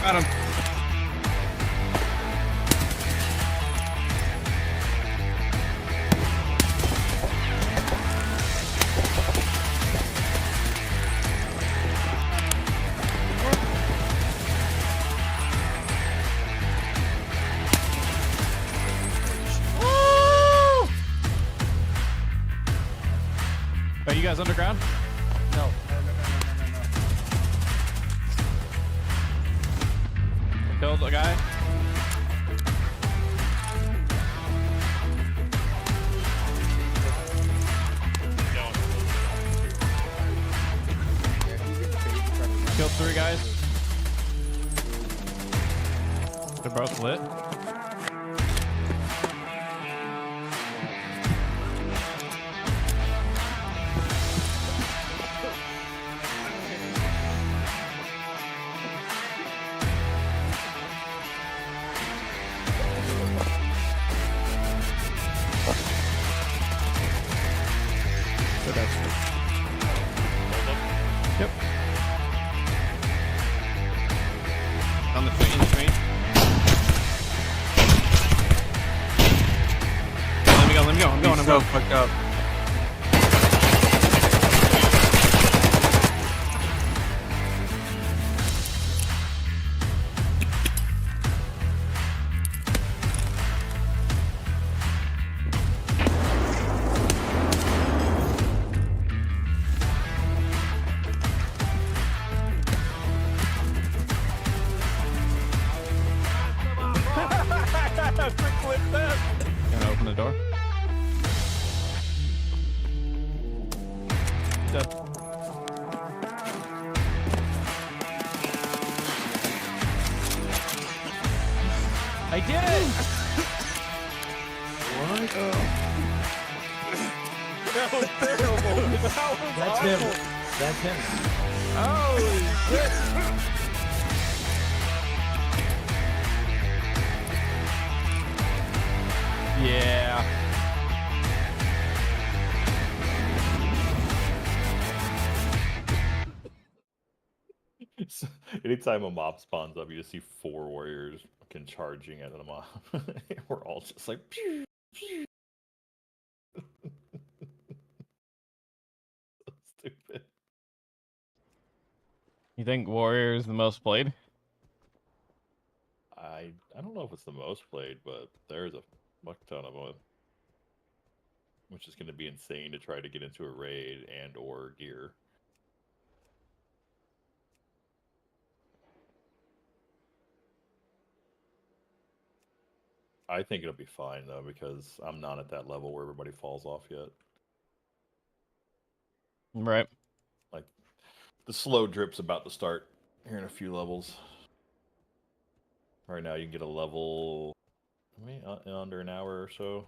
Got him. Are you guys underground? No. Killed a guy. Killed 3 guys. They're both lit. So that's good. Yep. On the train, Let me go, I'm going. So fucked up. Gonna open the door. Dead. I did it! What? That was terrible. That was That's awful. him. That's him. Holy shit. Yeah. So, anytime a mob spawns up, you just see 4 warriors fucking charging at the mob. We're all just like, pew, pew. So stupid. You think Warrior is the most played? I don't know if it's the most played, but there's a fuck ton of them, which is going to be insane to try to get into a raid and or gear. I think it'll be fine though, because I'm not at that level where everybody falls off yet. Right. Like, the slow drip's about to start here in a few levels. Right now, you can get a level, in under an hour or so.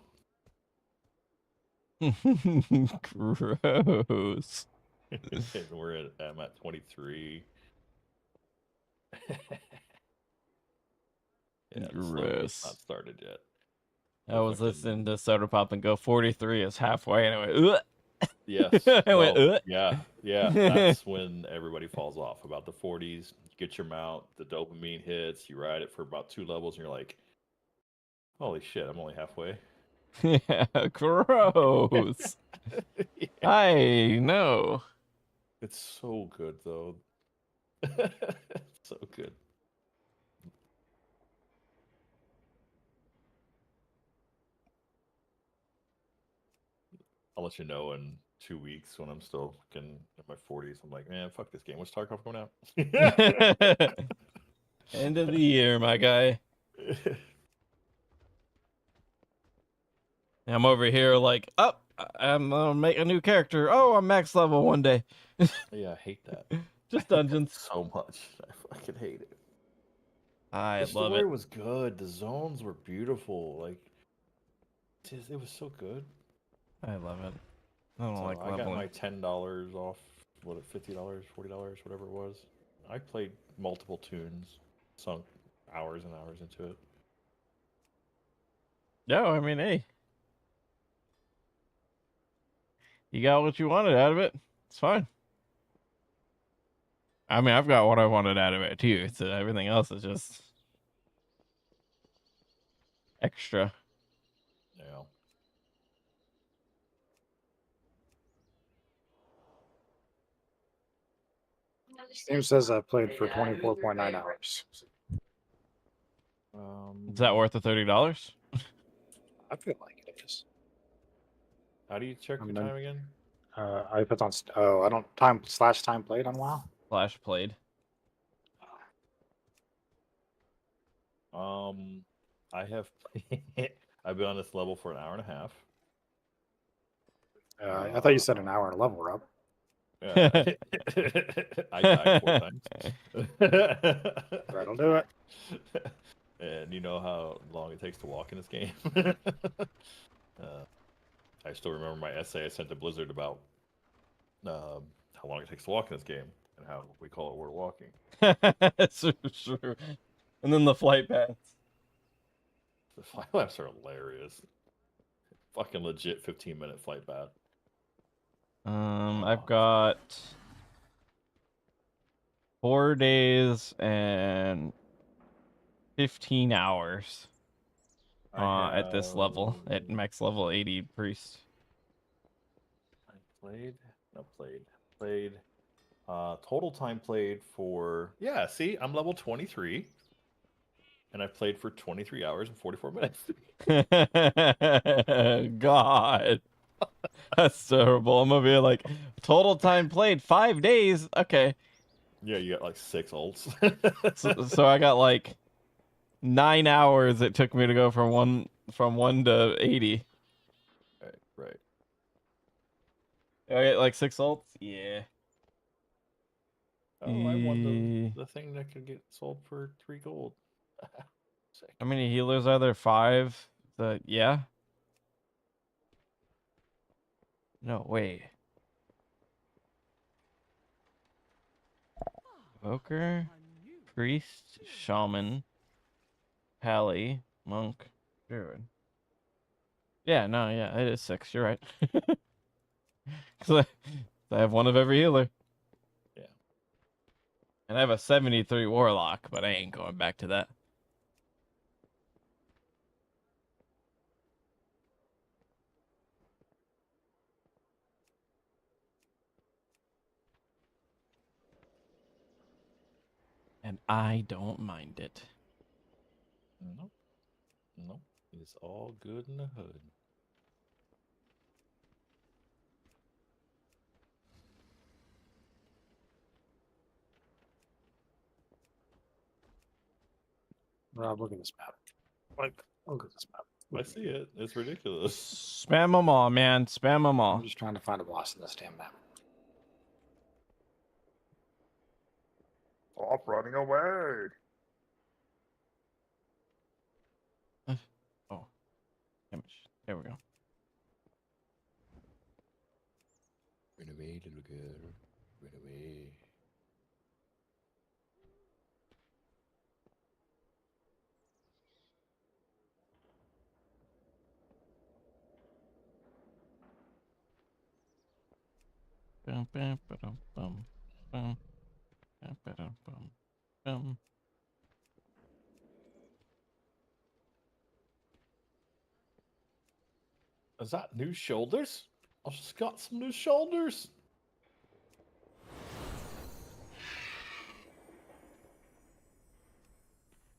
Gross. I'm at 23. Yeah, the slow drip's Gross. not started yet. I was listening to Soda Pop and go 43 is halfway, and I went, ugh. Yes. I went, Well, ugh. yeah. That's when everybody falls off. About the 40s, you get your mount, the dopamine hits, you ride it for about 2 levels, and you're like, holy shit, I'm only halfway. Yeah, gross. Yeah. I know. It's so good, though. So good. I'll let you know in 2 weeks when I'm still in my 40s. I'm like, man, fuck this game. What's Tarkov going out? End of the year, my guy. I'm over here like, oh, I'm gonna make a new character. Oh, I'm max level one day. Yeah, I hate that. Just dungeons. So much. I fucking hate it. I The love story it. was good. The zones were beautiful. Like, it was so good. I love it. I don't So like I got leveling. my $10 off. What, $50, $40, whatever it was. I played multiple tunes, sunk hours and hours into it. No, I mean, hey, you got what you wanted out of it. It's fine. I mean, I've got what I wanted out of it too. So everything else is just extra. Yeah. Steam says I played for 24.9 hours. Is that worth the $30? I feel like it is. How do you check your time again? I put on. I don't time played on WoW. Flash played. I have I've been on this level for an hour and a half. I thought you said an hour and a level, Rob. I died 4 times. That'll do it. And you know how long it takes to walk in this game. I still remember my essay I sent to Blizzard about how long it takes to walk in this game and how we call it we're walking. Sure. And then the flight paths. The flight laps are hilarious. Fucking legit 15-minute flight path. I've got 4 days and 15 hours at this level, at max level 80 priest. I played. Total time played for, yeah, see, I'm level 23. And I played for 23 hours and 44 minutes. God. That's terrible. I'm gonna be like, total time played 5 days. Okay. Yeah, you got like 6 ults. So I got like 9 hours it took me to go from one to 80. Right. I get like 6 ults? Yeah. Oh, I won the thing that could get sold for 3 gold. Sick. How many healers are there? 5? Yeah. No, wait. Evoker, priest, shaman, pally, monk, druid. Yeah, no, yeah, it is 6. You're right. Because I have one of every healer. Yeah. And I have a 73 warlock, but I ain't going back to that. And I don't mind it. Nope. It's all good in the hood. Rob, look at this map. Look at this map. I see it. It's ridiculous. Spam them all, man. Spam them all. I'm just trying to find a boss in this damn map. Stop running away. Oh. Damage. There we go. Run away, little girl. Run away. Bum, bum, ba-dum, bum, bum, bum, ba-dum, bum, bum. Is that new shoulders? I've just got some new shoulders.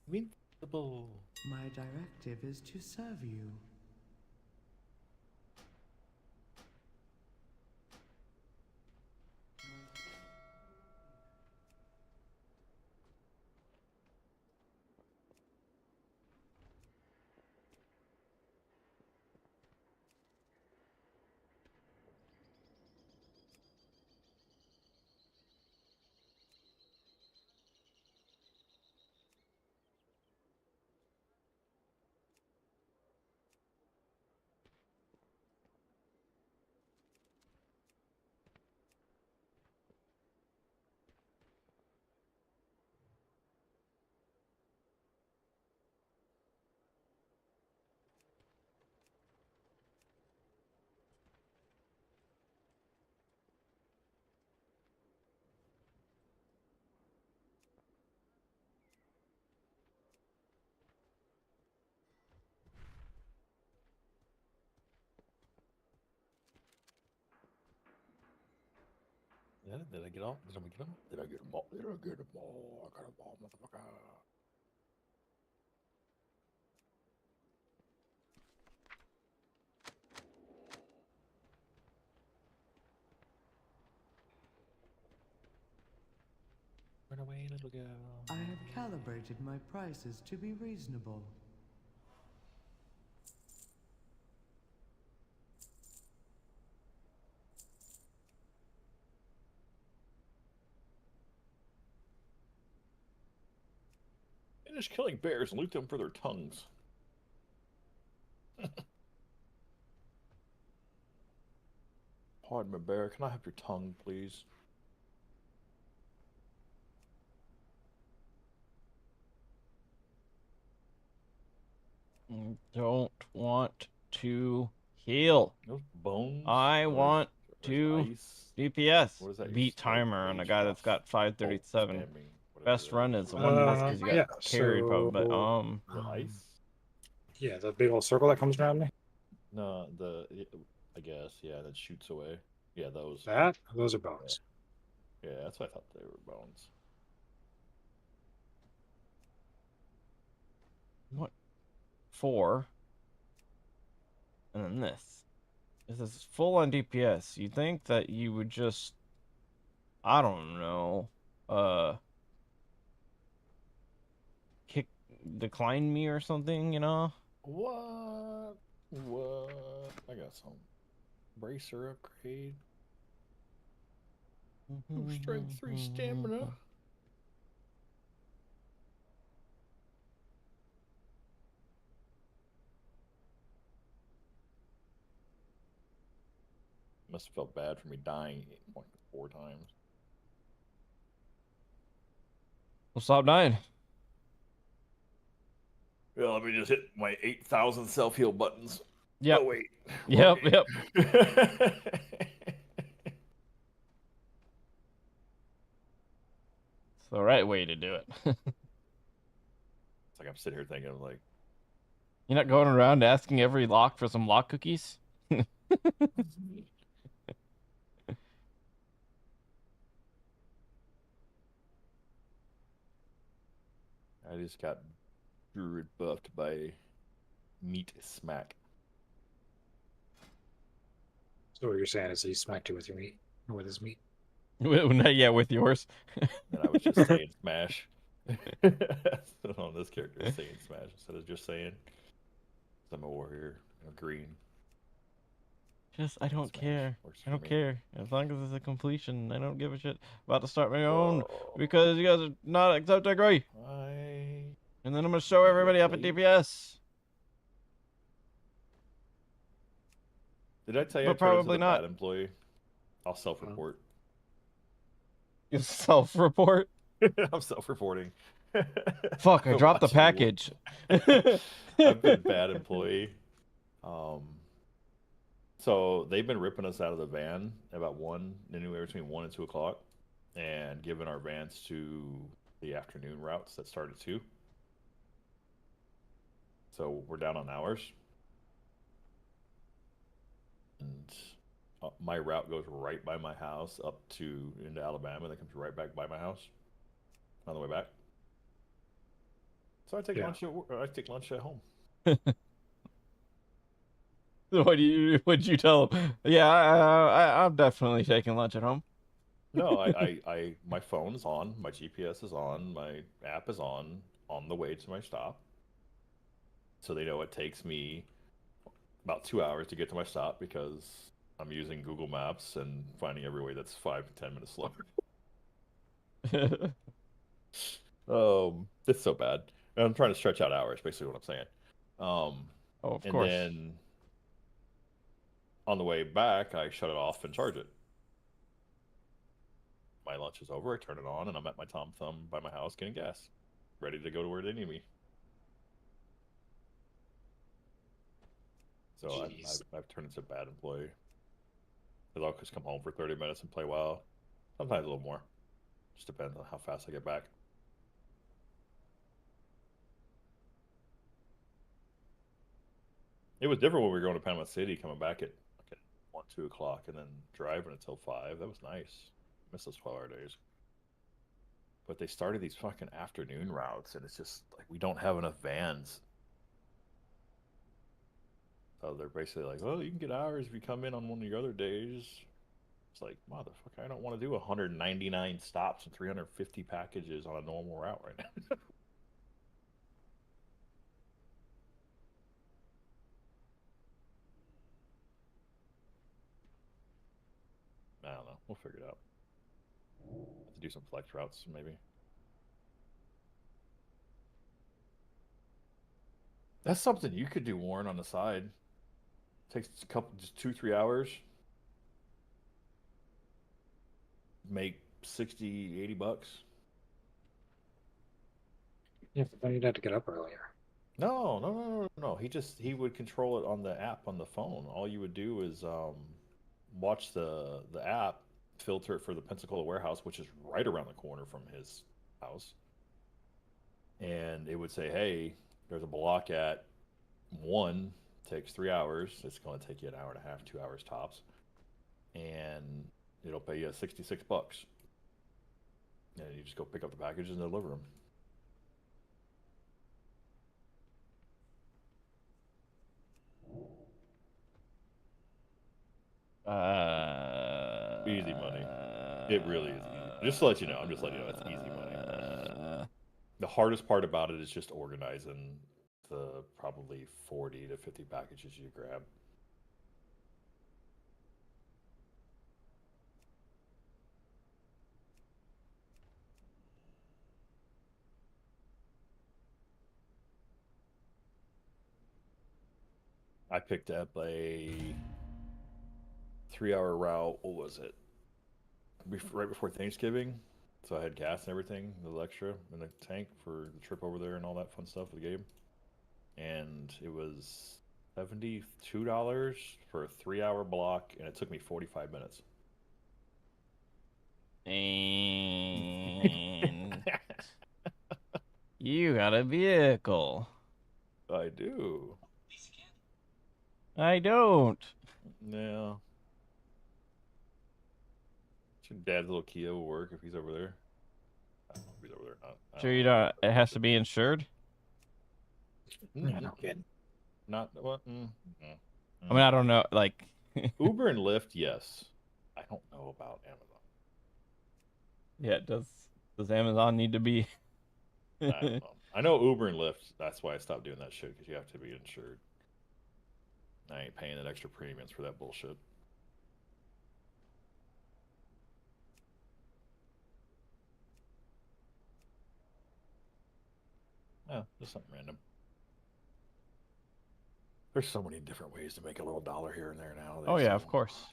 Invincible. My directive is to serve you. Did I get all? Did I get them? Did I get them all? Did I get them all? I got them all, motherfucker. Run away, little girl. I have calibrated my prices to be reasonable. Finish killing bears and loot them for their tongues. Pardon me, bear. Can I have your tongue, please? Don't want to heal. Those bones. I want there's to ice. DPS. What is that? Beat timer on a guy that's got 537. Spamming, whatever Best that run is. is the one Uh, because you got yeah, carried, so- but The ice? Yeah, the big old circle that comes around me. No, I guess, yeah, that shoots away. Yeah, those. That? Those are bones. Yeah, that's what I thought they were bones. what? 4. And then this. This is full on DPS. You think that you would just, I don't know, decline me or something, you know? What? What? I got some bracer upgrade. Strength 3 stamina. Must have felt bad for me dying 8.4 times. Well, stop dying. Yeah, let me just hit my 8,000 self-heal buttons. Yep. Oh, wait. Yep, Wait. yep. It's the right way to do it. It's like I'm sitting here thinking, I'm like, You're not going around asking every lock for some lock cookies? I just got druid buffed by meat smack. So what you're saying is he smacked you with your meat, or with his meat. Yeah, with yours. And I was just saying smash. On this character, saying smash instead of just saying. I'm a warrior, green. Just, I don't Smash care. works I for don't me. care. As long as it's a completion, I don't give a shit. About to start my own Whoa. because you guys are not accept agree. And then I'm gonna show everybody up at Please. DPS. Did I tell you But I turned into probably the not. bad employee? I'll self-report. You self-report. I'm self-reporting. Fuck! I I've dropped the been watching package. I've been bad employee. So they've been ripping us out of the van about anywhere between 1 and 2 o'clock, and giving our vans to the afternoon routes that start at 2. So we're down on hours. And my route goes right by my house up to into Alabama, then comes right back by my house on the way back. So I take lunch at home. What'd you tell him? Yeah, I'm definitely taking lunch at home. No, my phone is on, my GPS is on, my app is on the way to my stop. So they know it takes me about 2 hours to get to my stop because I'm using Google Maps and finding every way that's 5 to 10 minutes slower. It's so bad. And I'm trying to stretch out hours, basically what I'm saying. Oh, of and course. then on the way back, I shut it off and charge it. My lunch is over, I turn it on, and I'm at my Tom Thumb by my house getting gas, ready to go to where they need me. So I've turned into a bad employee. Because I'll just come home for 30 minutes and play WoW. Sometimes a little more. Just depends on how fast I get back. It was different when we were going to Panama City, coming back at 1, 2 o'clock, and then driving until 5. That was nice. miss those 12-hour days. But they started these fucking afternoon routes, and it's just like we don't have enough vans. So they're basically like, "Oh, you can get hours if you come in on one of your other days." It's like, motherfucker, I don't want to do 199 stops and 350 packages on a normal route right now. I don't know. We'll figure it out. Have to do some flex routes, maybe. That's something you could do, Warren, on the side. Takes a couple, just 2-3 hours. Make 60, 80 bucks. Yeah, but then you'd have to get up earlier. No. He would control it on the app on the phone. All you would do is watch the app, filter it for the Pensacola warehouse, which is right around the corner from his house. And it would say, hey, there's a block at 1, takes 3 hours. It's going to take you an hour and a half, 2 hours tops. And it'll pay you 66 bucks. And you just go pick up the packages and deliver them. Easy money. It really is easy. Just to let you know, I'm just letting you know it's easy money. The hardest part about it is just organizing the probably 40 to 50 packages you grab. I picked up a 3-hour route. What was it? Right before Thanksgiving. So I had gas and everything, a little extra in the tank for the trip over there and all that fun stuff with Gabe. And it was $72 for a 3-hour block, and it took me 45 minutes. And you got a vehicle. I do. I don't. Yeah. Your dad's little Kia will work if he's over there. I don't know if he's over there or not. Sure you don't. It has to be insured. Yeah, no kidding. Not what? I mean, I don't know. Like Uber and Lyft, yes. I don't know about Amazon. Yeah, does Amazon need to be? I don't know. I know Uber and Lyft. That's why I stopped doing that shit, because you have to be insured. I ain't paying that extra premiums for that bullshit. Yeah, just something random. There's so many different ways to make a little dollar here and there now. Oh yeah, of course.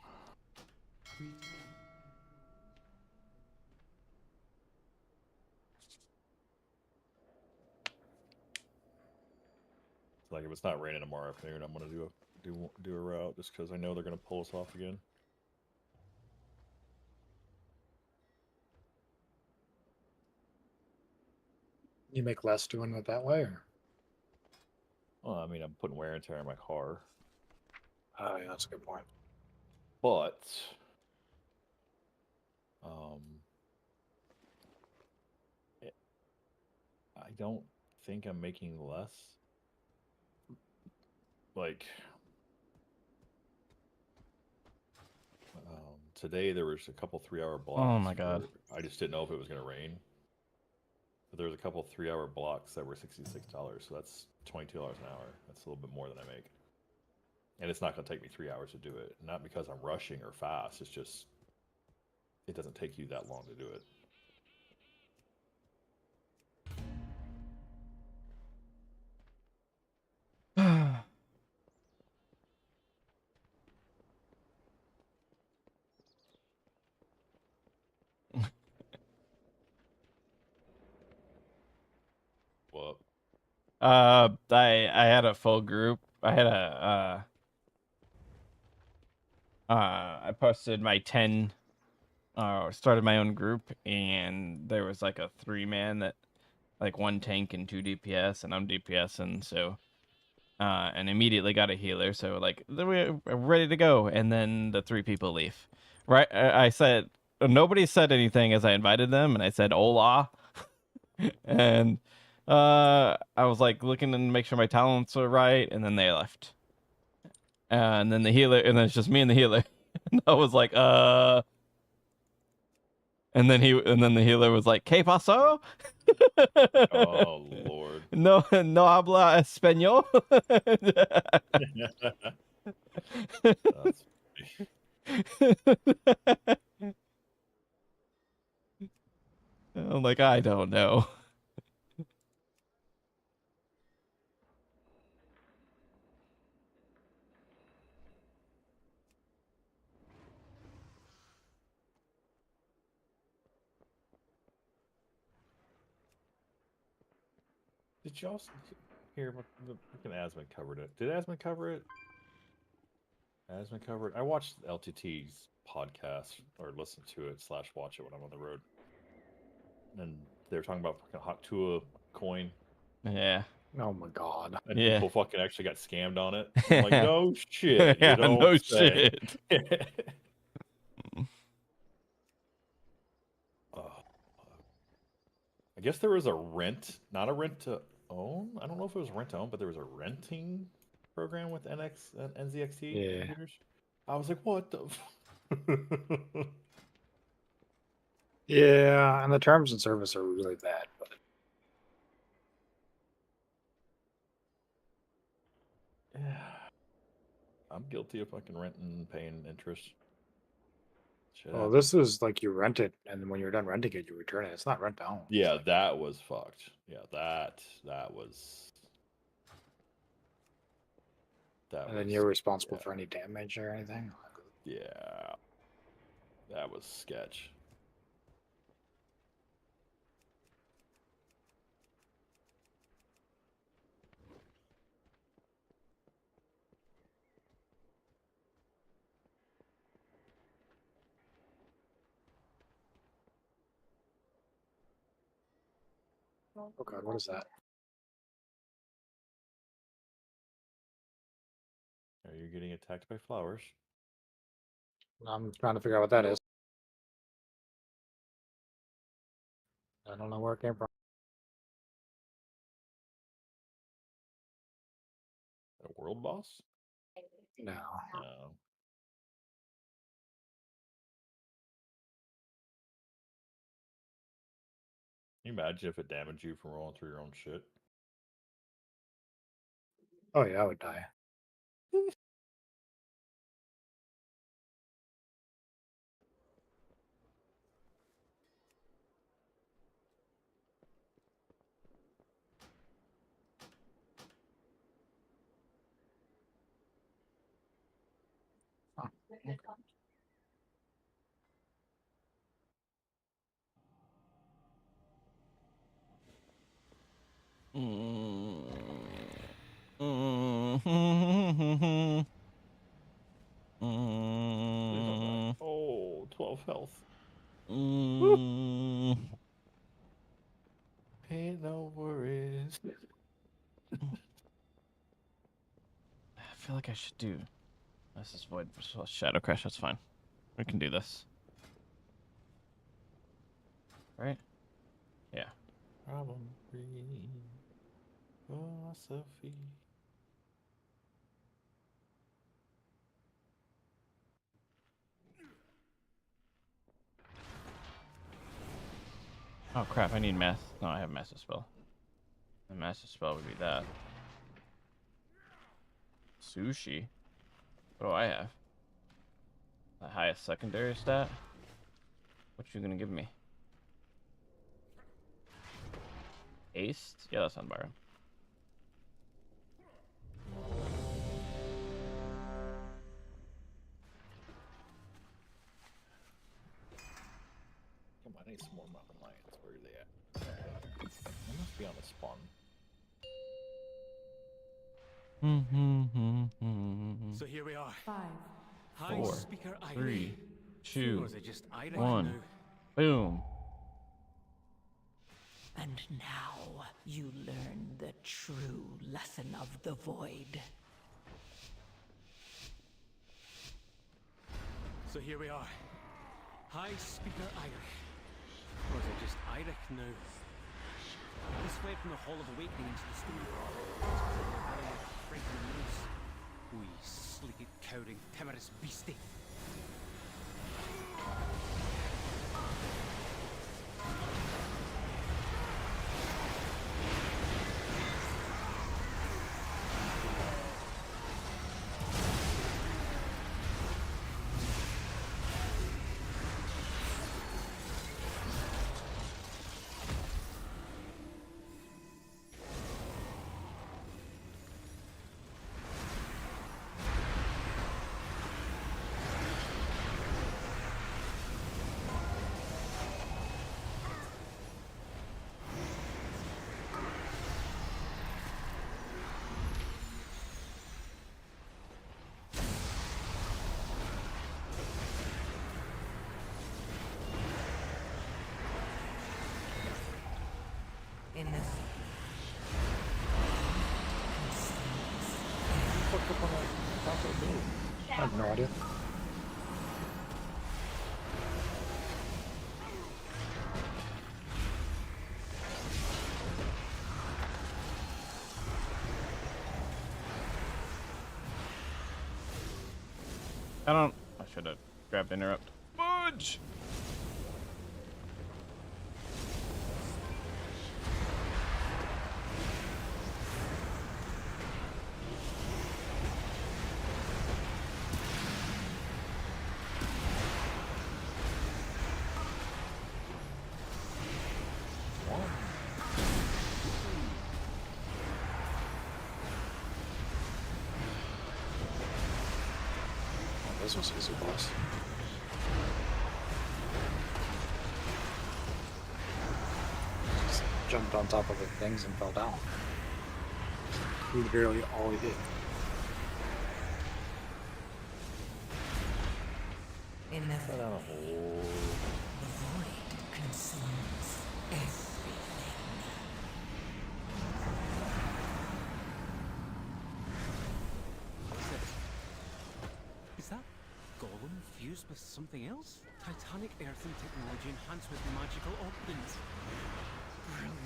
Like if it's not raining tomorrow afternoon, I'm gonna do a route just because I know they're gonna pull us off again. You make less doing it that way, or? Well, I mean, I'm putting wear and tear on my car, Oh, yeah, that's a good point. but I don't think I'm making less. Like today, there was a couple 3-hour blocks. Oh my God. I just didn't know if it was gonna rain. But there was a couple 3-hour blocks that were $66, so that's $22 an hour. That's a little bit more than I make. And it's not going to take me 3 hours to do it. Not because I'm rushing or fast. It's just, it doesn't take you that long to do it. What? I had a full group. I had I posted my 10 started my own group, and there was like a 3-man that like 1 tank and 2 DPS, and I'm DPS, and so and immediately got a healer, so like we're ready to go, and then the 3 people leave. Right, I said nobody said anything as I invited them, and I said hola, and I was like looking to make sure my talents were right, and then they left. And then the healer, and then it's just me and the healer. And I was like, and then the healer was like, ¿Qué pasó? Oh Lord. No habla español. That's I'm like, I don't know. Did y'all hear what fucking Asmund covered it? Did Asmund cover it? Asmund covered. I watched LTT's podcast or listened to it / watch it when I'm on the road, and they were talking about fucking Hot Tua coin, Yeah. Oh my god. and Yeah. people fucking actually got scammed on it. I'm like, no shit, Yeah, you don't no say. shit. Oh, I guess there was a rent, not a rent to own. I don't know if it was rent to own, but there was a renting program with NX and NZXT Yeah. computers. I was like, what the? Yeah, and the terms and service are really bad, but Yeah. I'm guilty of fucking renting and paying interest. Shit well, happens. this is like you rent it, and when you're done renting it, you return it. It's not rent to own. It's Yeah, like- that was fucked. Yeah, that was and then you're responsible for any damage or anything. Yeah, that was sketch. Oh god, what is that? Are you getting attacked by flowers? I'm trying to figure out what that is. I don't know where it came from. A world boss? No. No. Can you imagine if it damaged you from rolling through your own shit? Oh yeah, I would die. Huh. Okay. Please don't die. Oh, 12 health. Ain't no worries. I feel like I should do. This is void shadow crash. That's fine. We can do this. Right? Yeah. Problem free philosophy. Oh crap! I need mass. No, I have master spell. The master spell would be that. Sushi. What do I have? The highest secondary stat. What you gonna give me? Ace? Yeah, that's on Byron. Come on, I need some more Muffin Lions. Where are they at? They must be on the spawn. So here we are. 5, High 4, Speaker 3, Two. 2, Or is it just Irish 1. now? Boom. And now you learn the true lesson of the void. So here we are. Hi, Speaker Irish. Or is it just Irish now? This fled from the Hall of Awakening into the Stone Hall. Frightening news. We sleepy, cowering, timorous beastie. In this Fucked up on that top of the building. I have no idea. I should have grabbed interrupt. Fudge! This was easy, boss. Just jumped on top of the things and fell down. Literally all he did. in the Put down a hole. the void consumes everything. What's this? Is that golem fused with something else? Titanic earthen technology enhanced with magical opulence. Brilliant.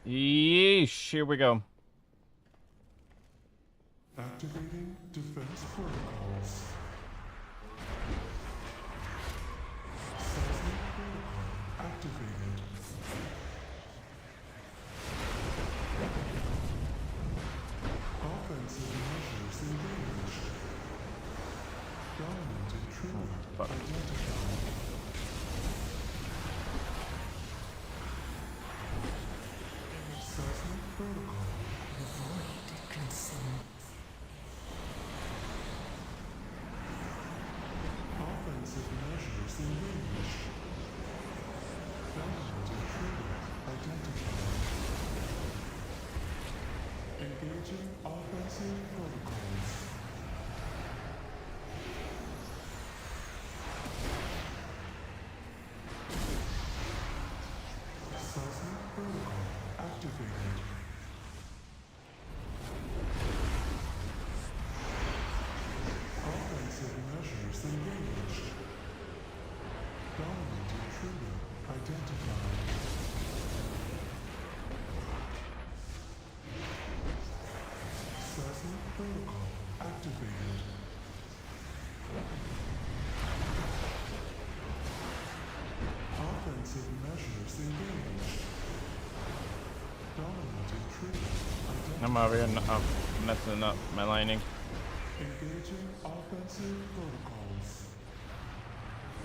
Yeesh, here we go. Activating defense protocols. Seismic protocol activated. Offensive measures engaged. Dominant intruder fuck. identified. Seismic protocol. The void consumes. Offensive measures engaged. Dominant intruder identified. Engaging offensive protocols. Seismic protocol activated. Offensive measures engaged. Dominant intruder identified. Seismic protocol activated. Offensive measures engaged. Dominant intruder identified. I'm over here messing up my lining. Engaging offensive protocols.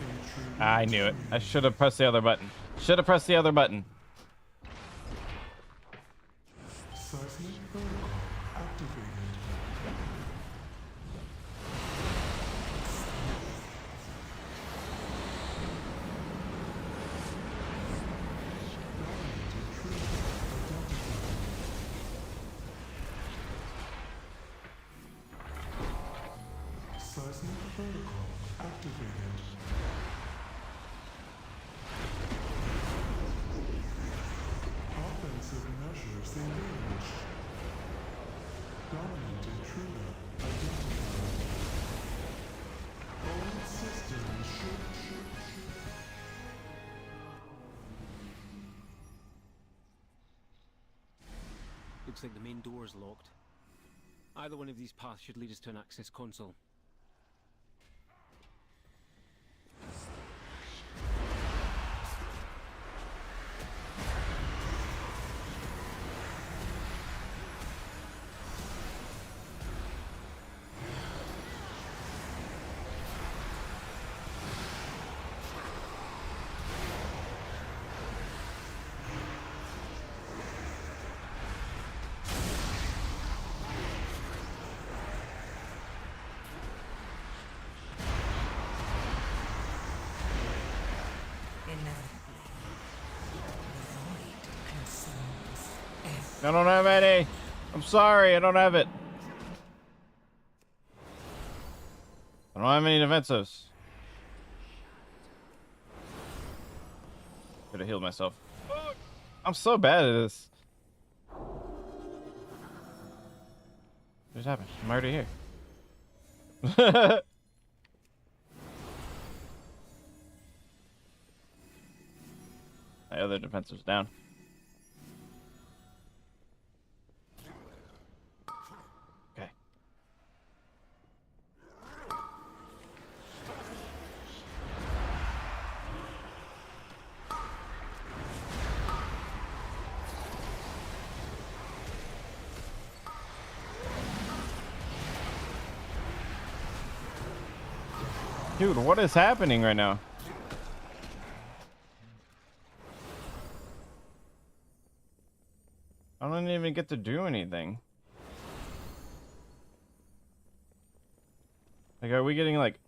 Intruder I knew it. I terminated. should have pressed the other button. Should have pressed the other button. Seismic protocol activated. Seismic protocol activated. Offensive measures engaged. Dominant intruder identified. All systems should. Looks like the main door is locked. Either one of these paths should lead us to an access console. I don't have any. I'm sorry, I don't have it. I don't have any defensives. Could have healed myself. I'm so bad at this. What just happened? I'm already here. My other defensive's down. Okay. Dude, what is happening right now? I don't even get to do anything. Like, are we getting, like,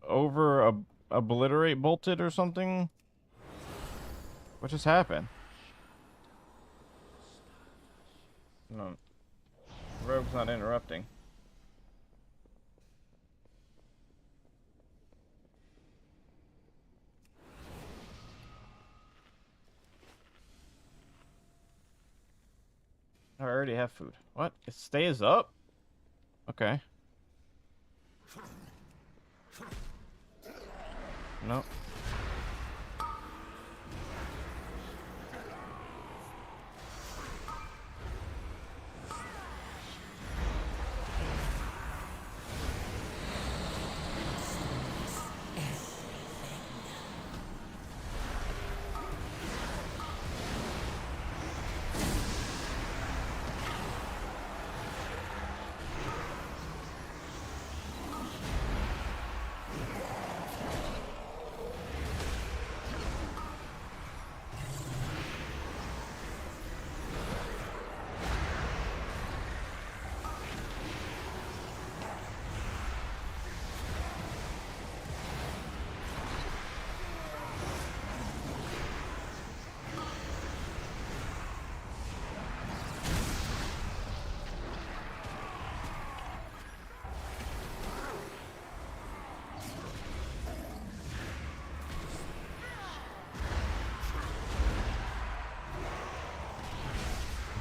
obliterate bolted or something? What just happened? No. Rogue's not interrupting. I already have food. What? It stays up? Okay. Nope.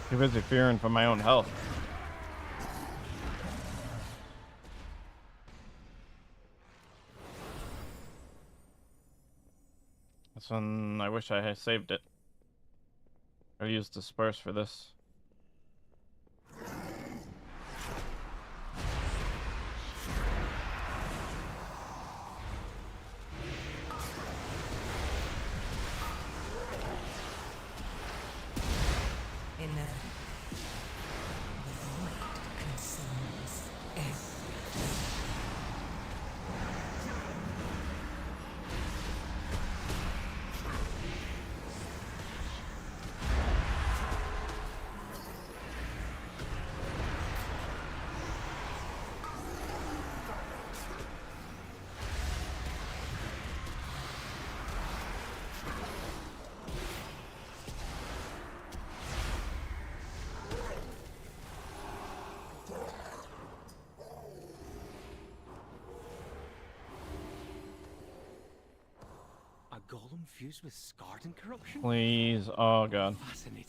Too busy fearing for my own health. This one, I wish I had saved it. I used disperse for this. infused with scarred and corruption? Please. Oh god. Fascinating.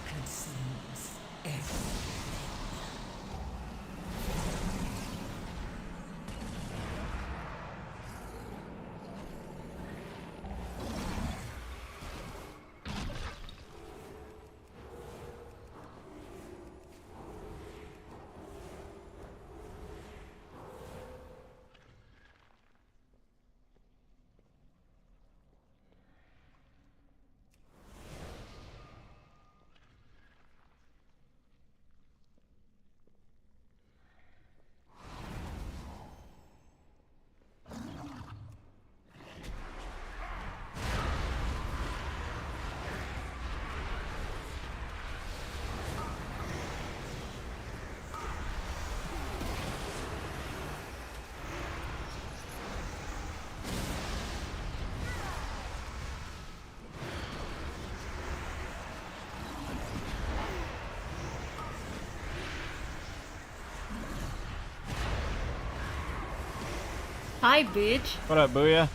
Consumes everything. Hi, bitch. What up, Booyah?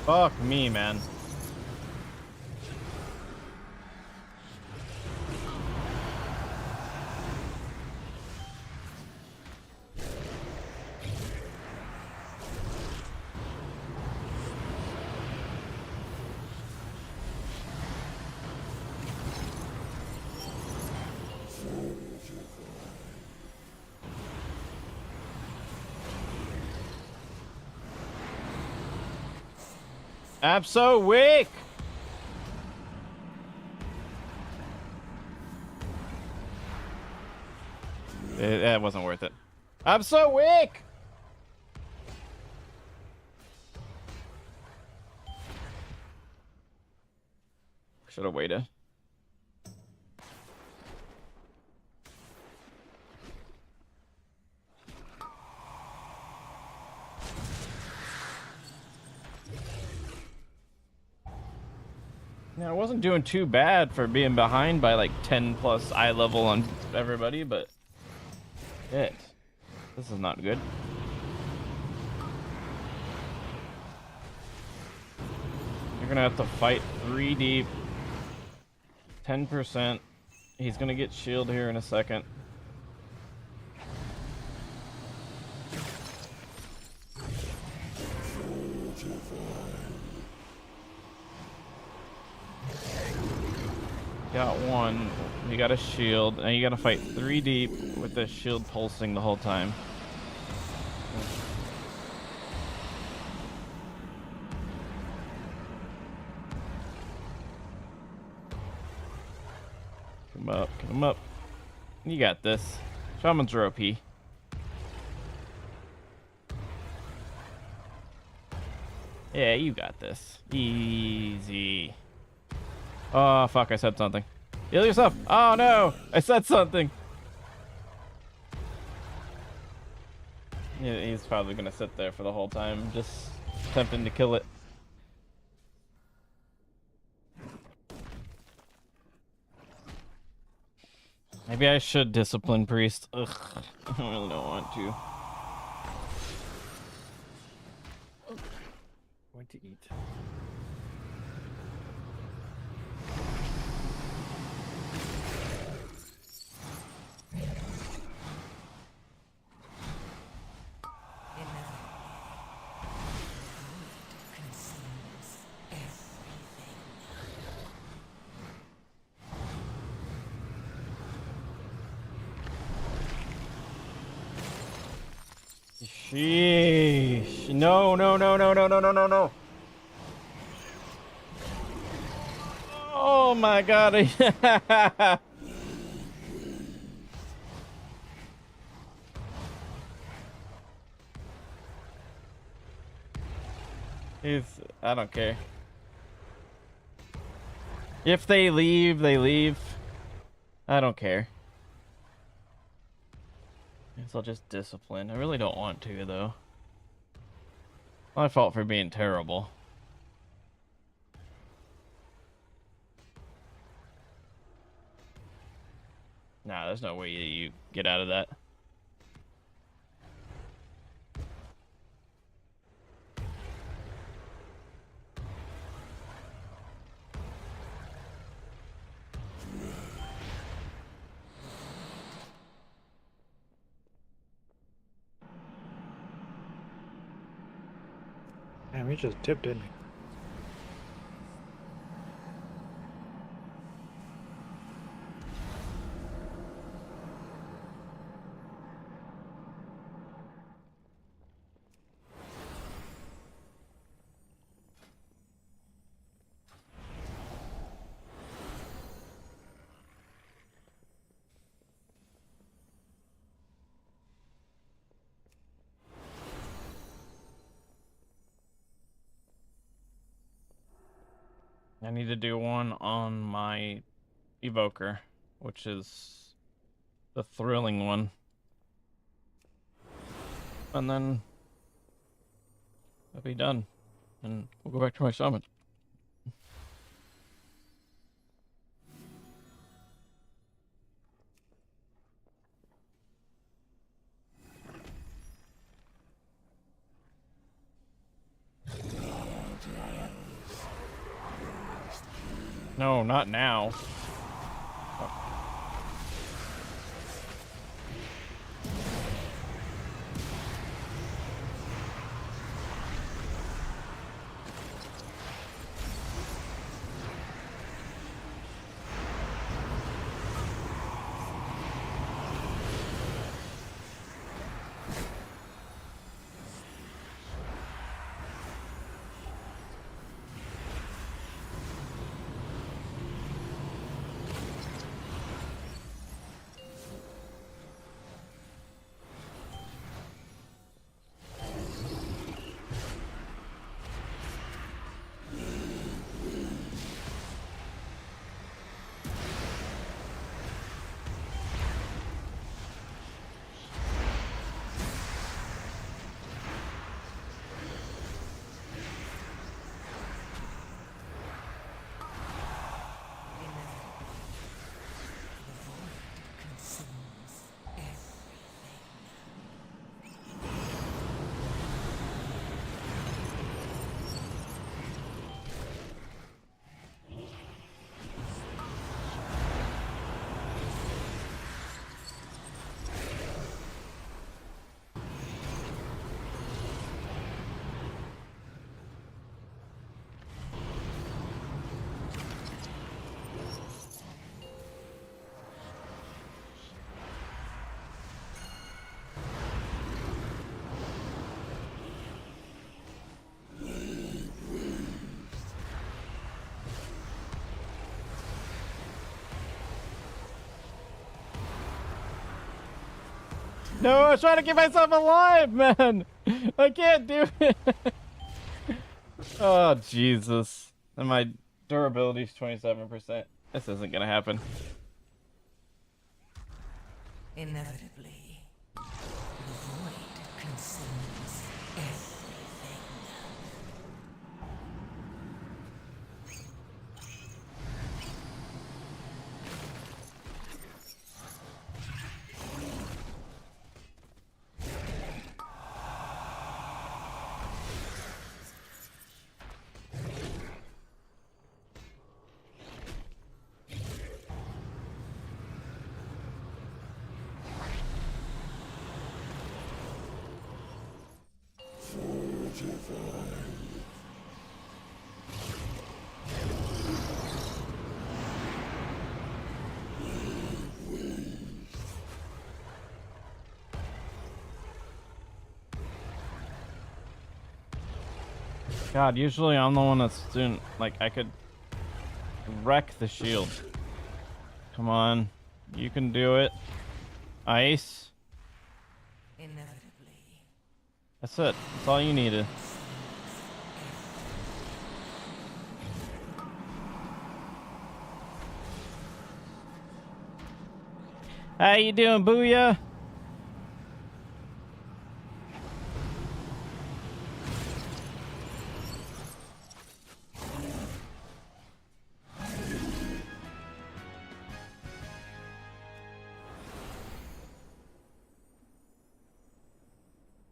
Fuck me, man. Abso weak. That wasn't worth it. I'm so weak. Should have waited. Now, I wasn't doing too bad for being behind by like 10 plus eye level on everybody, but shit, this is not good. You're gonna have to fight 3 deep, 10%. He's gonna get shield here in a second. Got one. You got a shield. Now you gotta fight 3 deep with the shield pulsing the whole time. Come up, come up. You got this. Shamans are OP. Yeah, you got this. Easy. Oh, fuck, I said something. Heal yourself. Oh, no. I said something. Yeah, he's probably going to sit there for the whole time, just attempting to kill it. Maybe I should discipline Priest. Ugh, I really don't want to. Going to eat. Sheesh. No, no, no, no, no, no, no, no, no. Oh my god. I don't care. If they leave, they leave. I don't care. Guess I'll just discipline. I really don't want to, though. My fault for being terrible. Nah, there's no way you get out of that. Damn, he just dipped, didn't he? I need to do one on my evoker, which is the thrilling one. And then I'll be done. And we'll go back to my summon. No, not now. No, I was trying to keep myself alive, man. I can't do it. Oh, Jesus. And my durability's 27%. This isn't gonna happen. Inevitably, the void consumes everything. God, usually I'm the one that's doing, like, I could wreck the shield. Come on. You can do it. Ice. Inevitably. That's it. That's all you needed. How you doing, Booyah?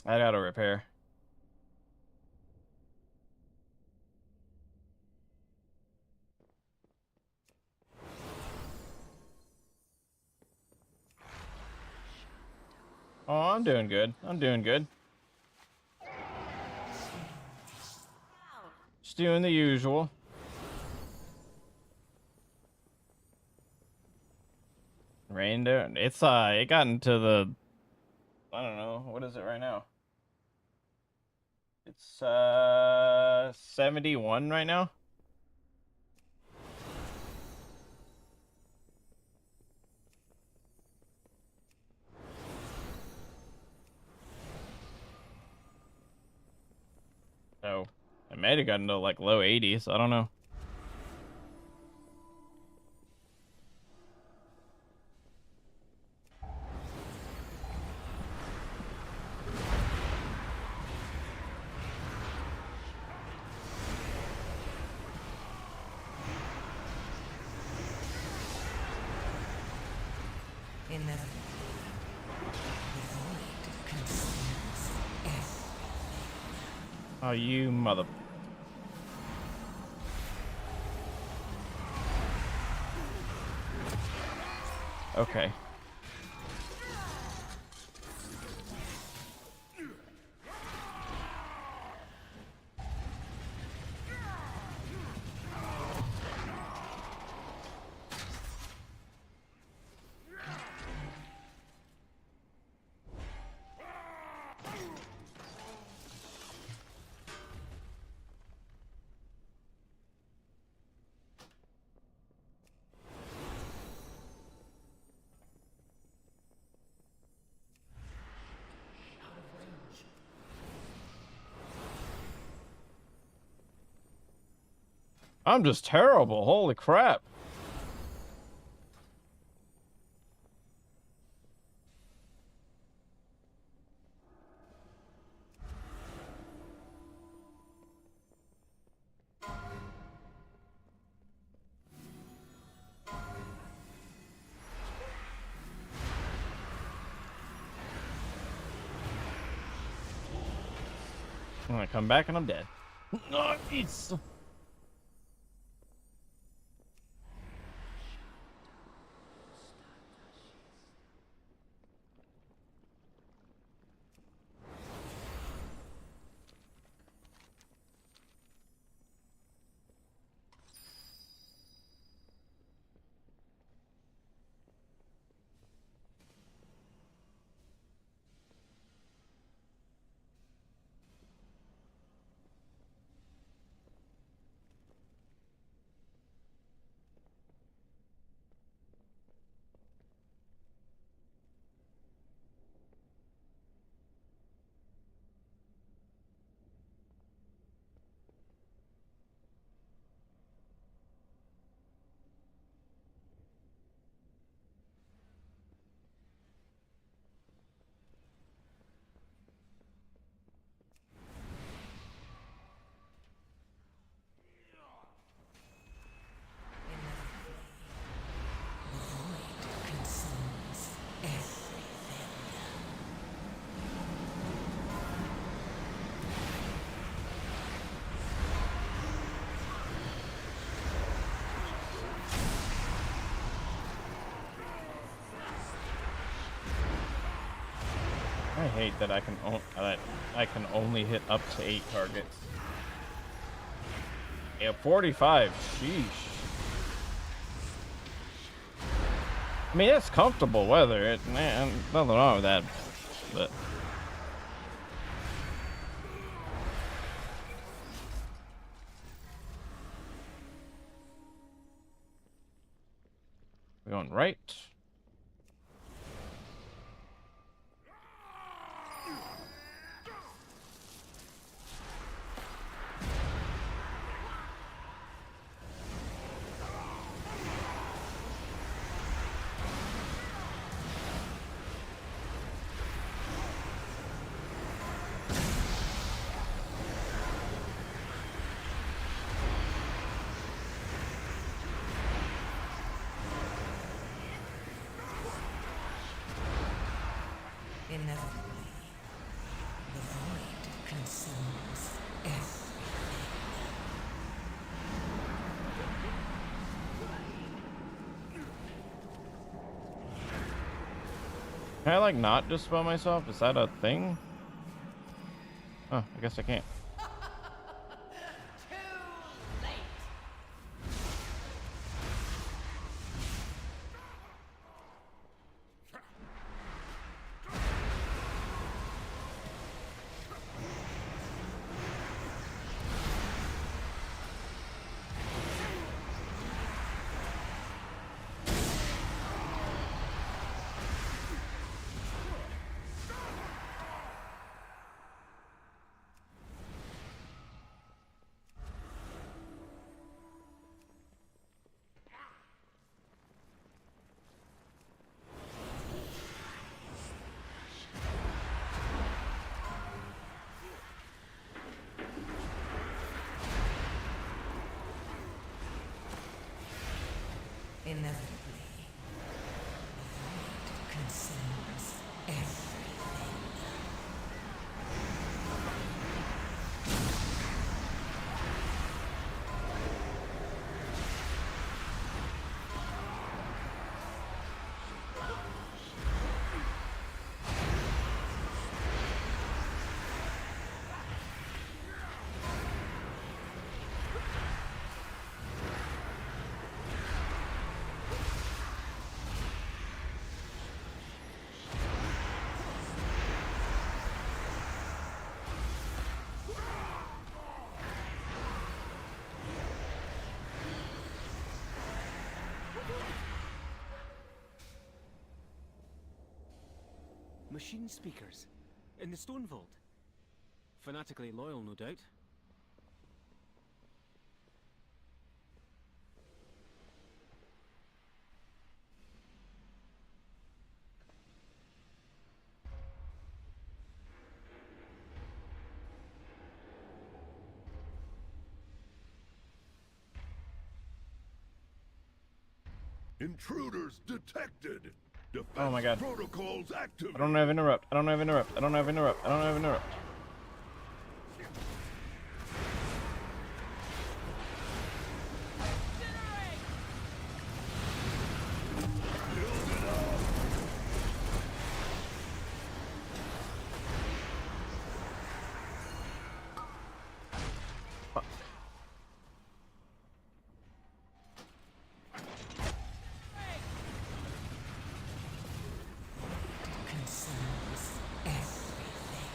I gotta repair. Oh, I'm doing good. I'm doing good. Just doing the usual. Rained out. It's it got into the, I don't know, what is it right now? It's 71 right now. So it might have gotten to like low 80s. I don't know. Inevitably. The void consumes everything. Oh, you mother. Okay. I'm just terrible. Holy crap. I'm gonna come back and I'm dead. Nice. hate that I can only hit up to 8 targets. Yeah, 45. Sheesh. I mean, it's comfortable weather. Man, nothing wrong with that. But we're going right. Inevitably, the void consumes everything. Can I like not dispel myself? Is that a thing? Oh, I guess I can't. Inevitably, the void consumes everything. Machine speakers in the stone vault. Fanatically loyal, no doubt. Intruders detected. Defense Oh my God. protocols activated. I don't have interrupt. I don't have interrupt. I don't have interrupt. I don't have interrupt. Consumes everything.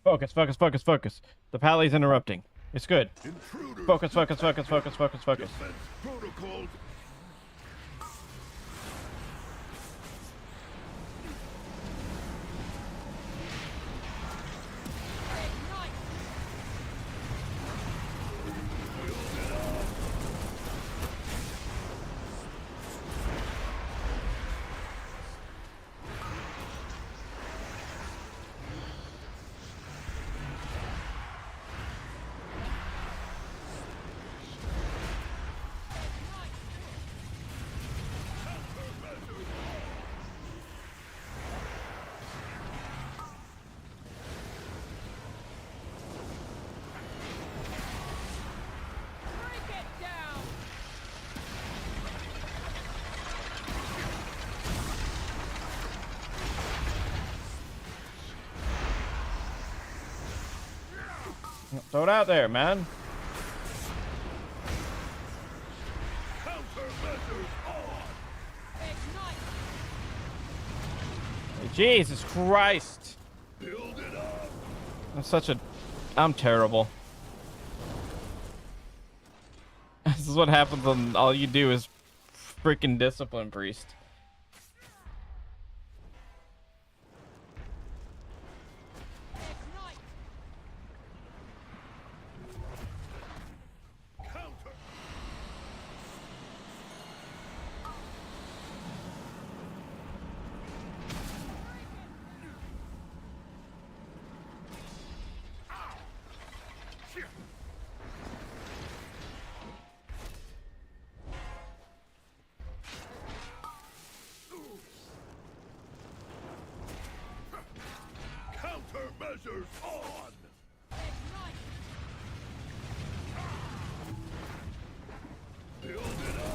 Focus, focus, focus, focus. The pally's interrupting. It's good. Intruders Focus, focus, focus, focus, focus, focus. defense protocols. Throw it out there, man. Jesus Christ. Build it up. I'm terrible. This is what happens when all you do is freaking discipline priest. Countermeasures on. Build it up.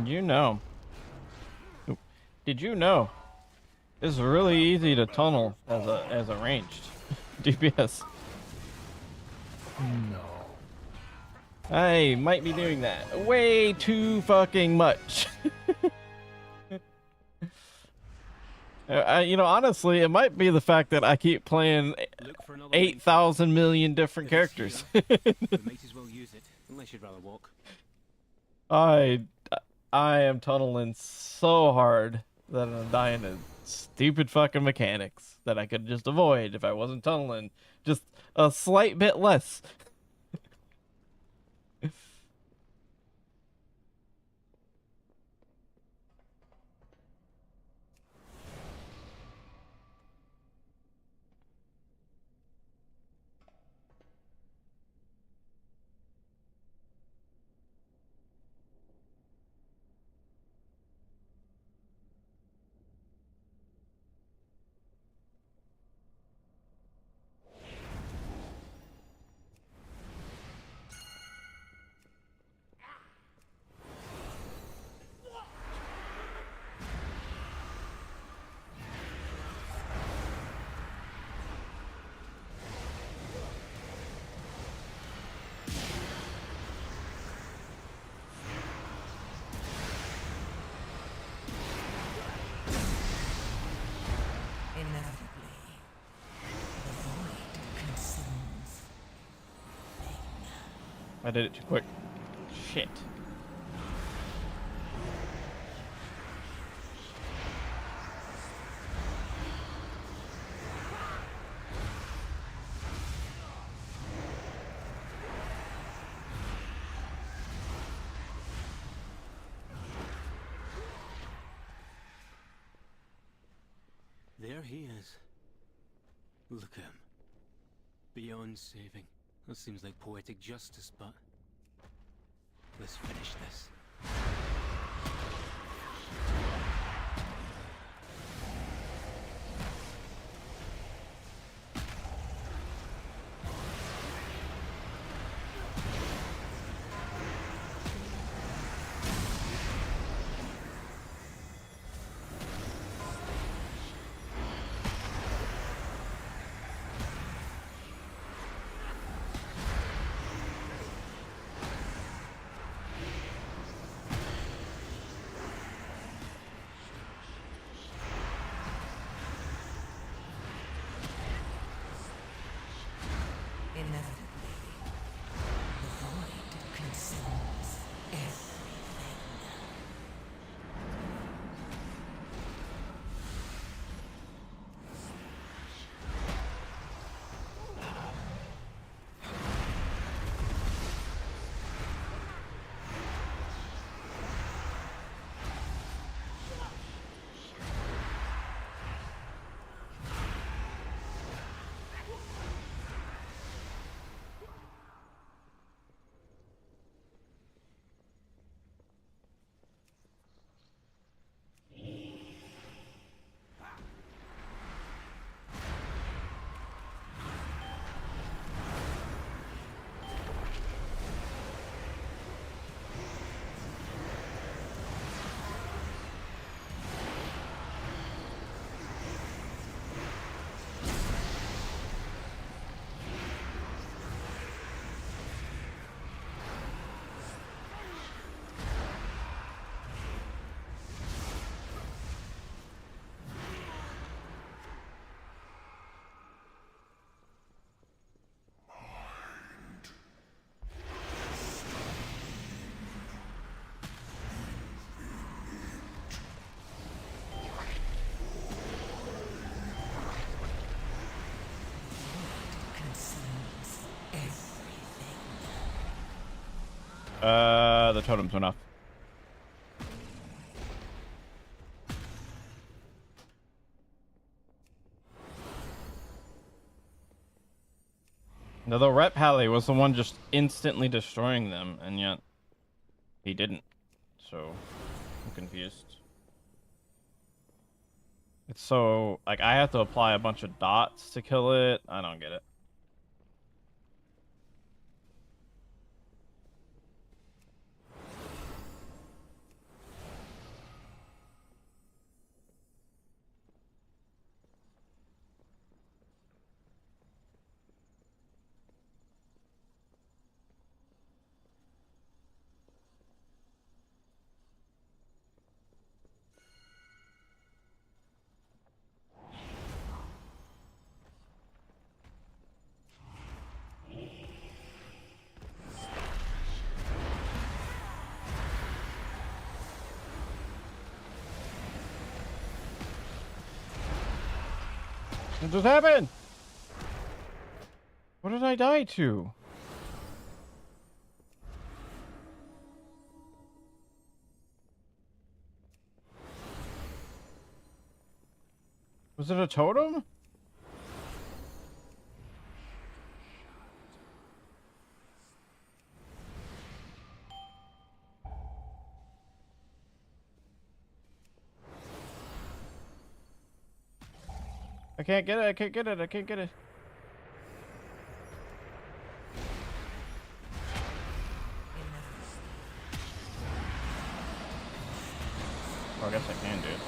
You know. Did you know? It's really easy to tunnel as a ranged DPS. No. I might be doing that way too fucking much. You know, honestly, it might be the fact that I keep playing 8,000 million different characters. We might as well use it, unless you'd rather walk. I am tunneling so hard that I'm dying to stupid fucking mechanics that I could just avoid if I wasn't tunneling just a slight bit less. Inevitably, the void consumes. I did it too quick. Shit. There he is. Look at him. Beyond saving. That seems like poetic justice, but let's finish this. Inevitably, the void consumes everything. Consumes everything. The totems went off. No, the Rep Halley was the one just instantly destroying them, and yet he didn't. So I'm confused. It's so like I have to apply a bunch of dots to kill it. I don't get it. What just happened? What did I die to? Was it a totem? I can't get it, I can't get it, I can't get it. Oh, I guess I can do it.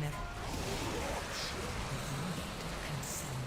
never consumes.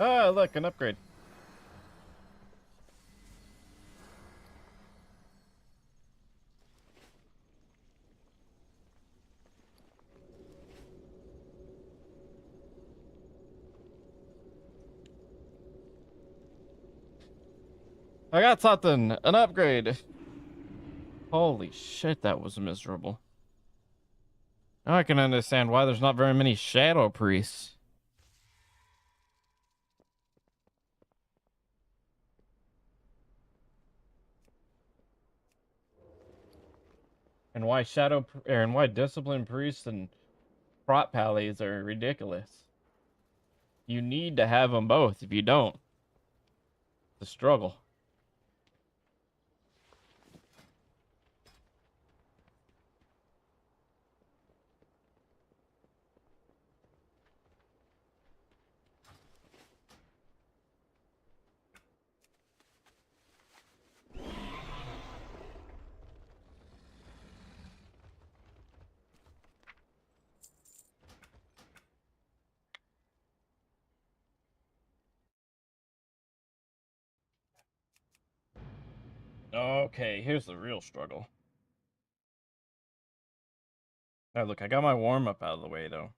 Ah, look, an upgrade. I got something, an upgrade. Holy shit, that was miserable. Now I can understand why there's not very many shadow priests. And why and why discipline priests and prot pallies are ridiculous. You need to have them both. If you don't, it's a struggle. Okay, here's the real struggle. Alright, look, I got my warm-up out of the way, though.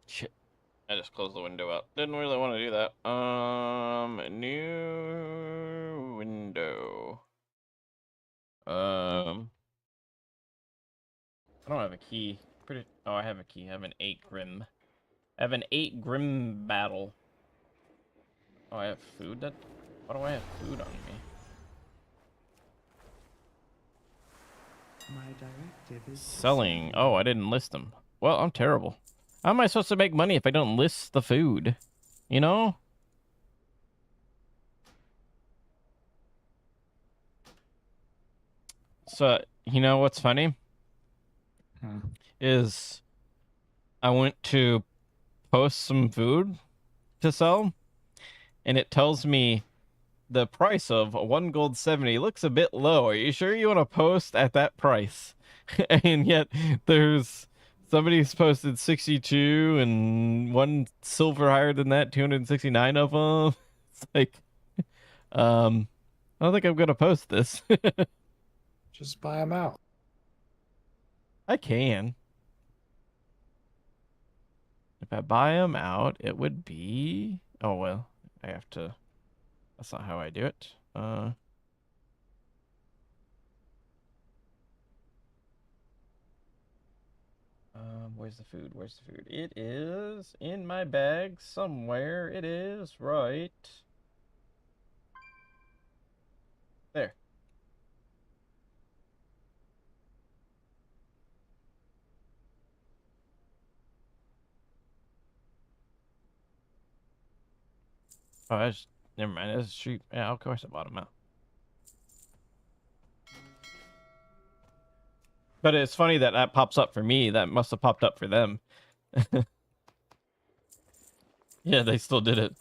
Shit. I just closed the window out. Didn't really want to do that. New window. I don't have a key. Oh, I have a key. I have an 8 grim. I have an 8 grim battle. Oh, I have food? Why do I have food on me? My directive is to Selling. serve Oh, you. I didn't list them. Well, I'm terrible. How am I supposed to make money if I don't list the food? You know? So, you know what's funny? Is I went to post some food to sell, and it tells me the price of 1 gold 70 looks a bit low. Are you sure you want to post at that price? And yet there's somebody's posted 62 and one silver higher than that, 269 of them. It's like, I don't think I'm gonna post this. Just buy them out. I can. If I buy them out, it would be. Oh well, I have to. That's not how I do it. Where's the food? Where's the food? It is in my bag somewhere. It is right there. Oh, never mind. That's a street. Yeah, of course I bought them out. But it's funny that that pops up for me. That must have popped up for them. Yeah, they still did it.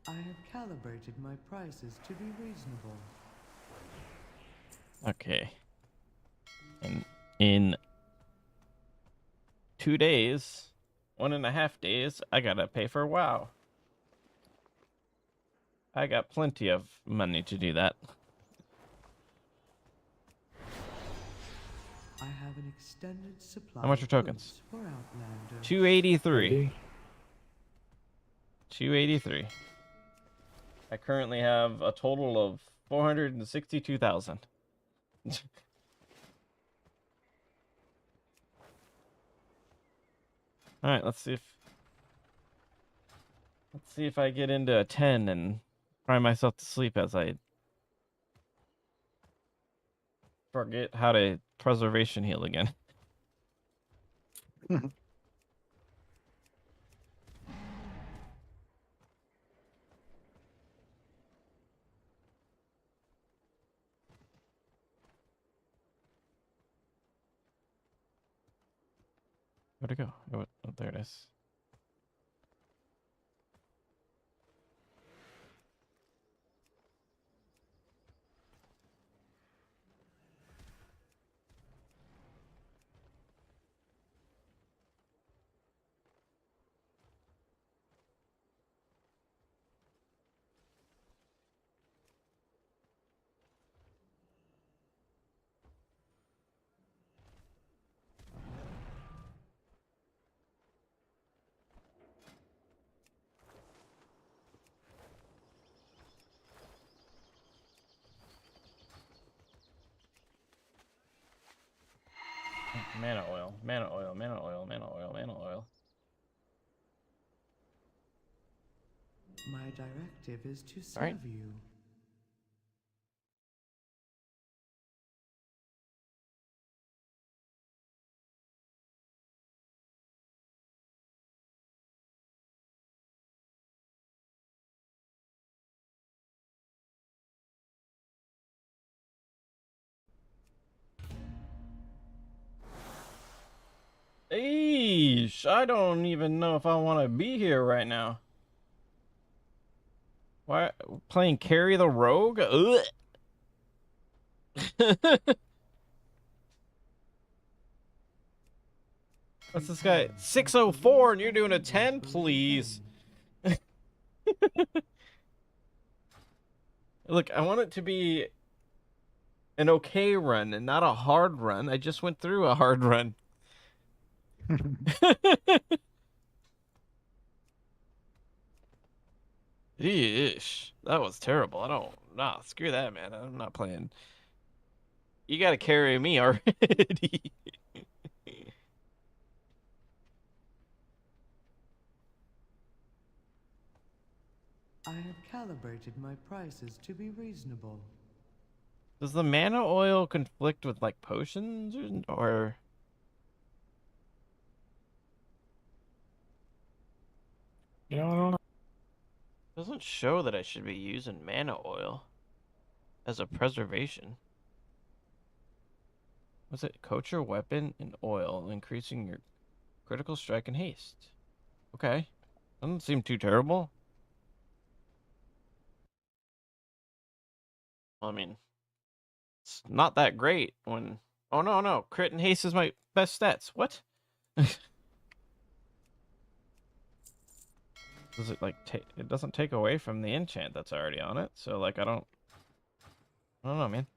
I have calibrated my prices to be reasonable. Okay. And in 2 days, 1.5 days, I gotta pay for WoW. I got plenty of money to do that. I have an extended supply. How much are of tokens? goods for Outlander. 283. 283. I currently have a total of 462,000. All right, let's see if I get into a 10 and cry myself to sleep as I forget how to preservation heal again. Where'd it go? Oh, there it is. Mana oil, mana oil, mana oil, mana oil, mana oil. My directive is to serve Alright. you. Eesh, I don't even know if I want to be here right now. Why playing carry the rogue? Ugh. What's this guy? 604 and you're doing a 10, please. Look, I want it to be an okay run and not a hard run. I just went through a hard run. Yeesh. That was terrible. I don't. Nah, screw that, man. I'm not playing. You gotta carry me already. I have calibrated my prices to be reasonable. Does the mana oil conflict with like potions or... You know, I don't know. Doesn't show that I should be using mana oil as a preservation. Was it coat your weapon in oil, increasing your critical strike and haste? Okay. Doesn't seem too terrible. I mean, it's not that great when... Oh, no, no. Crit and haste is my best stats. What? Does it, like, it doesn't take away from the enchant that's already on it. So, like, I don't know, man.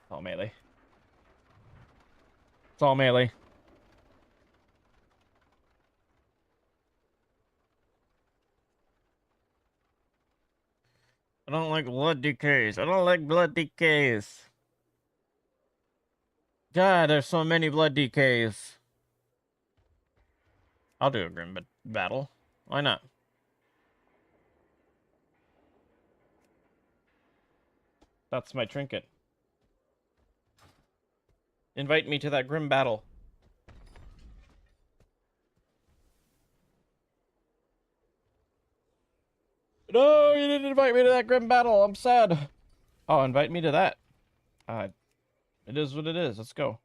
It's all melee. It's all melee. I don't like blood decays. I don't like blood decays. God, there's so many blood decays. I'll do a grim battle. Why not? That's my trinket. Invite me to that grim battle. No, you didn't invite me to that grim battle. I'm sad. Oh, invite me to that. It is what it is. Let's go.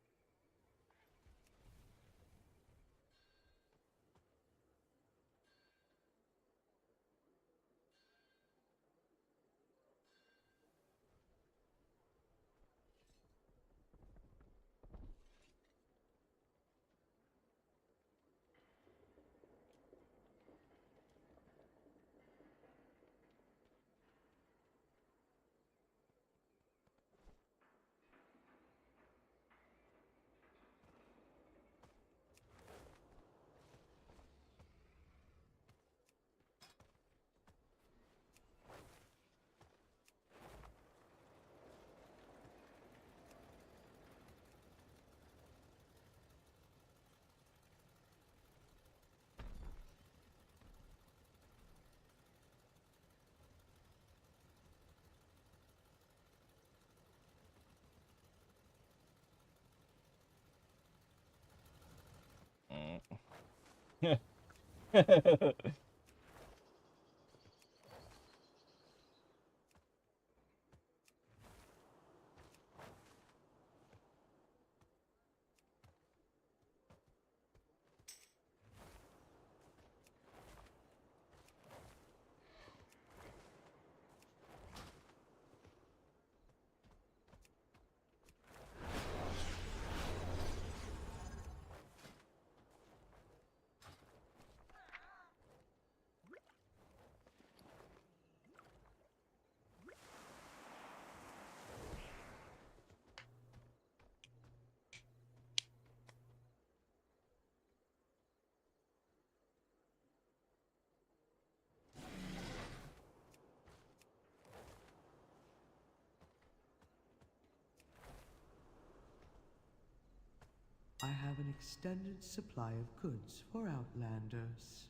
I have an extended supply of goods for Outlanders.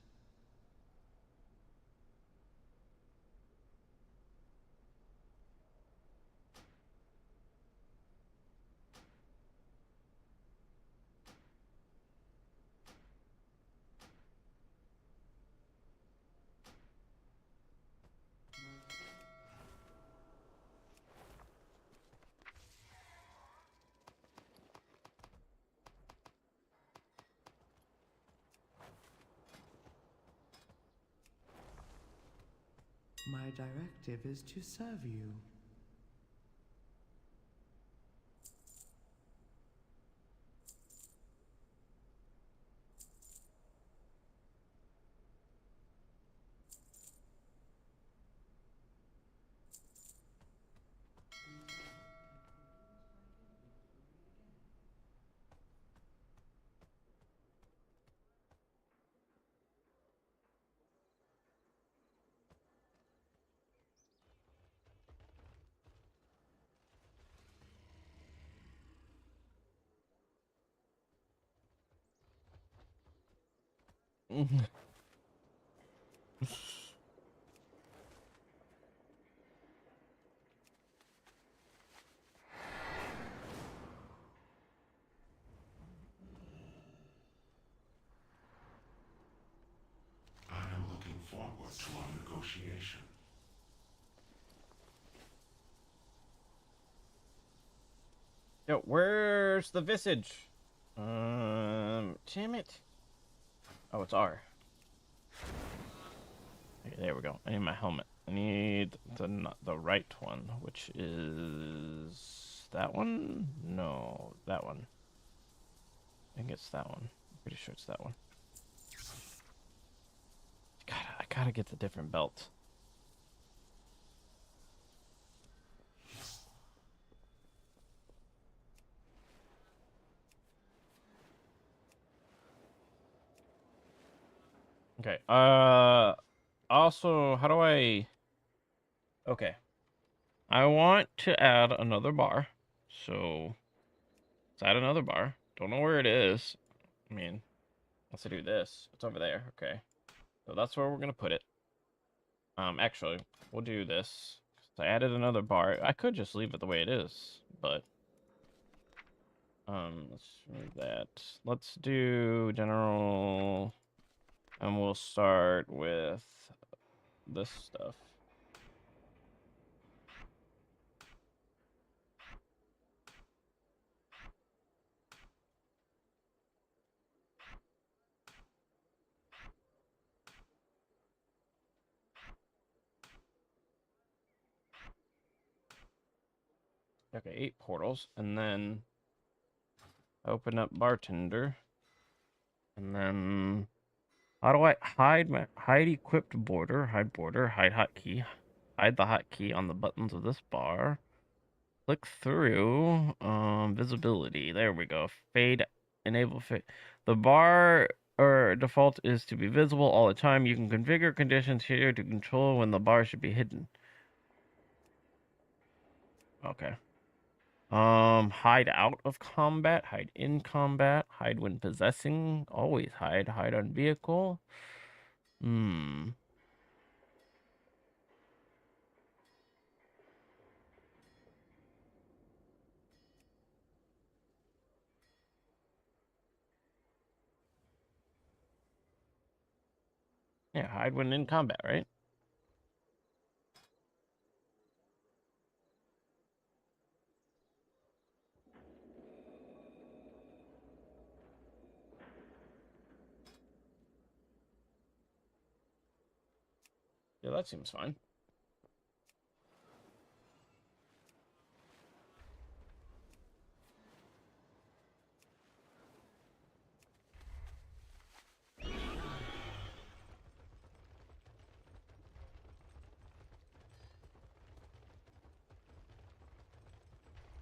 My directive is to serve you. I am looking forward to our negotiation. Yo, where's the visage? Damn it. Oh, it's R. Okay, there we go. I need my helmet. I need the right one, which is that one? No, that one. I think it's that one. I'm pretty sure it's that one. I gotta get the different belt. Okay. Also, how do I... Okay. I want to add another bar. So, let's add another bar. Don't know where it is. I mean, let's do this. It's over there. Okay. So that's where we're gonna put it. Actually, we'll do this. So I added another bar. I could just leave it the way it is, but let's remove that. Let's do general, and we'll start with this stuff. Okay, 8 portals, and then open up bartender, and then how do I hide equipped border, hide hotkey, hide the hotkey on the buttons of this bar. Click through, visibility. There we go. Fade, enable fade. The bar or default is to be visible all the time. You can configure conditions here to control when the bar should be hidden. Okay. Hide out of combat, hide in combat, hide when possessing, always hide on vehicle. Yeah, hide when in combat, right? Yeah, that seems fine.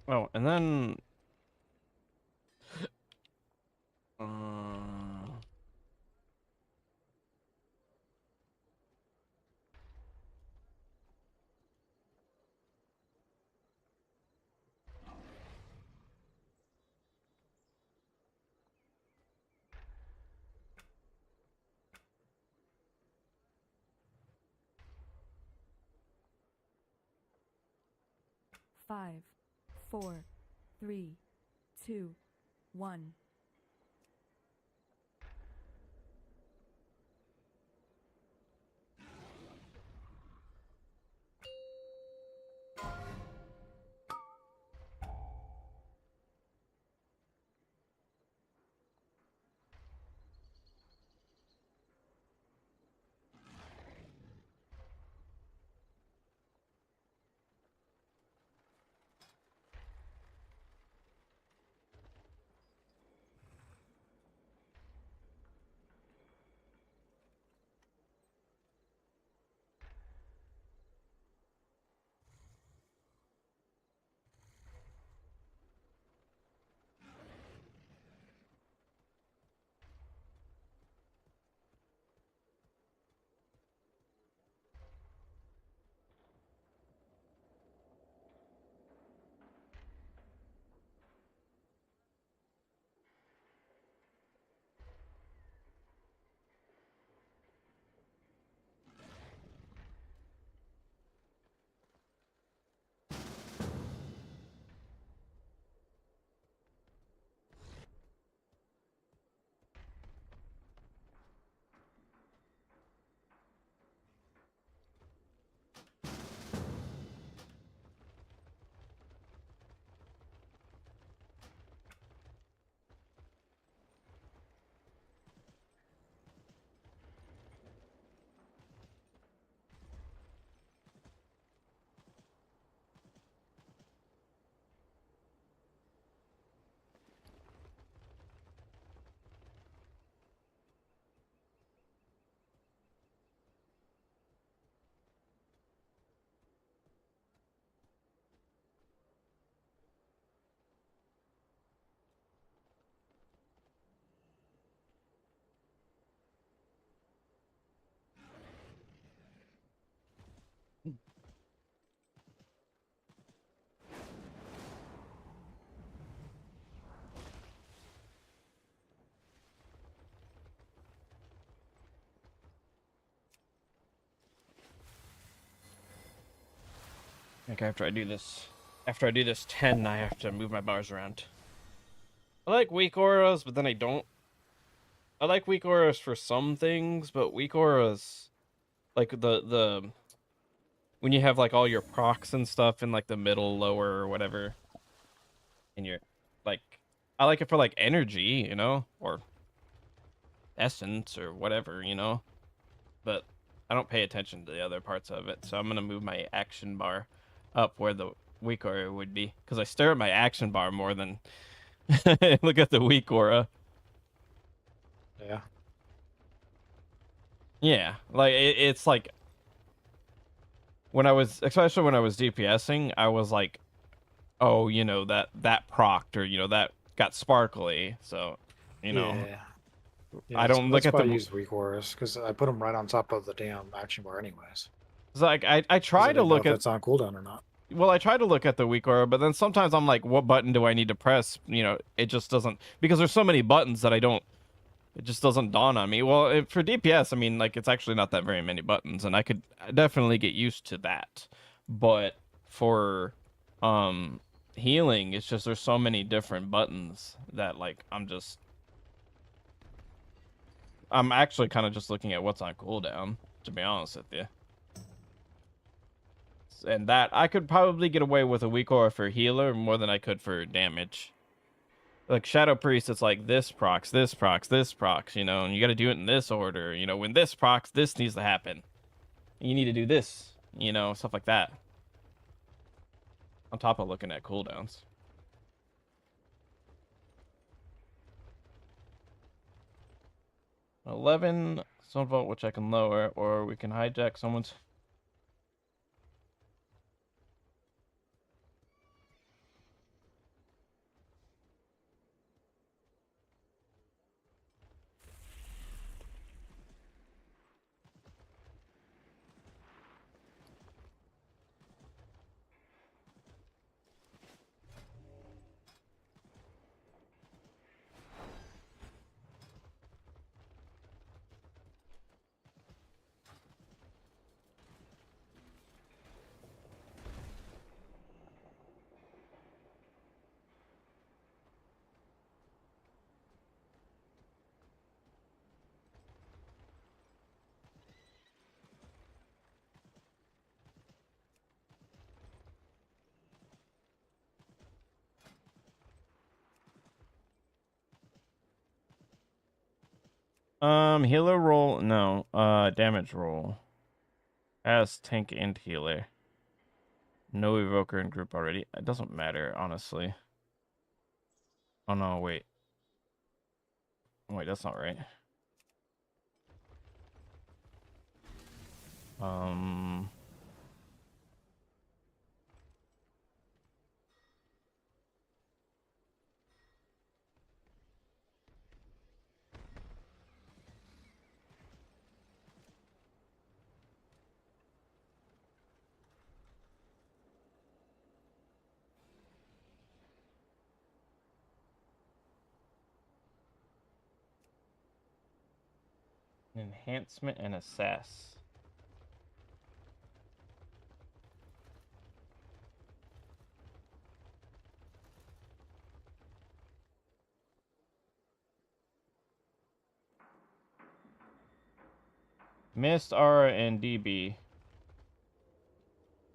Oh, and then uh 5, 4, 3, 2, 1. Like after I do this 10, I have to move my bars around. I like weak auras, but then I don't. I like weak auras for some things, but weak auras, like the when you have like all your procs and stuff in like the middle, lower, or whatever, and you're like, I like it for like energy, you know, or essence or whatever, you know, but I don't pay attention to the other parts of it. So I'm gonna move my action bar up where the weak aura would be, because I stare at my action bar more than look at the weak aura. Yeah. Yeah, like it's like when I was, especially when I was DPSing, I was like, oh, you know, that procced, or you know, that got sparkly, so you know, Yeah. I Yeah, so don't look that's at why I the. use weak auras, because I put them right on top of the damn action bar anyways. It's like I Because try I to didn't know look if at. it's on cooldown or not. Well, I try to look at the weak aura, but then sometimes I'm like, what button do I need to press? You know, it just doesn't, because there's so many buttons that I don't. It just doesn't dawn on me. Well, for DPS, I mean, like, it's actually not that very many buttons, and I could definitely get used to that. But for healing, it's just there's so many different buttons that like I'm actually kind of just looking at what's on cooldown, to be honest with you. And that I could probably get away with a weak aura for healer more than I could for damage. Like Shadow Priest, it's like this procs, this procs, this procs, you know, and you got to do it in this order. You know, when this procs, this needs to happen. You need to do this, you know, stuff like that. On top of looking at cooldowns. 11 Stone Vault, which I can lower, or we can hijack someone's. Healer roll, no. Damage roll. As tank and healer. No evoker in group already. It doesn't matter, honestly. Oh no, wait. Wait, that's not right. Um. Enhancement and assess. Mist, Aura, and DB.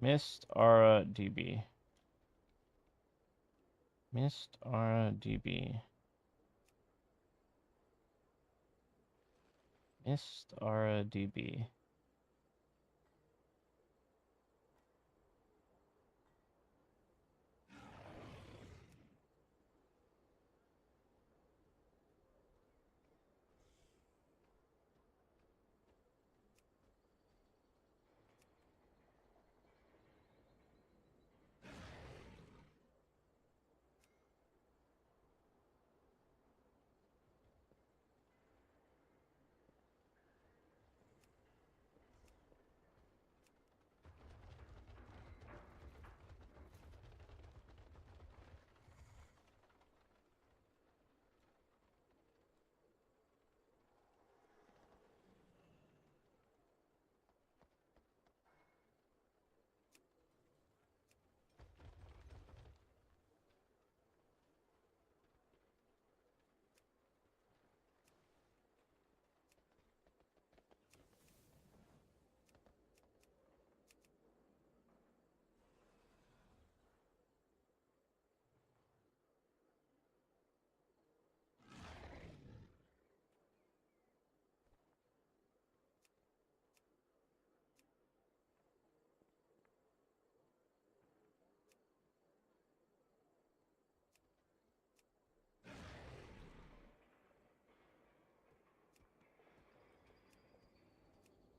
Mist, Aura, DB. Mist, Aura, DB. Mist, Aura, DB.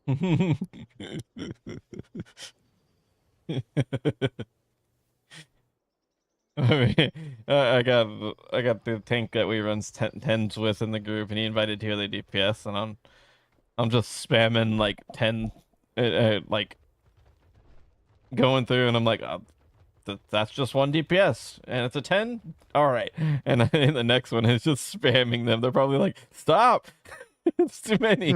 I mean, I got the tank that we runs tens with in the group, and he invited to the DPS, and I'm just spamming like 10, like going through, and I'm like, that's just one DPS, and it's a 10. All right, and the next one is just spamming them. They're probably like, stop, it's too many.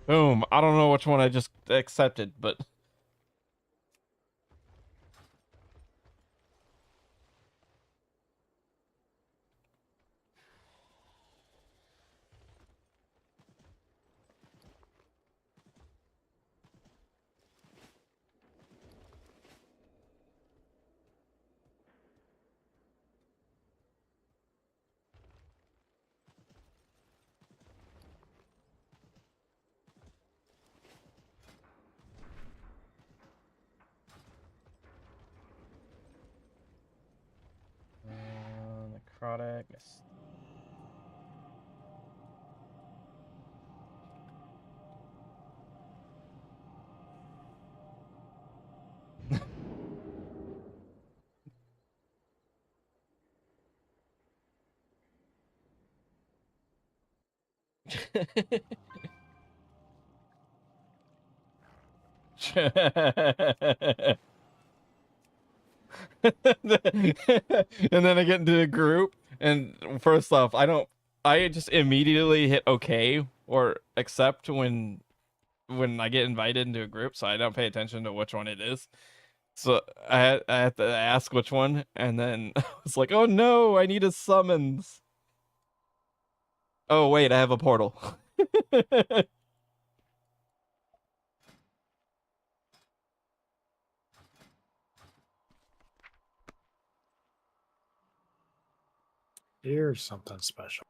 Boom. I don't know which one I just accepted, but necrotic. And then I get into a group, and first off, I just immediately hit OK or accept when I get invited into a group, so I don't pay attention to which one it is. So I had to ask which one, and then I was like, oh no, I need a summons. Oh wait, I have a portal. Here's something special.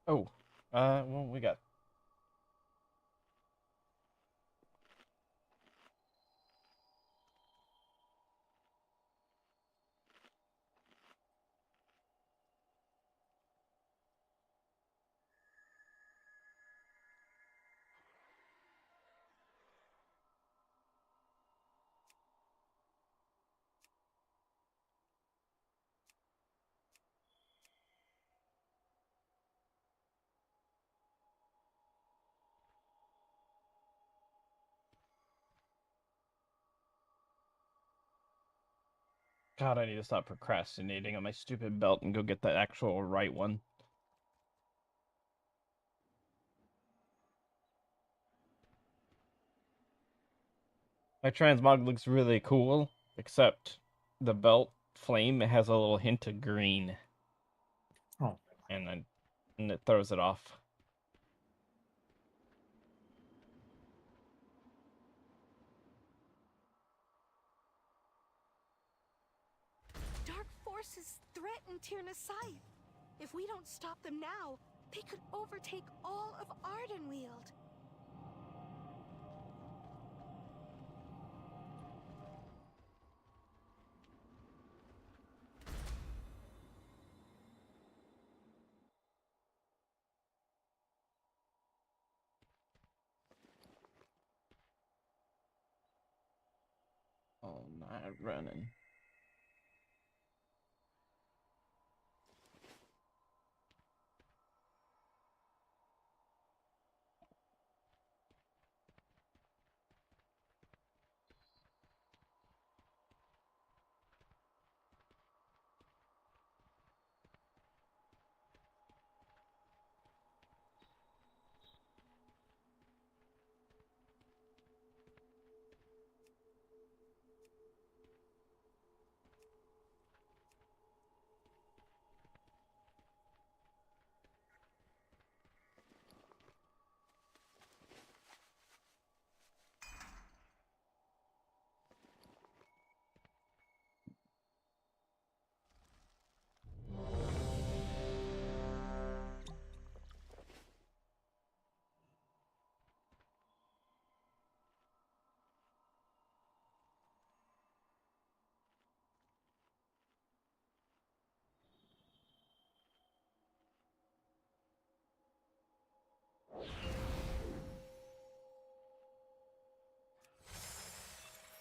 Oh, well, we got. God, I need to stop procrastinating on my stupid belt and go get the actual right one. My transmog looks really cool, except the belt flame has a little hint of green. Oh. And it throws it off. Dark forces threaten Tyrna's site. If we don't stop them now, they could overtake all of Ardenweald. Oh, not running.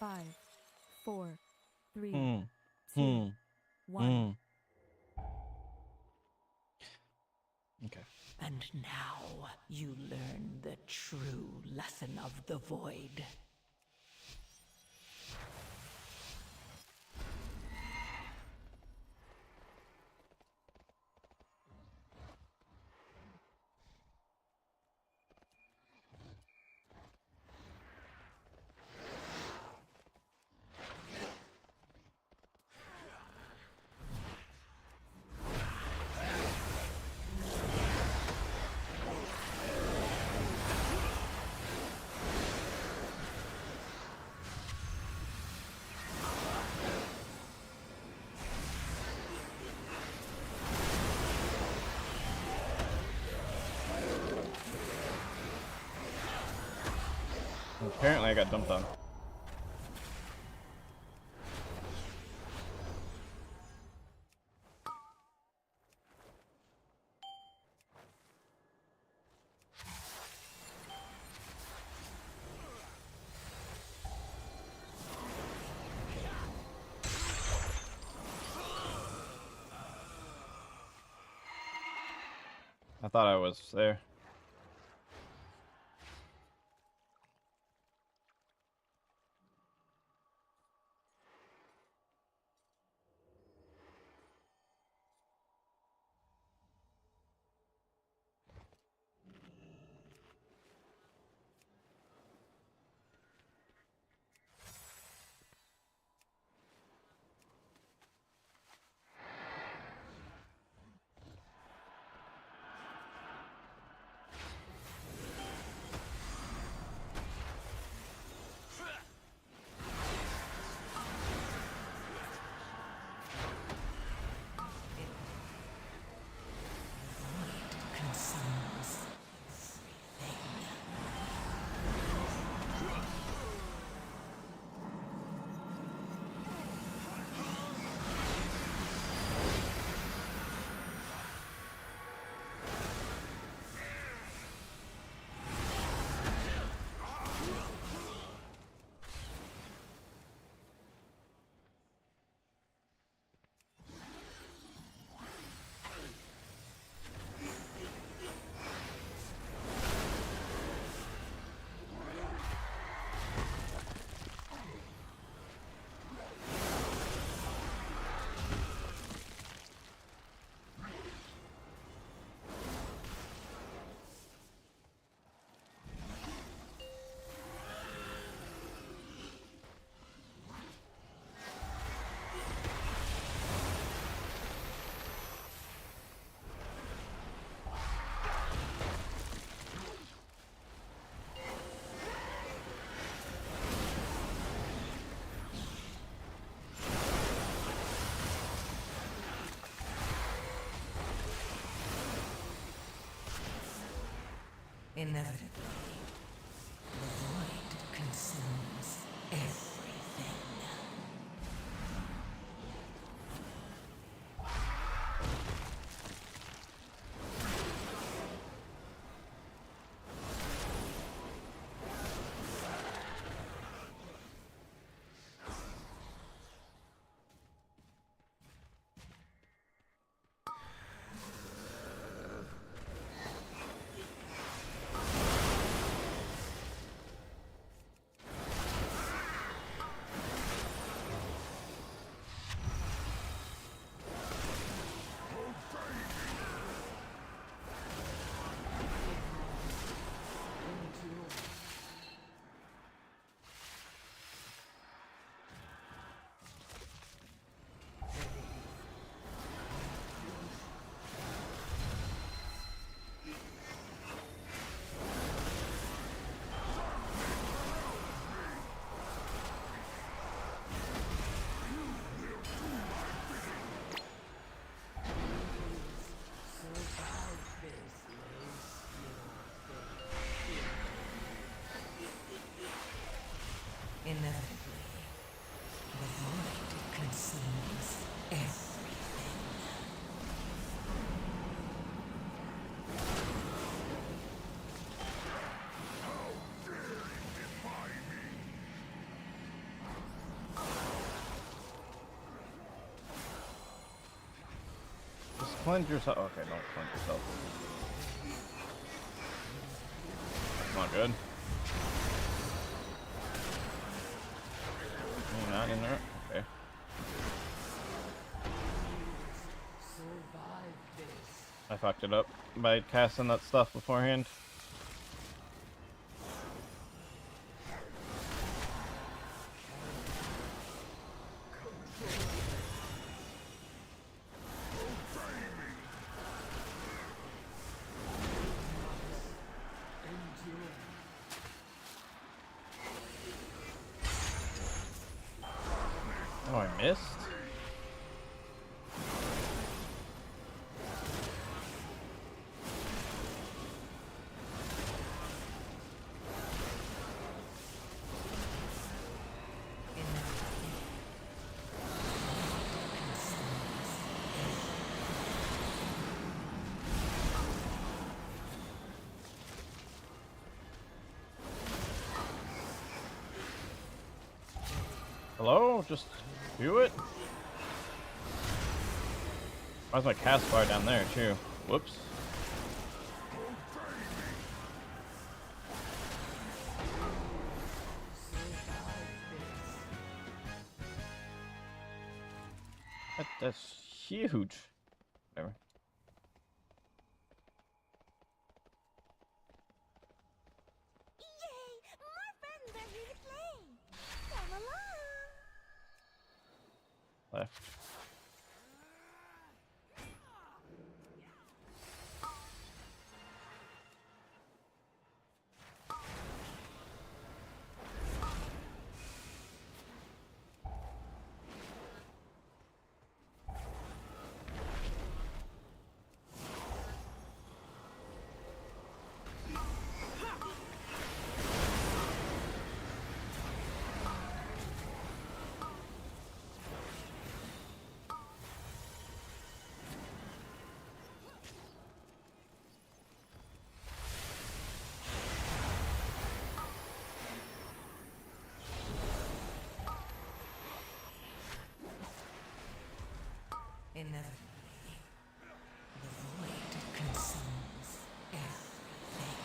5, 4, 3, Hmm. 2, Hmm. 1. Okay. And now you learn the true lesson of the void. Apparently I got dumped on. I thought I was there. Consumes everything. Inevitably, the void consumes everything. Inevitably, the void consumes everything. How dare you defy me? Cleanse yourself. Okay, don't cleanse yourself. That's not good. You're not in there? Okay. I fucked it up by casting that stuff beforehand. Oh, I missed? Hello? Just do it? Why's my cast bar down there, too? Whoops. That's huge. Whatever. Yay! More friends are here to play. Come along. Left. Inevitably, the void consumes everything.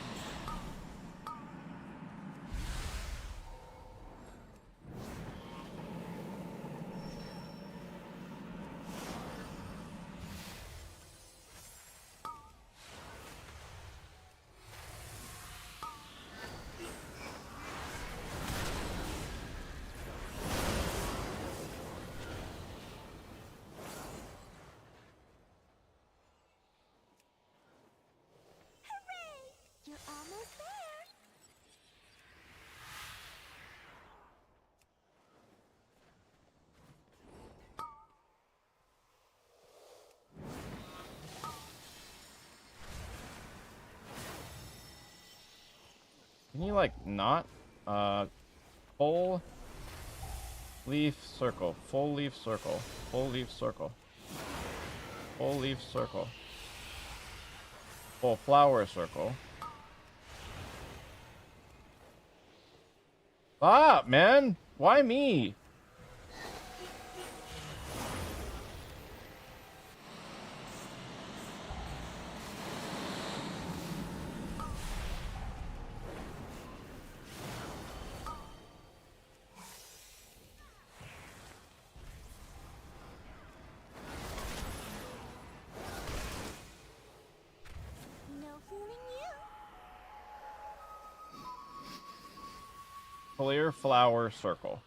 Hooray! You're almost there. Can you, like, not? Full leaf circle. Full leaf circle. Full leaf circle. Full leaf circle. Full flower circle. Stop, man! Why me? No fooling you. Clear flower circle.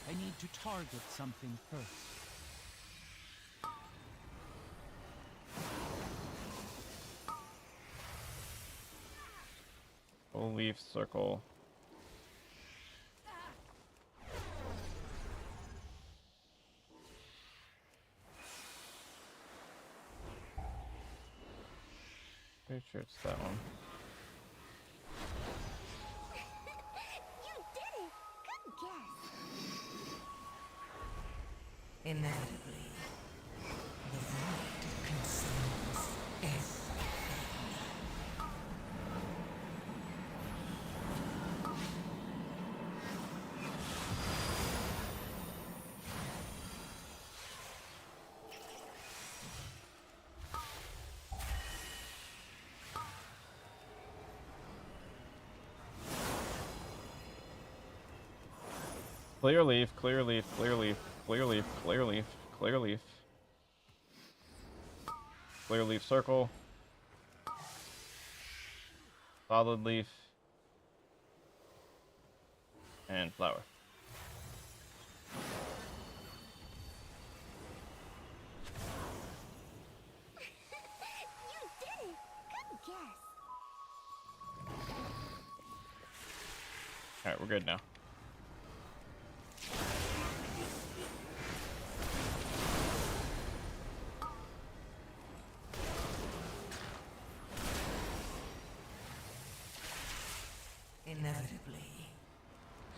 I need to target something first. Full leaf circle. Pretty sure it's that one. You did it. Good guess. Inevitably, the void consumes everything. Clear leaf, clear leaf, clear leaf, clear leaf, clear leaf, clear leaf. Clear leaf circle. Solid leaf. And flower. You did it! Good guess. Alright, we're good now. Inevitably,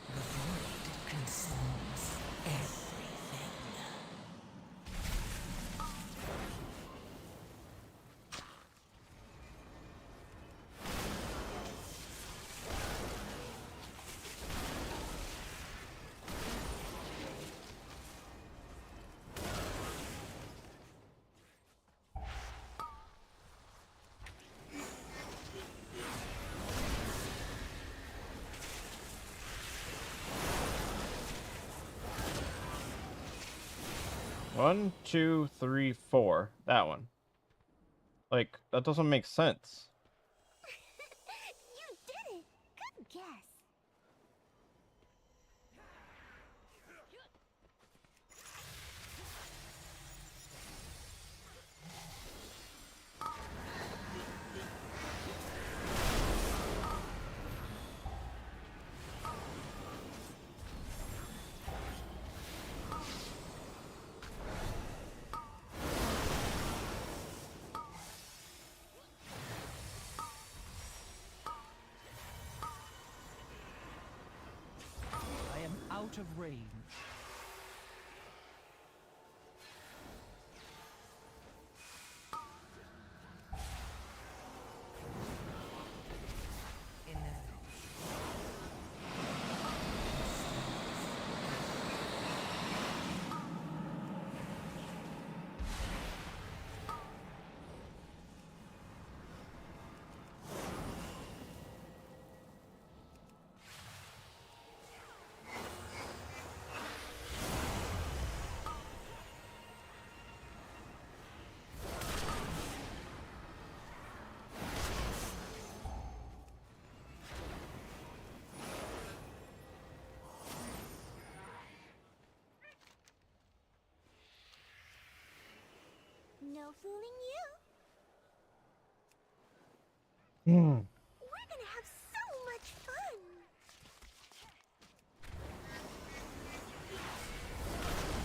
the void consumes everything. One, two, three, four. That one. Like, that doesn't make sense. You did it! Good guess. I am out of range. No fooling you. Hmm. We're gonna have so much fun.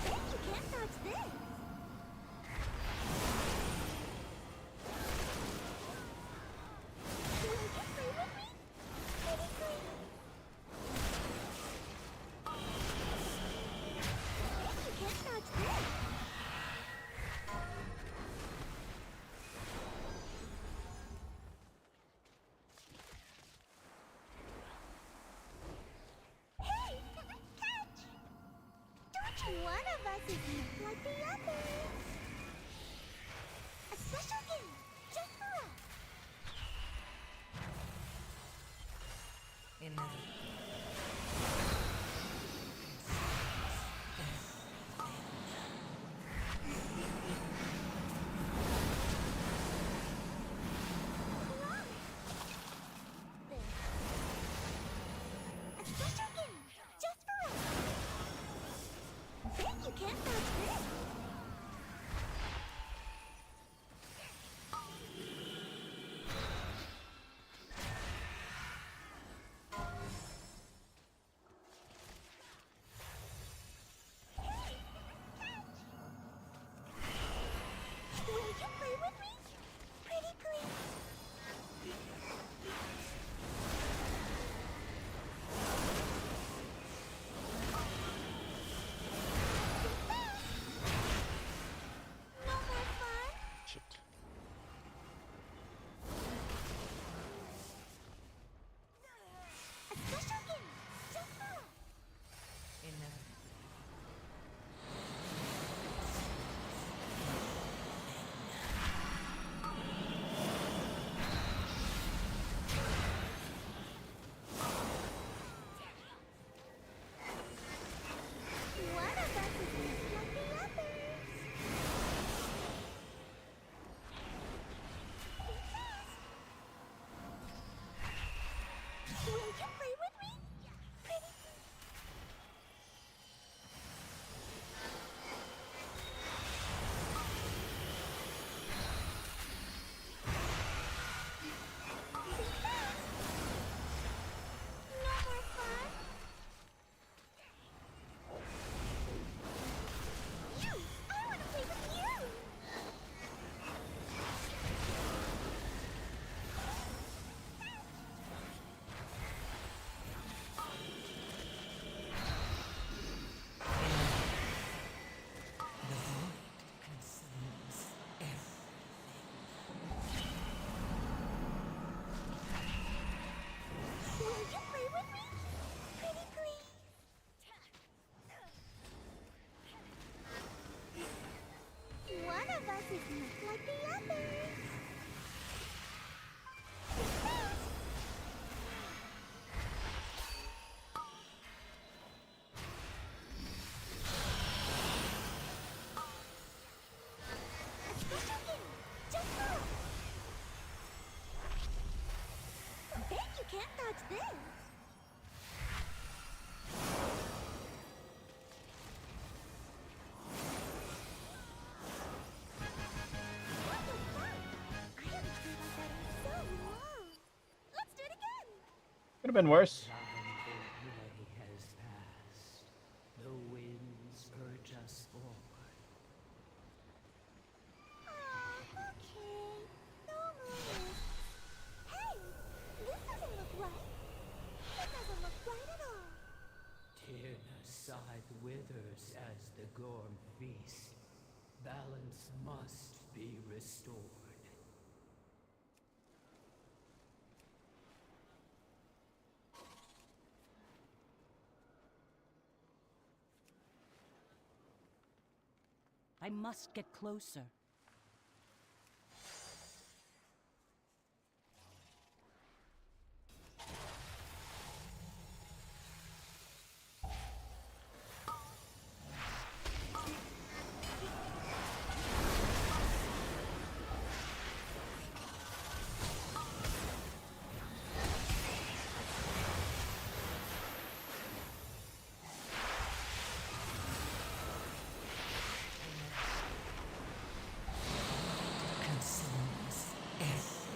Bet you can't dodge this. You wanna get free with me? Pretty free. Bet you can't dodge this. Hey! Catch! Which one of us is not like the other? A special game, just for us. A special game, just for us. Bet you can't dodge this. can't dodge this. What was that? I haven't played like that in so long. Let's do it again. Could have been worse. Day has passed. The winds urge us forward. Okay. No move. Hey, this doesn't look right. It doesn't look right at all. Tyrna's scythe withers as the Gorm feast. Balance must be restored. I must get closer. Consumes everything.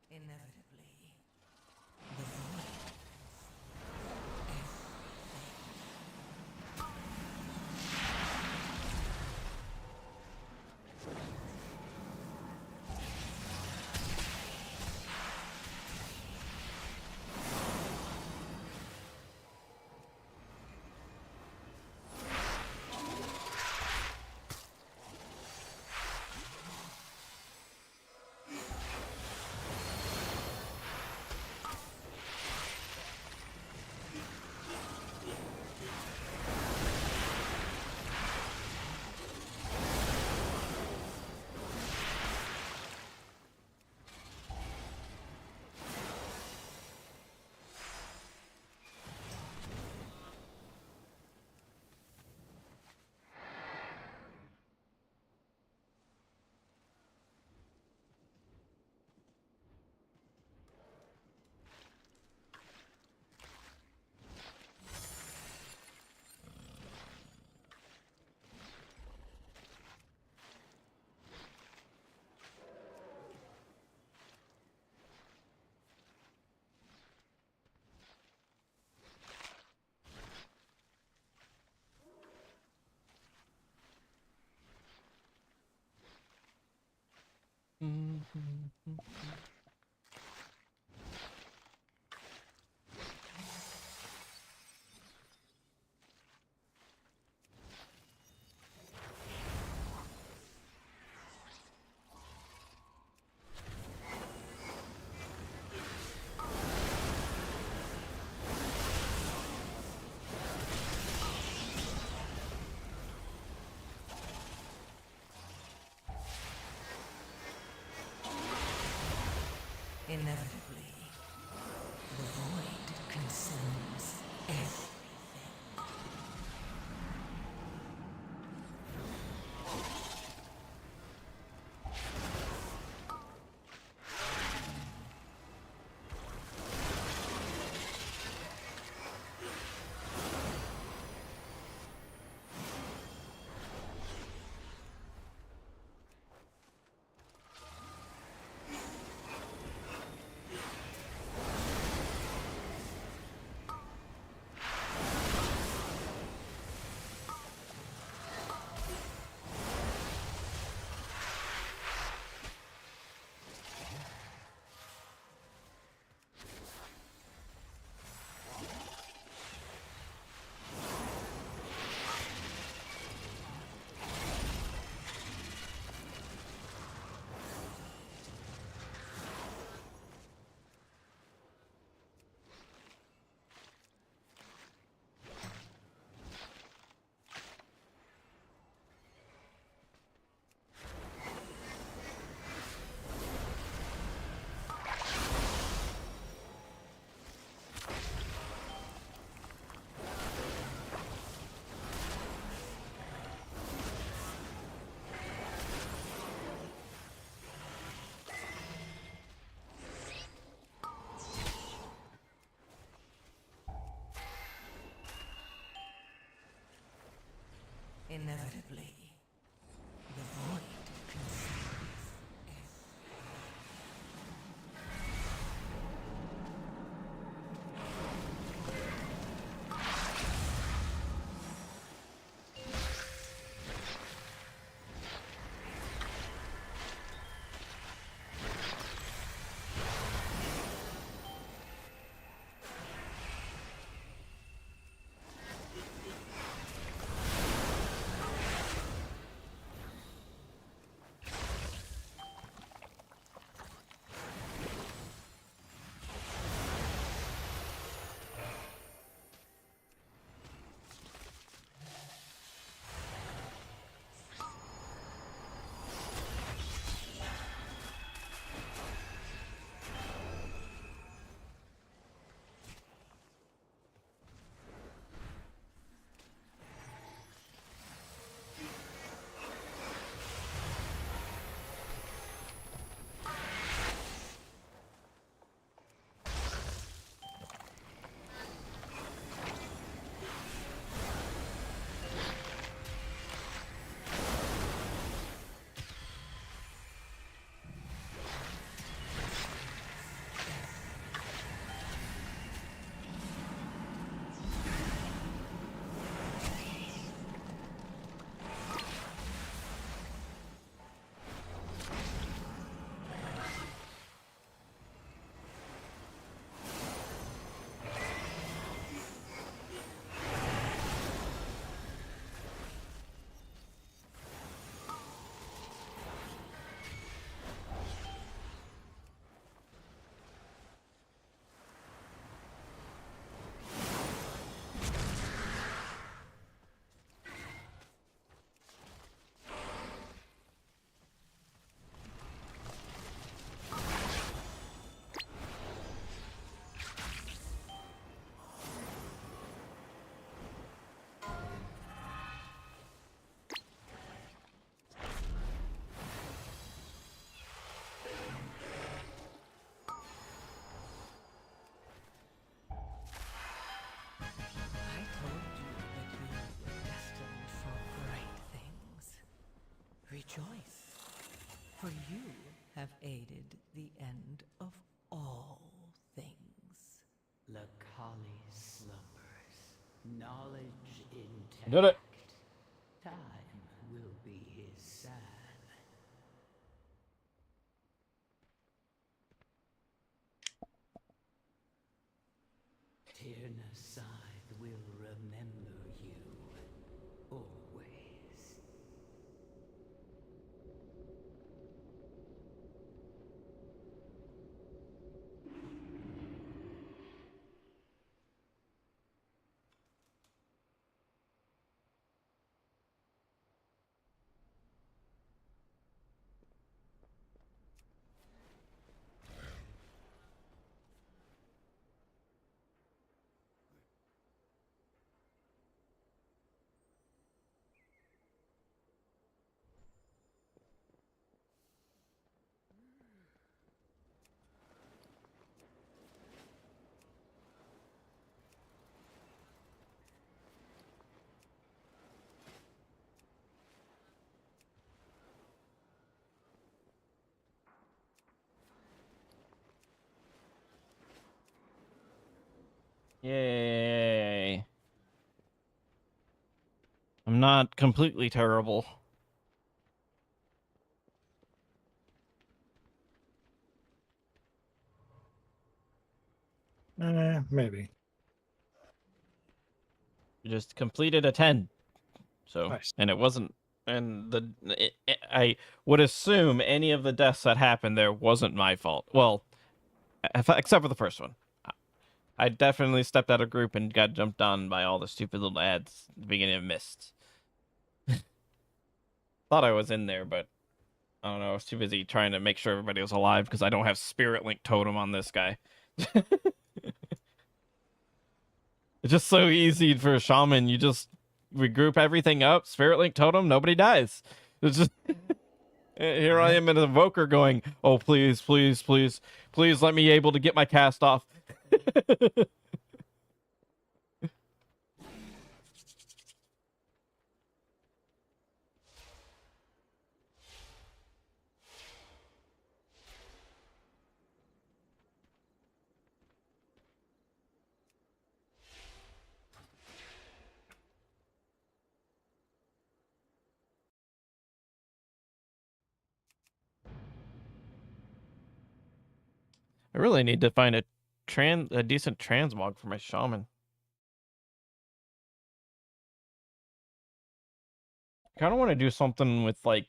Inevitably, the void. Inevitably, the void consumes everything. Inevitably, the void consumes I told you that you were destined for great things. Rejoice, for you have aided the end of all things. Lakali slumbers, knowledge intact. Did it. Time will be his salve. Tyrna Scythe will remember you always. Yay. I'm not completely terrible. Maybe. You just completed a 10. So, Nice. and it wasn't, and I would assume any of the deaths that happened there wasn't my fault. Well, except for the first one. I definitely stepped out of group and got jumped on by all the stupid little ads at the beginning of Mist. Thought I was in there, but I don't know. I was too busy trying to make sure everybody was alive because I don't have Spirit Link Totem on this guy. It's just so easy for a shaman. You just regroup everything up, Spirit Link Totem, nobody dies. It's just here I am in an Evoker going, oh, please, please, please, please let me able to get my cast off. I really need to find a decent transmog for my shaman. I kind of want to do something with like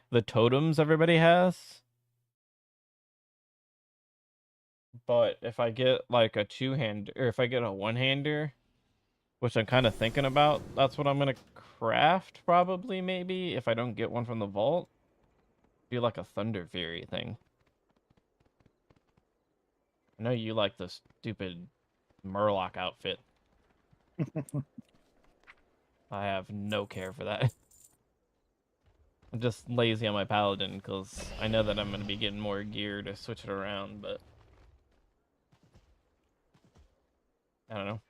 the totems everybody has. But if I get like a two-hand, or if I get a one-hander, which I'm kind of thinking about, that's what I'm gonna craft probably, maybe, if I don't get one from the vault. Do like a Thunder Fury thing. I know you like the stupid Murloc outfit. I have no care for that. I'm just lazy on my paladin because I know that I'm going to be getting more gear to switch it around, but I don't know.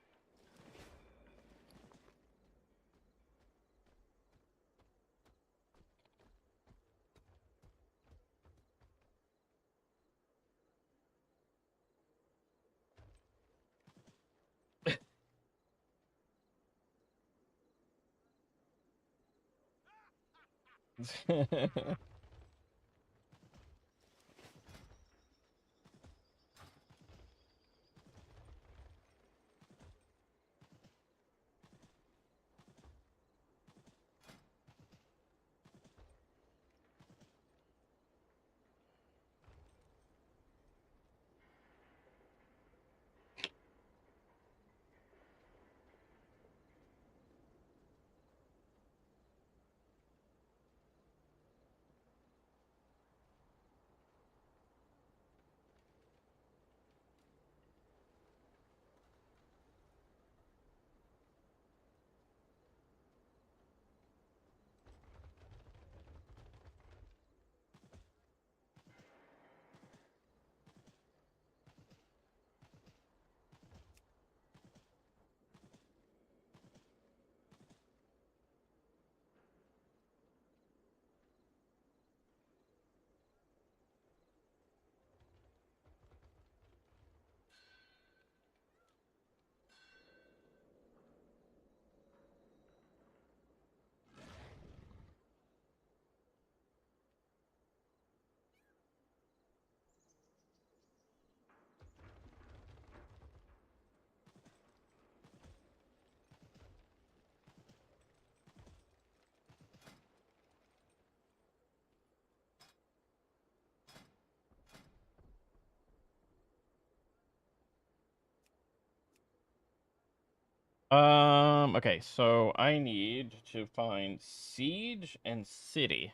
Okay, so I need to find Siege and City.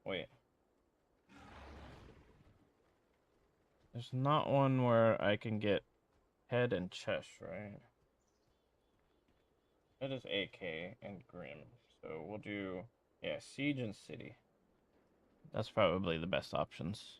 Wait. There's not one where I can get head and chest, right? That is AK and Grim. So we'll do, yeah, Siege and City. That's probably the best options.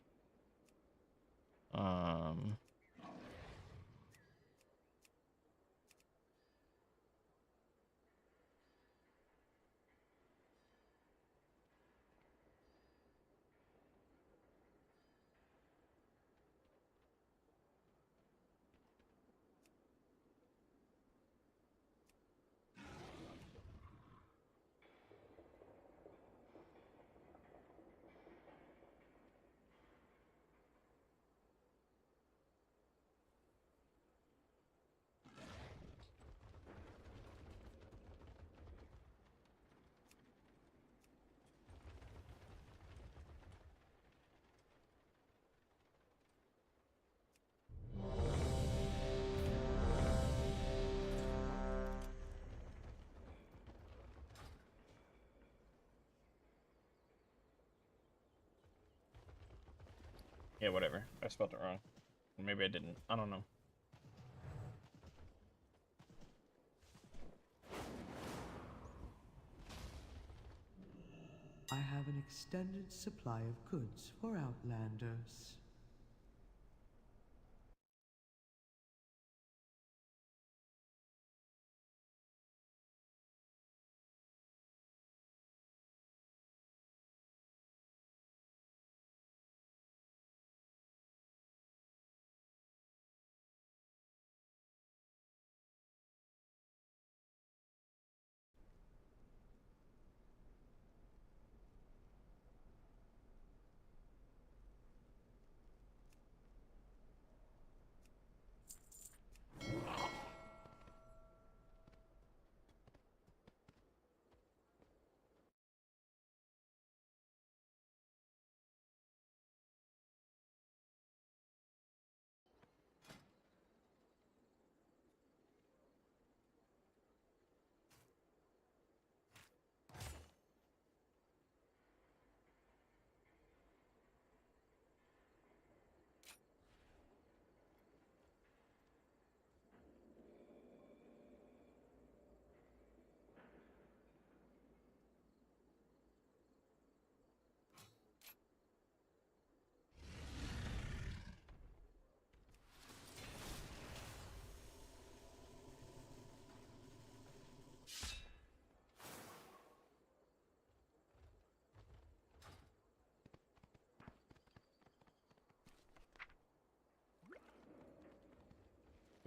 Yeah, whatever. I spelled it wrong. Maybe I didn't. I don't know. I have an extended supply of goods for Outlanders.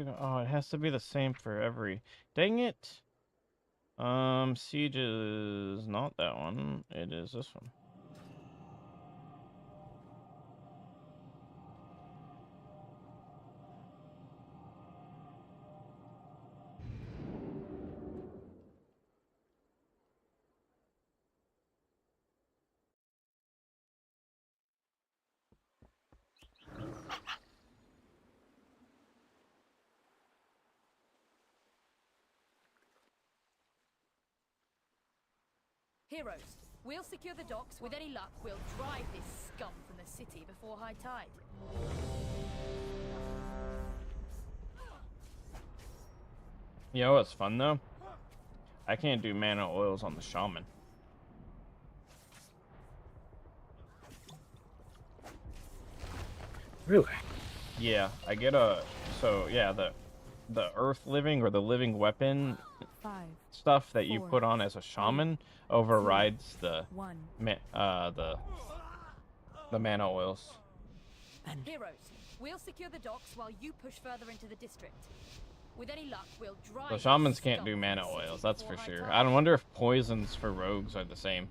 Oh, it has to be the same for every. Dang it. Siege is not that one. It is this one. Heroes, we'll secure the docks. With any luck, we'll drive this scum from the city before high tide. You know what's fun though? I can't do mana oils on the shaman. Really? Yeah, I get a the earth living or the living weapon 5, stuff that you 4, put on as a shaman overrides the 1. the mana oils. Heroes, we'll secure the docks while you push further into the district. With any luck, we'll drive. The shamans can't do mana oils, that's for sure. I wonder if poisons for rogues are the same.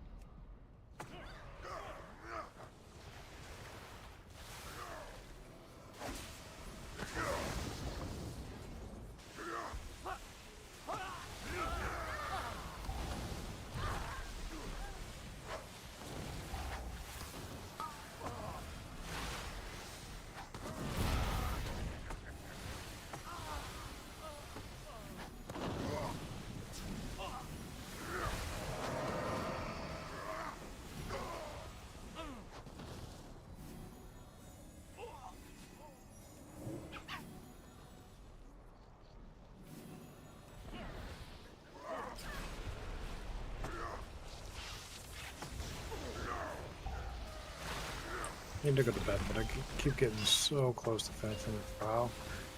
I need to go to bed, but I keep getting so close to finishing the trial,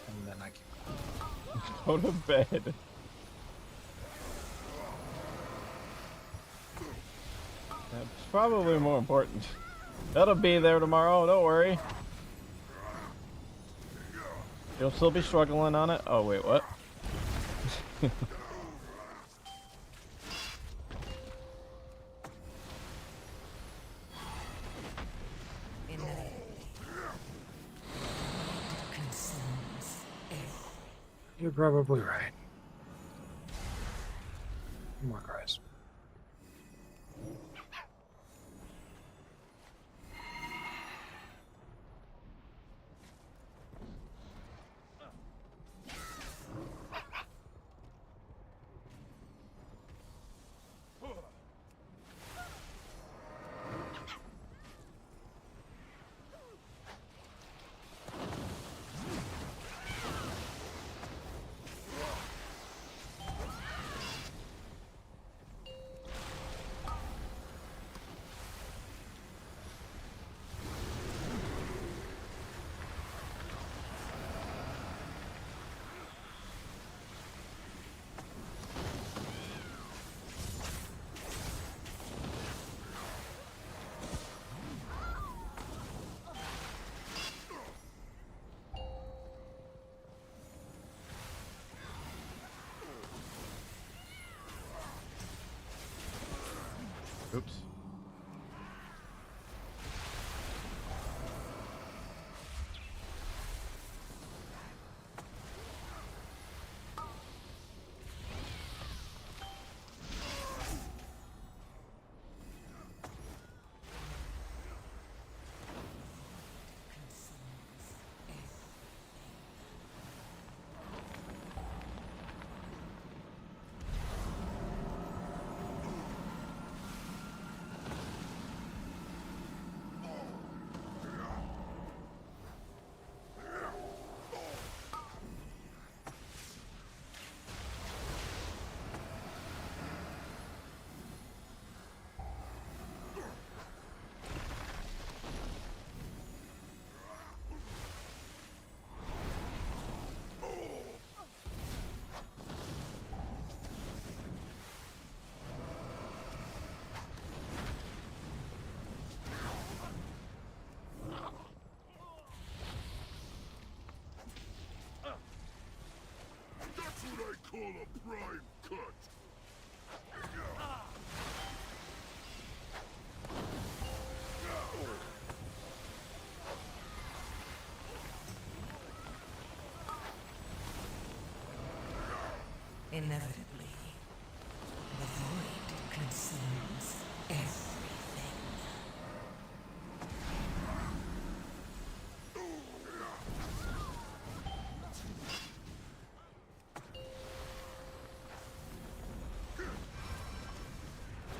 and then I keep Go to bed. That's probably more important. That'll be there tomorrow, don't worry. You'll still be struggling on it? Oh, wait, what? You're probably right. More cries. Oops. call a prime cut. Inevitably, the void consumes everything. Inevitably, the void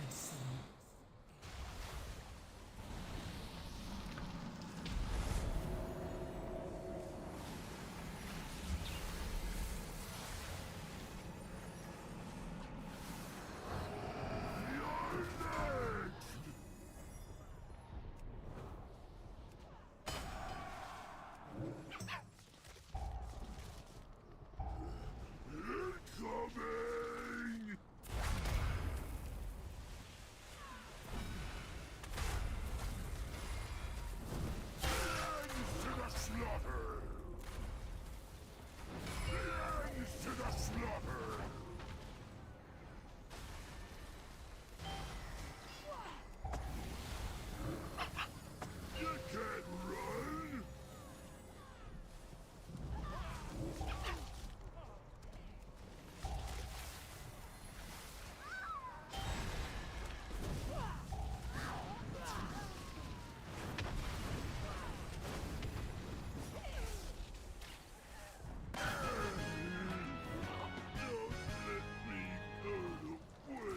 consumes. Incoming! Hands to the slaughter! Hands to the slaughter! You can't run!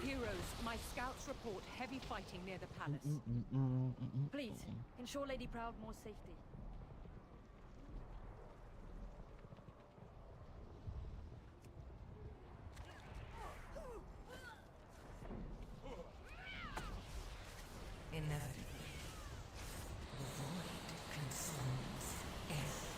Heroes, my scouts report heavy fighting near the palace. Please, ensure Lady Proudmoore's safety. Inevitably, the void consumes everything.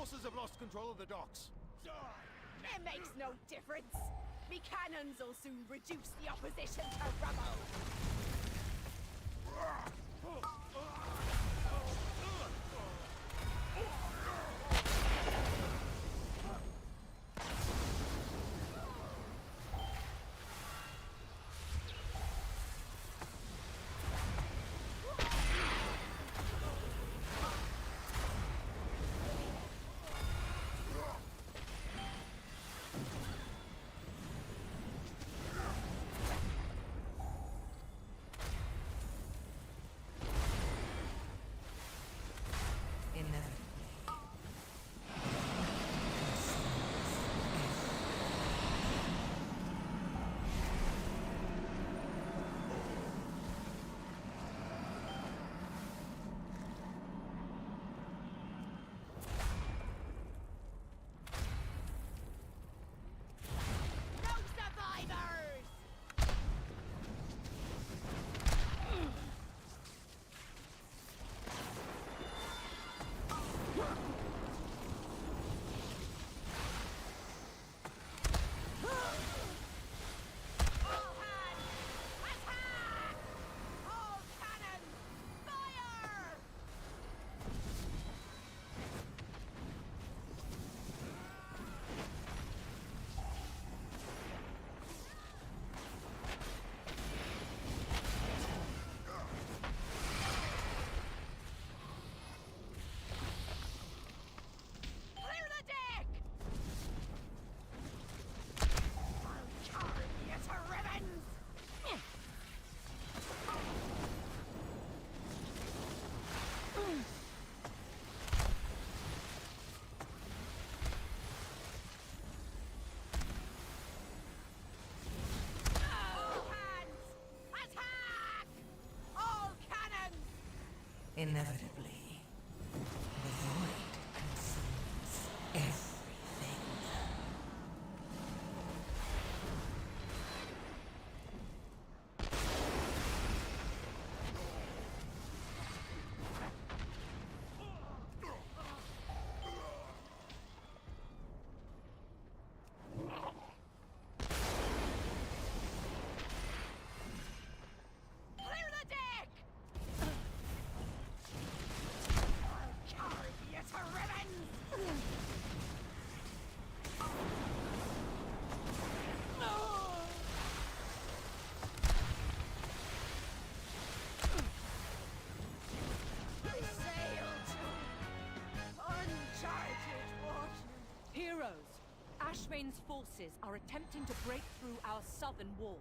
forces have lost control of the docks. It makes no difference. Me cannons will soon reduce the opposition to rubble. Inevitably, the void consumes everything. Clear the deck! Carve you to ribbons! Sail to uncharted waters. Heroes, Ashvane's forces are attempting to break through our southern wall.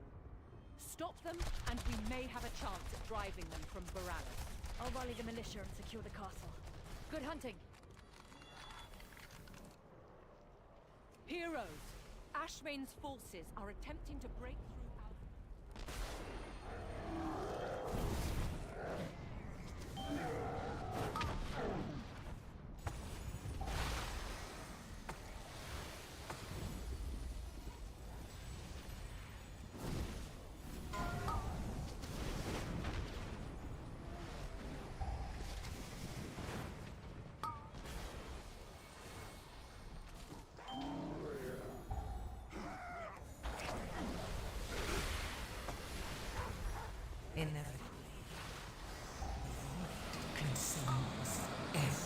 Stop them, and we may have a chance at driving them from Boralis. I'll rally the militia and secure the castle. Good hunting. Heroes, Ashvane's forces are attempting to break through our... Inevitably, the void consumes everything.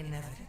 Inevitably.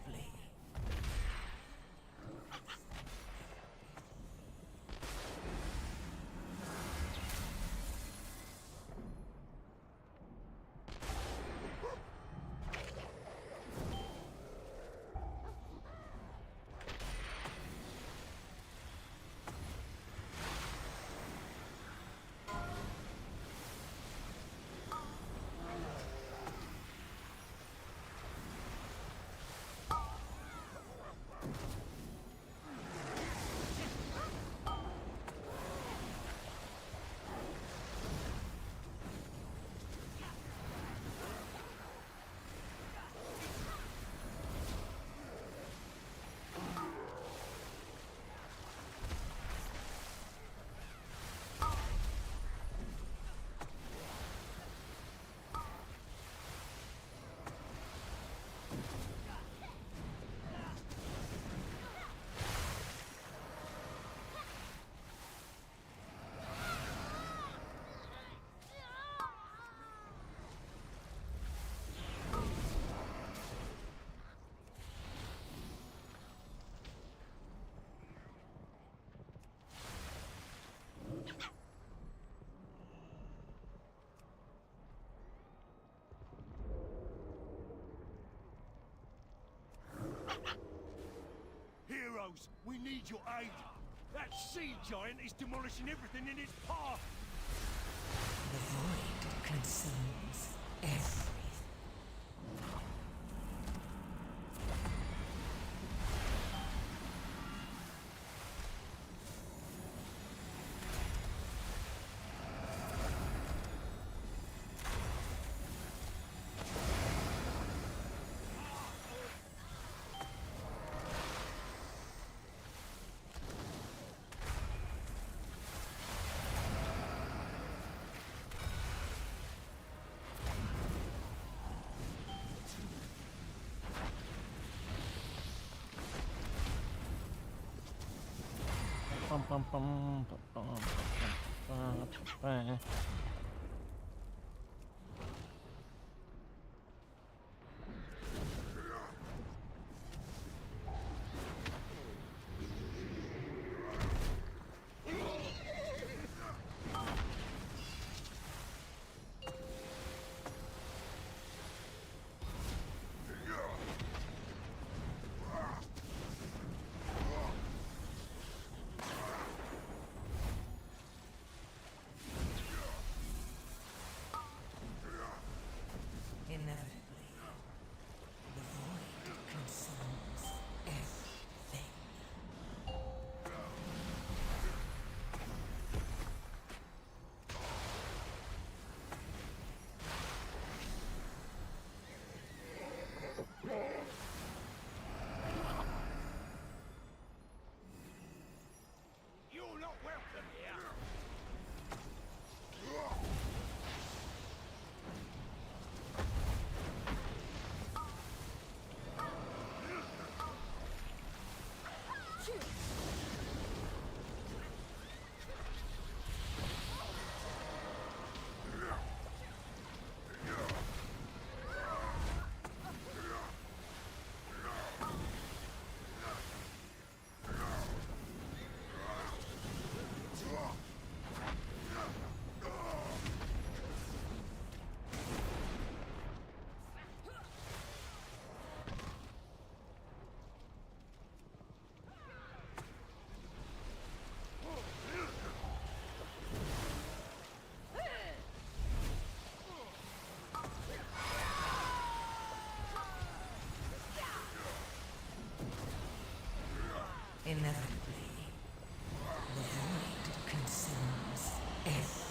Heroes, we need your aid. That sea giant is demolishing everything in its path. The void consumes everything. Inevitably, the void consumes everything. You're not welcome here. Inevitably, the void consumes everything.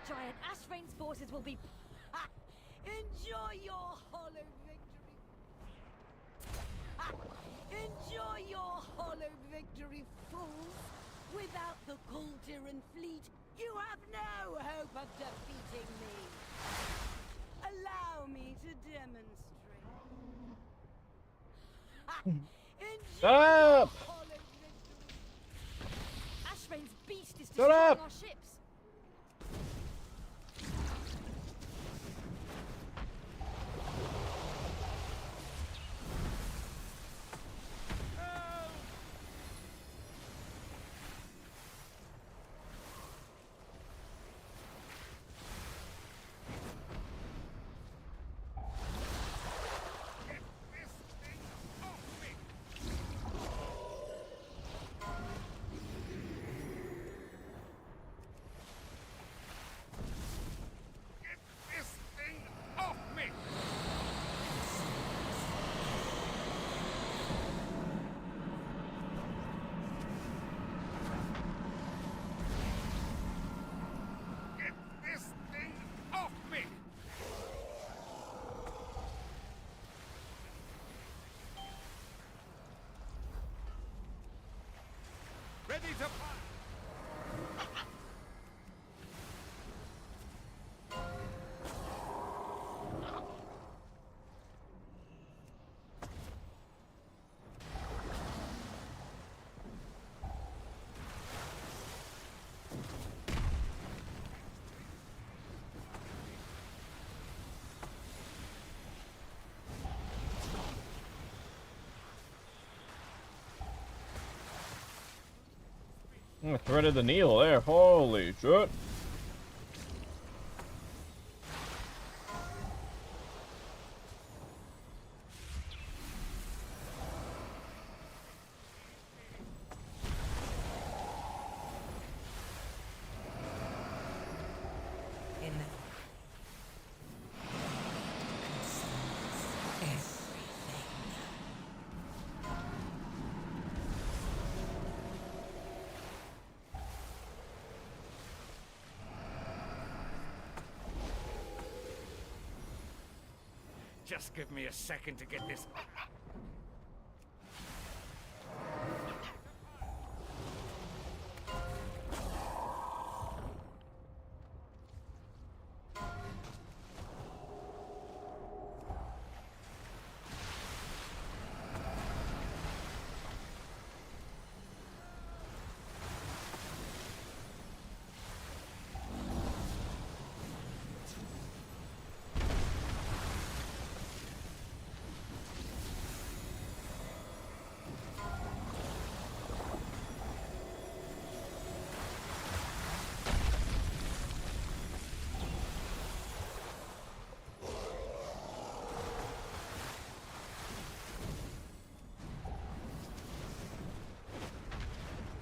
giant, Ashrane's forces will be... Enjoy your hollow victory. Enjoy your hollow victory, fools. Without the Kultiran fleet, you have no hope of defeating me. Allow me to demonstrate. Enjoy Shut up! your hollow victory. Ashrane's beast is Shut destroying up! our ships. Ready to fire! Threaded the needle there. Holy shit. Just give me a second to get this.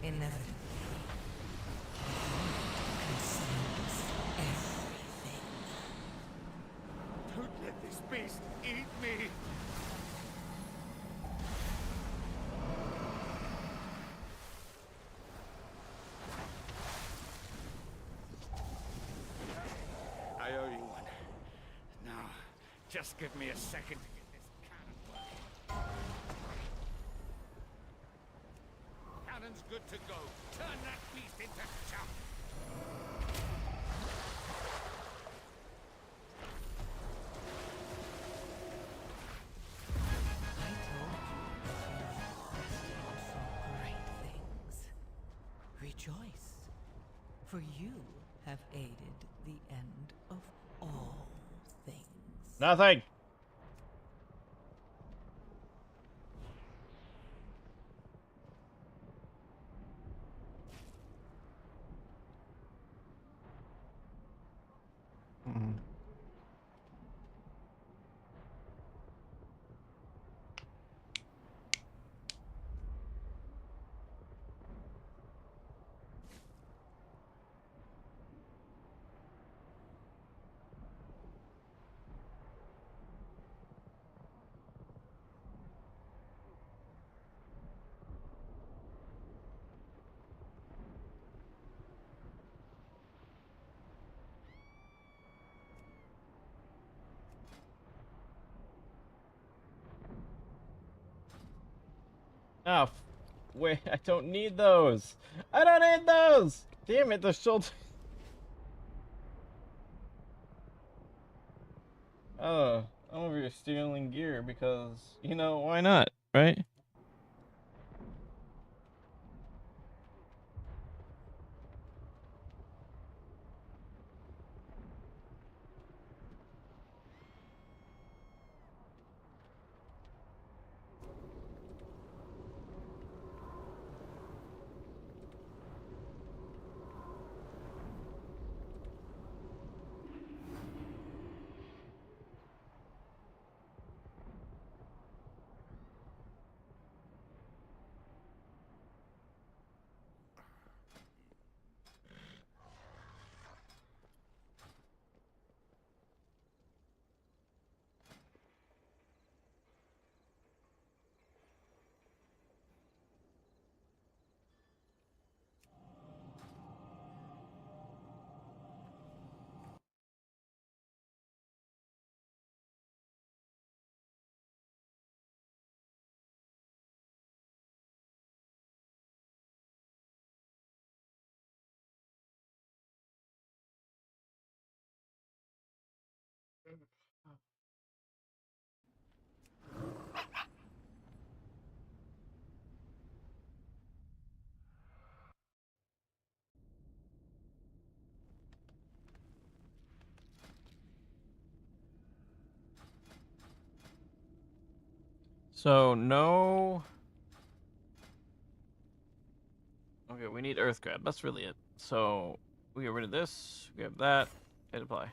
Inevitably, consumes everything. Don't let this beast eat me! I owe you one. Now, just give me a second to get this cannon working. Cannon's good to go. Turn that beast into chump! I told you that you are destined for great things. Rejoice, for you have aided the end of all things. Nothing. Oh, wait, I don't need those. I don't need those. Damn it, the shoulder. Oh, I'm over here stealing gear because, you know, why not, right? So, no. Okay, we need Earth Grab. That's really it. So, we get rid of this, we have that, hit apply.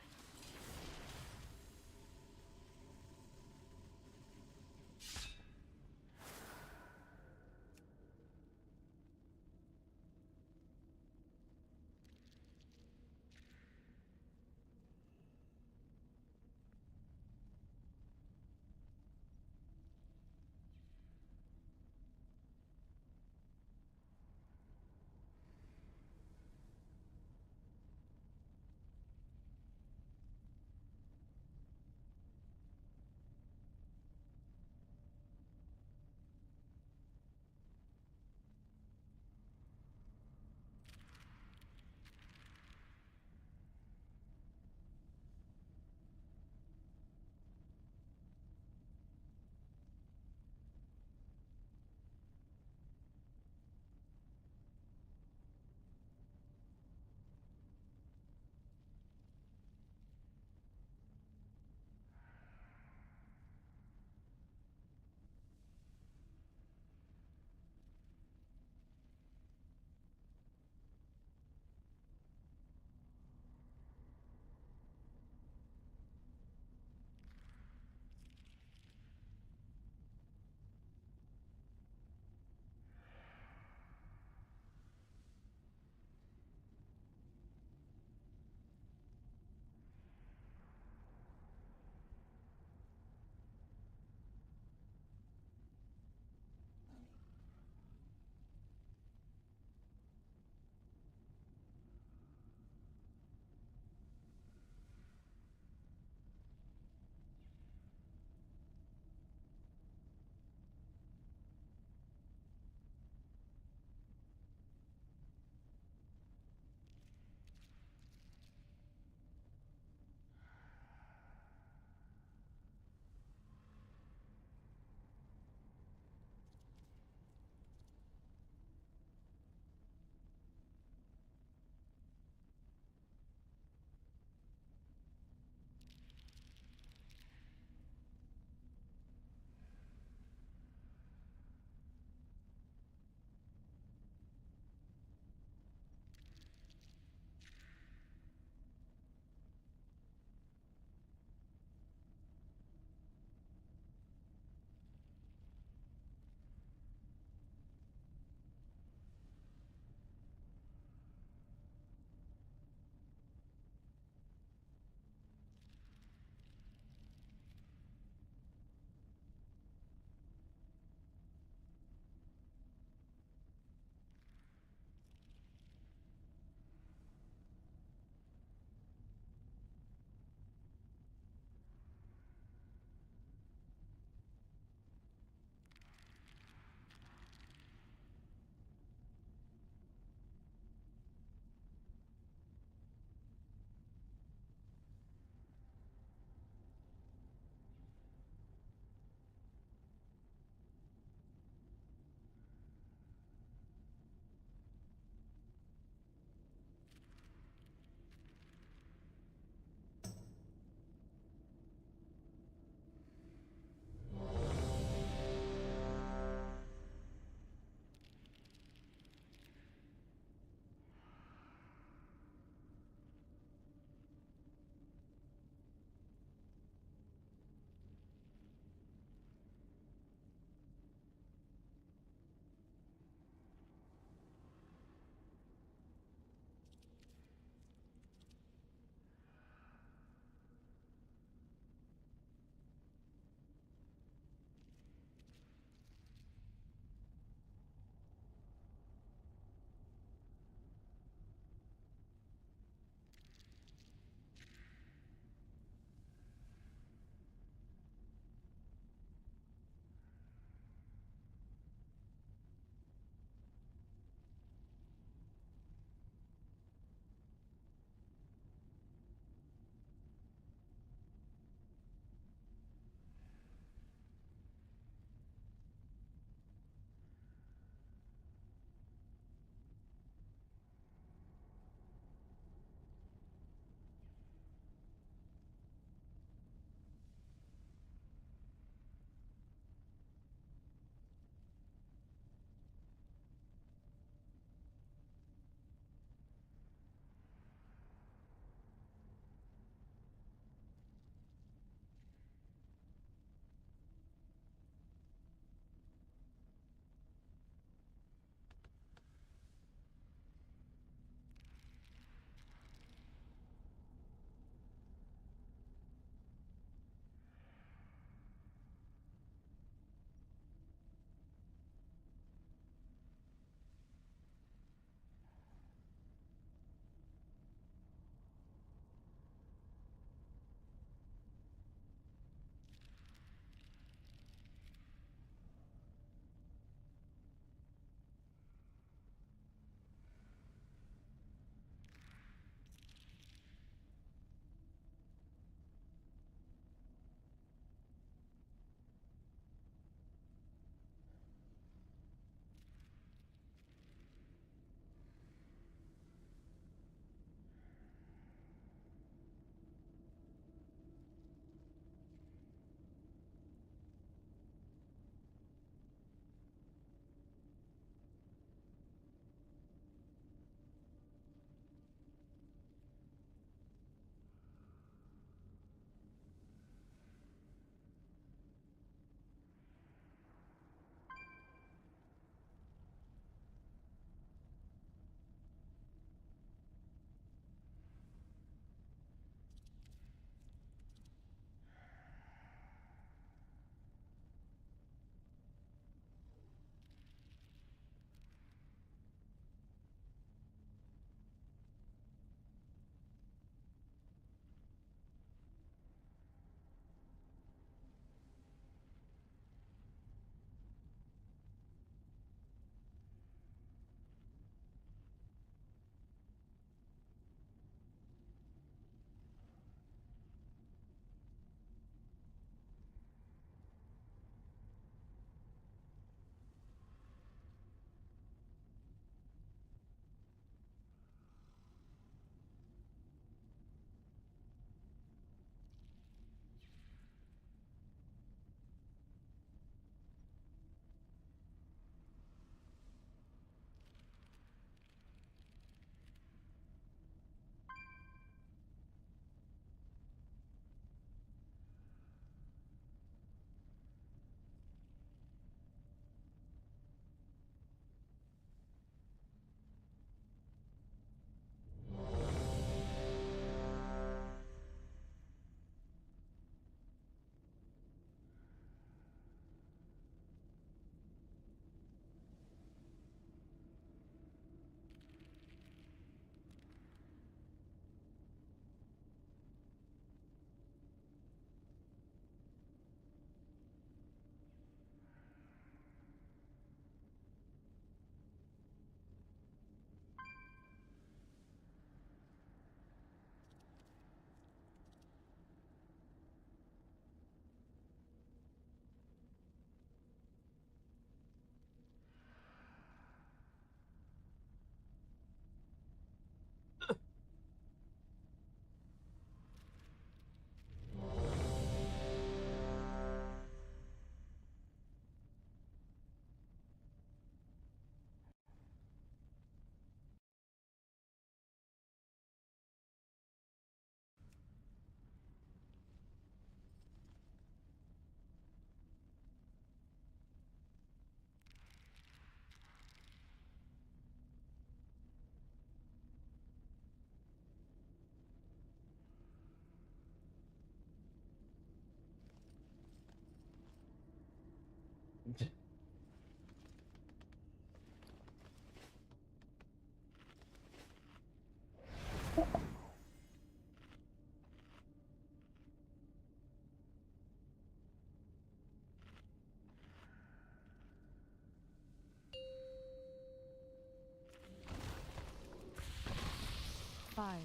Five,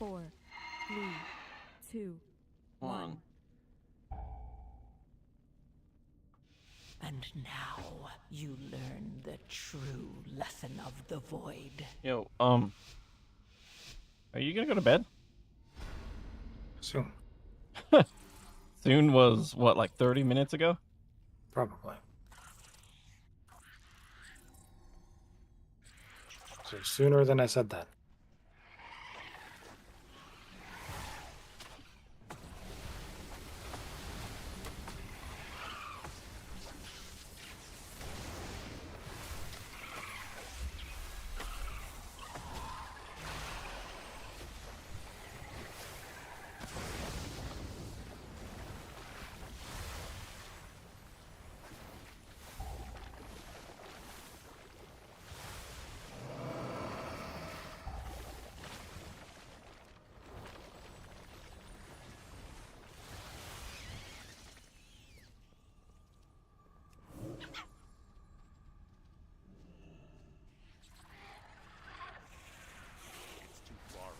4, 3, 2, 1. And now you learn the true lesson of the void. Yo, are you gonna go to bed? Soon. Soon was what, like 30 minutes ago? Probably. So sooner than I said that. It's too far away.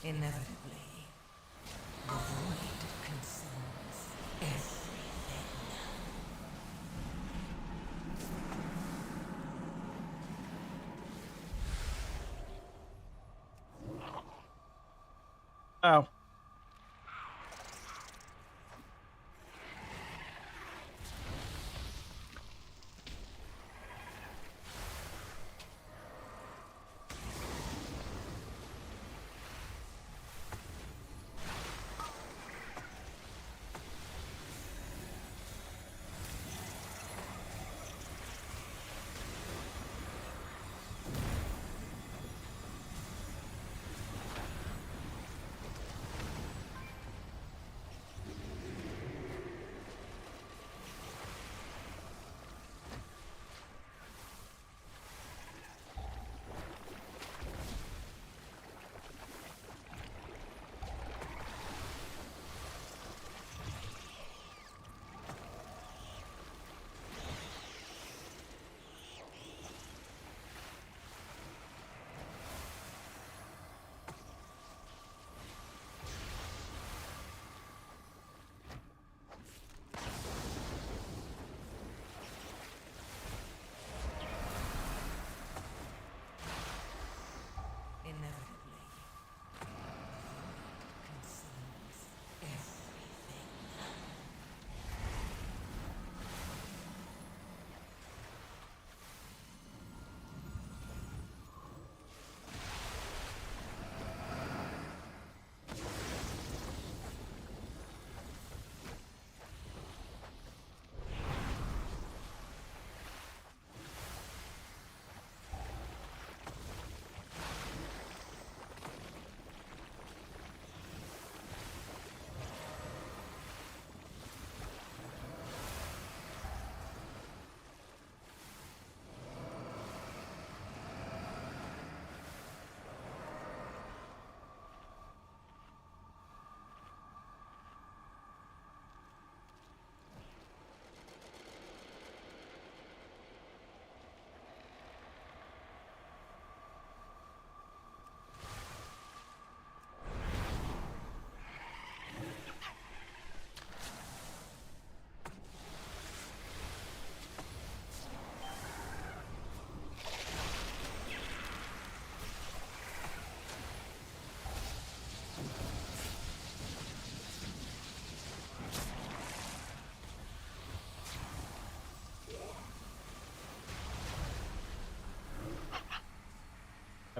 Inevitably, the void consumes everything. Ow.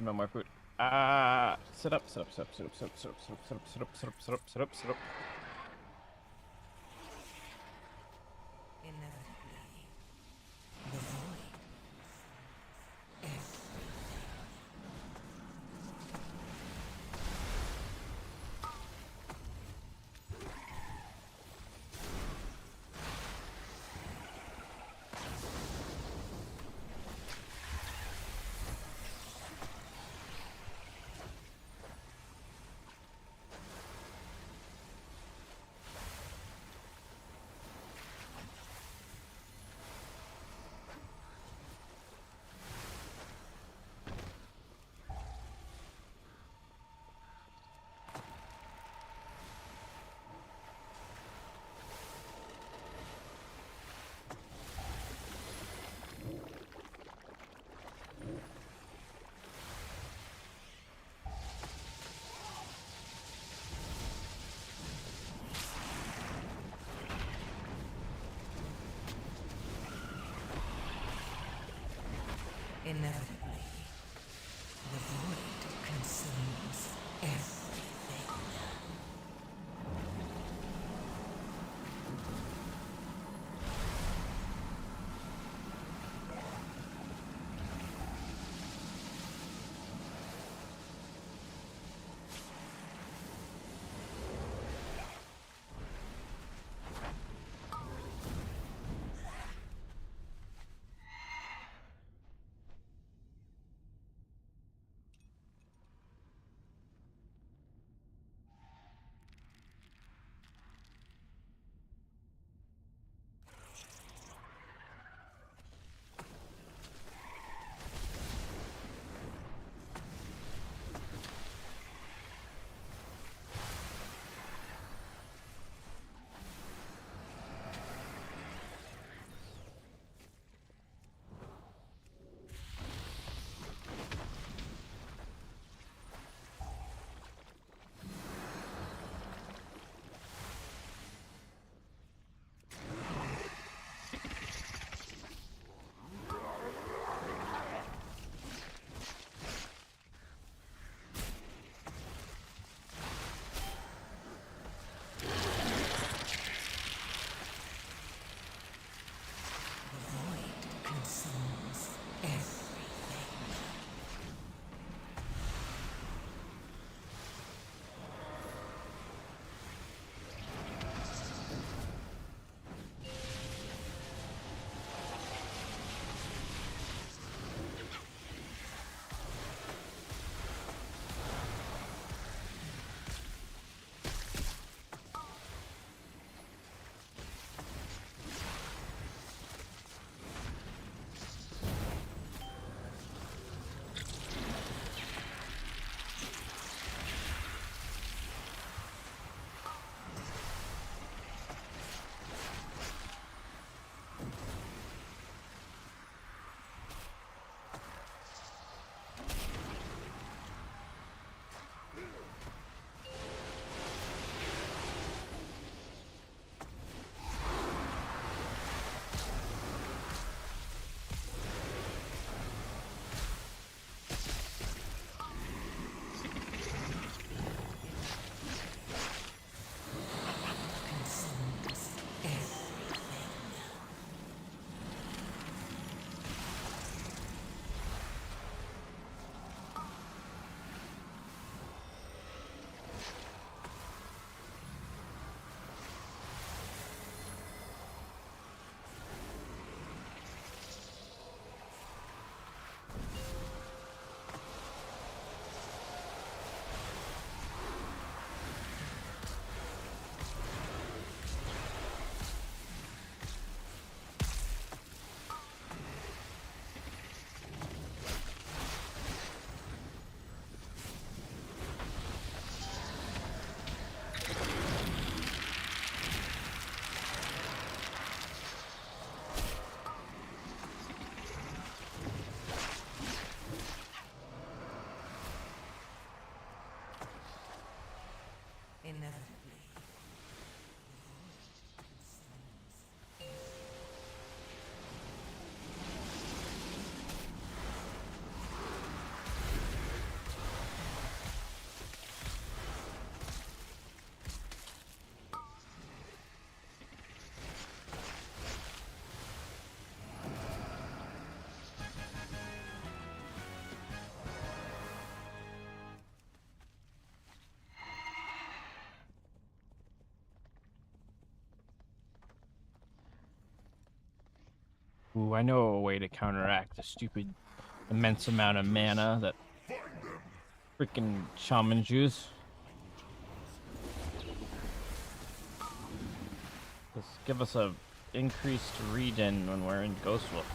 have no more food. Sit up, sit up, sit up, sit up, sit up, sit up, sit up, sit up, sit up, sit up, sit up, sit up, sit up. Inevitably, the void. Inevitably, the void consumes everything. Ooh, I know a way to counteract the stupid immense amount of mana that freaking shamans use. Just give us a increased regen when we're in Ghost Wolf.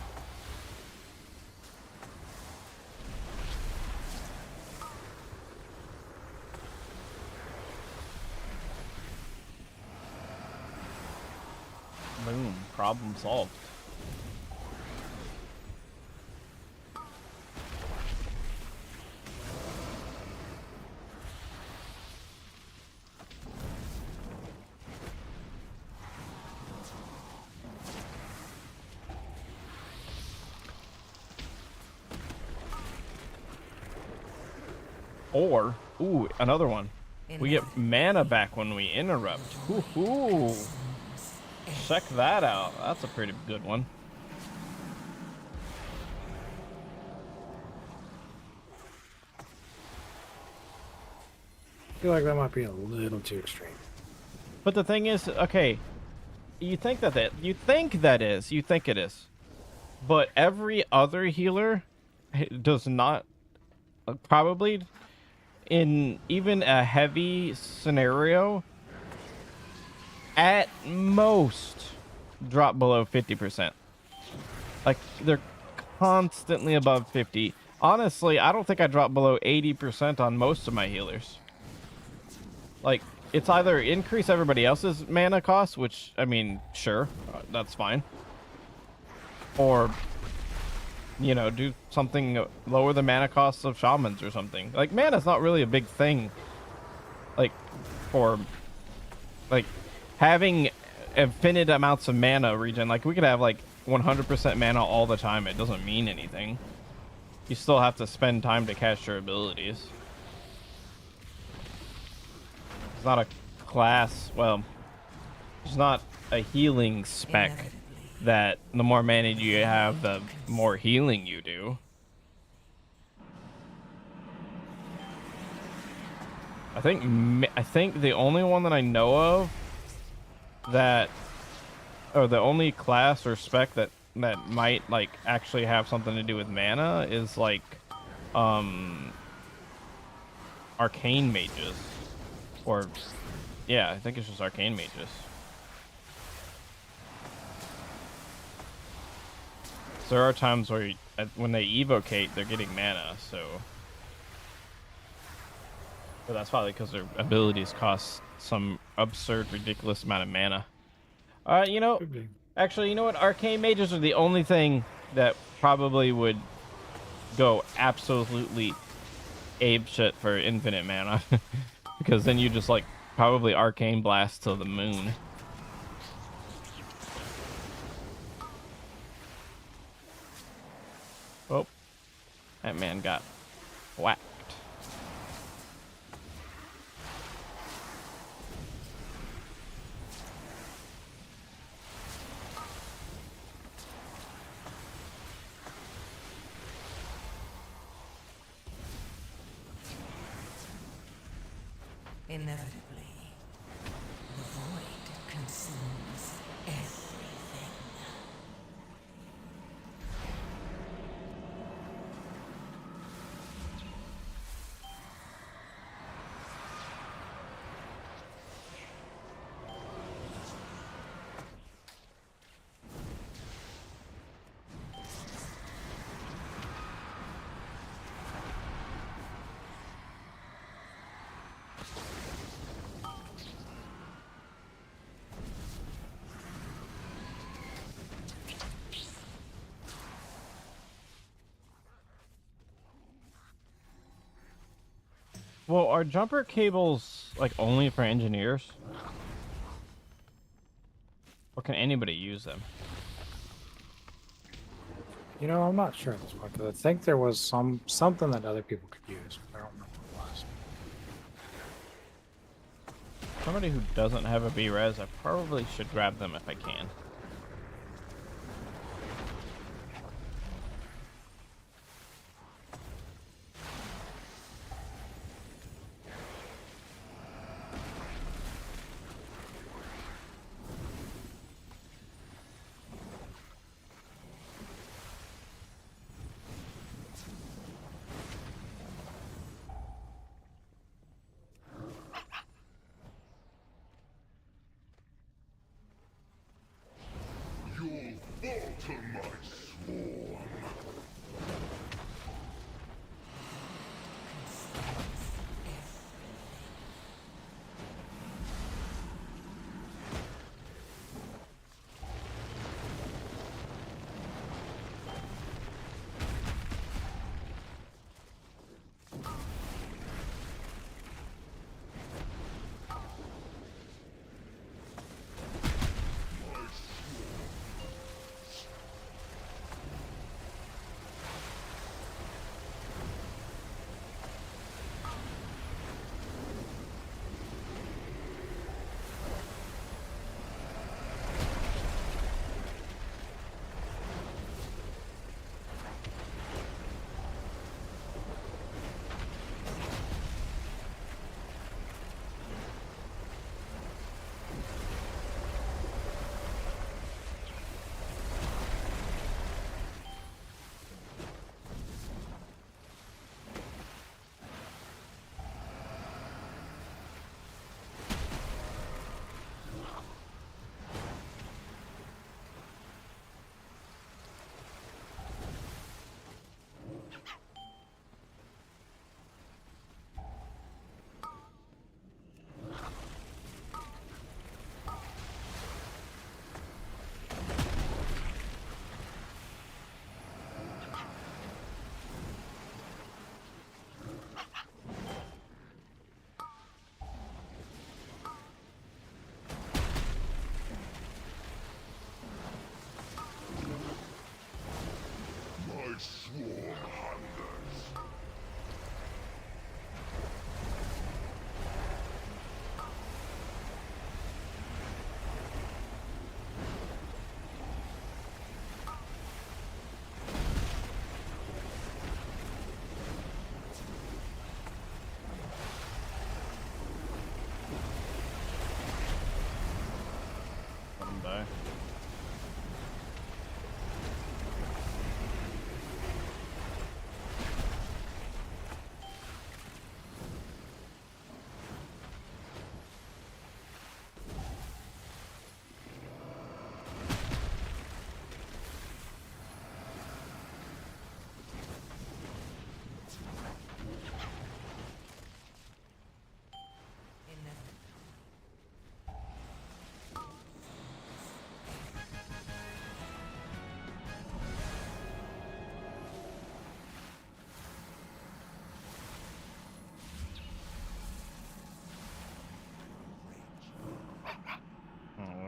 Boom, problem solved. Or, ooh, another one. We get mana back when we interrupt. Ooh. Check that out. That's a pretty good one. I feel like that might be a little too extreme. But the thing is, okay, you think it is. But every other healer does not, probably in even a heavy scenario, at most drop below 50%. Like, they're constantly above 50. Honestly, I don't think I drop below 80% on most of my healers. Like, it's either increase everybody else's mana cost, which, I mean, sure, that's fine. Or, you know, do something, lower the mana costs of shamans or something. Like, mana's not really a big thing. Like, for, like, having infinite amounts of mana regen. Like, we could have, like, 100% mana all the time. It doesn't mean anything. You still have to spend time to cast your abilities. It's not a class, well, it's not a healing spec that the more mana you have, the more healing you do. I think the only one that I know of that, or the only class or spec that might like actually have something to do with mana is like arcane mages. Or, yeah, I think it's just arcane mages. So there are times where when they evocate, they're getting mana, so. But that's probably because their abilities cost some absurd, ridiculous amount of mana. You know, actually, you know what? Arcane mages are the only thing that probably would go absolutely apeshit for infinite mana. Because then you just like probably arcane blast to the moon. Oh, that man got whacked. Inevitably, the void consumes everything. Well, are jumper cables like only for engineers? Or can anybody use them? You know, I'm not sure at this point, because I think there was something that other people could use, but I don't remember what it was. Somebody who doesn't have a B-res, I probably should grab them if I can.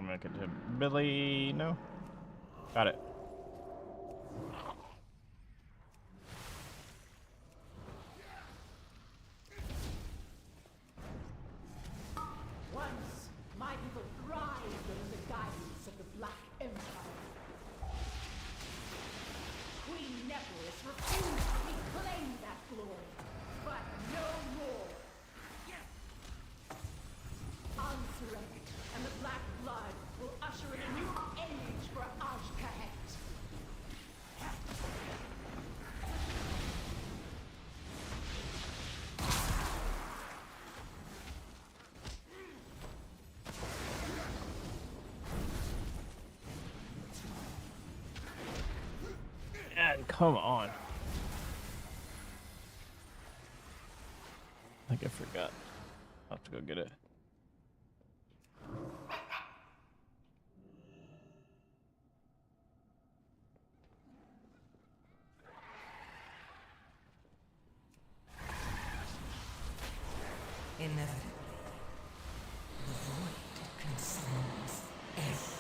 Make it to Billy. No. Got it. Once, my people thrived under the guidance of the Black Empire. Queen Nephilus refused to reclaim that glory, but no more. Ansurek and the Black Blood will usher in a new age for Ashkahet. And come on. I think I forgot. I'll have to go get it. Inevitably, the void consumes everything.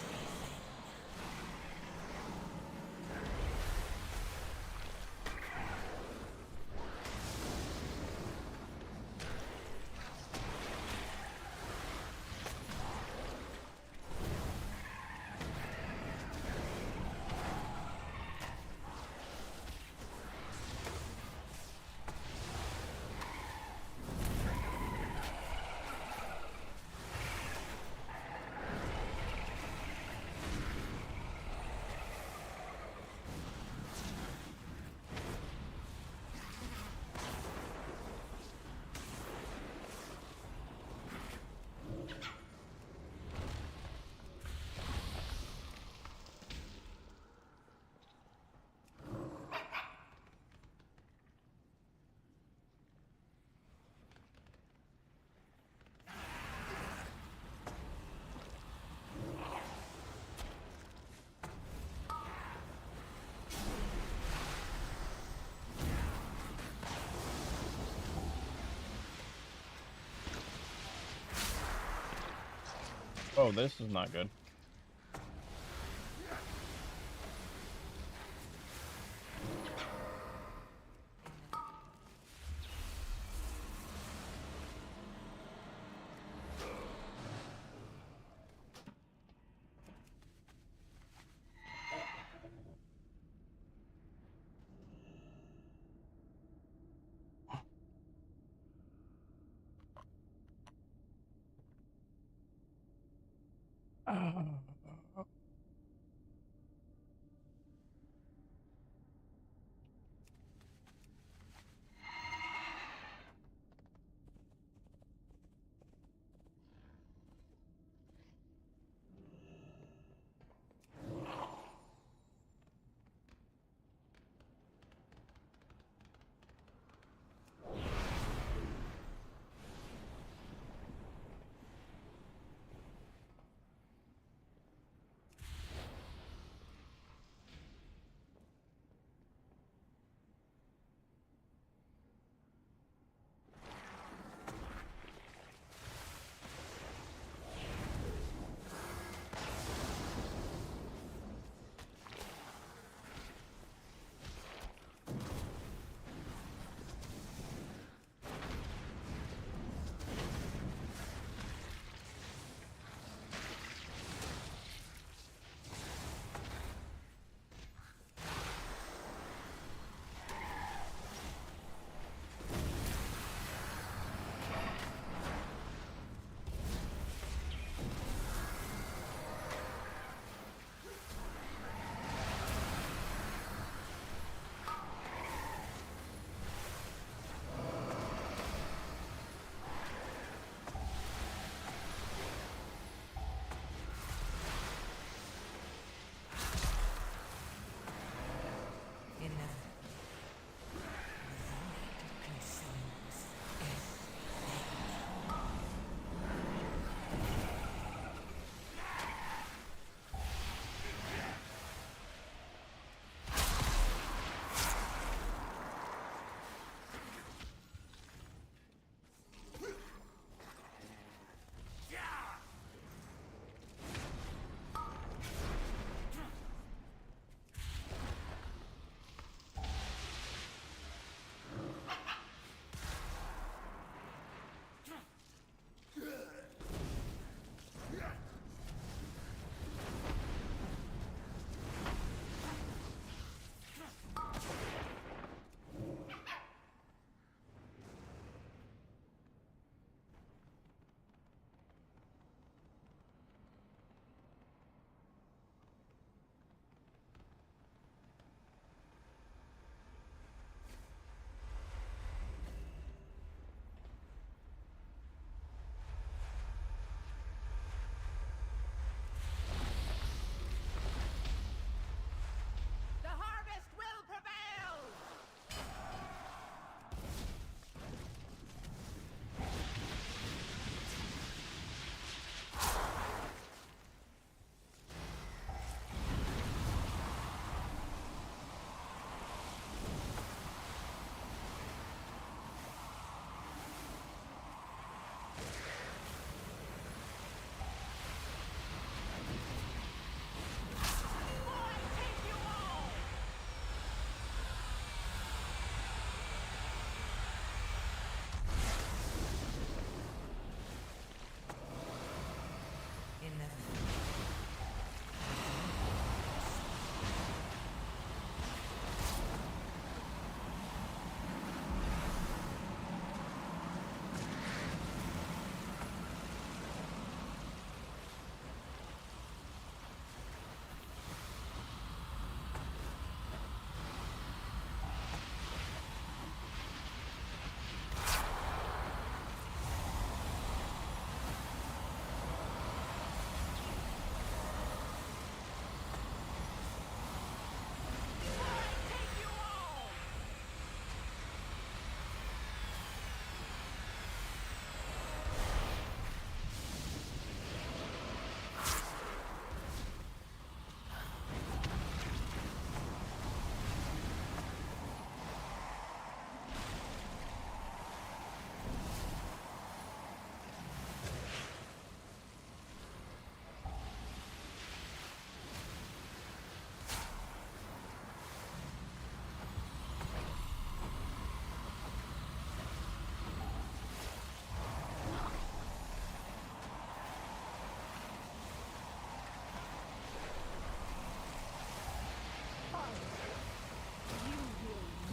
Oh, this is not good.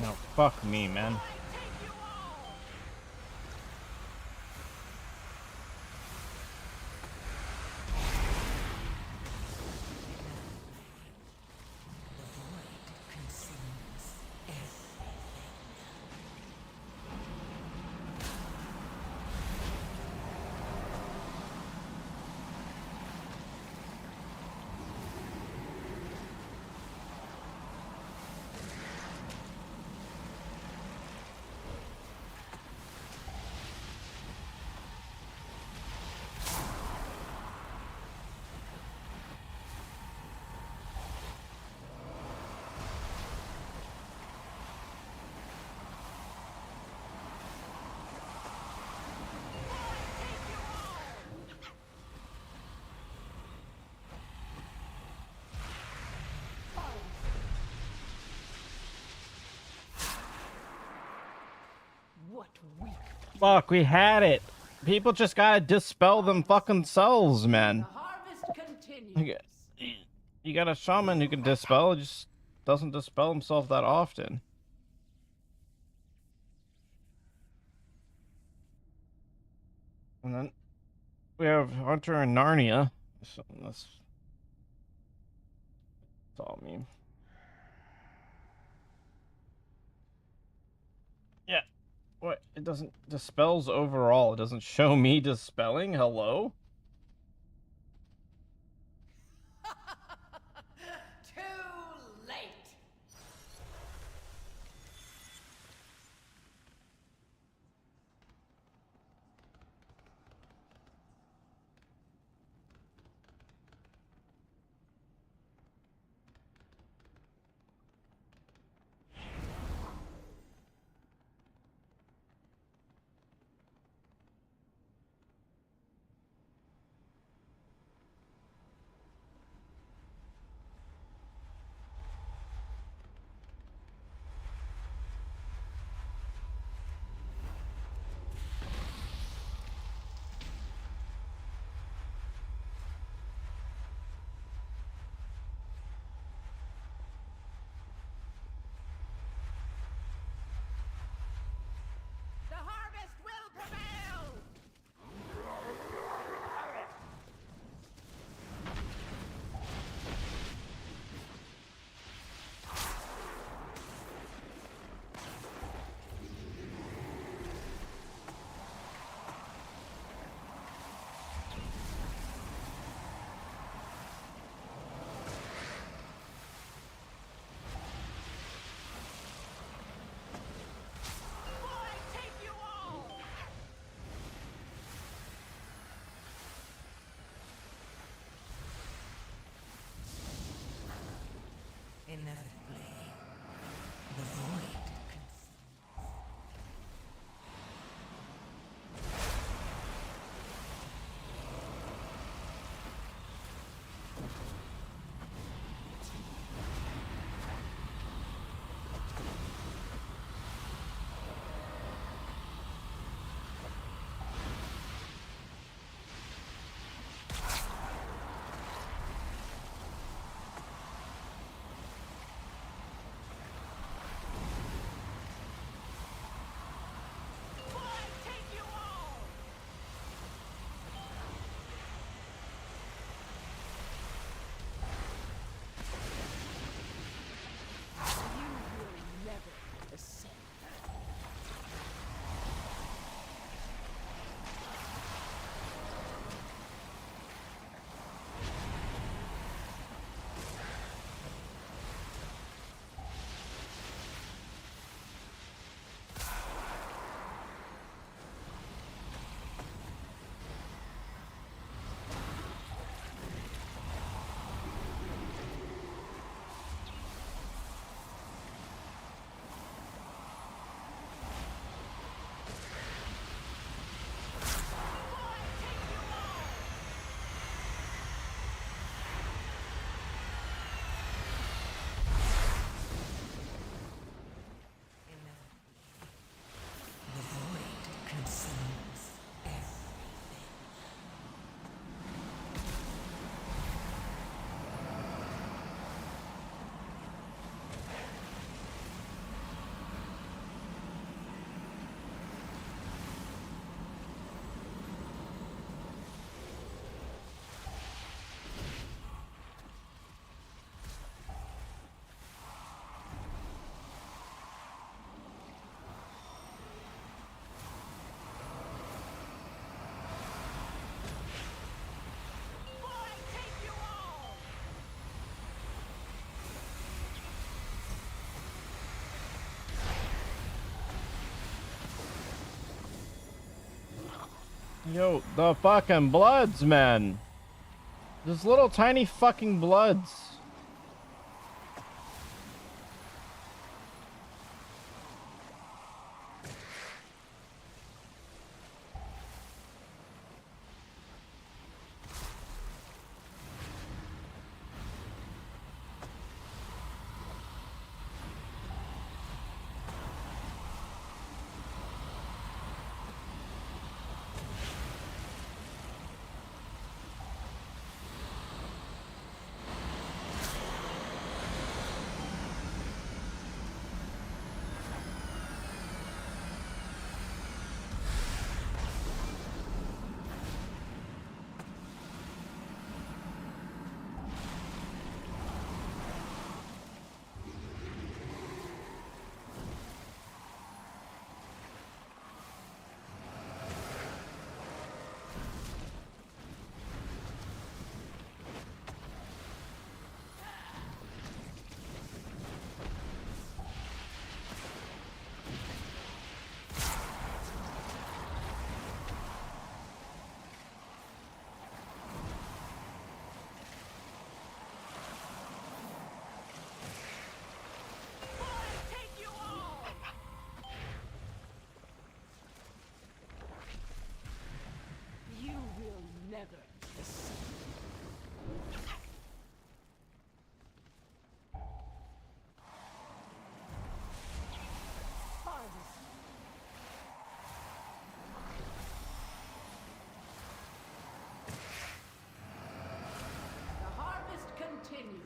No, fuck me, man. What weak. Fuck, we had it. People just gotta dispel them fucking cells, man. Harvest continues. You got a shaman who can dispel, it just doesn't dispel himself that often. And then we have Hunter and Narnia. So that's all I mean. Yeah. What? It doesn't dispels overall. It doesn't show me dispelling. Hello? Too late. Yo, the fucking bloods, man. Those little tiny fucking bloods. You will never escape. Harvest. The harvest continues.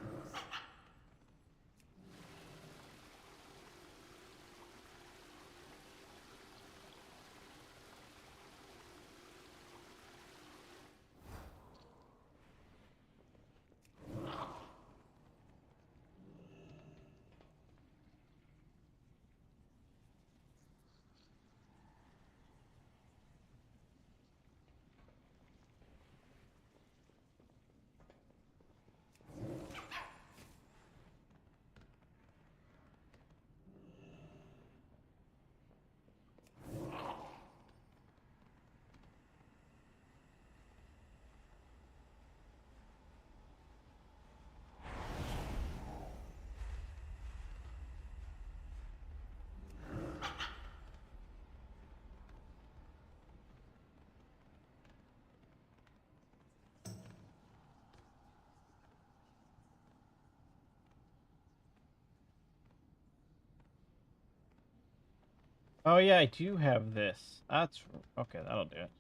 Oh yeah, I do have this. That's okay. That'll do it.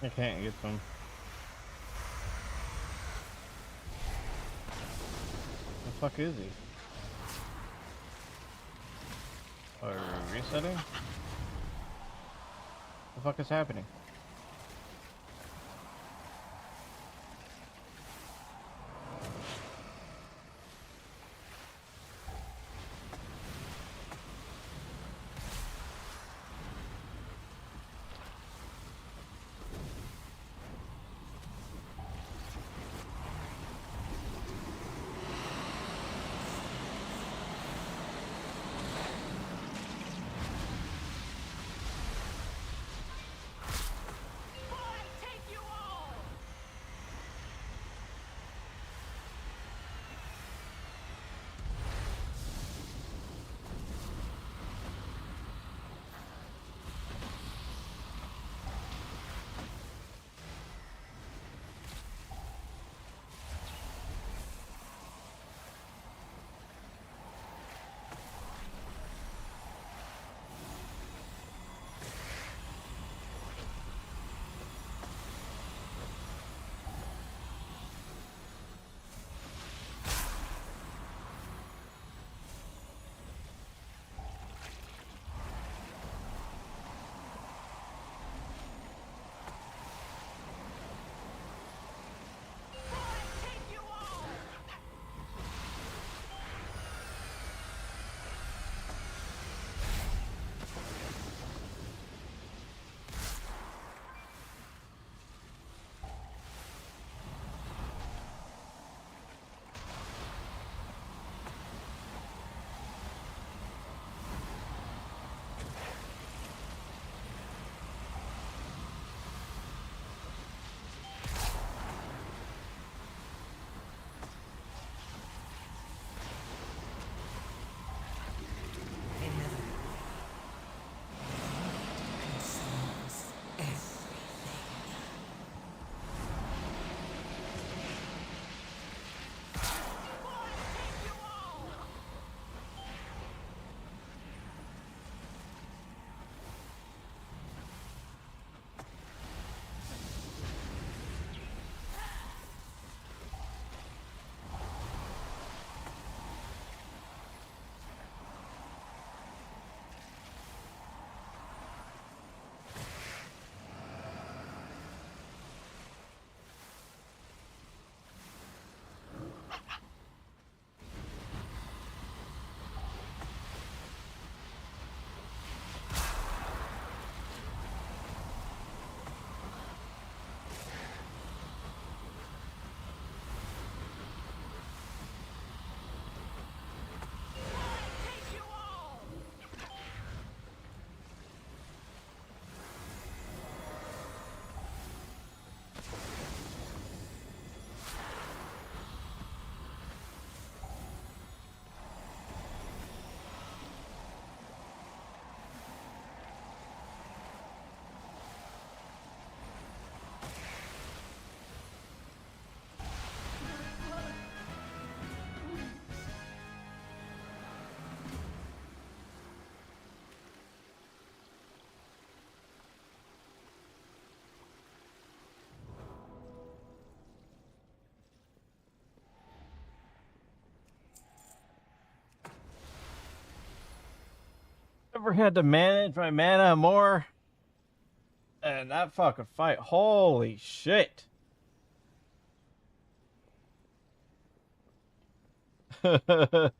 I can't get them. The fuck is he? Are we resetting? The fuck is happening? Ever had to manage my mana more? And that fucking fight, holy shit. Time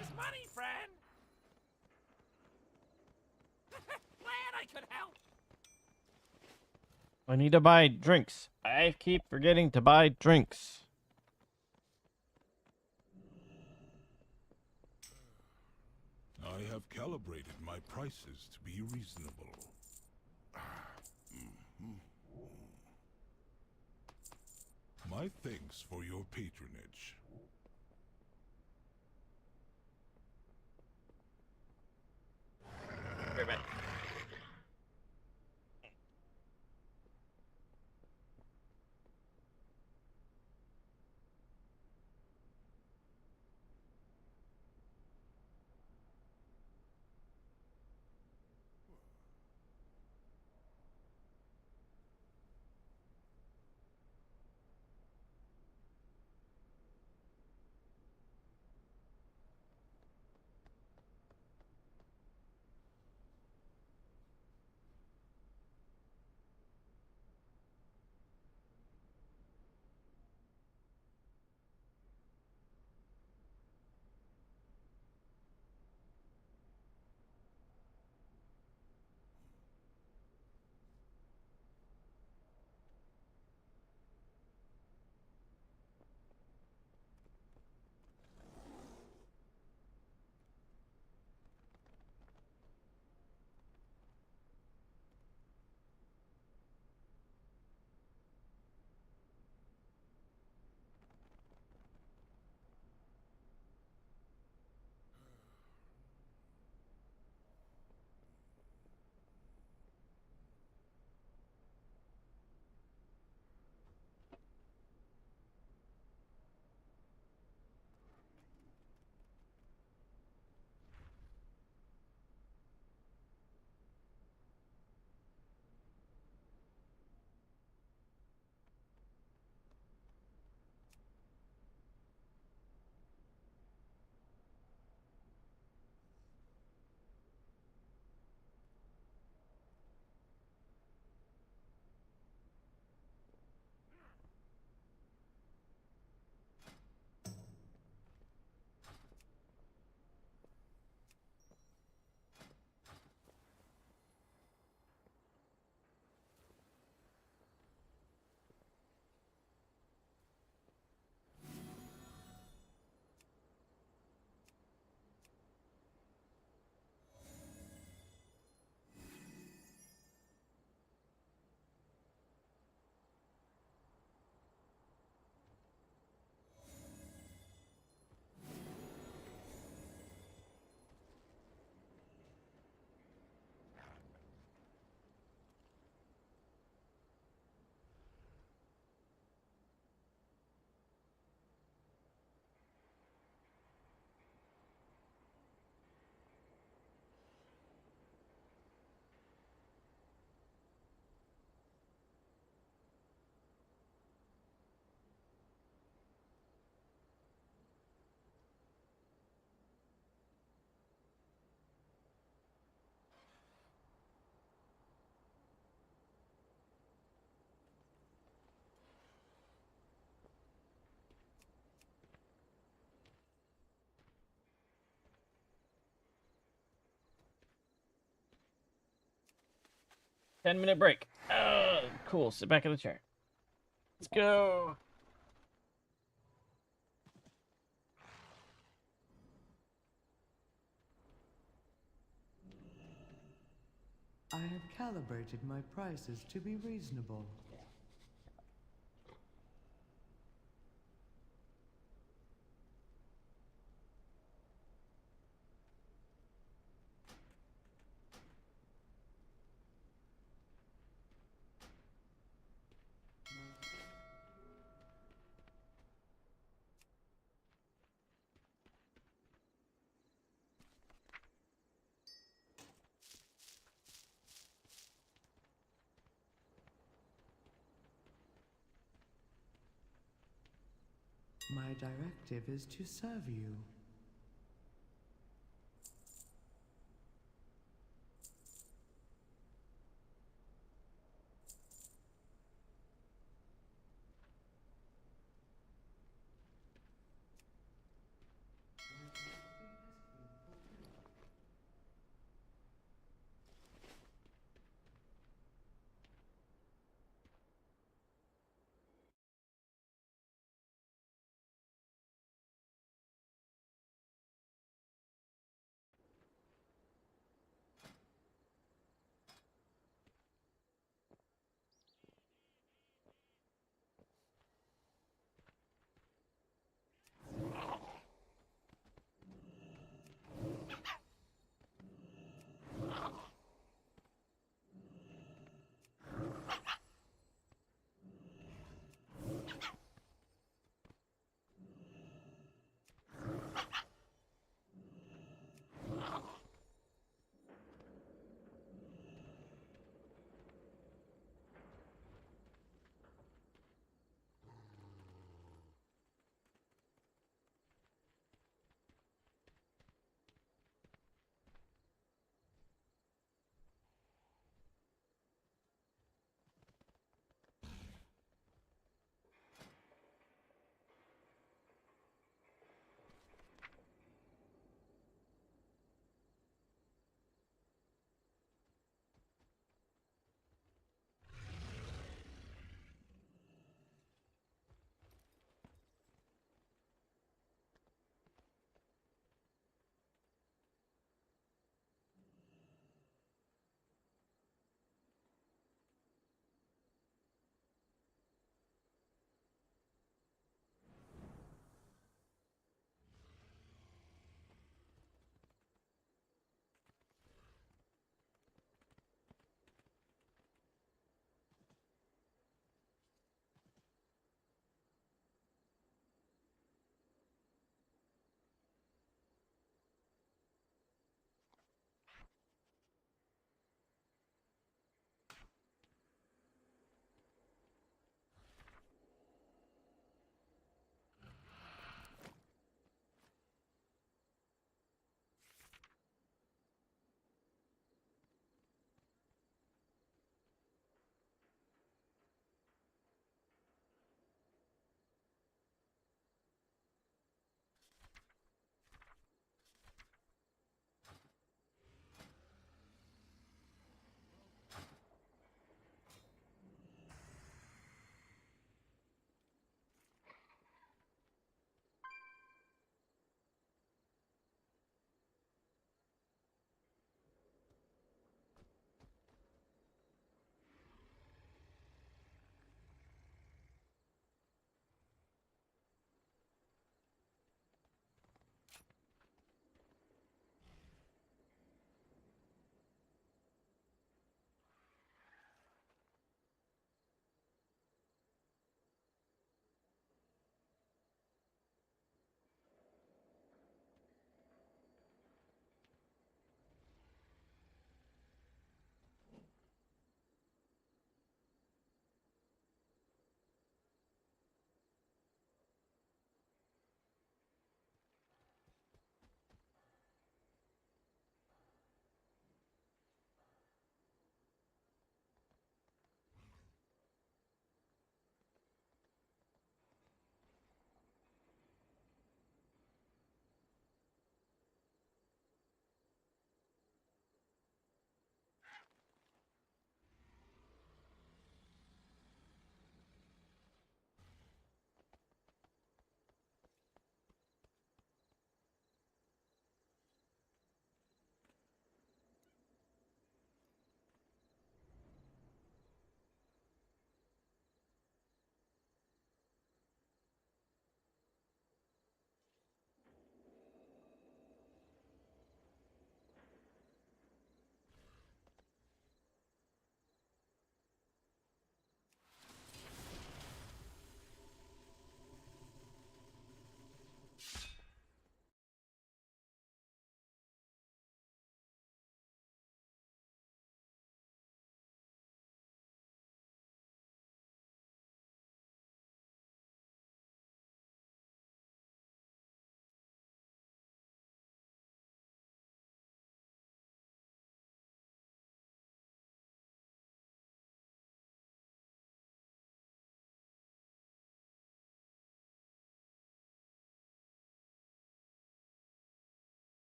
is money, friend. Glad I could help. I need to buy drinks. I keep forgetting to buy drinks. calibrated my prices to be reasonable. My thanks for your patronage. Right back. Ten-minute break. Cool. Sit back in the chair. Let's go. I have calibrated my prices to be reasonable. My directive is to serve you.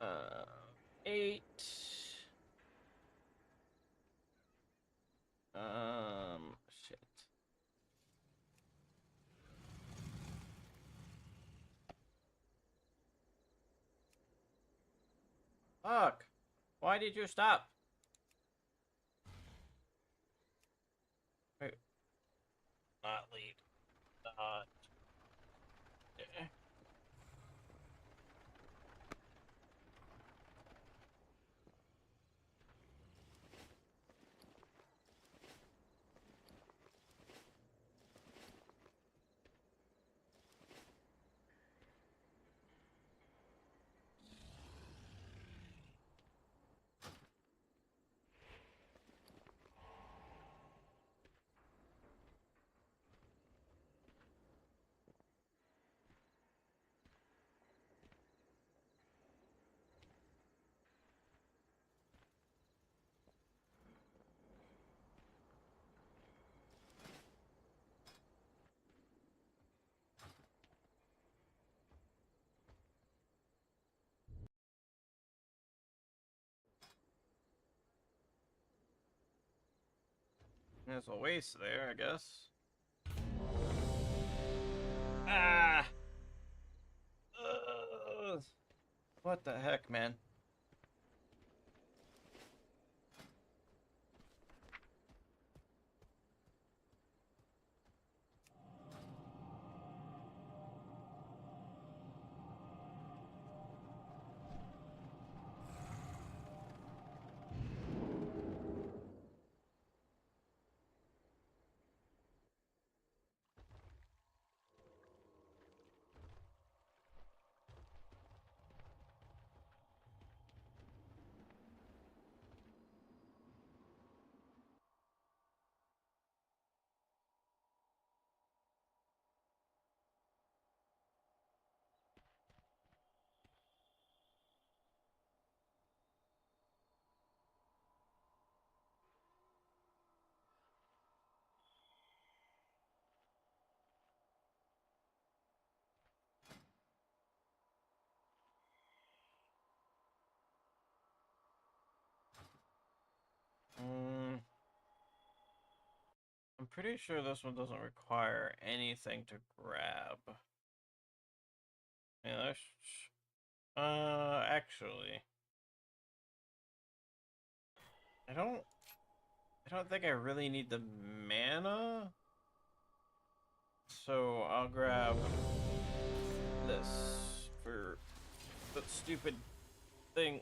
8. Shit. Fuck. Why did you stop? Wait. Not lead. Not. There's a waste there, I guess. Ah! What the heck, man? I'm pretty sure this one doesn't require anything to grab. Yeah, that's... actually... I don't think I really need the mana. So I'll grab this for that stupid thing.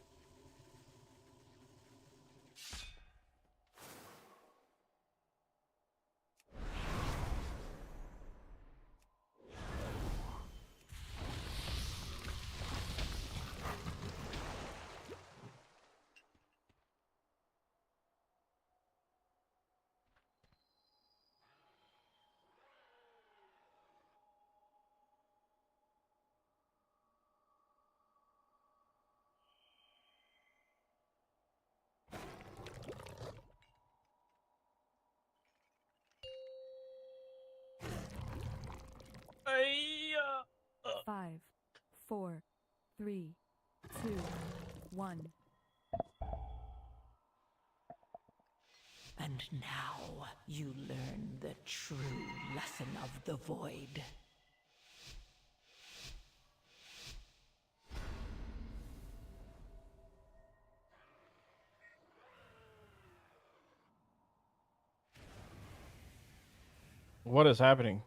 Five, 4, 3, 2, 1. And now you learn the true lesson of the void. What is happening?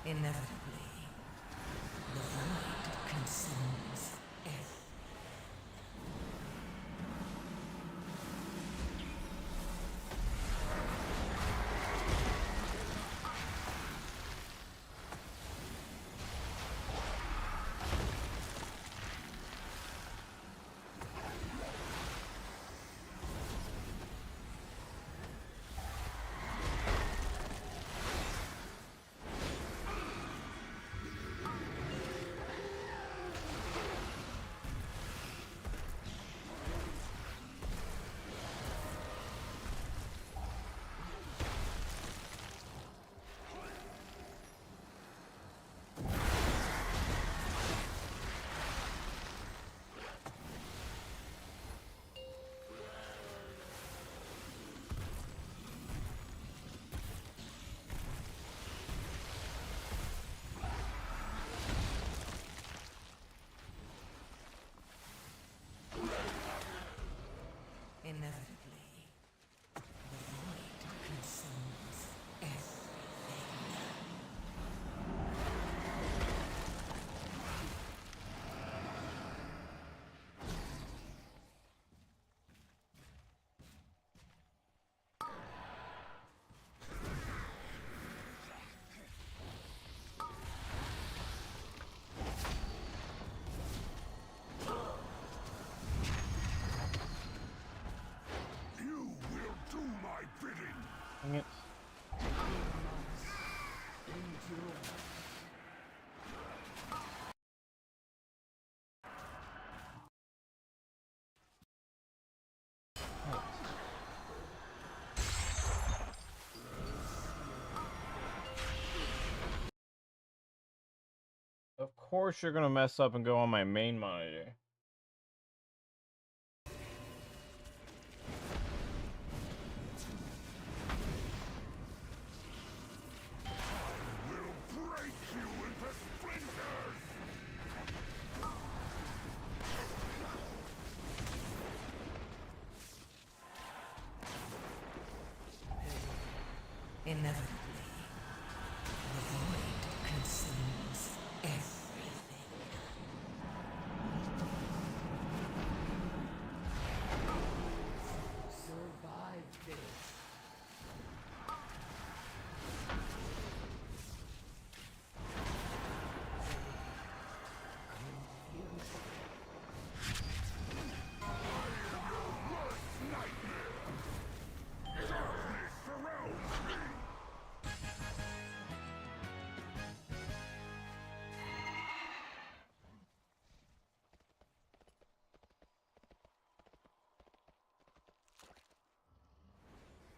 Inevitably, the void consumes everything. Inevitably, the void consumes everything. You will do my bidding. Dang it. Of course you're gonna mess up and go on my main monitor. Break you into splinters. Inevitably, the void consumes everything. Survive this.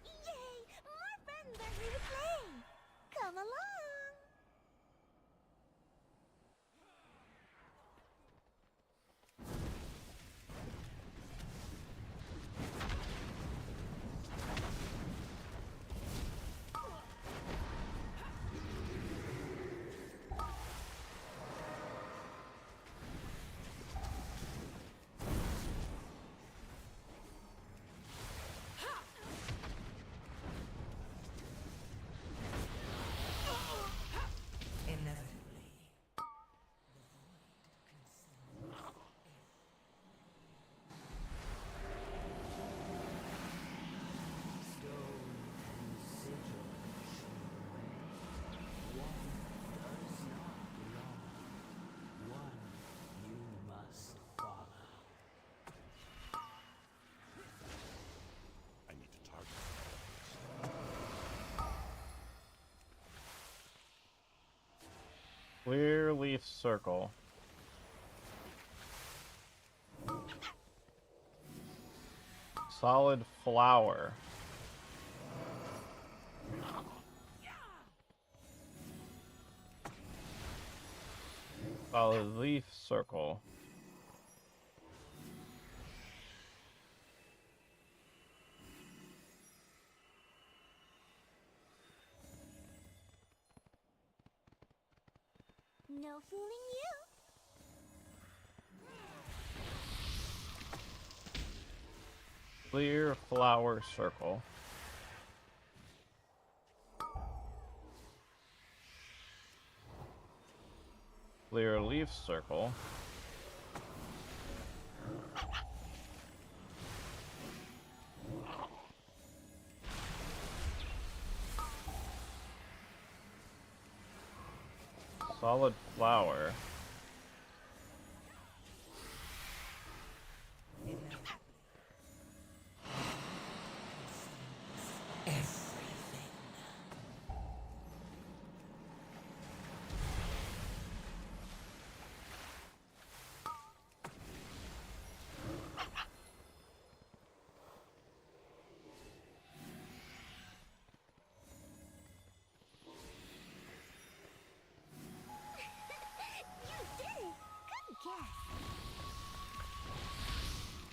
Yay! More friends are here to play! Come along! Inevitably, I need to target. Clear leaf circle. Solid flower. Solid leaf circle. No fooling you! Clear flower circle. Clear leaf circle. Solid flower.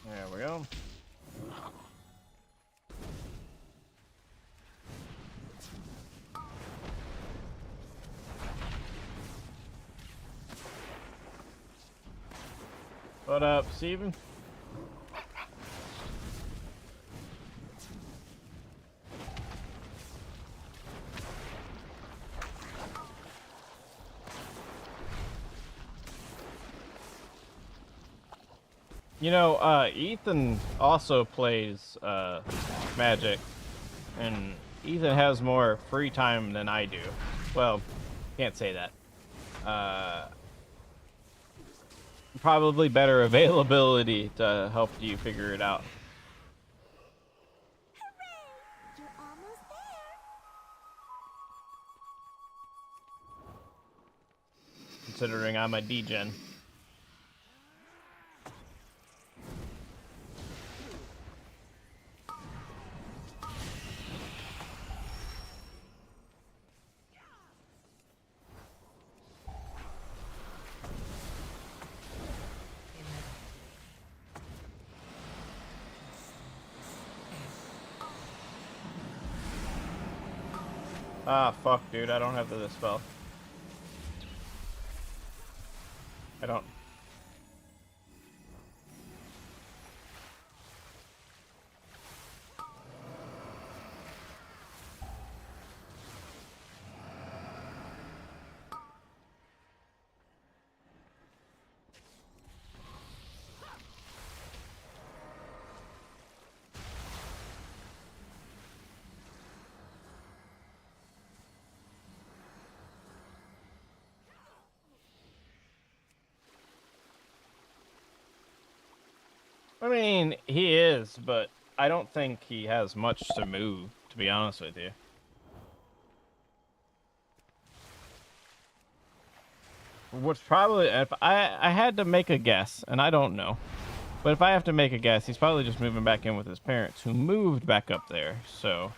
There we go. What up, Steven? You know, Ethan also plays Magic, and Ethan has more free time than I do. Well, can't say that. Probably better availability to help you figure it out. You're almost there. Considering I'm a degen. Ah, fuck, dude, I don't have the spell. I don't. I mean, he is, but I don't think he has much to move, to be honest with you. What's probably, if I had to make a guess, and I don't know, but if I have to make a guess, he's probably just moving back in with his parents, who moved back up there, so...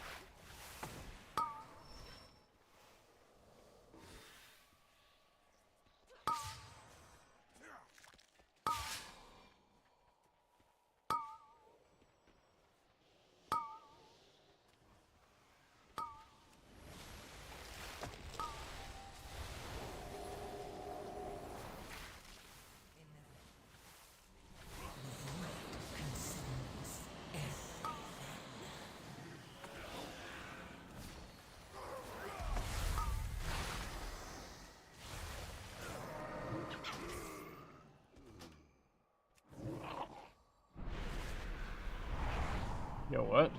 Yo, what?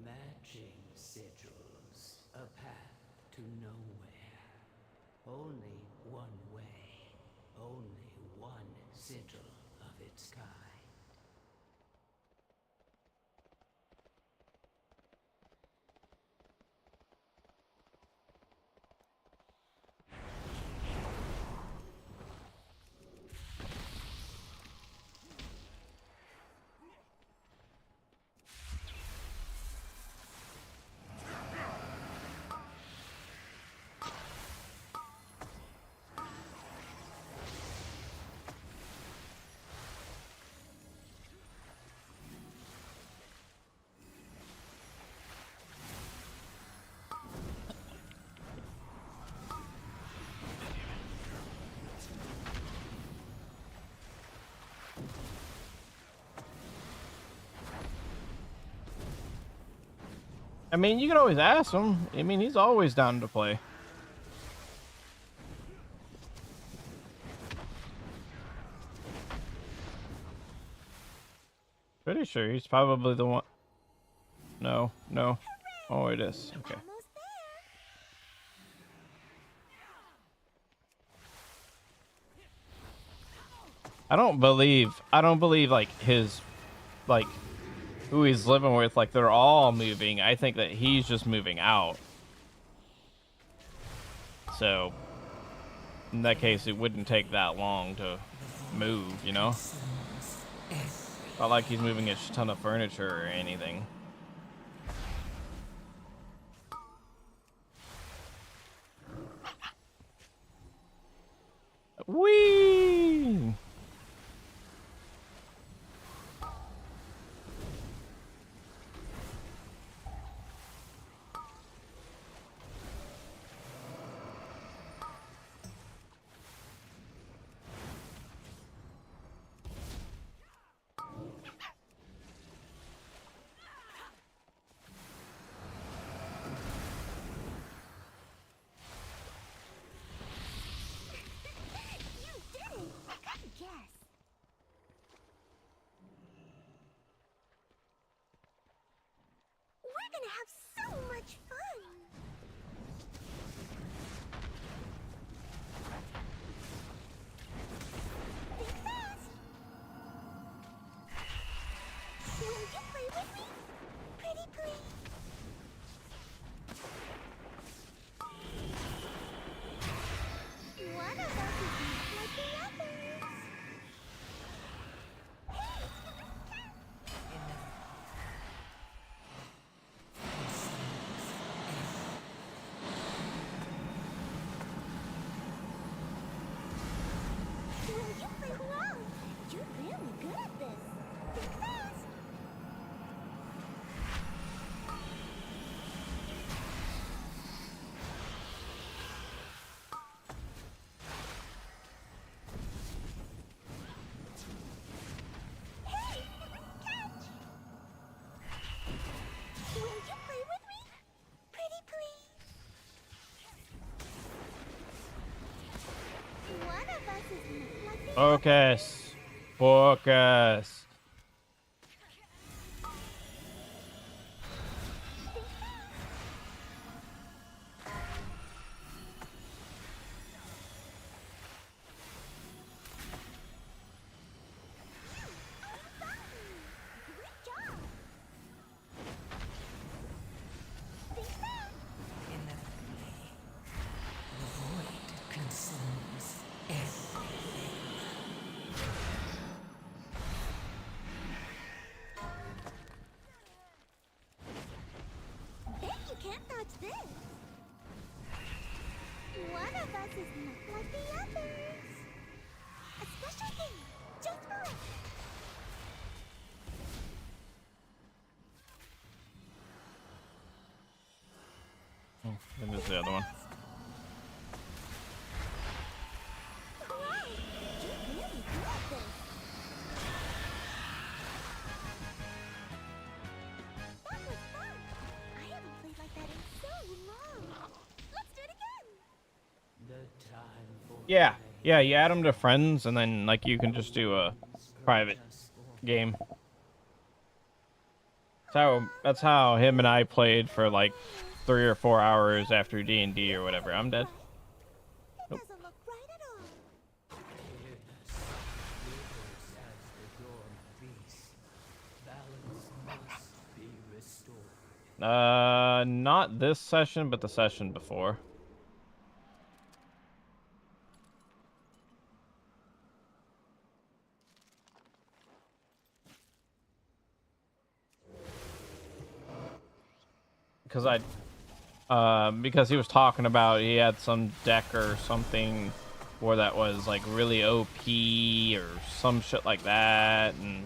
Matching sigils, a path to nowhere. Only one way, only one sigil of its kind. I mean, you can always ask him. I mean, he's always down to play. Pretty sure he's probably the one. No, no. Oh, it is. Okay. I don't believe like his, like, who he's living with, like they're all moving. I think that he's just moving out. So in that case, it wouldn't take that long to move, you know? Not like he's moving a ton of furniture or anything. Whee! We're gonna have so much fun! Think fast! Will you play with me? Pretty please? One of us is not like the others! Will you play? Wow! You're really good at this! Think fast! Hey! Catch! Will you play with me? Pretty please? One of us is not like the Focus. Focus. Great job! Think fast! Inevitably, the void consumes everything. Bet you can't touch this! One of us is not like the others! A special thing, just for us! Oh, and there's the other one. Wow! You're really good at this! That was fun! I haven't played like that in so long! Let's do it again! Yeah, yeah, you add them to friends, and then, like, you can just do a private game. That's how him and I played for, like, 3 or 4 hours after D&D or whatever. I'm dead. That doesn't look right at all! Not this session, but the session before. Because he was talking about he had some deck or something where that was like really OP or some shit like that, and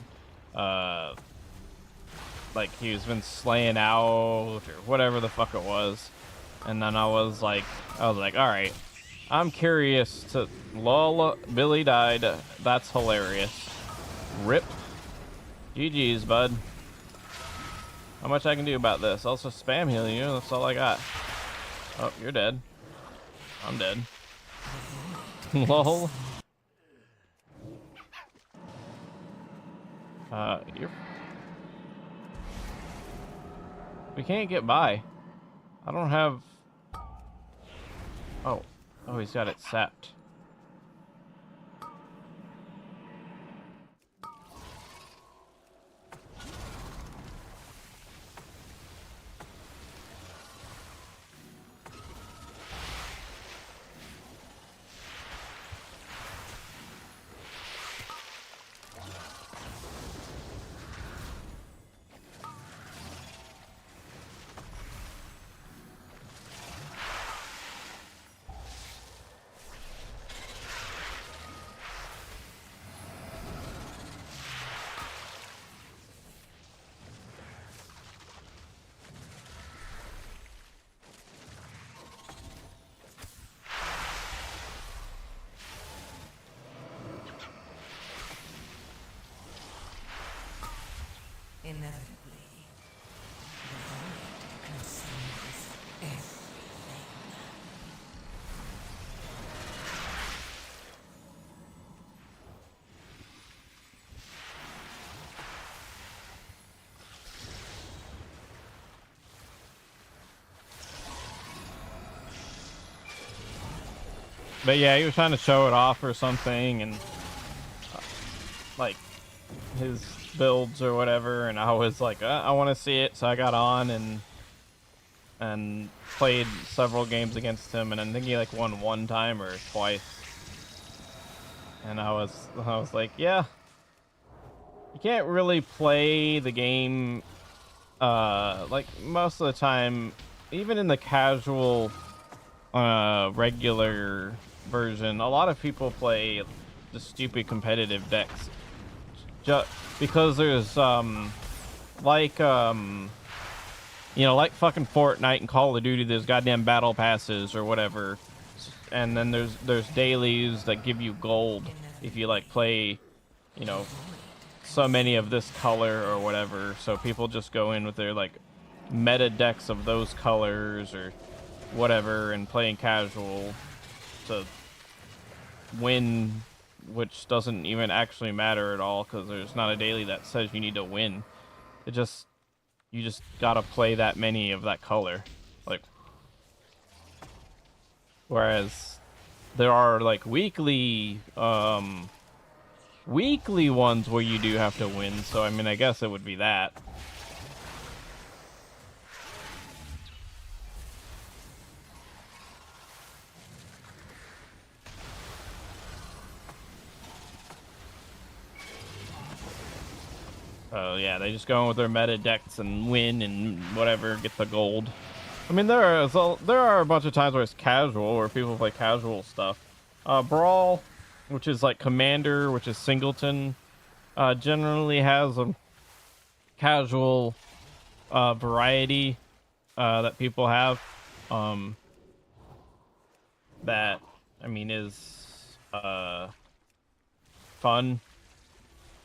like he's been slaying out or whatever the fuck it was. And then I was like, all right, I'm curious to lol, Billy died. That's hilarious. Rip. GG's, bud. How much I can do about this? Also spam healing you, that's all I got. Oh, you're dead. I'm dead. Lol. You're... We can't get by. I don't have... Oh. Oh, he's got it sapped. Inevitably, the void consumes everything. But yeah, he was trying to show it off or something, and like his builds or whatever, and I was like, I want to see it, so I got on and played several games against him, and I think he like won one time or twice, and I was like, yeah, you can't really play the game like most of the time, even in the casual regular version. A lot of people play the stupid competitive decks just because there's like you know, like fucking Fortnite and Call of Duty, there's goddamn battle passes or whatever, and then there's dailies that give you gold if you like play, you know, so many of this color or whatever. So people just go in with their like meta decks of those colors or whatever and playing casual to win, which doesn't even actually matter at all because there's not a daily that says you need to win. You just gotta play that many of that color, like, whereas there are like weekly ones where you do have to win. So I mean, I guess it would be that. Oh yeah, they just go in with their meta decks and win and whatever, get the gold. I mean, there are a bunch of times where it's casual, where people play casual stuff. Brawl, which is like Commander, which is Singleton, generally has a casual variety that people have. That, I mean, is fun.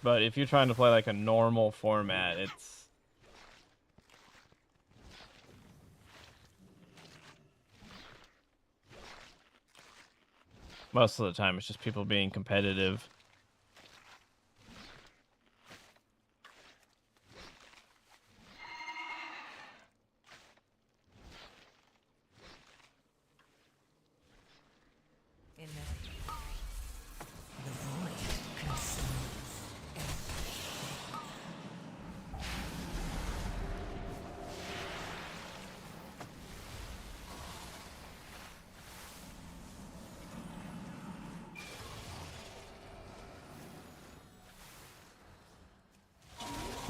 But if you're trying to play like a normal format, it's... most of the time, it's just people being competitive.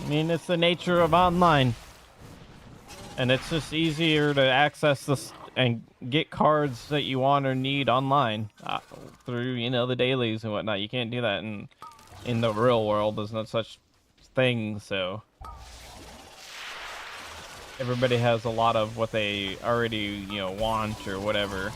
I mean, it's the nature of online. And it's just easier to access this and get cards that you want or need online through, you know, the dailies and whatnot. You can't do that in the real world. There's no such thing, so everybody has a lot of what they already, you know, want or whatever.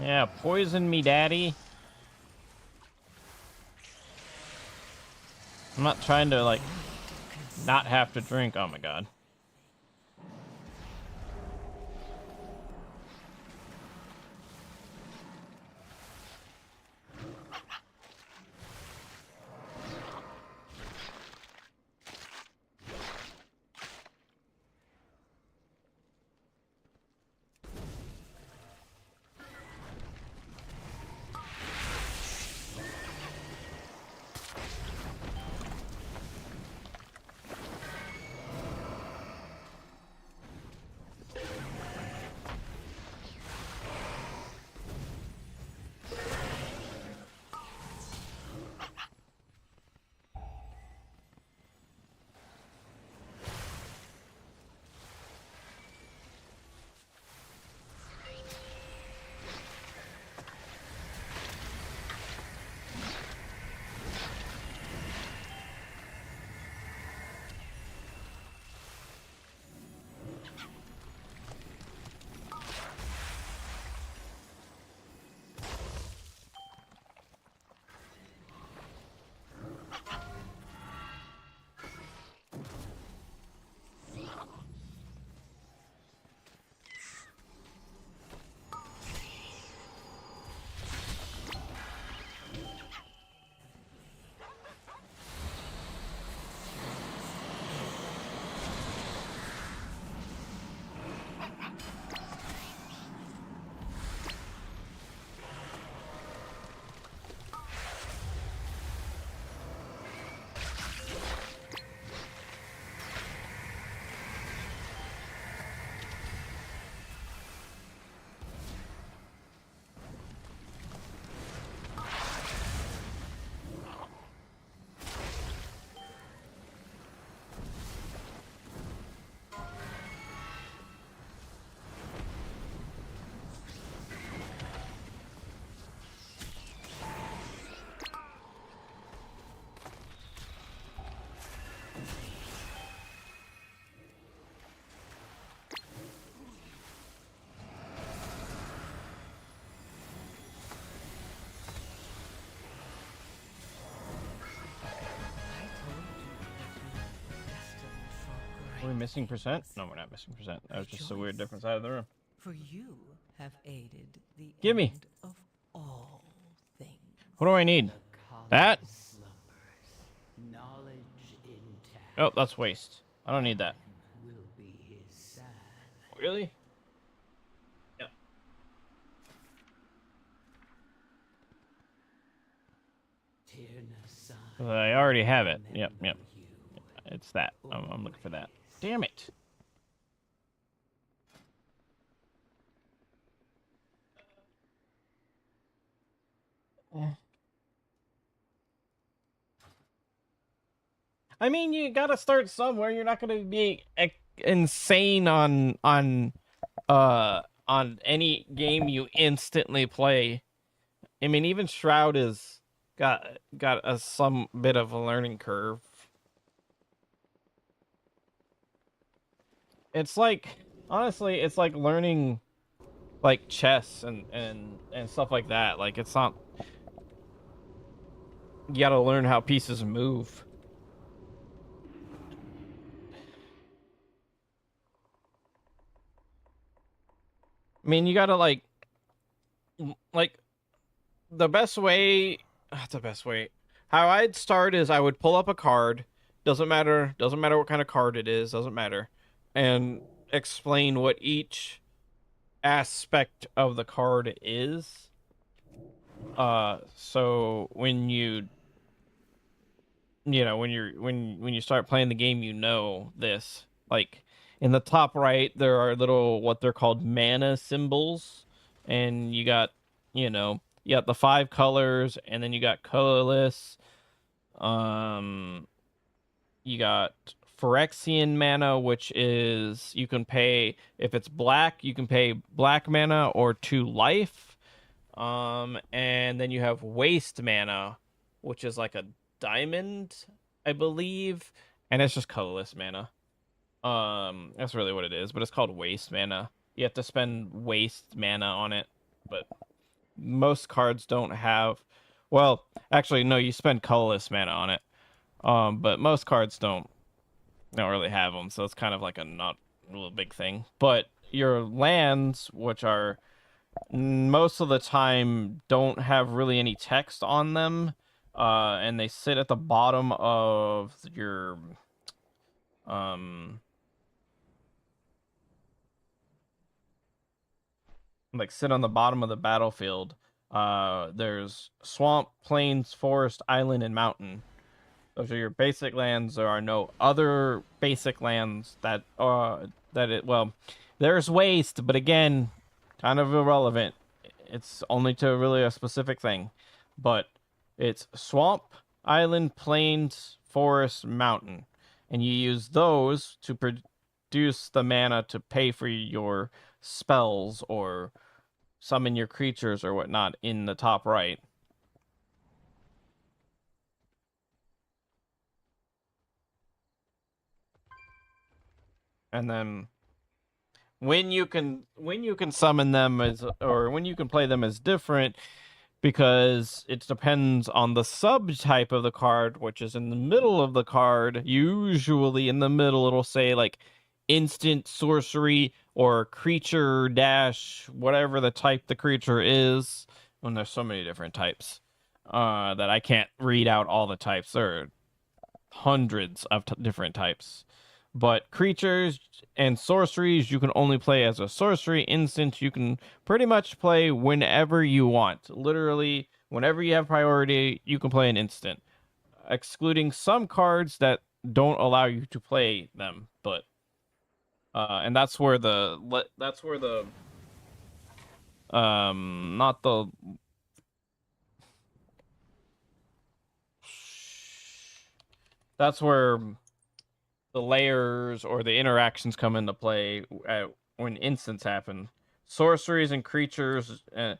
Yeah, poison me, daddy. I'm not trying to, like, not have to drink. Oh my god. Are we missing percent? No, we're not missing percent. That was just a weird different side of the room. For you have aided the Give me. end of all things. What do I need? That? Oh, that's waste. I don't need that. Really? Yep. I already have it. Yep. It's that. I'm looking for that. Damn it. I mean, you gotta start somewhere. You're not gonna be insane on any game you instantly play. I mean, even Shroud is got some bit of a learning curve. It's like, honestly, it's like learning like chess and stuff like that. Like, it's not, you gotta learn how pieces move. I mean, you gotta like the best way, how I'd start is I would pull up a card, doesn't matter what kind of card it is, doesn't matter, and explain what each aspect of the card is. So when you start playing the game, you know this. Like, in the top right, there are little, what they're called, mana symbols, and you got the 5 colors, and then you got colorless. You got Phyrexian mana, which is, you can pay, if it's black, you can pay black mana or 2 life. And then you have waste mana, which is like a diamond, I believe, and it's just colorless mana. That's really what it is, but it's called waste mana. You have to spend waste mana on it, but most cards don't have. Well, actually, no. You spend colorless mana on it. But most cards don't really have them, so it's kind of like a not real big thing. But your lands, which are most of the time don't have really any text on them, and they sit at the bottom of your like sit on the bottom of the battlefield. There's swamp, plains, forest, island, and mountain. Those are your basic lands. There are no other basic lands that well, there's waste, but again, kind of irrelevant. It's only to really a specific thing. But it's swamp, island, plains, forest, mountain. And you use those to produce the mana to pay for your spells or summon your creatures or whatnot in the top right. And then when you can summon them as, or when you can play them as different, because it depends on the subtype of the card, which is in the middle of the card. Usually in the middle it'll say like instant, sorcery, or creature dash whatever the type the creature is. When there's so many different types that I can't read out all the types. There are hundreds of different types. But creatures and sorceries, you can only play as a sorcery. Instant, you can pretty much play whenever you want. Literally, whenever you have priority, you can play an instant. Excluding some cards that don't allow you to play them. But and that's where the not the that's where the layers or the interactions come into play when instants happen. Sorceries and creatures and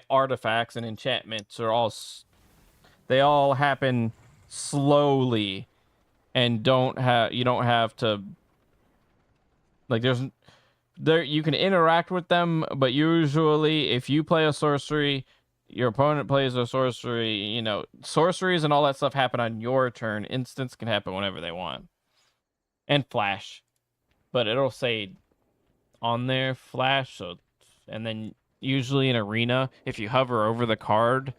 artifacts and enchantments are they all happen slowly and you don't have to, like, you can interact with them, but usually if you play a sorcery, your opponent plays a sorcery, sorceries and all that stuff happen on your turn. Instants can happen whenever they want. And flash, but it'll say on there flash. So, and then usually in arena, if you hover over the card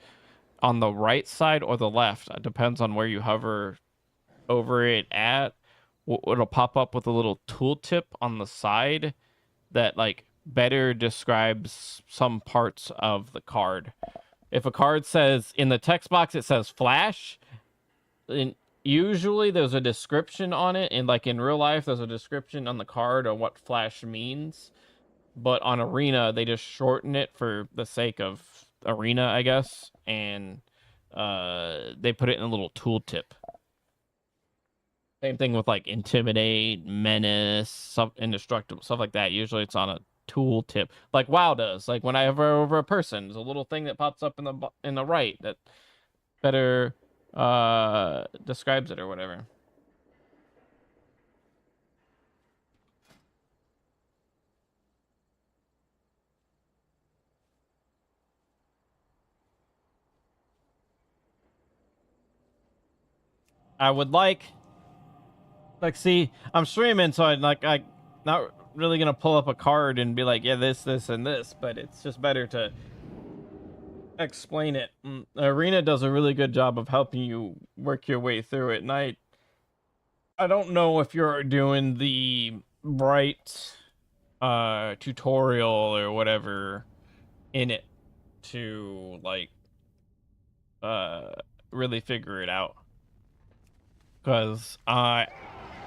on the right side or the left, it depends on where you hover over it at, it'll pop up with a little tooltip on the side that like better describes some parts of the card. If a card says in the text box it says flash, then usually there's a description on it, and like in real life there's a description on the card of what flash means, but on arena they just shorten it for the sake of arena, I guess, and they put it in a little tooltip. Same thing with like intimidate, menace, indestructible, stuff like that. Usually it's on a tooltip, like WoW does. Like when I hover over a person, there's a little thing that pops up in the right that better describes it or whatever. I would like see, I'm streaming, so I'm not really gonna pull up a card and be like, yeah, this, and this, but it's just better to explain it. Arena does a really good job of helping you work your way through it, and I don't know if you're doing the right tutorial or whatever in it to like really figure it out, because I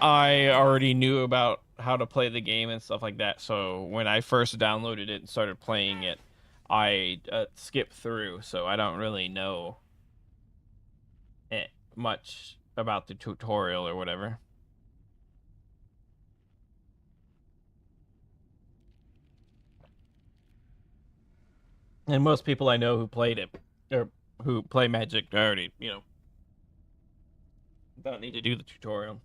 already knew about how to play the game and stuff like that, so when I first downloaded it and started playing it, I skipped through, so I don't really know much about the tutorial or whatever. And most people I know who played it, or who play Magic, already, don't need to do the tutorial.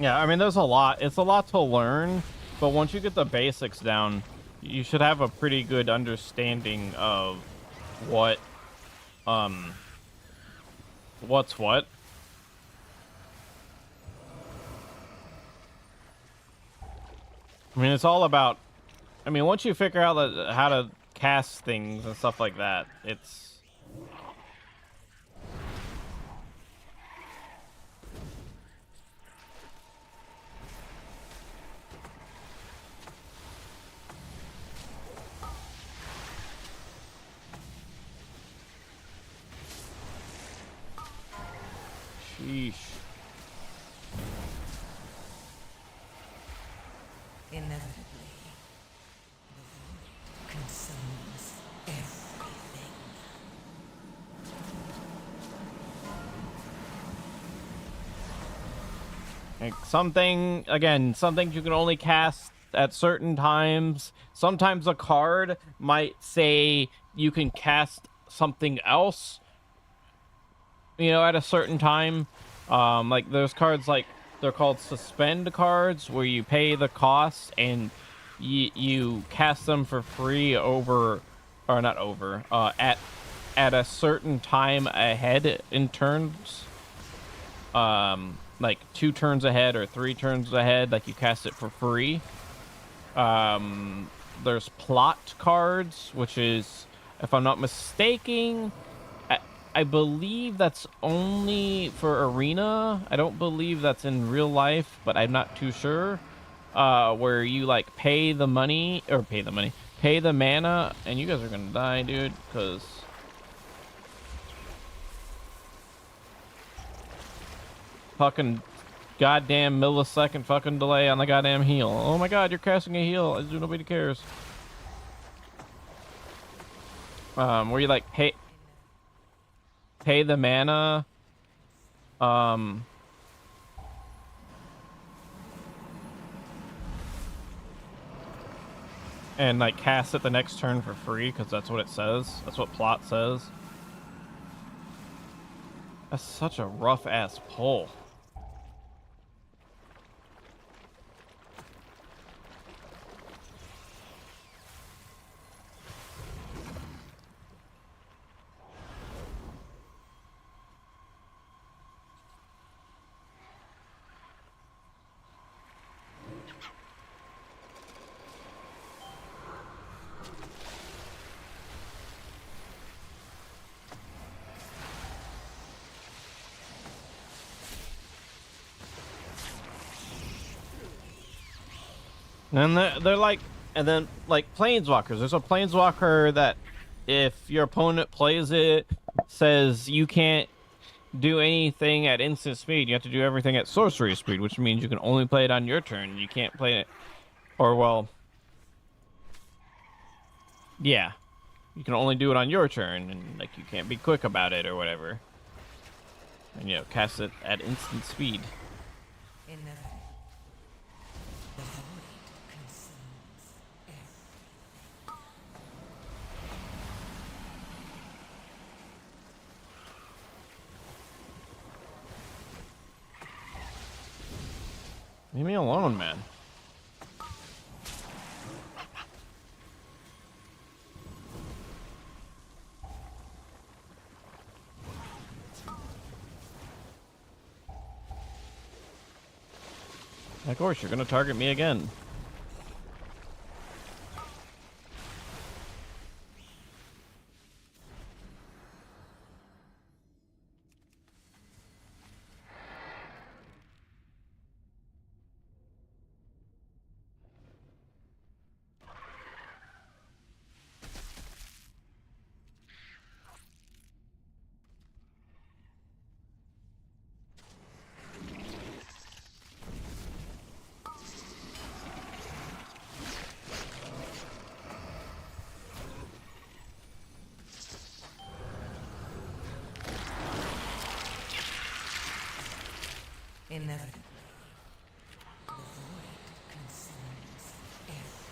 Yeah, I mean, there's a lot. It's a lot to learn, but once you get the basics down, you should have a pretty good understanding of what's what. I mean, it's all about. I mean, once you figure out how to cast things and stuff like that, it's. Sheesh. Inevitably, the void consumes everything. Like something you can only cast at certain times. Sometimes a card might say you can cast something else, at a certain time. Like there's cards like they're called suspend cards where you pay the cost and you cast them for free at a certain time ahead in turns. Like 2 turns ahead or 3 turns ahead, like you cast it for free. There's plot cards, which is, if I'm not mistaken, I believe that's only for arena. I don't believe that's in real life, but I'm not too sure. Where you like pay the mana, and you guys are gonna die, dude, because fucking goddamn millisecond fucking delay on the goddamn heal. Oh my god, you're casting a heal as nobody cares. Where you like pay the mana, and like cast it the next turn for free, because that's what it says. That's what plot says. That's such a rough ass pull. And they're like, and then like planeswalkers. There's a planeswalker that, if your opponent plays it, says you can't do anything at instant speed. You have to do everything at sorcery speed, which means you can only play it on your turn. You can't play it, or well, yeah, you can only do it on your turn, and like you can't be quick about it or whatever. And cast it at instant speed. Leave me alone, man. Of course, you're gonna target me again. Inevitably, the void consumes everything.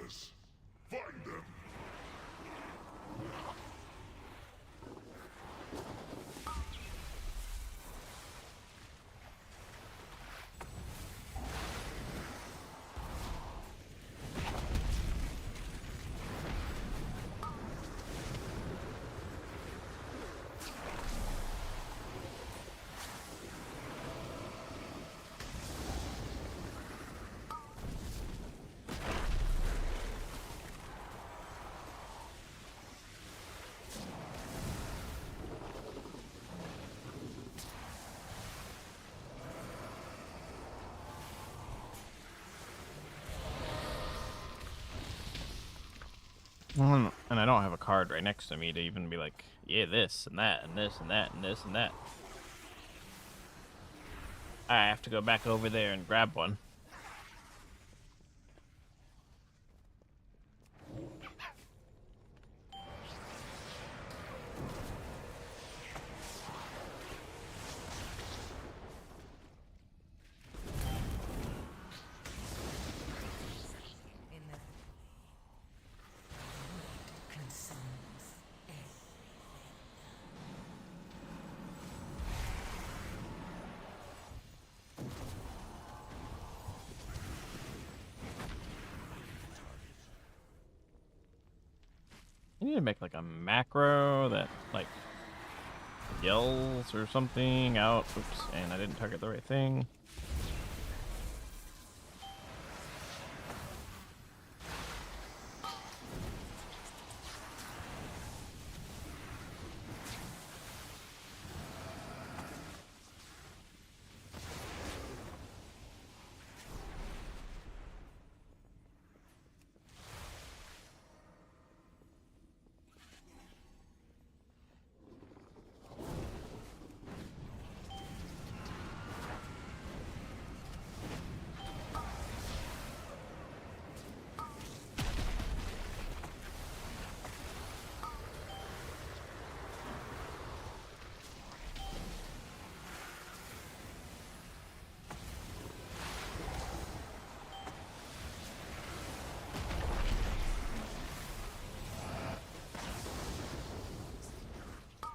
others. Find them. And I don't have a card right next to me to even be like, yeah, this and that and this and that and this and that. I have to go back over there and grab one. I need to make like a macro that like yells or something out. Oops, and I didn't target the right thing.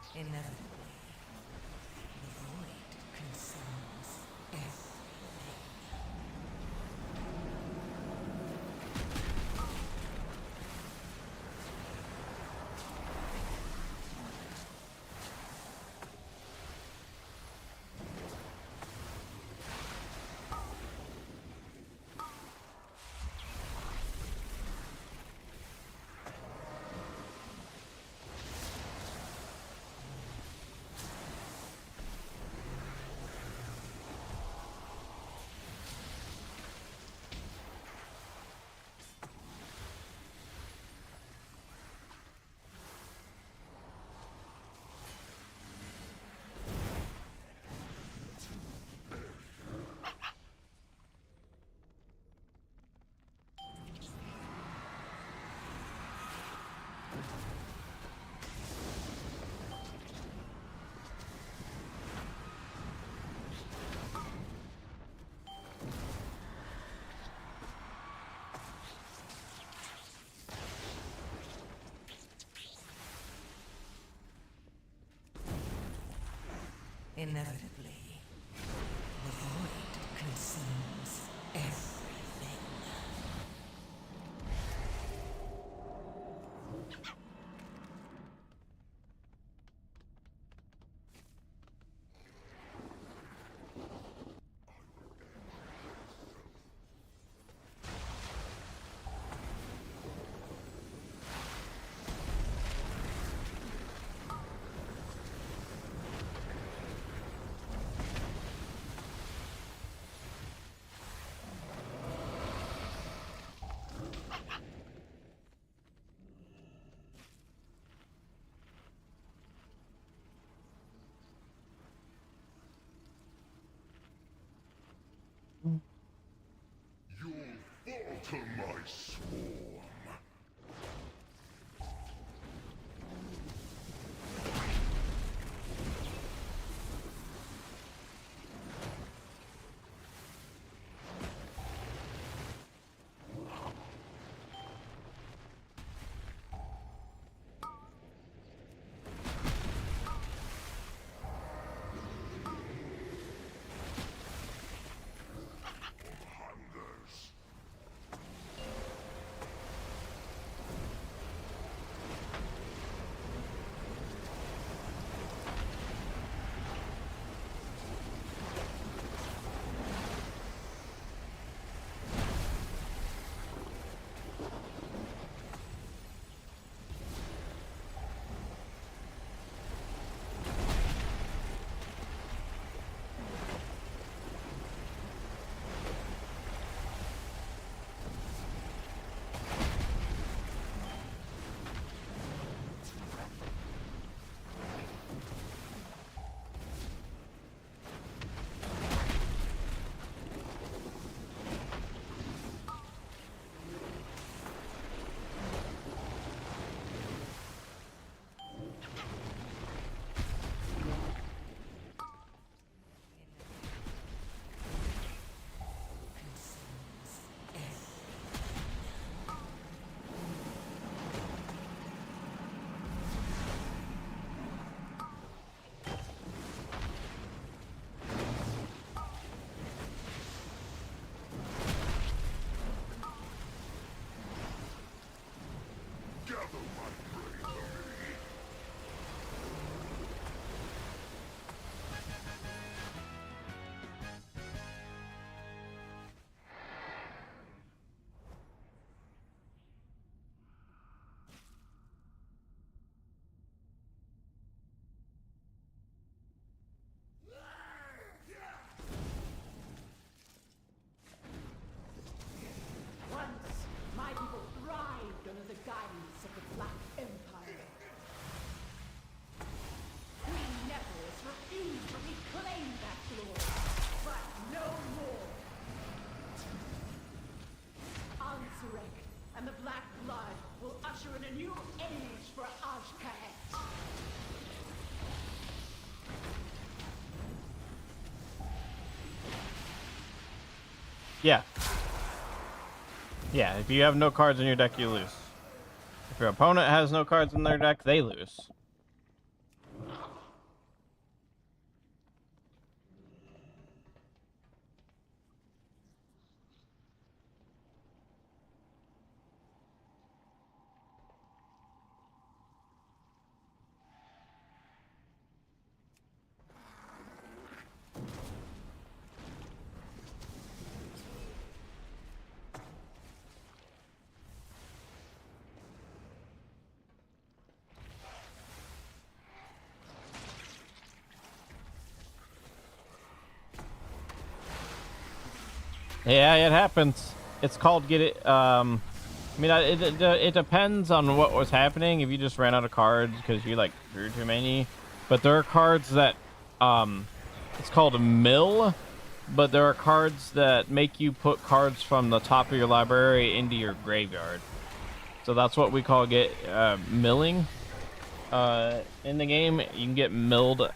Inevitably, the void consumes everything. Inevitably, the void consumes everything. You'll fall to my swarm. Yeah. Yeah, if you have no cards in your deck, you lose. If your opponent has no cards in their deck, they lose. Yeah, it happens. It's called get it. I mean, it depends on what was happening. If you just ran out of cards because you like drew too many, but there are cards that it's called a mill. But there are cards that make you put cards from the top of your library into your graveyard. So that's what we call milling. In the game, you can get milled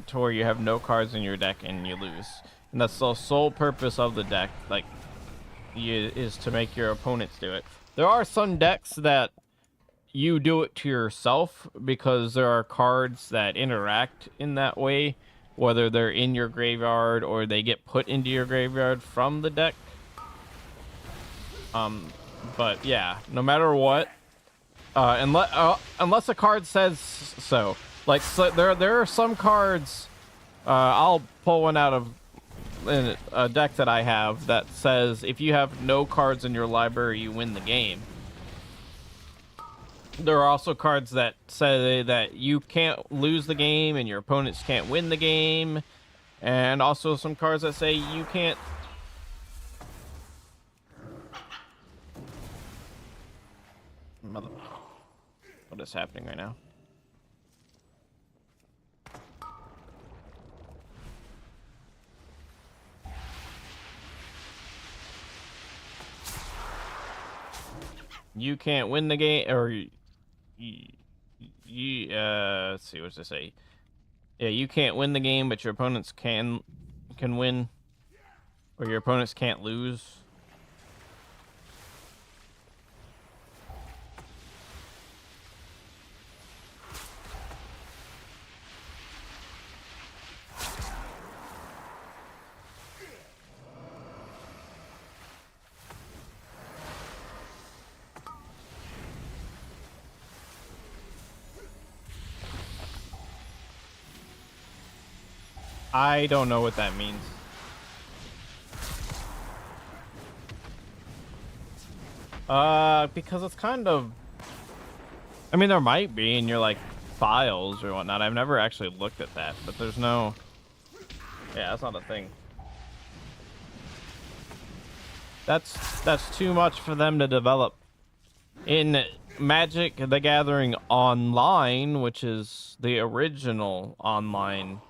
to where you have no cards in your deck and you lose. And that's the sole purpose of the deck, like, is to make your opponents do it. There are some decks that you do it to yourself because there are cards that interact in that way, whether they're in your graveyard or they get put into your graveyard from the deck. But yeah, no matter what, unless a card says so. Like, so there are some cards, I'll pull one out of a deck that I have that says if you have no cards in your library, you win the game. There are also cards that say that you can't lose the game and your opponents can't win the game. And also some cards that say you can't... What is happening right now? You can't win the game, or let's see, what's this say? Yeah, you can't win the game, but your opponents can win, or your opponents can't lose. I don't know what that means. Because it's kind of... I mean, there might be in your, like, files or whatnot. I've never actually looked at that, but there's no... Yeah, that's not a thing. That's too much for them to develop. In Magic the Gathering Online, which is the original online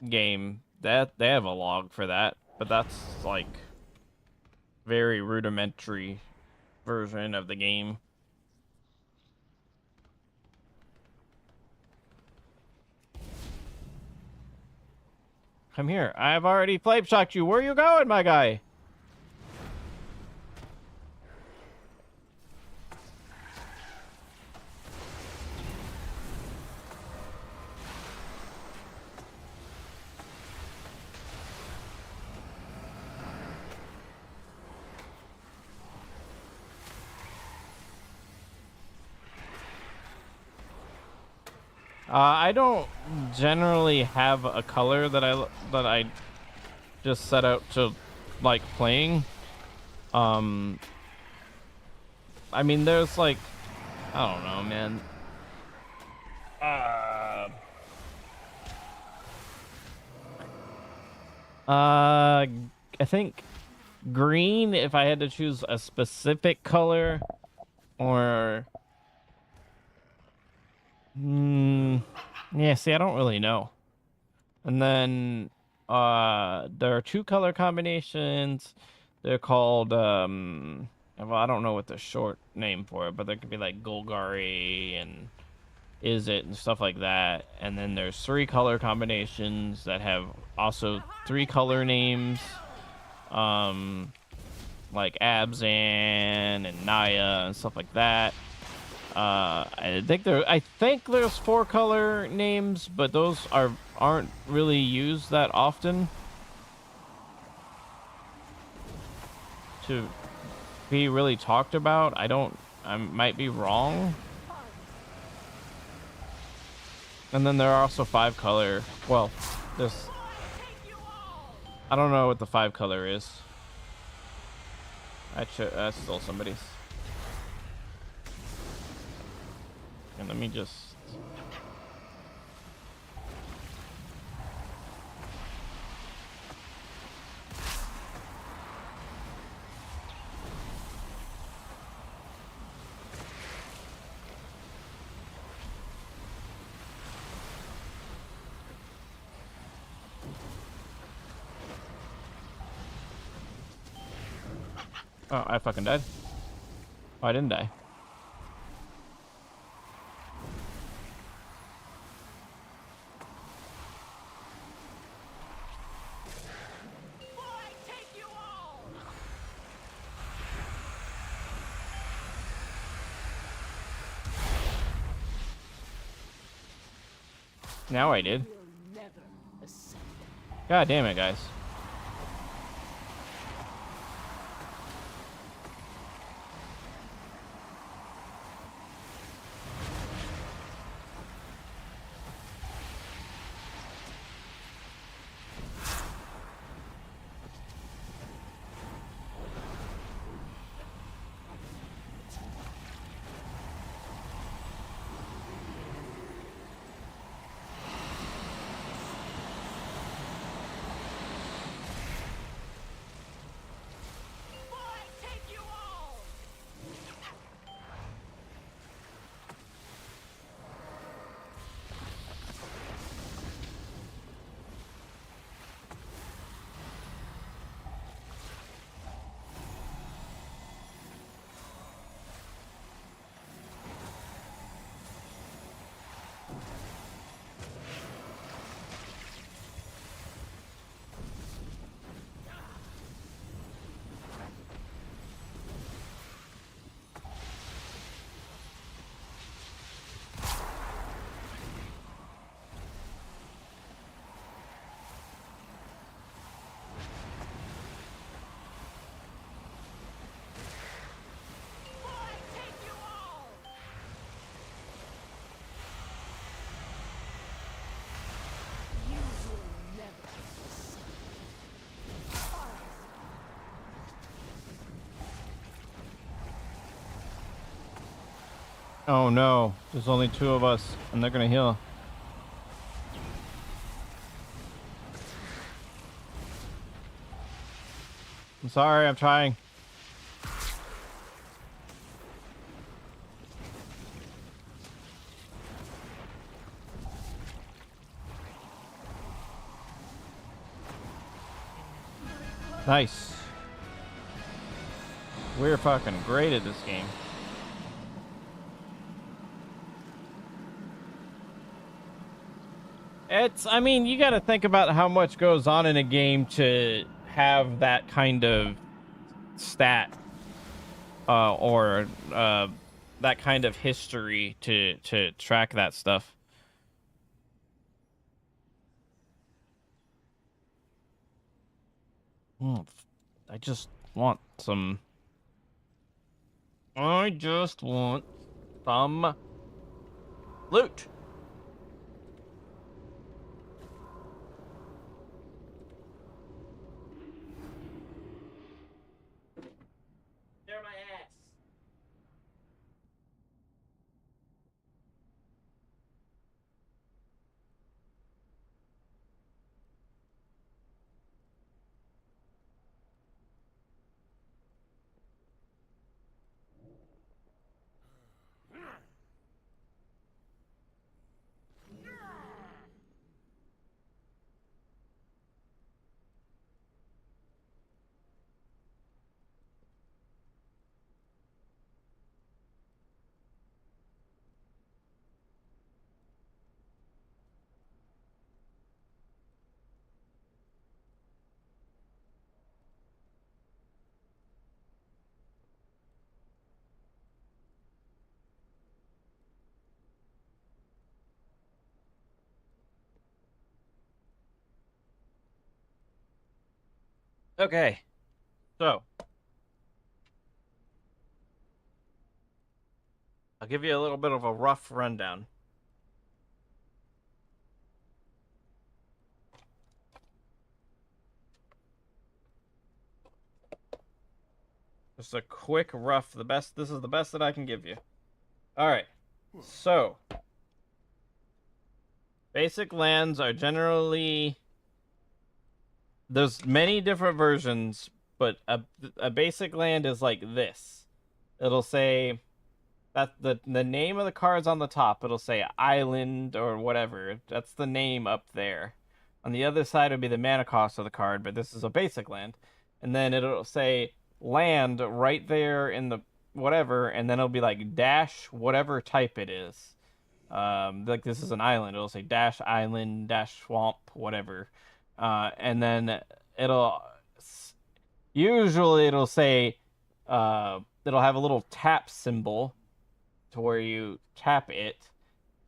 game, that they have a log for that, but that's like very rudimentary version of the game. Come here. I've already flame shocked you. Where are you going, my guy? I don't generally have a color that I just set out to like playing. I mean, there's like, I don't know, man. I think green if I had to choose a specific color, or yeah, see, I don't really know. And then there are two color combinations. They're called well, I don't know what the short name for it, but there could be like Golgari and Is It and stuff like that. And then there's three color combinations that have also three color names. like Abzan and Naya and stuff like that. I think there's 4-color names, but those aren't really used that often to be really talked about. I might be wrong. And then there are also 5-color. Well, this, I don't know what the 5-color is. I stole somebody's. And let me just. Oh, I fucking died. Oh, I didn't die. Now I did. God damn it, guys. Oh no, there's only 2 of us, and they're gonna heal. I'm sorry, I'm trying. Nice. We're fucking great at this game. I mean, you gotta think about how much goes on in a game to have that kind of stat, or that kind of history to track that stuff. I just want some. I just want some loot. They're my ass. Okay, so I'll give you a little bit of a rough rundown. Just a quick rough. This is the best that I can give you. All right. So, basic lands are generally, there's many different versions, but a basic land is like this. It'll say that the name of the card's on the top. It'll say island or whatever. That's the name up there. On the other side would be the mana cost of the card, but this is a basic land. And then it'll say land right there in the whatever, and then it'll be like dash whatever type it is. Like this is an island. It'll say dash island, dash swamp, whatever. And then it'll usually it'll say it'll have a little tap symbol to where you tap it,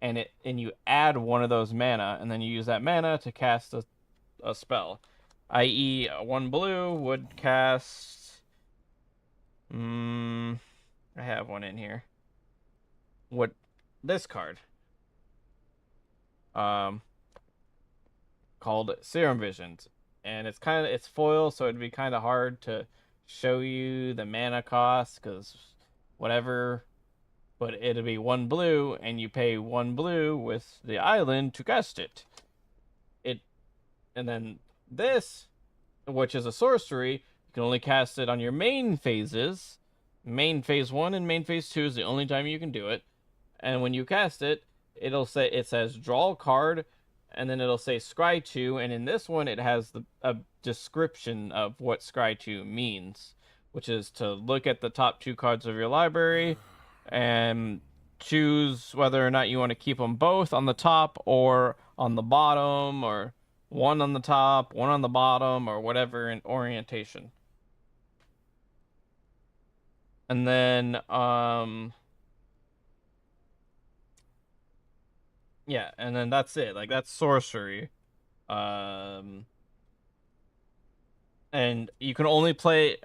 and you add one of those mana, and then you use that mana to cast a spell. I.e., one blue would cast. I have one in here. What this card? Called Serum Visions, and it's foil, so it'd be kind of hard to show you the mana cost because whatever. But it'll be one blue, and you pay one blue with the island to cast it. And then this, which is a sorcery, you can only cast it on your main phases. Main phase 1 and main phase 2 is the only time you can do it. And when you cast it, it says draw a card, and then it'll say scry 2, and in this one it has a description of what scry 2 means, which is to look at the top 2 cards of your library and choose whether or not you want to keep them both on the top or on the bottom, or one on the top, one on the bottom, or whatever in orientation. And then, yeah, and then that's it. Like, that's sorcery. And you can only play,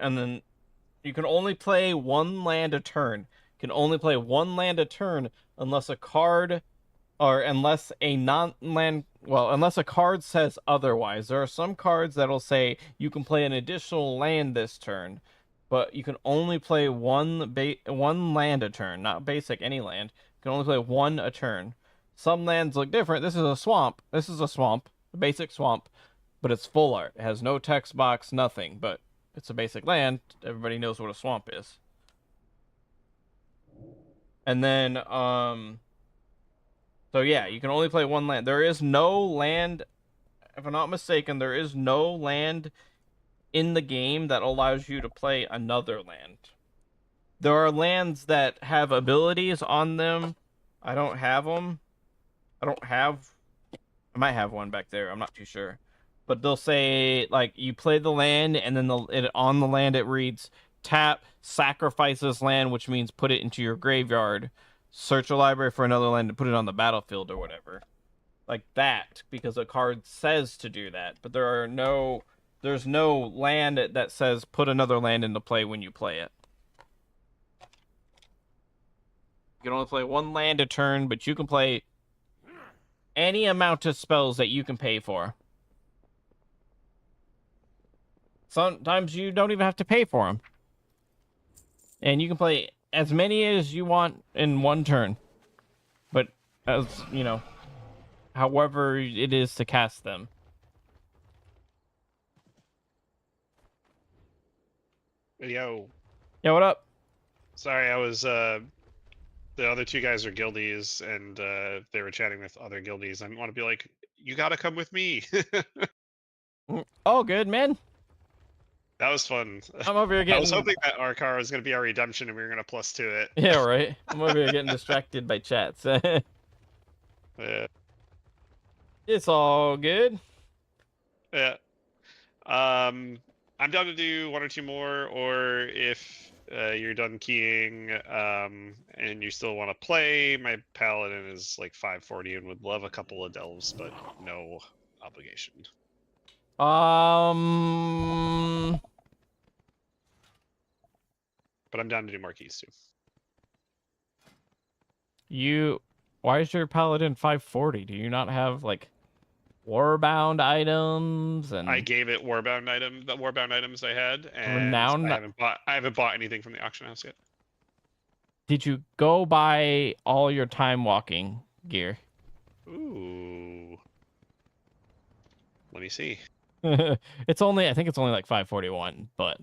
one land a turn. You can only play one land a turn unless a card, or unless unless a card says otherwise. There are some cards that'll say you can play an additional land this turn, but you can only play one land a turn, not basic, any land. You can only play one a turn. Some lands look different. This is a swamp, a basic swamp, but it's full art. It has no text box, nothing, but it's a basic land. Everybody knows what a swamp is. And then, so yeah, you can only play one land. There is no land, if I'm not mistaken, there is no land in the game that allows you to play another land. There are lands that have abilities on them. I don't have them. I might have one back there. I'm not too sure. But they'll say, like, you play the land, and then on the land it reads, tap, sacrifice this land, which means put it into your graveyard. Search a library for another land and put it on the battlefield or whatever. Like that, because a card says to do that. But there's no land that says put another land into play when you play it. You can only play one land a turn, but you can play any amount of spells that you can pay for. Sometimes you don't even have to pay for them. And you can play as many as you want in one turn. But, as, you know, however it is to cast them. Yo. Yeah, what up? Sorry, I was, the other two guys are guildies, and they were chatting with other guildies. I want to be like, you gotta come with me. Oh, good, man. That was fun. I'm over here getting... I was hoping that our car was going to be our redemption and we were going to plus to it. Yeah, right. I'm over here getting distracted by chats. Yeah. It's all good. Yeah. I'm down to do one or two more, or if you're done keying and you still want to play, my paladin is like 540 and would love a couple of delves, but no obligation. but I'm down to do more keys too. Why is your paladin 540? Do you not have like warbound items and I gave it the warbound items I had, and renown? I haven't bought anything from the auction house yet. Did you go buy all your time walking gear? Ooh. Let me see. I think it's only like 541, but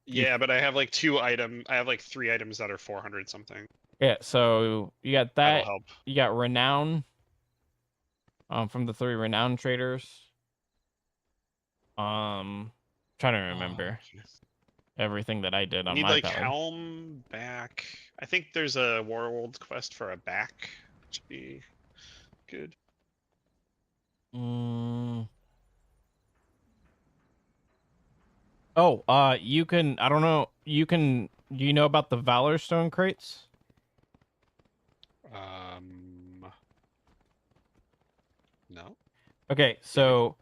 Yeah, but I have like I have like 3 items that are 400 something. yeah, so you got that. That'll help. You got renown from the 3 renown traders. Trying to remember everything that I did on Need my like paladin. helm back. I think there's a Warworld quest for a back. Should be good. Oh, you can. I don't know. You can. Do you know about the Valor Stone crates? No. Okay, so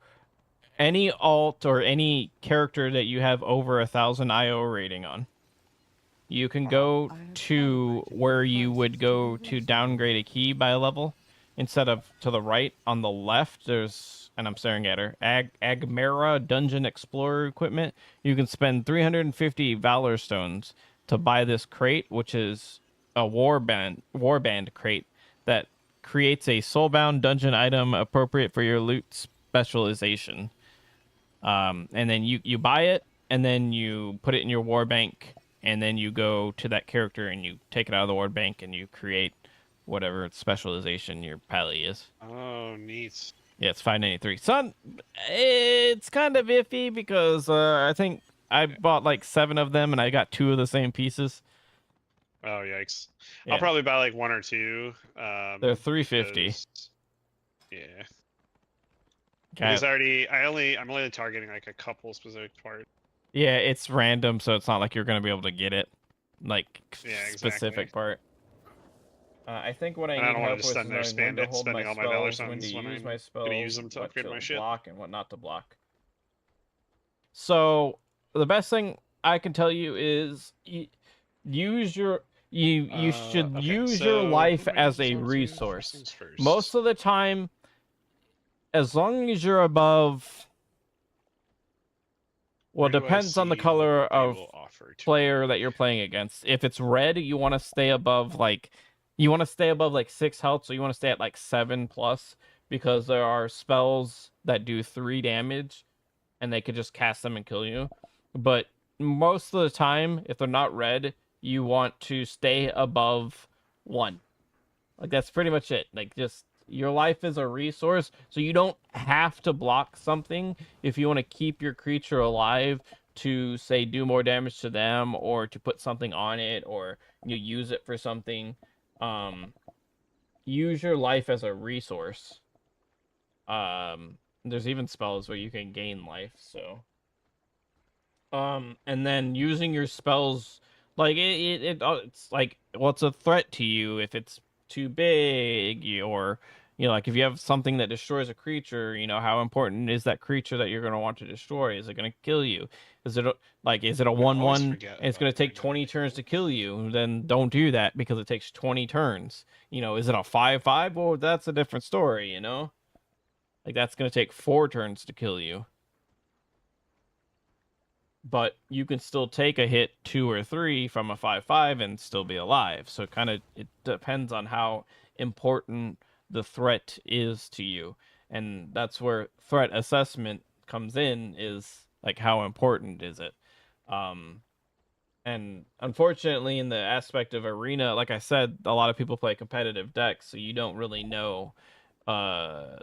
any alt or any character that you have over 1,000 IO rating on, you can go to where you would go to downgrade a key by a level. Instead of to the right, on the left, there's, and I'm staring at her, Agmera Dungeon Explorer equipment. You can spend 350 Valor Stones to buy this crate, which is a warband crate that creates a soulbound dungeon item appropriate for your loot specialization. And then you buy it, and then you put it in your war bank, and then you go to that character and you take it out of the war bank and you create whatever specialization your pally is. Oh, neat. Yeah, it's 593. Son, it's kind of iffy because I think I bought like 7 of them and I got 2 of the same pieces. Oh, yikes. Yeah. I'll probably buy like 1 or 2. They're 350. Yeah. Okay. Because I'm only targeting like a couple specific parts. Yeah, it's random, so it's not like you're going to be able to get it. Like, specific part. I think what I need help with is knowing when to hold my spells, when to use my spells, use them to what upgrade my to shit. block and what not to block. So the best thing I can tell you is use your you should use your life as a resource. Most of the time, as long as you're above. Well, it depends on the color of player that you're playing against. If it's red, you want to stay above like 6 health, so you want to stay at like 7+, because there are spells that do 3 damage, and they could just cast them and kill you. But most of the time, if they're not red, you want to stay above 1. Like, that's pretty much it. Like, just your life is a resource, so you don't have to block something if you want to keep your creature alive to, say, do more damage to them, or to put something on it, or you use it for something. Use your life as a resource. There's even spells where you can gain life, so. And then using your spells, like, it's like, what's a threat to you if it's too big, or, like if you have something that destroys a creature, how important is that creature that you're going to want to destroy? Is it going to kill you? Is it a 1/1? It's going to take 20 turns to kill you. Then don't do that because it takes 20 turns. Is it a 5/5? Well, that's a different story. Like, that's going to take 4 turns to kill you. But you can still take a hit 2 or 3 from a 5/5 and still be alive. So it depends on how important the threat is to you. And that's where threat assessment comes in, is like, how important is it? And unfortunately, in the aspect of arena, like I said, a lot of people play competitive decks, so you don't really know.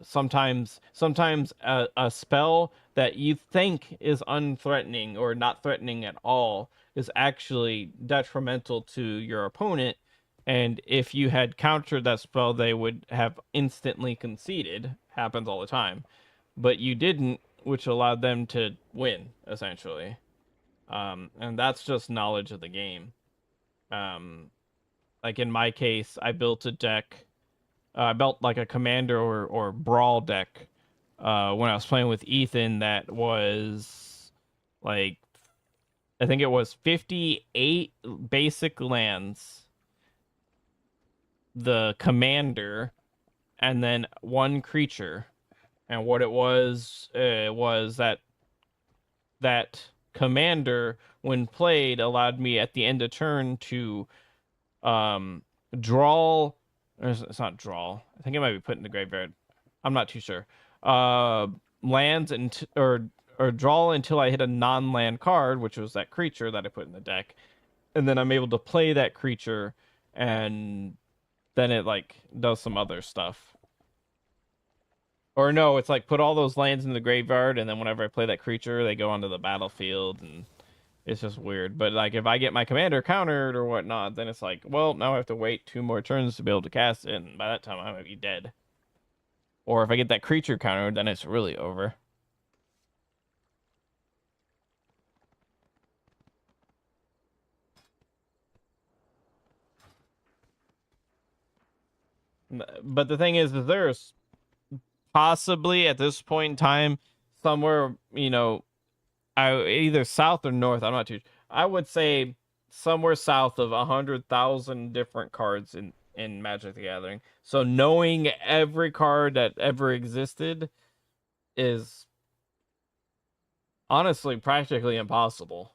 Sometimes a spell that you think is unthreatening or not threatening at all is actually detrimental to your opponent, and if you had countered that spell, they would have instantly conceded. Happens all the time, but you didn't, which allowed them to win, essentially. And that's just knowledge of the game. Like in my case, I built a deck. I built like a commander or brawl deck when I was playing with Ethan that was like I think it was 58 basic lands, the commander, and then one creature. And what it was that commander, when played, allowed me at the end of turn to draw. It's not draw. I think it might be put in the graveyard. I'm not too sure. Lands or draw until I hit a non-land card, which was that creature that I put in the deck, and then I'm able to play that creature, and then it like does some other stuff. Or no, it's like put all those lands in the graveyard, and then whenever I play that creature, they go onto the battlefield, and it's just weird. But like if I get my commander countered or whatnot, then it's like, well, now I have to wait 2 more turns to be able to cast it, and by that time I might be dead. Or if I get that creature countered, then it's really over. But the thing is there's possibly at this point in time somewhere, either south or north. I'm not too. I would say somewhere south of 100,000 different cards in Magic the Gathering. So knowing every card that ever existed is honestly practically impossible.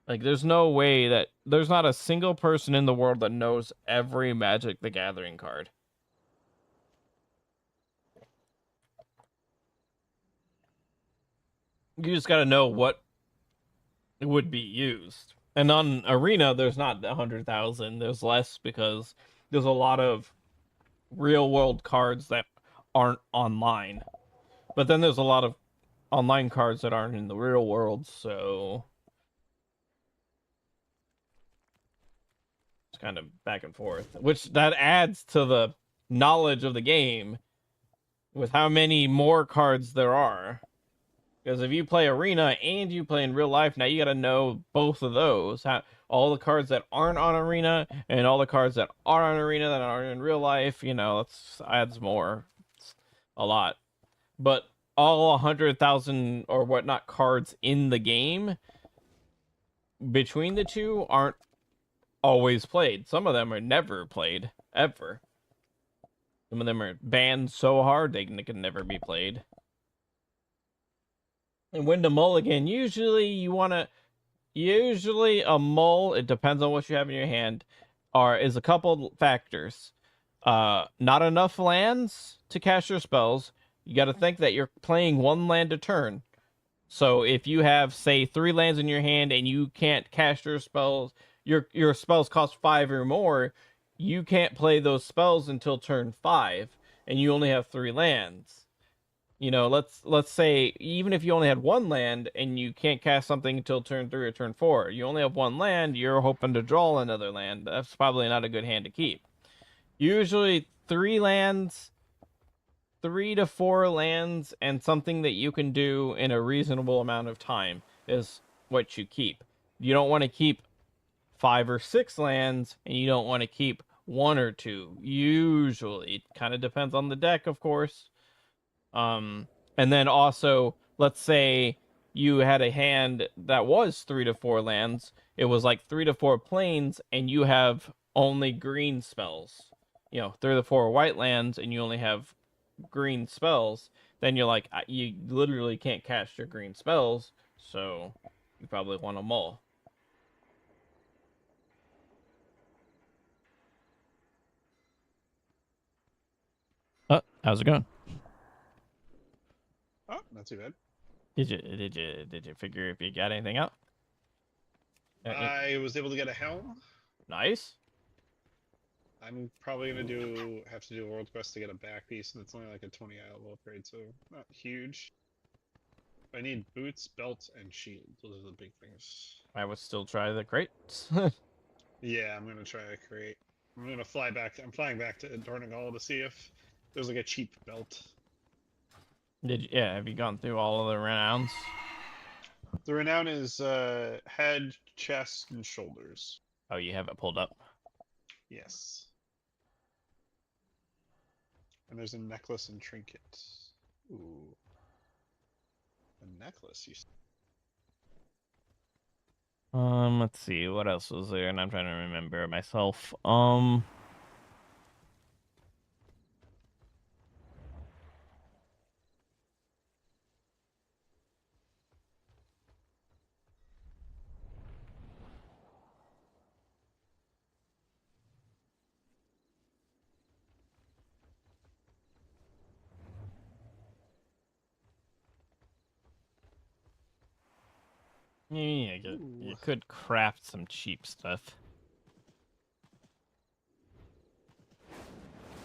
Like, there's no way that there's not a single person in the world that knows every Magic the Gathering card. You just got to know what would be used. And on Arena, there's not 100,000. There's less because there's a lot of real world cards that aren't online. But then there's a lot of online cards that aren't in the real world, so it's kind of back and forth. Which that adds to the knowledge of the game with how many more cards there are. Because if you play Arena and you play in real life, now you got to know both of those. All the cards that aren't on Arena and all the cards that are on Arena that aren't in real life, that adds more. It's a lot. But all 100,000 or whatnot cards in the game between the two aren't always played. Some of them are never played, ever. Some of them are banned so hard they can never be played. And when to mulligan, usually a mull, it depends on what you have in your hand, is a couple factors. Not enough lands to cast your spells. You got to think that you're playing 1 land a turn. So if you have, say, 3 lands in your hand and you can't cast your spells, your spells cost 5 or more, you can't play those spells until turn 5, and you only have 3 lands. Let's say even if you only had 1 land and you can't cast something until turn 3 or turn 4, you only have 1 land, you're hoping to draw another land. That's probably not a good hand to keep. Usually 3 lands, 3 to 4 lands, and something that you can do in a reasonable amount of time is what you keep. You don't want to keep 5 or 6 lands, and you don't want to keep 1 or 2. Usually, it kind of depends on the deck, of course. And then also, let's say you had a hand that was 3 to 4 lands. It was like 3 to 4 planes, and you have only green spells. 3 to 4 white lands, and you only have green spells. Then you're like, you literally can't cast your green spells, so you probably want to mull. How's it going? Oh, not too bad. Did you figure if you got anything out? I was able to get a helm. Nice. I'm probably gonna have to do a world quest to get a back piece, and it's only like a 20 IO upgrade, so not huge. I need boots, belt, and shield. Those are the big things. I would still try the crates. Yeah, I'm gonna try a crate. I'm flying back to Dornigal to see if there's like a cheap belt. Have you gone through all of the renowns? The renown is head, chest, and shoulders. Oh, you have it pulled up? Yes. And there's a necklace and trinket. Ooh. A necklace, you see. Let's see, what else was there? And I'm trying to remember myself. Yeah, you could craft some cheap stuff.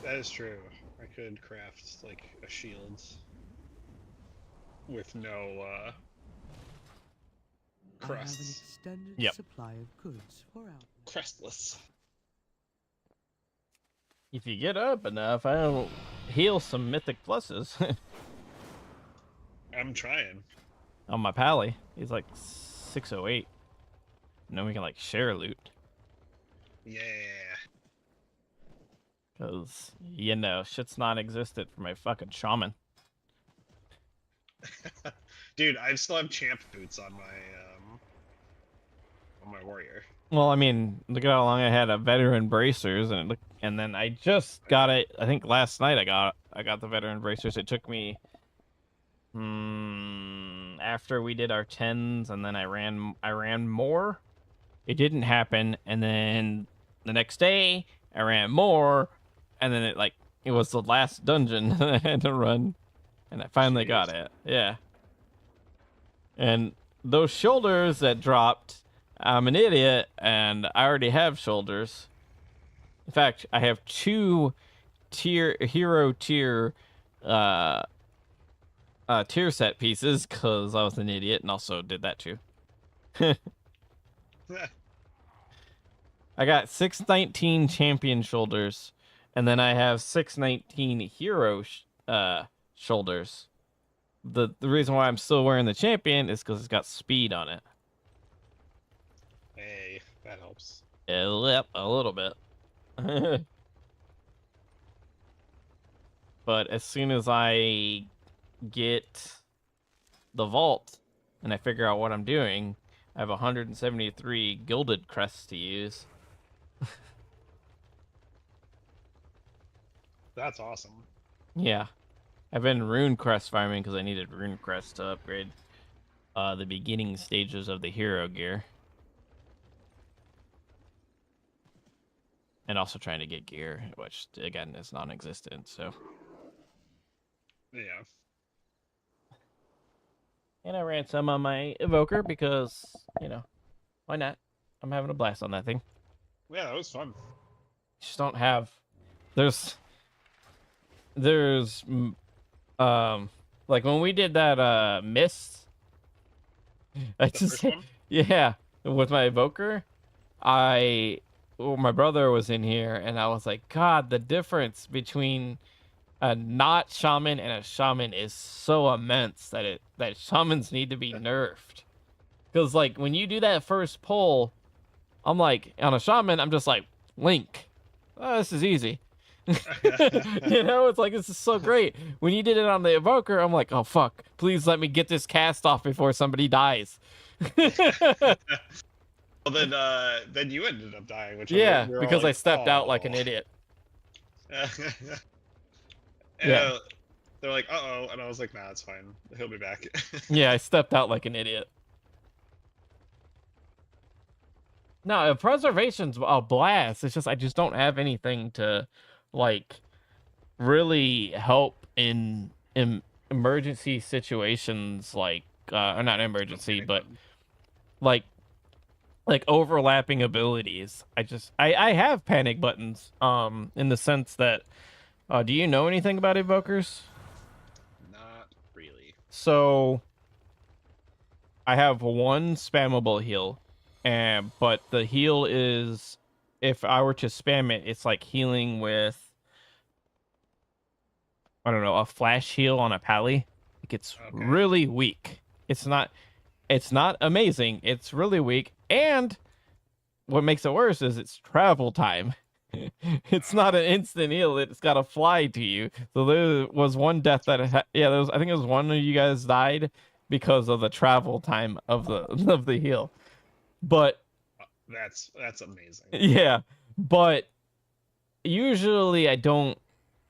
That is true. I could craft like a shield with no I have an crest. extended Yep. supply of goods for outlet. Crestless. If you get up enough, I'll heal some mythic pluses. I'm trying. On my pally. He's like 608. And then we can like share loot. Yeah. Because, you know, shit's non-existent for my fucking shaman. Dude, I still have champ boots on my warrior. Well, I mean, look at how long I had a veteran bracers, and then I just got it. I think last night I got the veteran bracers. It took me after we did our 10s, and then I ran more. It didn't happen, and then the next day I ran more, and then it was the last dungeon I had to run, and I finally got it. Yeah. And those shoulders that dropped, I'm an idiot, and I already have shoulders. In fact, I have 2 hero tier tier set pieces because I was an idiot and also did that too. I got 619 champion shoulders, and then I have 619 hero shoulders. The reason why I'm still wearing the champion is because it's got speed on it. Hey, that helps. Yep, a little bit. But as soon as I get the vault and I figure out what I'm doing, I have 173 gilded crests to use. That's awesome. Yeah. I've been rune crest farming because I needed rune crest to upgrade the beginning stages of the hero gear. And also trying to get gear, which, again, is non-existent, so... Yeah. And I ran some on my evoker because, you know, why not? I'm having a blast on that thing. Yeah, that was fun. Just don't have... There's like when we did that mist, I just yeah, with my evoker, my brother was in here and I was like, God, the difference between a not shaman and a shaman is so immense that shamans need to be nerfed. Because like when you do that first pull, I'm like, on a shaman, I'm just like, Link, oh, this is easy. You know, it's like, this is so great. When you did it on the evoker, I'm like, oh fuck, please let me get this cast off before somebody dies. Well, then you ended up dying, which yeah, we were because all I like, stepped out like "Aw." an idiot. Yeah. They're like, uh-oh, and I was like, nah, it's fine. He'll be back. Yeah, I stepped out like an idiot. No, preservation's a blast. It's just I just don't have anything to like really help in emergency situations, like or not emergency, but like overlapping abilities. I have panic buttons in the sense that do you know anything about evokers? Not really. So I have one spammable heal, but the heal is, if I were to spam it, it's like healing with, I don't know, a flash heal on a pally. Like it's really weak. It's not amazing. It's really weak, and what makes it worse is it's travel time. It's not an instant heal. It's got to fly to you. So there was one death that I think it was one of you guys died because of the travel time of the heal. But That's amazing. yeah, but usually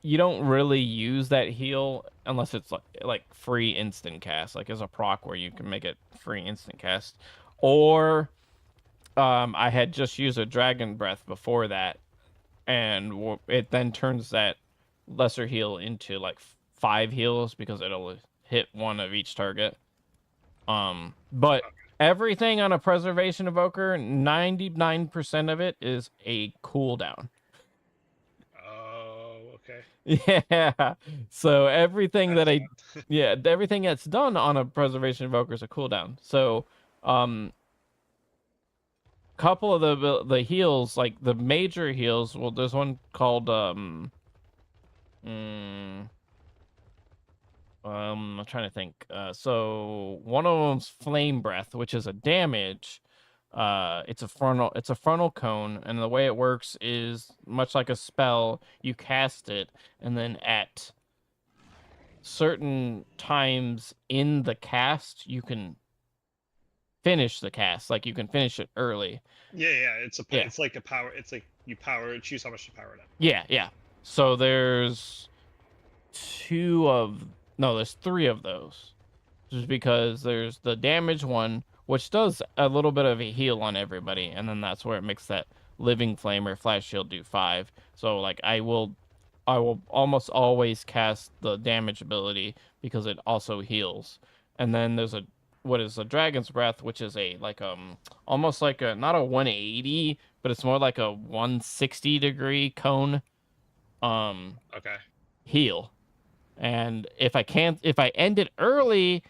you don't really use that heal unless it's like free instant cast, like as a proc where you can make it free instant cast, or I had just used a dragon breath before that, and it then turns that lesser heal into like 5 heals because it'll hit one of each target. But everything on a preservation evoker, 99% of it is a cooldown. Oh, okay. Yeah. So everything everything that's done on a preservation evoker is a cooldown. So, couple of the heals, like the major heals, well, there's one called I'm trying to think. So one of them's flame breath, which is a damage. It's a frontal cone, and the way it works is much like a spell. You cast it, and then at certain times in the cast, you can finish the cast. Like you can finish it early. Yeah. It's like a power. It's like you choose how much to power it up. Yeah. So there's there's 3 of those. Just because there's the damage one, which does a little bit of a heal on everybody, and then that's where it makes that living flame or flash shield do 5. So like I will almost always cast the damage ability because it also heals. And then there's what is a dragon's breath, which is a almost like a, not a 180, but it's more like a 160 degree cone heal. And if I end it early,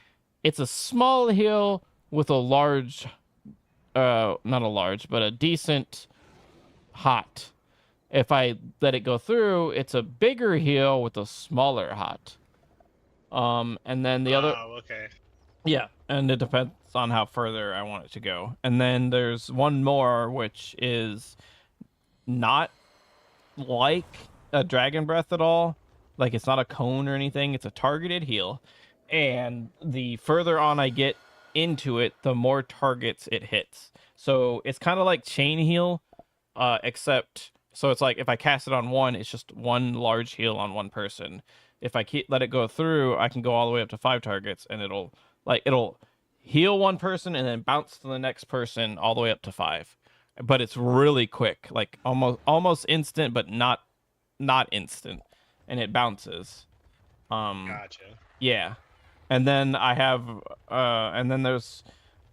it's a small heal with a large, not a large, but a decent hot. If I let it go through, it's a bigger heal with a smaller hot. And then the other. Oh, okay. Yeah, and it depends on how further I want it to go. And then there's one more, which is not like a dragon breath at all. Like, it's not a cone or anything. It's a targeted heal. And the further on I get into it, the more targets it hits. So it's kind of like chain heal, except... So it's like if I cast it on one, it's just one large heal on one person. If I let it go through, I can go all the way up to 5 targets, and it'll heal one person and then bounce to the next person all the way up to 5. But it's really quick, like almost instant, but not instant, and it bounces. Gotcha. Yeah, and then I have and then there's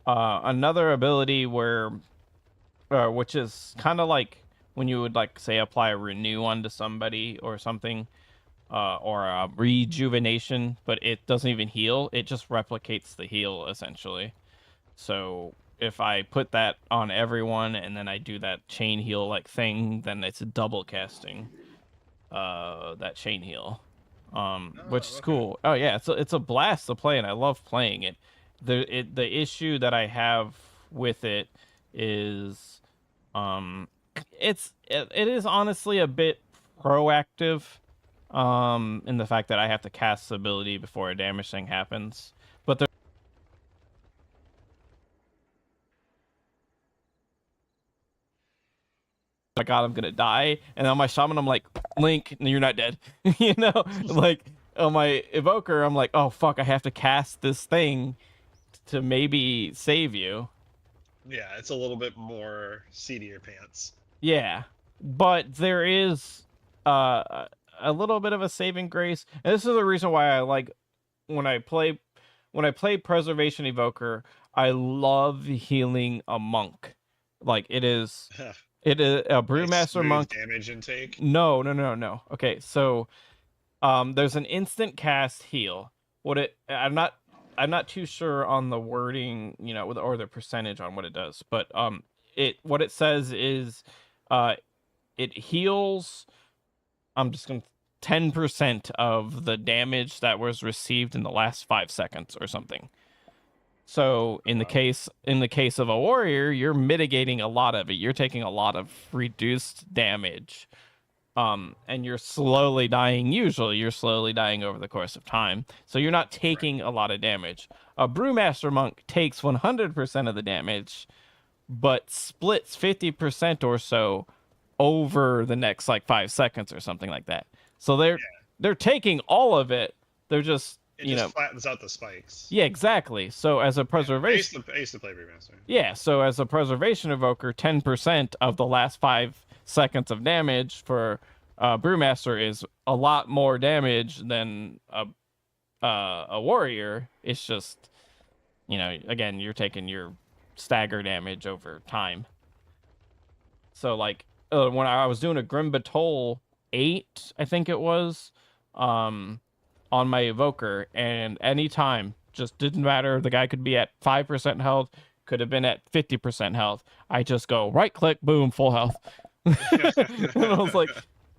another ability where, which is kind of like when you would like say apply a renew onto somebody or something, or a rejuvenation, but it doesn't even heal. It just replicates the heal essentially. So if I put that on everyone and then I do that chain heal like thing, then it's double casting that chain heal, which is cool. Oh yeah, it's a blast to play, and I love playing it. The issue that I have with it is it is honestly a bit proactive, in the fact that I have to cast the ability before a damage thing happens. But my god, I'm gonna die, and on my shaman I'm like, Link, you're not dead. You know, like on my evoker I'm like, oh fuck, I have to cast this thing to maybe save you. Yeah, it's a little bit more seedier pants. Yeah, but there is a little bit of a saving grace, and this is the reason why I like when I play Preservation Evoker. I love healing a monk. Like it is a Brewmaster monk damage intake. No. Okay, so there's an instant cast heal. I'm not too sure on the wording, you know, or the percentage on what it does, but what it says is it heals 10% of the damage that was received in the last 5 seconds or something. So in the case of a warrior, you're mitigating a lot of it. You're taking a lot of reduced damage. And you're slowly dying. Usually you're slowly dying over the course of time. So you're not taking a lot of damage. A Brewmaster monk takes 100% of the damage, but splits 50% or so over the next like 5 seconds or something like that. So they're taking all of it. They're just It just flattens out the spikes. Yeah, exactly. So as a preservation, I used to play Brewmaster. Yeah, so as a preservation evoker, 10% of the last 5 seconds of damage for Brewmaster is a lot more damage than a warrior. It's just, again, you're taking your stagger damage over time. So like when I was doing a Grim Batol 8, I think it was, on my evoker, and anytime, just didn't matter. The guy could be at 5% health, could have been at 50% health. I just go right click, boom, full health. And I was like,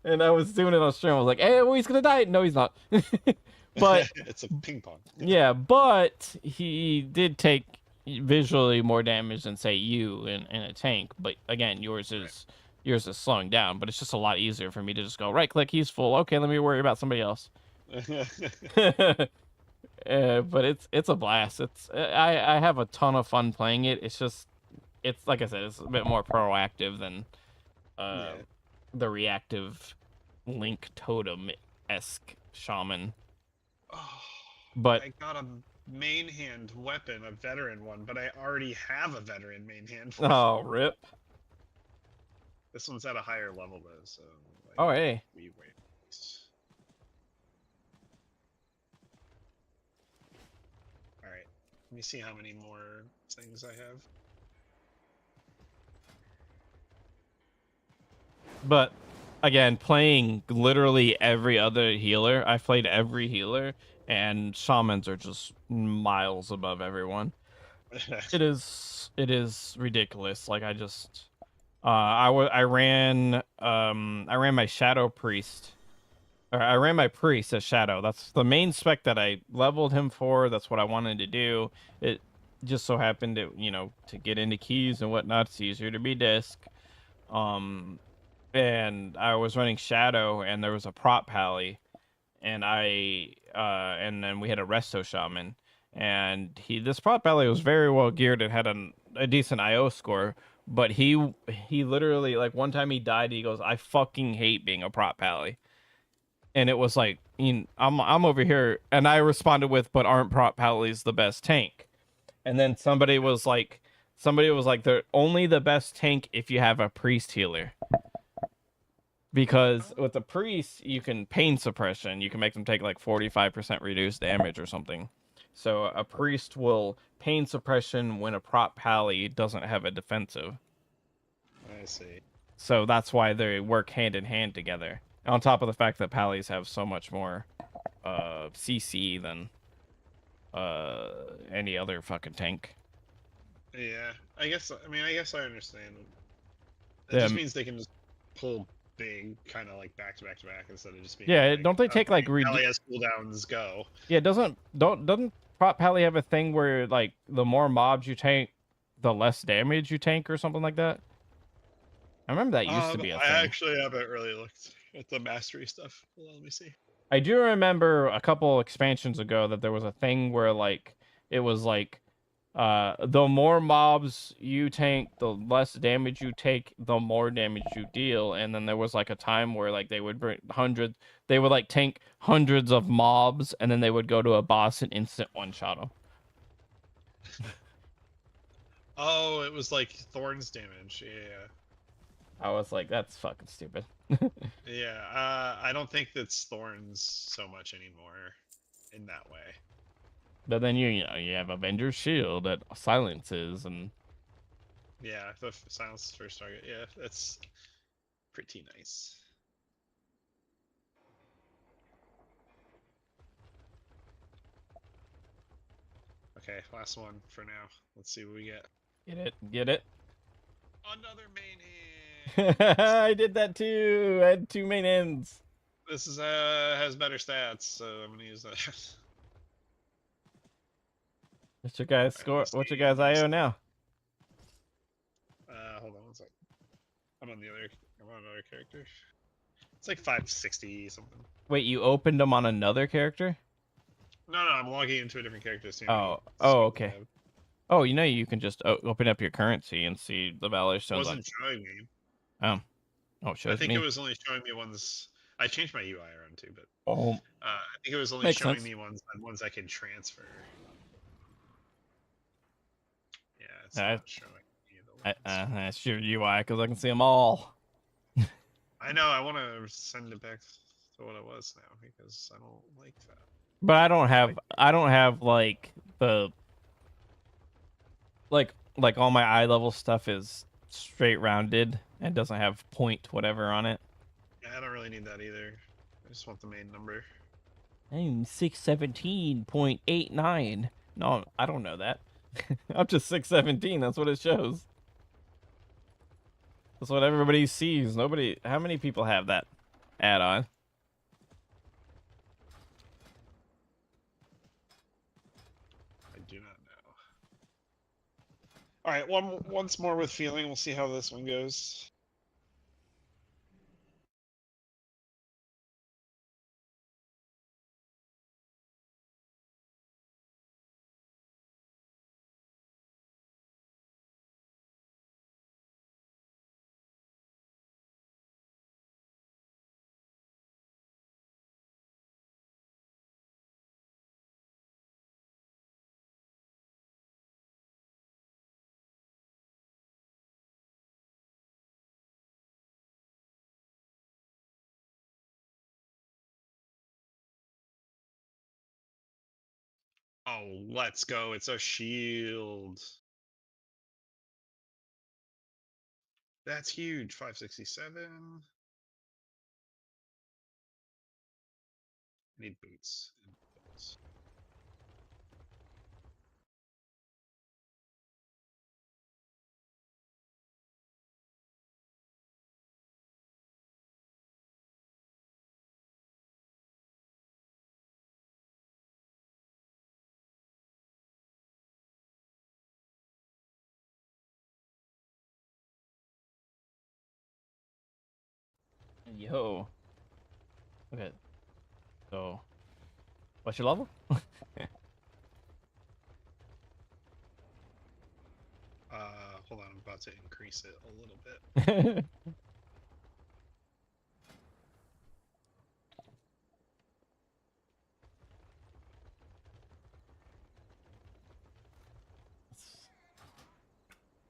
and I was doing it on stream. I was like, hey, well, he's gonna die. No, he's not. But it's a ping pong. Yeah, but he did take visually more damage than say you in a tank. But again, yours is slowing down. But it's just a lot easier for me to just go right click. He's full. Okay, let me worry about somebody else. But it's a blast. I have a ton of fun playing it. It's like I said, it's a bit more proactive than the reactive Link Totem-esque shaman. But I got a main hand weapon, a veteran one, but I already have a veteran main hand. Oh, rip. This one's at a higher level though, so. Oh, hey. We wait. All right. Let me see how many more things I have. But again, playing literally every other healer, I've played every healer, and shamans are just miles above everyone. It is ridiculous. Like I ran my shadow priest. Or I ran my priest as shadow. That's the main spec that I leveled him for. That's what I wanted to do. It just so happened to get into keys and whatnot, it's easier to be disc. And I was running shadow, and there was a prop pally, and and then we had a resto shaman, and this prop pally was very well geared and had a decent IO score, but he literally, like, one time he died, he goes, I fucking hate being a prop pally. And it was like, I'm over here, and I responded with, but aren't prop pallies the best tank? And then somebody was like, they're only the best tank if you have a priest healer. Because with the priest, you can pain suppression. You can make them take like 45% reduced damage or something. So a priest will pain suppression when a prop pally doesn't have a defensive. I see. So that's why they work hand in hand together. On top of the fact that pallies have so much more CC than any other fucking tank. Yeah, I guess I understand. It just means they can just pull big, kind of like back to back to back instead of just being. Yeah, like, don't they take like Pally has cooldowns, go. Yeah, doesn't prop pally have a thing where like the more mobs you tank, the less damage you tank or something like that? I remember that used to be a thing. I actually haven't really looked at the mastery stuff. Hold on, let me see. I do remember a couple expansions ago that there was a thing where like it was like the more mobs you tank, the less damage you take, the more damage you deal. And then there was like a time where like they would like tank hundreds of mobs, and then they would go to a boss and instant one-shot them. Oh, it was like Thorn's damage. Yeah. I was like, that's fucking stupid. Yeah, I don't think that's Thorns so much anymore in that way. But then you have Avenger's Shield that silences and. Yeah, the silence first target. Yeah, that's pretty nice. Okay, last one for now. Let's see what we get. Get it. Another main hand. I did that too. I had 2 main ends. This is has better stats, so I'm gonna use that. What's your guys' score? What's your guys' IO now? Hold on one sec. I'm on another character. It's like 560 something. Wait, you opened them on another character? No, I'm logging into a different character. Oh, okay. Oh, you know, you can just open up your currency and see the value It stones. wasn't showing me. Oh, it I shows think me. it was only showing me ones. I changed my UI around too, but Oh, I think it was only makes showing sense. me ones I can transfer. Yeah, it's not showing any of the ones. That's your UI because I can see them all. I know. I want to send it back to what it was now because I don't like that. But I don't have like the like all my eye level stuff is straight rounded and doesn't have point whatever on it. Yeah, I don't really need that either. I just want the main number. I'm 617.89. No, I don't know that. I'm just 617. That's what it shows. That's what everybody sees. Nobody. How many people have that add-on? I do not know. All right, once more with feeling. We'll see how this one goes. Oh, let's go. It's a shield. That's huge. 567. I need boots. And belts. Yo. Okay. So, what's your level? Hold on. I'm about to increase it a little bit.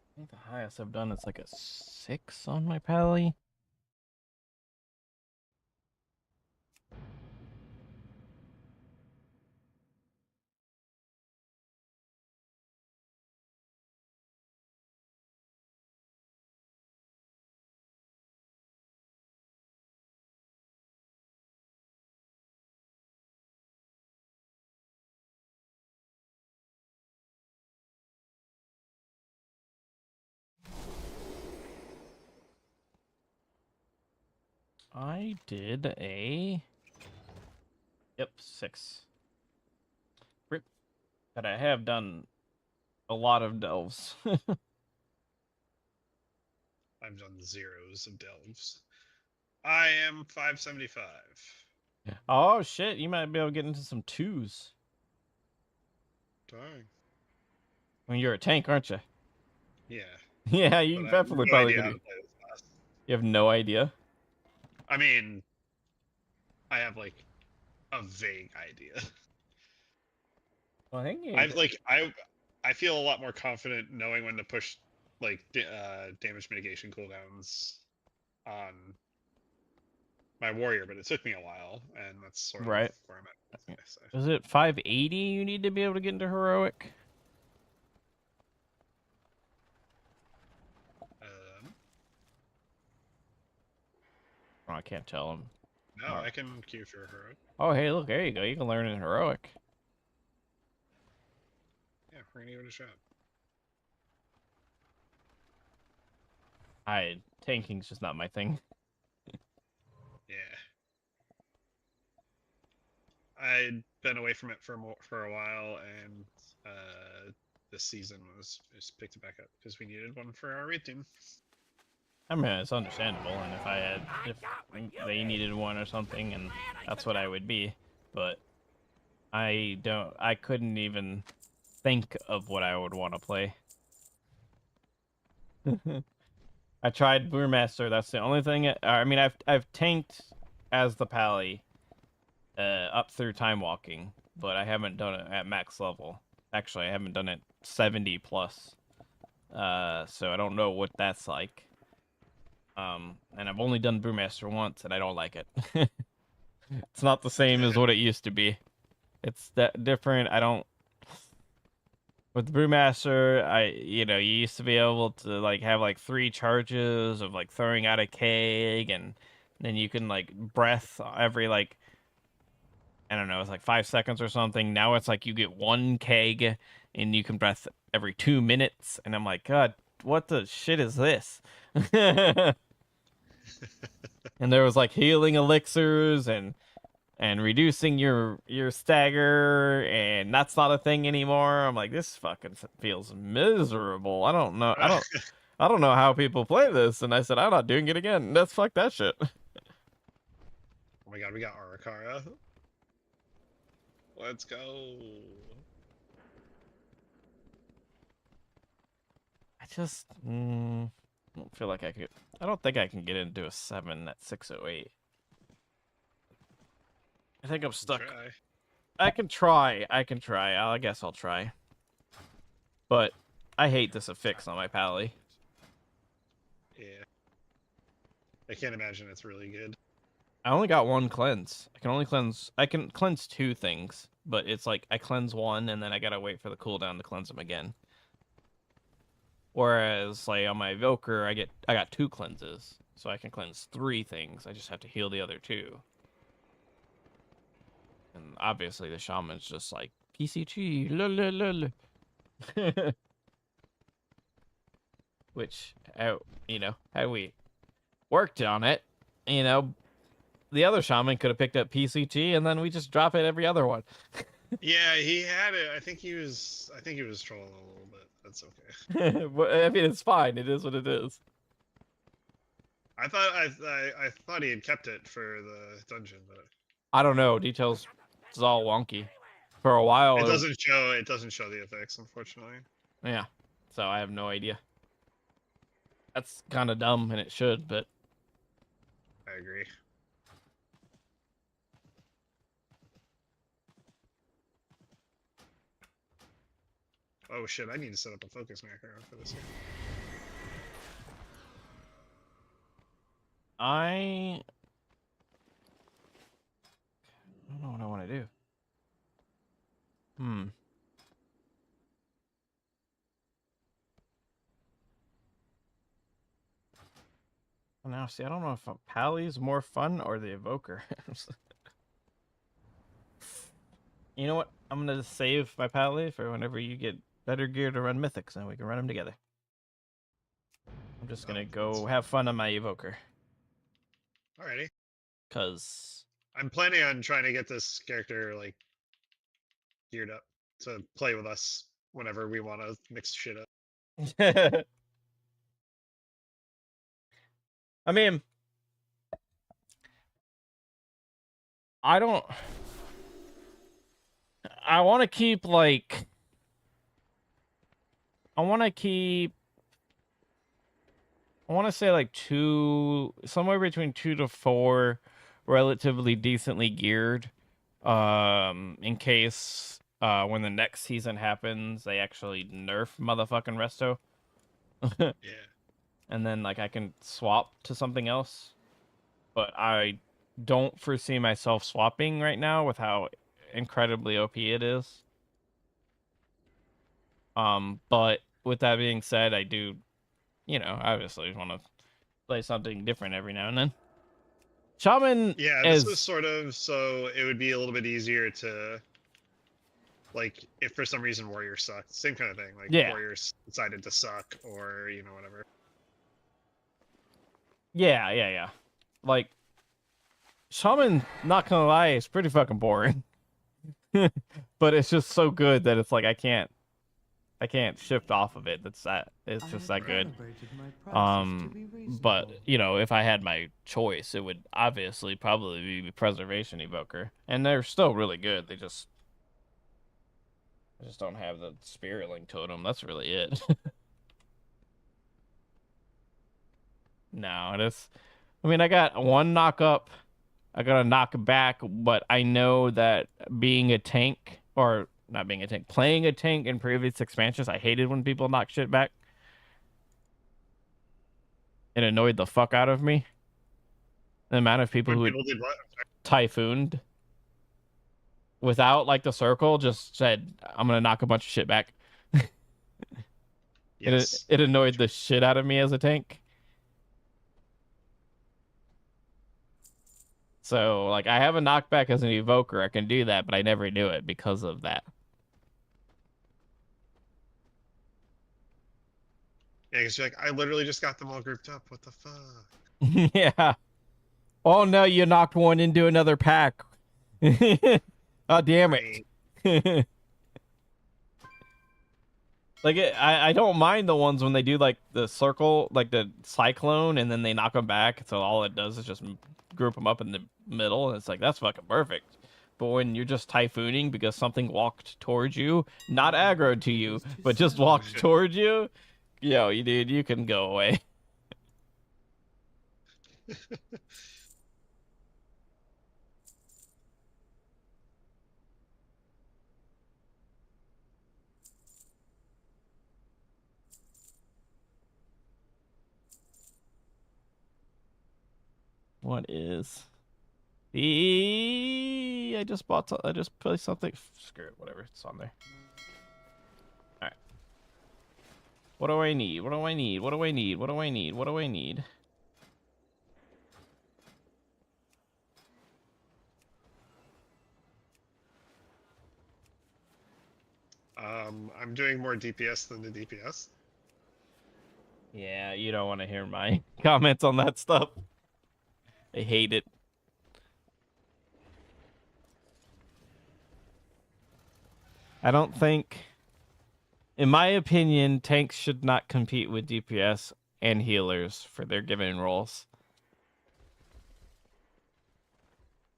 I think the highest I've done is like a 6 on my pally. I did a... Yep, 6. Rip. But I have done a lot of delves. I've done zeros of delves. I am 575. Oh, shit. You might be able to get into some 2s. Dang. I mean, you're a tank, aren't you? Yeah. Yeah, you definitely probably could. You have no idea? I mean, I have like a vague idea. Well, I think I feel a lot more confident knowing when to push like damage mitigation cooldowns on my warrior, but it took me a while, and that's sort of right. where I'm at. Is it 580 you need to be able to get into heroic? Oh, I can't tell him. No, I can queue for heroic. Oh, hey, look, there you go. You can learn in heroic. Yeah, we're gonna give it a shot. Tanking's just not my thing. Yeah. I'd been away from it for a while, and this season just picked it back up because we needed one for our raid team. I mean, it's understandable, and if they needed one or something, and that's what I would be, but I couldn't even think of what I would want to play. I tried Brewmaster. That's the only thing. I mean, I've tanked as the Pally up through time walking, but I haven't done it at max level. Actually, I haven't done it 70 plus. So I don't know what that's like. And I've only done Brewmaster once, and I don't like it. It's not the same as what it used to be. It's that different. I don't. With the Brewmaster, you used to be able to like have like 3 charges of like throwing out a keg, and then you can like breath every like, I don't know, it's like 5 seconds or something. Now it's like you get 1 keg, and you can breath every 2 minutes, and I'm like, God, what the shit is this? And there was like healing elixirs and reducing your stagger, and that's not a thing anymore. I'm like, this fucking feels miserable. I don't know. I don't know how people play this. And I said, I'm not doing it again. Let's fuck that shit. Oh my god, we got Arakara. Let's go. I just don't feel like I could. I don't think I can get into a 7 at 608. I think I'm stuck. I can try. I guess I'll try. But I hate this affix on my Pally. Yeah. I can't imagine it's really good. I only got 1 cleanse. I can cleanse 2 things, but it's like I cleanse 1 and then I gotta wait for the cooldown to cleanse them again. Whereas like on my Evoker, I got 2 cleanses, so I can cleanse 3 things. I just have to heal the other 2. And obviously the shaman's just like PCG, which how we worked on it, the other shaman could have picked up PCG and then we just drop it every other one. Yeah, he had it. I think he was trolling a little bit. That's okay. I mean, it's fine. It is what it is. I thought he had kept it for the dungeon, but I don't know. Details is all wonky. For a while, it doesn't show the effects, unfortunately. Yeah, so I have no idea. That's kind of dumb, and it should, but I agree. Oh shit! I need to set up a focus macro for this here. I don't know what I want to do. Now, see, I don't know if Pally's more fun or the Evoker. You know what? I'm going to save my Pally for whenever you get better gear to run Mythics, and we can run them together. I'm just going to go have fun on my Evoker. Alrighty. Because I'm planning on trying to get this character, like, geared up to play with us whenever we want to mix shit up. I mean, I want to keep, like, I want to say, like, somewhere between 2 to 4 relatively decently geared, in case, when the next season happens, they actually nerf motherfucking Resto. Yeah. And then, like, I can swap to something else. But I don't foresee myself swapping right now with how incredibly OP it is. But with that being said, I do, obviously want to play something different every now and then. Shaman this was sort of, so it would be a little bit easier to, like, if for some reason Warrior sucked. Same kind of thing. Like, Warriors decided to suck or, whatever. Yeah. Like, Shaman, not gonna lie, is pretty fucking boring. But it's just so good that it's like I can't shift off of it. It's just that good. But if I had my choice, it would obviously probably be Preservation Evoker, and they're still really good. They I just don't have the spirit link totem. That's really it. No, it's. I mean, I got one knock up. I got a knock back, but I know that being a tank, or not being a tank, playing a tank in previous expansions, I hated when people knock shit back. It annoyed the fuck out of me. The amount of people who People did what? typhooned without like the circle just said, I'm gonna knock a bunch of shit back. Yes. It annoyed the shit out of me as a tank. So like I have a knockback as an evoker, I can do that, but I never do it because of that. Yeah, because you're like, I literally just got them all grouped up. What the fuck? Yeah. Oh no, you knocked one into another pack. Oh damn it. Like I don't mind the ones when they do like the circle, like the cyclone, and then they knock them back. So all it does is just group them up in the middle, and it's like that's fucking perfect. But when you're just typhooning because something walked towards you, not aggroed to you, but just walked towards you, yo, you dude, you can go away. What is the? I just bought. I just placed something. Screw it. Whatever. It's on there. All right. What do I need? What do I need? What do I need? What do I need? What do I need? I'm doing more DPS than the DPS. Yeah, you don't want to hear my comments on that stuff. I hate it. I don't think, in my opinion, tanks should not compete with DPS and healers for their given roles.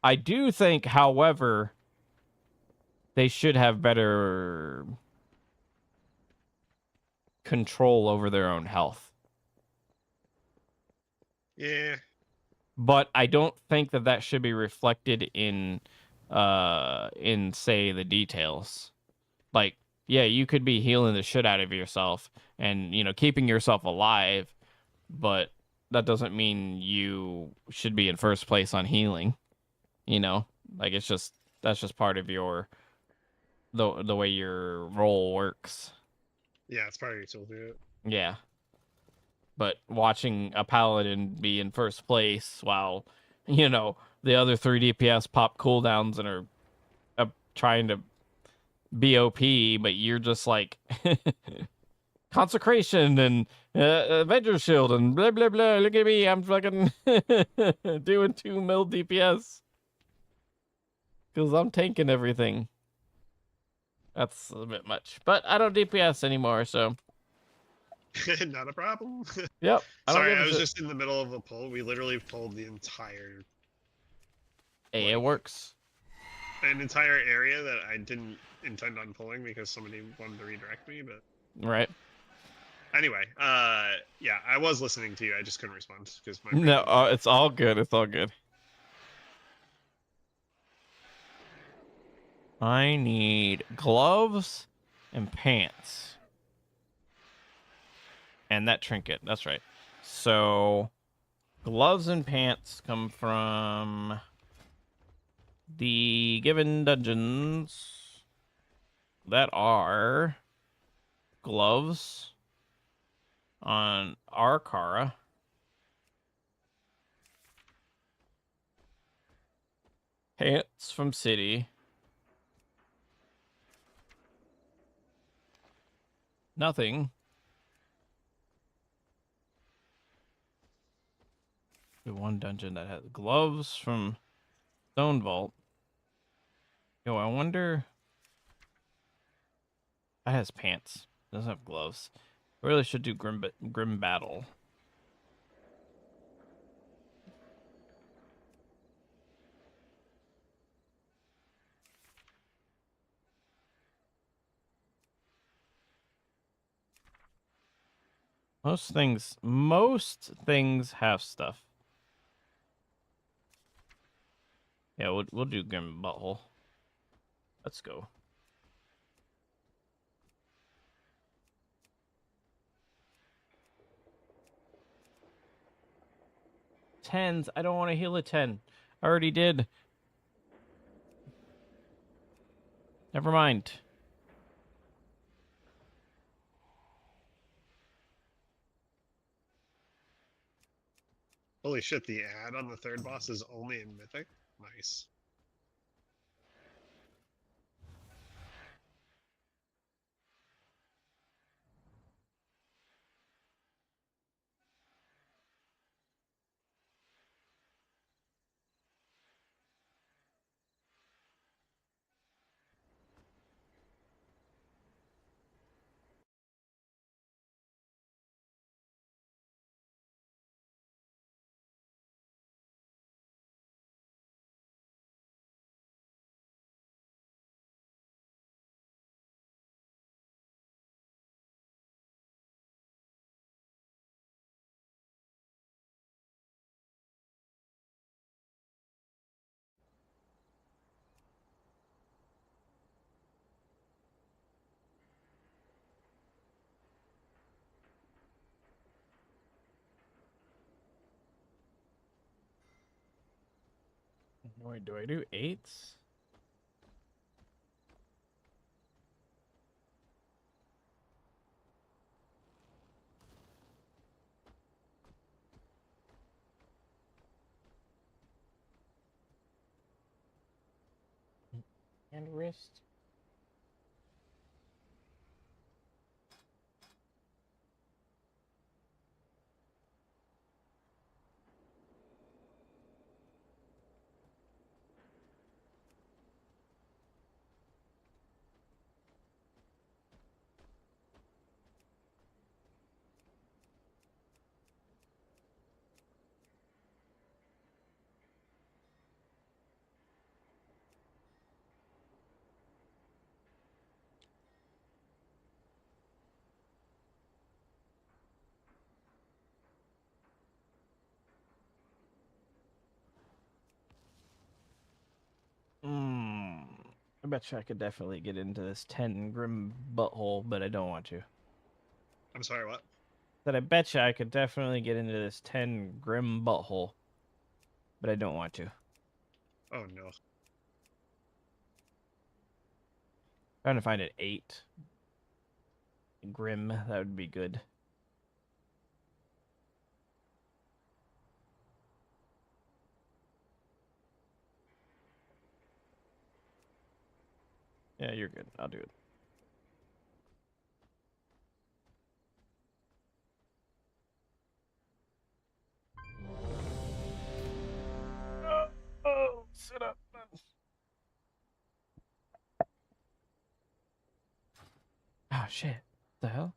I do think, however, they should have better control over their own health. Yeah. But I don't think that that should be reflected in say the details. Like, yeah, you could be healing the shit out of yourself and, you know, keeping yourself alive, but that doesn't mean you should be in first place on healing. You know, like it's just that's just part of your the way your role works. Yeah, it's part of your toolkit. Yeah. But watching a paladin be in first place while, you know, the other 3 DPS pop cooldowns and are trying to be OP, but you're just like consecration and Avenger Shield and blah blah blah. Look at me, I'm fucking doing 2 mil DPS because I'm tanking everything. That's a bit much, but I don't DPS anymore, so Not a problem. Yep. Sorry, I was just in the middle of a pull. We literally pulled the entire. Hey, it works. An entire area that I didn't intend on pulling because somebody wanted to redirect me, but. Right. Anyway, yeah, I was listening to you. I just couldn't respond because my. No, it's all good. It's all good. I need gloves and pants. And that trinket. That's right. So, gloves and pants come from the given dungeons that are gloves on Arkara. Pants from city. Nothing. The one dungeon that has gloves from Stone Vault. Yo, I wonder. That has pants. Doesn't have gloves. I really should do Grim Battle. Most things have stuff. Yeah, we'll do Grim Butthole. Let's go. Tens. I don't want to heal a 10. I already did. Never mind. Holy shit, the ad on the third boss is only in Mythic? Nice. Wait, do I do 8s? And wrist. I bet you I could definitely get into this 10 Grim Butthole, but I don't want to. I'm sorry, what? That I bet you I could definitely get into this 10 Grim Butthole, but I don't want to. Oh no. Trying to find an 8 Grim, that would be good. Yeah, you're good. I'll do it. Oh, sit up, man. Oh, shit. The hell?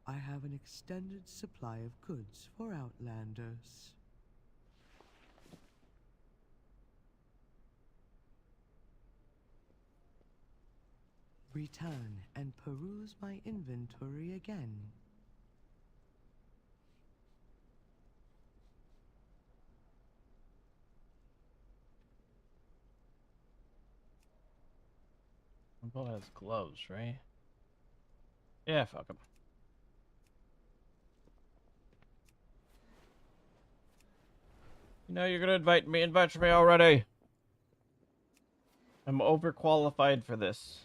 I have an extended supply of goods for Outlanders. Return and peruse my inventory again. Bull has gloves, right? Yeah, fuck him. You know you're gonna invite me already. I'm overqualified for this.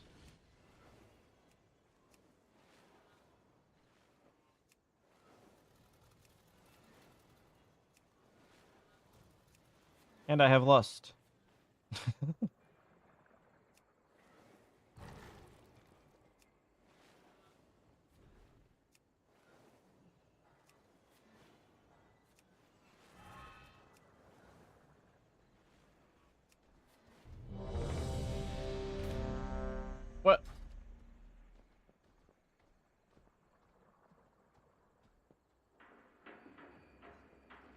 And I have lust. What?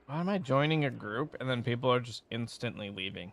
Why am I joining a group and then people are just instantly leaving?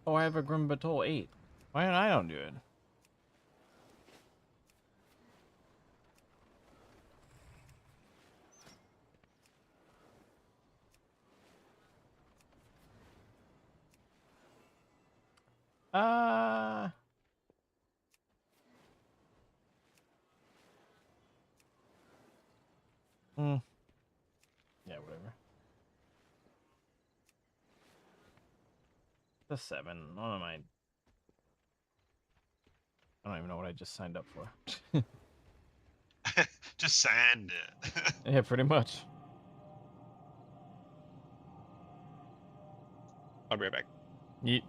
Oh, I have a Grim Batol 8. Why don't do it? Uh... Yeah, whatever. The 7. What am I don't even know what I just signed up for. Just sand it. Yeah, pretty much. I'll be right back. Yeet.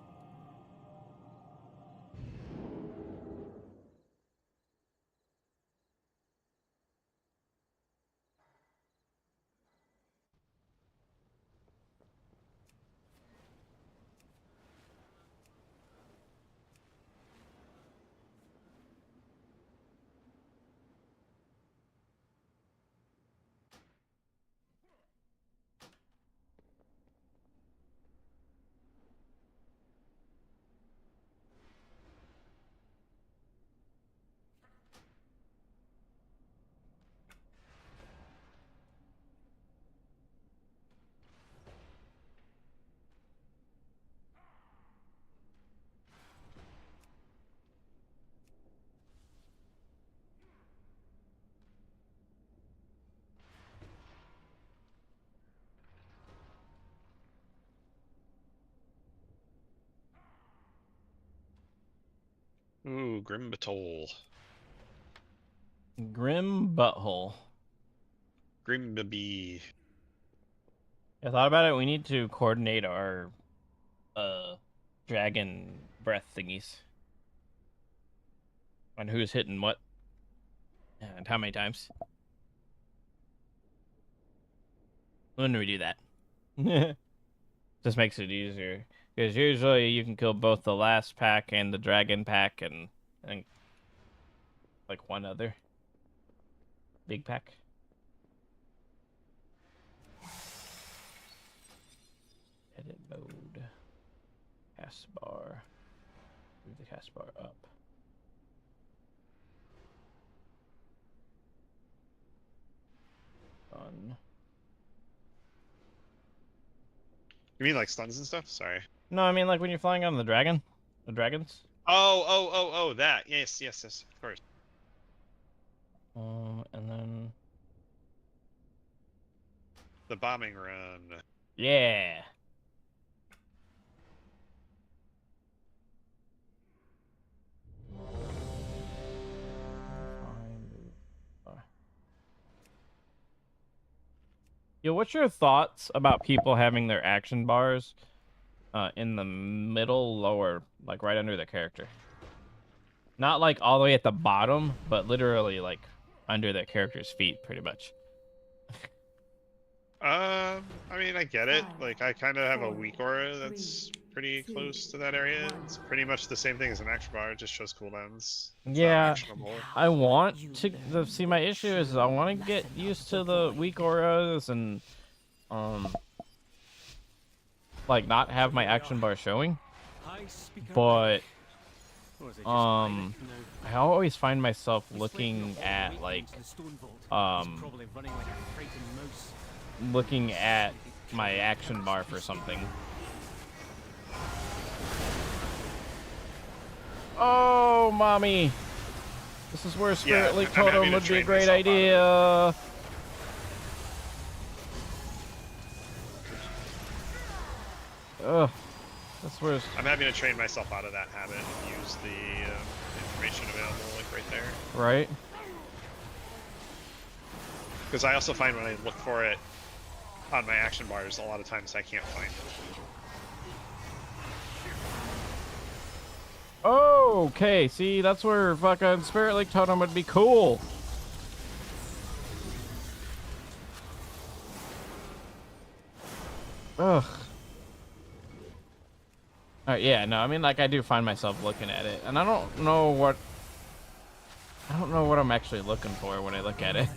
Ooh, Grim Batol. Grim Butthole. Grim Baby. I thought about it. We need to coordinate our dragon breath thingies. On who's hitting what. And how many times. When do we do that? Just makes it easier. Because usually you can kill both the last pack and the dragon pack and like one other big pack. Edit mode. Cast bar. Move the cast bar up. Done. You mean like stuns and stuff? Sorry. No, I mean like when you're flying on the dragon. The dragons. Oh, that. Yes, of course. And then The bombing run. yeah. Yo, what's your thoughts about people having their action bars in the middle, lower, like right under the character? Not like all the way at the bottom, but literally like under the character's feet, pretty much. I mean, I get it. Like, I kind of have a weak aura that's pretty close to that area. It's pretty much the same thing as an action bar. It just shows cooldowns. It's not Yeah, actionable. I want to see. My issue is I want to get used to the weak auras and like not have my action bar showing. But I always find myself looking at like looking at my action bar for something. Oh, mommy! This is where Spirit League Totem would be a great idea. Ugh. That's where I'm having to train myself out of that habit and use the information available, like right there. Right. Because I also find when I look for it on my action bars, a lot of times I can't find it. Okay, see, that's where fucking Spirit League Totem would be cool. Ugh. Yeah, no, I mean, like, I do find myself looking at it, and I don't know what I'm actually looking for when I look at it.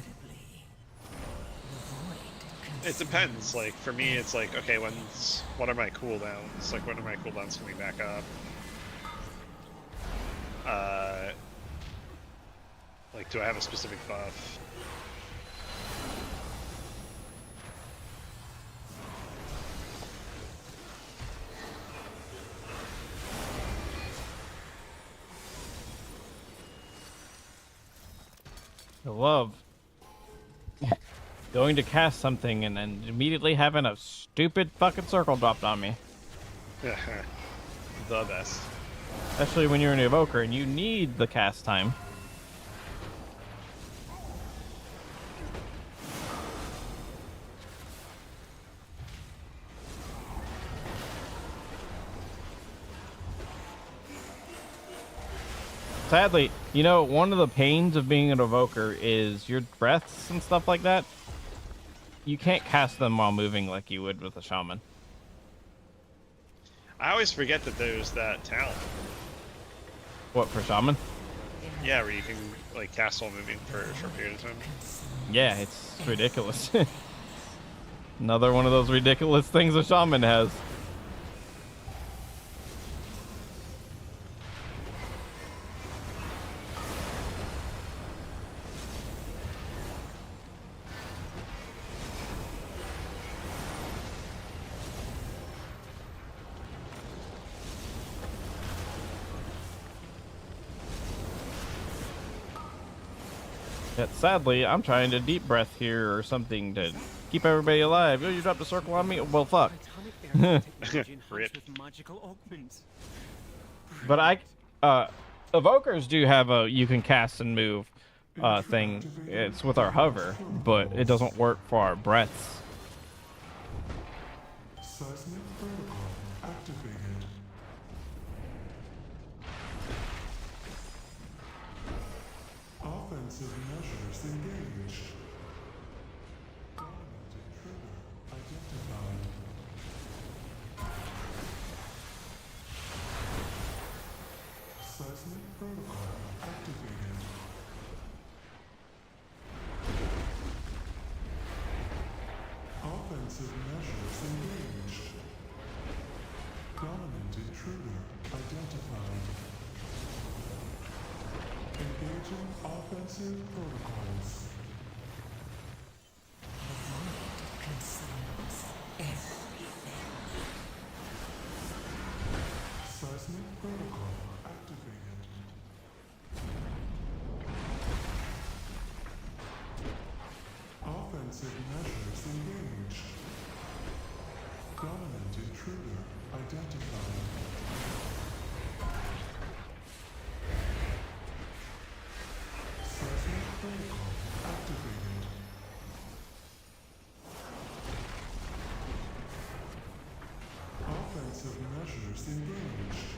It depends. Like, for me, it's like, okay, what are my cooldowns? Like, when are my cooldowns coming back up? Like, do I have a specific buff? I love going to cast something and then immediately having a stupid fucking circle dropped on me. The best. Especially when you're an evoker and you need the cast time. Sadly, you know, one of the pains of being an evoker is your breaths and stuff like that. You can't cast them while moving like you would with a shaman. I always forget that there's that talent. What, for shaman? Yeah, where you can like cast while moving for a short period of time. Yeah, it's ridiculous. Another one of those ridiculous things a shaman has. Yet sadly, I'm trying to deep breath here or something to keep everybody alive. Oh, you dropped a circle on me? Well, fuck. But evokers do have a you can cast and move thing. It's with our hover, but it doesn't work for our breaths. Seismic protocol activated. Offensive measures engaged. Dominant intruder identified. Seismic protocol activated. Offensive measures engaged. Dominant intruder identified. Engaging offensive protocols. Concerns everything. Seismic protocol activated. Offensive measures engaged. Dominant intruder identified. Seismic protocol activated. Offensive measures engaged.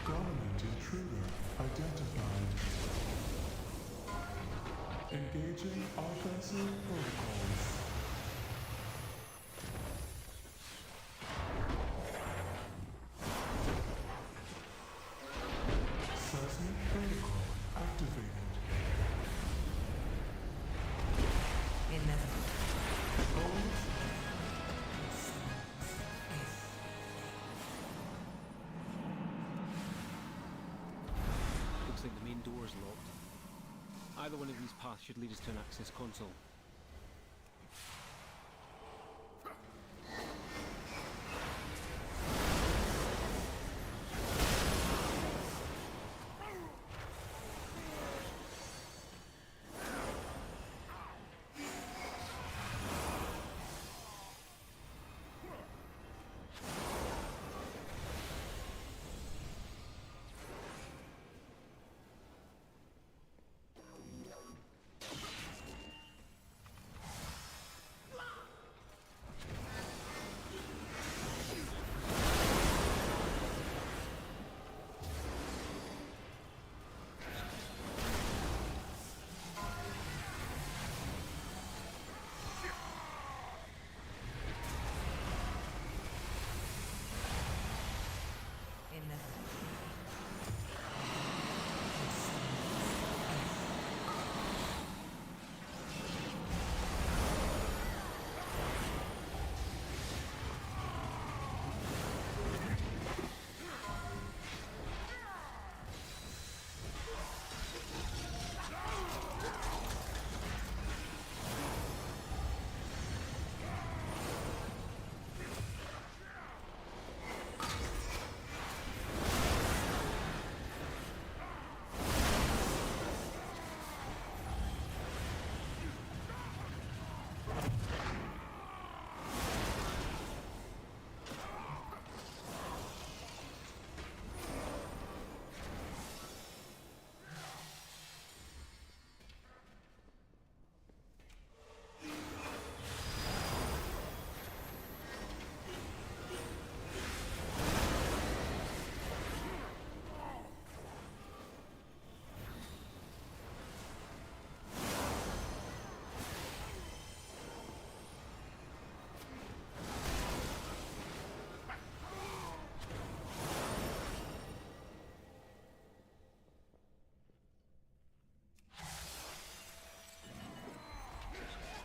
Dominant intruder identified. Engaging offensive protocols. Looks like the main door is locked. Either one of these paths should lead us to an access console.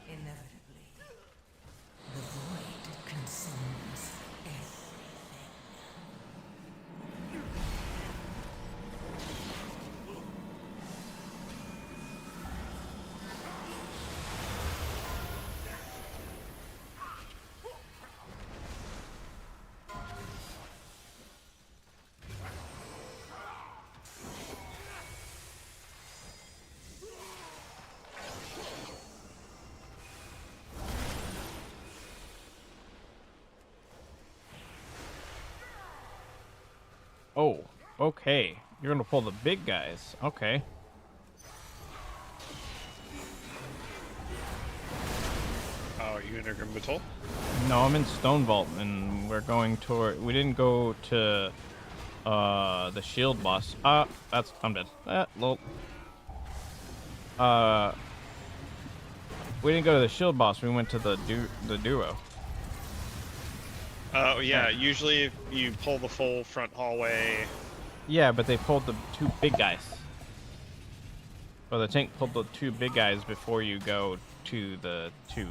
Inevitably, the void consumes everything. Oh, okay. You're gonna pull the big guys. Okay. Oh, are you in Grimbatul? No, I'm in Stone Vault, and we're going toward. We didn't go to the shield boss. That's I'm dead. Lol. We didn't go to the shield boss. We went to the duo. Oh yeah, usually if you pull the full front hallway. Yeah, but they pulled the two big guys. Or the tank pulled the two big guys before you go to the two.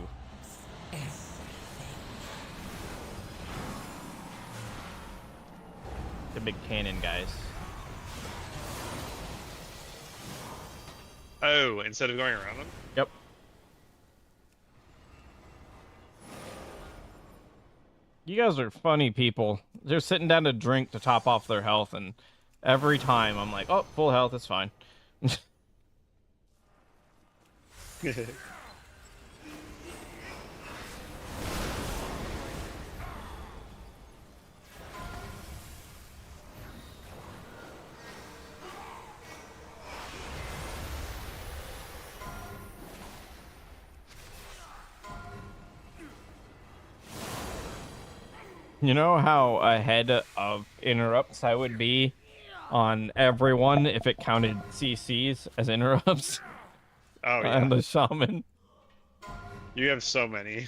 The big cannon guys. Oh, instead of going around them? Yep. You guys are funny people. They're sitting down to drink to top off their health, and every time I'm like, oh, full health, it's fine. You know how ahead of interrupts I would be on everyone if it counted CCs as interrupts? Oh, yeah. And the shaman. You have so many.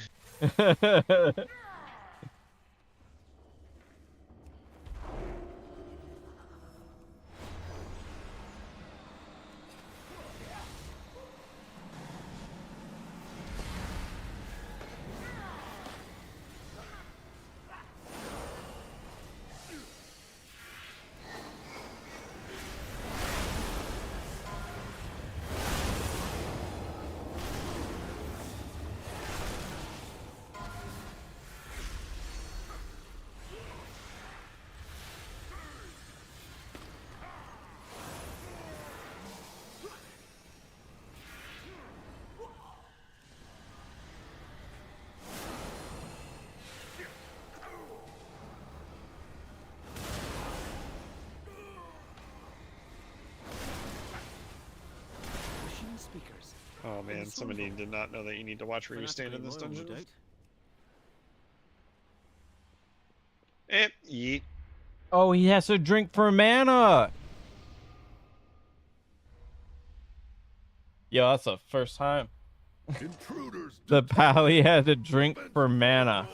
Oh man, somebody did not know that you need to watch where you stand in this Fanatically loyal, no dungeon. doubt. Yeet. Oh, he has to drink for mana. Yo, that's the first time. The pally had to drink for mana.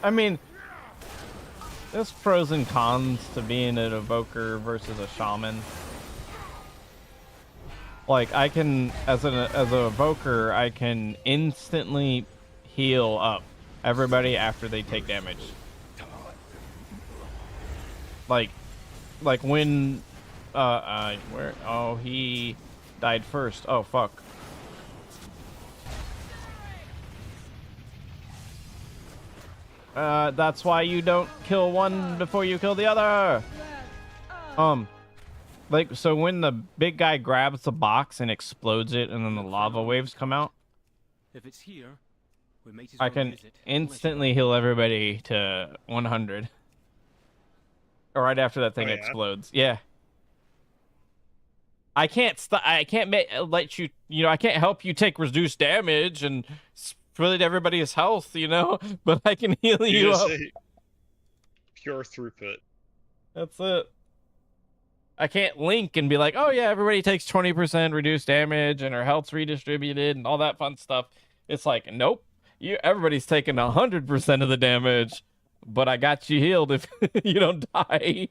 I mean, there's pros and cons to being an evoker versus a shaman. Like, I can, as an evoker, I can instantly heal up everybody after they take damage. Like when, where? Oh, he died first. Oh, fuck. That's why you don't kill one before you kill the other. Like, so when the big guy grabs the box and explodes it and then the lava waves come out, If it's here, we might as I well can use it. instantly heal everybody to 100. Or right after that thing explodes. Yeah. I can't let you, I can't help you take reduced damage and split everybody's health, but I can heal you up. Pure throughput. That's it. I can't link and be like, oh yeah, everybody takes 20% reduced damage and our health's redistributed and all that fun stuff. It's like, nope, everybody's taking 100% of the damage, but I got you healed if you don't die.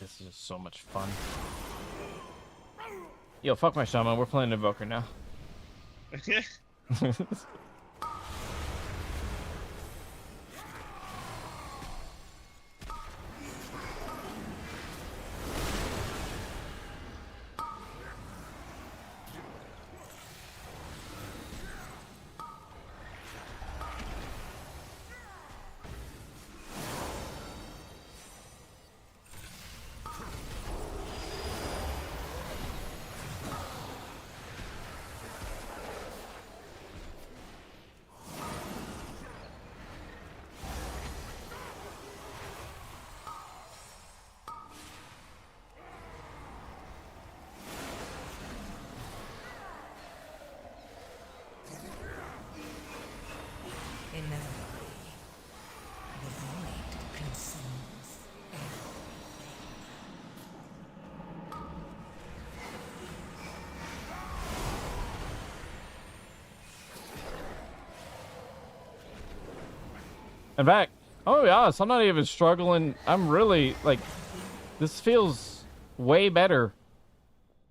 This is just so much fun. Yo, fuck my shaman. We're playing Invoker now. I'm back. Oh yes, I'm not even struggling. I'm really like, this feels way better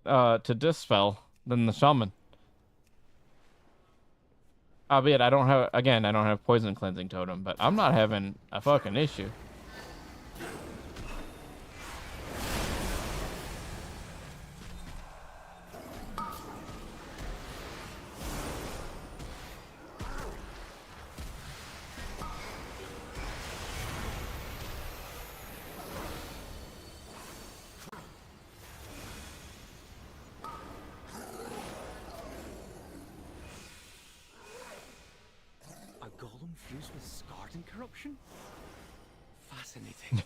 to dispel than the shaman. Albeit I don't have poison cleansing totem, but I'm not having a fucking issue. A golem infused with scarred and corruption? Fascinating.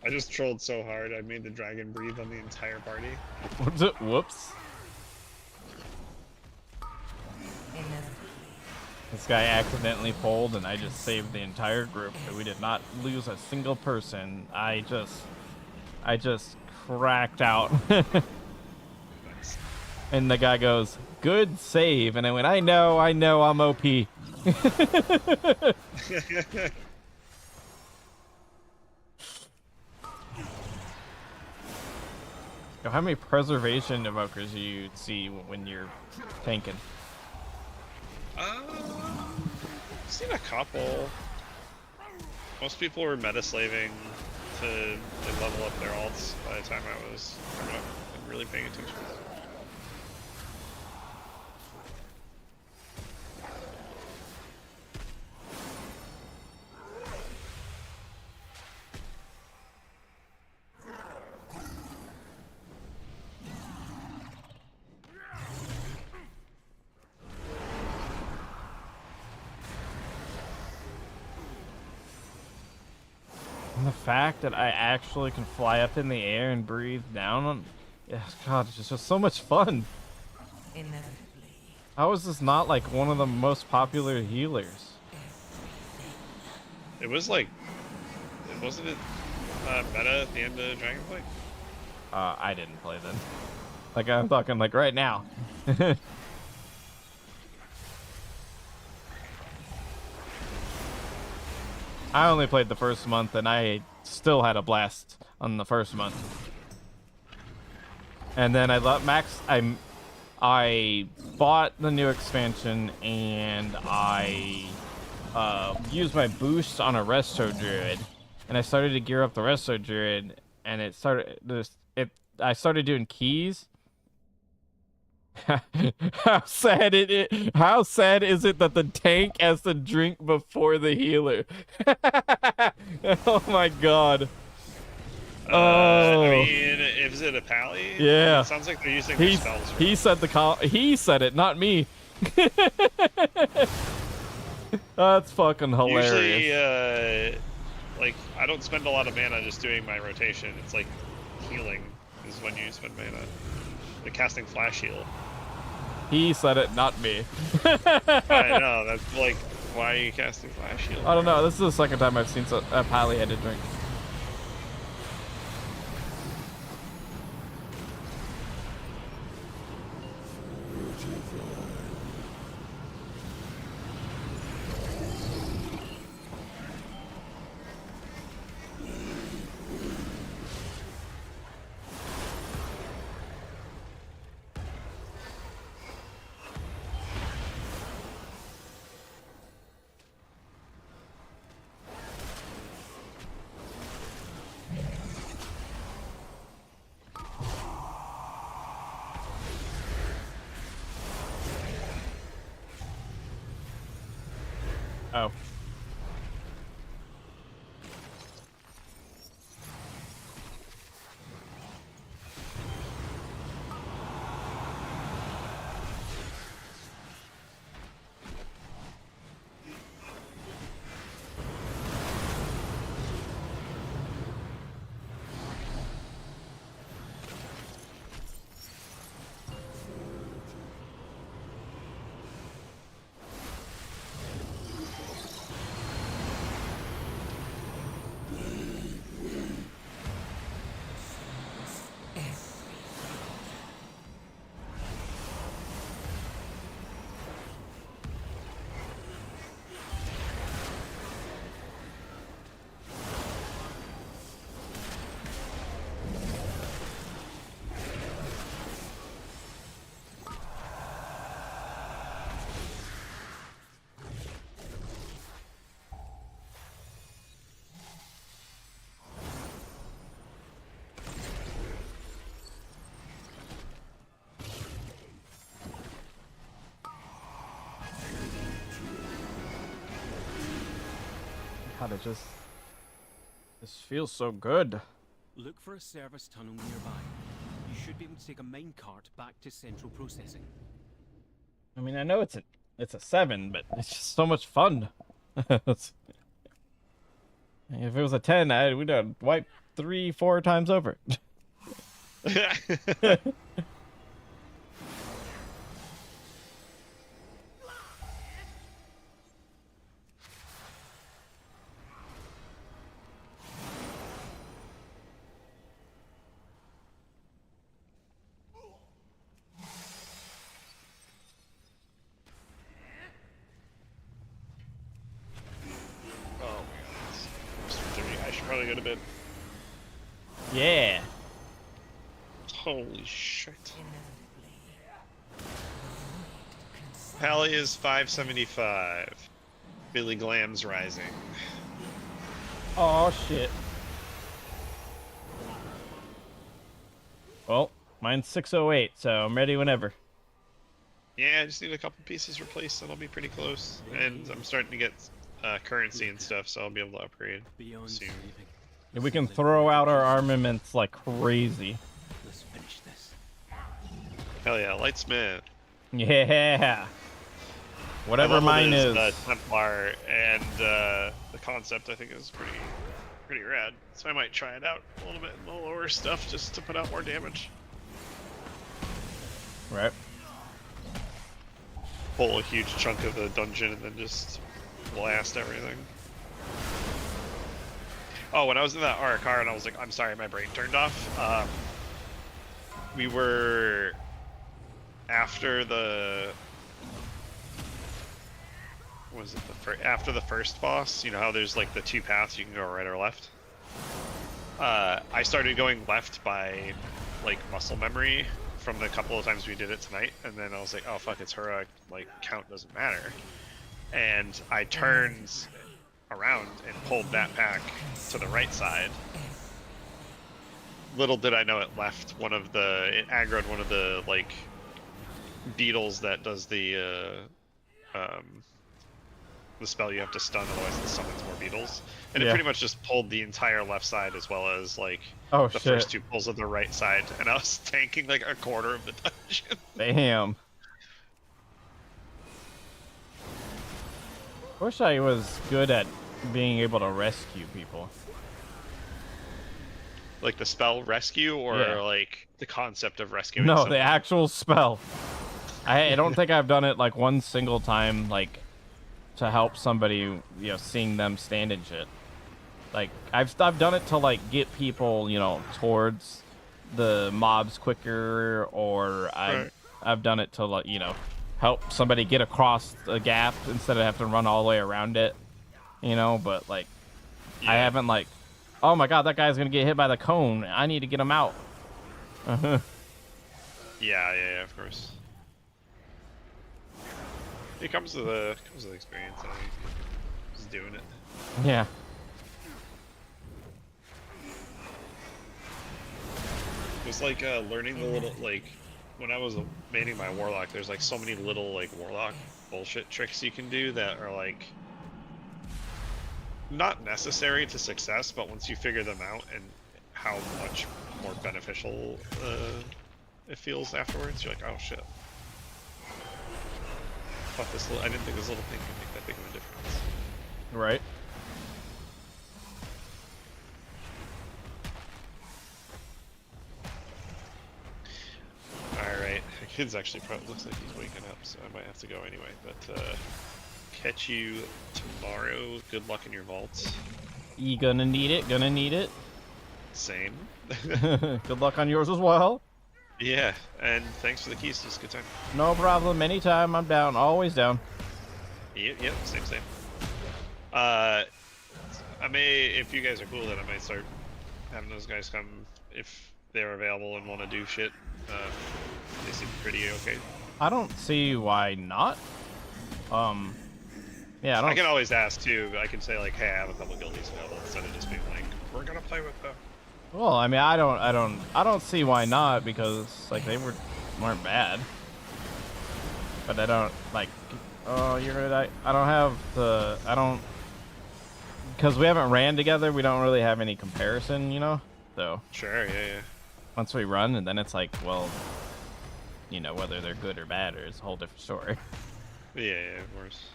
I just trolled so hard, I made the dragon breathe on the entire party. Whoops. This guy accidentally pulled, and I just saved the entire group. We did not lose a single person. I just cracked out. And the guy goes, "Good save," and I went, I know, I'm OP." Yo, how many preservation evokers do you see when you're tanking? I've seen a couple. Most people were meta slaving to level up their alts by the time I was coming up and really paying attention. And the fact that I actually can fly up in the air and breathe down on... Yeah, God, it's just so much fun. How is this not like one of the most popular healers? It was like, wasn't it meta at the end of Dragonflight? I didn't play then. Like, I'm talking like right now. I only played the first month, and I still had a blast on the first month. And then I bought the new expansion, and I used my boost on a Resto Druid, and I started to gear up the Resto Druid, and I started doing keys. How sad is it that the tank has to drink before the healer? Oh my god. I mean, is it a pally? Yeah. It sounds like they're using their spells. He said it, not me. That's fucking hilarious. Usually, like, I don't spend a lot of mana just doing my rotation. It's like healing is when you spend mana. The casting flash heal. He said it, not me. I know, that's like, why are you casting flash heal? I don't know, this is the second time I've seen a pally had to drink. Oh. God, it just feels so good. Look for a service tunnel nearby. You should be able to take a minecart back to central processing. I mean, I know it's it's a 7, but it's just so much fun. If it was a 10, we'd have wiped 3-4 times over. Oh my god. It's 30. I should probably go to bed. Yeah. Holy shit. Pally is 575. Billy Glam's rising. Oh shit. Well, mine's 608, so I'm ready whenever. Yeah, I just need a couple pieces replaced and I'll be pretty close. And I'm starting to get currency and stuff, so I'll be able to upgrade soon. Yeah, we can throw out our armaments like crazy. Let's finish this. Hell yeah, Lightsmith. Yeah. Whatever mine is. Templar, and the concept I think is pretty rad. So I might try it out a little bit in the lower stuff just to put out more damage. Right. Pull a huge chunk of the dungeon and then just blast everything. Oh, when I was in that RCR and I was like, I'm sorry, my brain turned off. We were after the after the first boss. You know how there's like the two paths you can go right or left. I started going left by like muscle memory from the couple of times we did it tonight, and then I was like, oh fuck, it's heroic, like count doesn't matter, and I turned around and pulled that pack to the right side. Little did I know it aggroed one of the like beetles that does the spell you have to stun, otherwise it summons more beetles. And it pretty much just pulled the entire left side as well as like the first two pulls of the right side, and I was tanking like a quarter of the dungeon. Damn. Wish I was good at being able to rescue people. Like the spell rescue, or like the concept of rescuing? No, someone? the actual spell. I don't think I've done it like one single time, like to help somebody, you know, seeing them stand and shit. Like I've done it to like get people, you know, towards the mobs quicker, or I've done it to, like, you know, help somebody get across a gap instead of having to run all the way around it, you know. But like I haven't like, oh my god, that guy's gonna get hit by the cone, I need to get him out. Yeah, of course. It comes with the experience. I think. Just doing it. Yeah. It's like learning the little, like, when I was maining my warlock, there's like so many little like warlock bullshit tricks you can do that are like not necessary to success, but once you figure them out and how much more beneficial it feels afterwards, you're like, oh shit. Fuck this I didn't think this little thing could make that big of a difference. Right. Alright, the kid's actually probably looks like he's waking up, so I might have to go anyway, but catch you tomorrow. Good luck in your vaults. You gonna need it, gonna need it. Same. Good luck on yours as well. Yeah, and thanks for the keys, it was a good time. No problem, anytime, I'm down, always down. Yep, same. I may, if you guys are cool, then I might start having those guys come if they're available and want to do shit. They seem pretty okay. I don't see why not. Yeah, I can always ask too. I can say like, hey, I have a couple guildies available, instead of just being like, we're gonna play with them. Well, I mean, I don't see why not, because like they weren't bad. But I don't like. Oh, you're gonna die. I don't. Because we haven't ran together, we don't really have any comparison, you know. So. Sure. Yeah. Once we run, and then it's like, well, you know, whether they're good or bad, or it's a whole different story. Yeah, of course.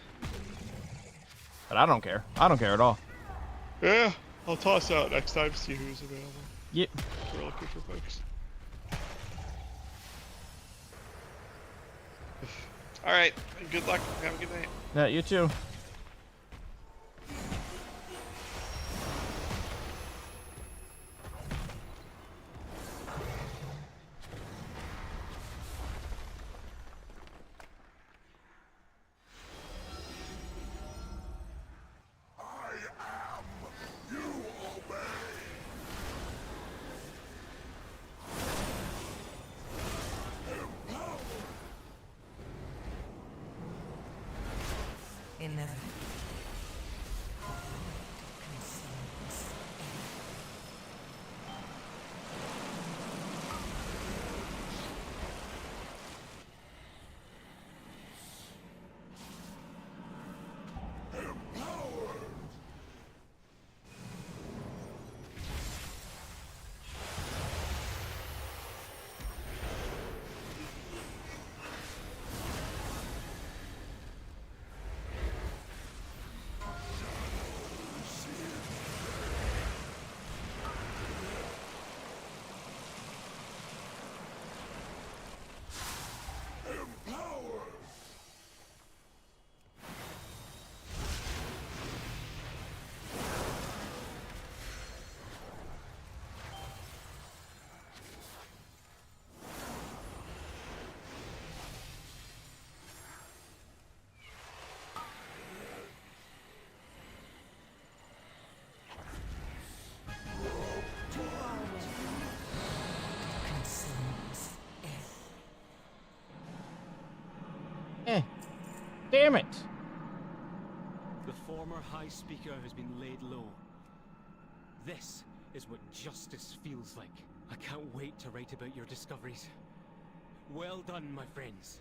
But I don't care. I don't care at all. Yeah, I'll toss out next time, see who's available. Yep. We're looking for folks. Alright, good luck. Have a good night. Yeah, you too. Inevitable. Damn it! The former High Speaker has been laid low. This is what justice feels like. I can't wait to write about your discoveries. Well done, my friends.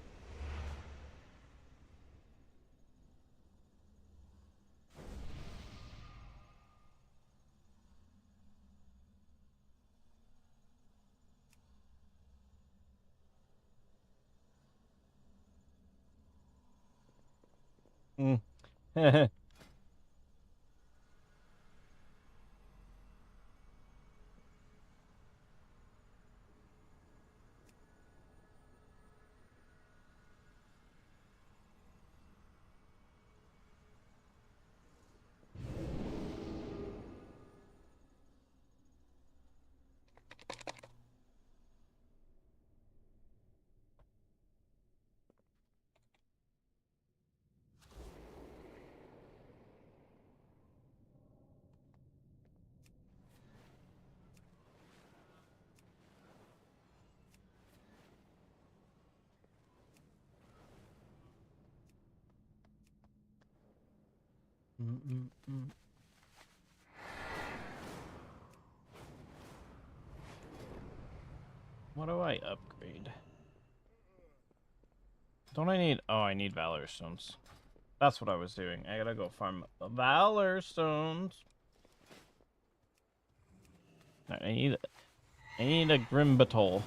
Mm. What do I upgrade? Don't I need... Oh, I need Valor Stones. That's what I was doing. I gotta go farm Valor Stones. I need a Grimbatol.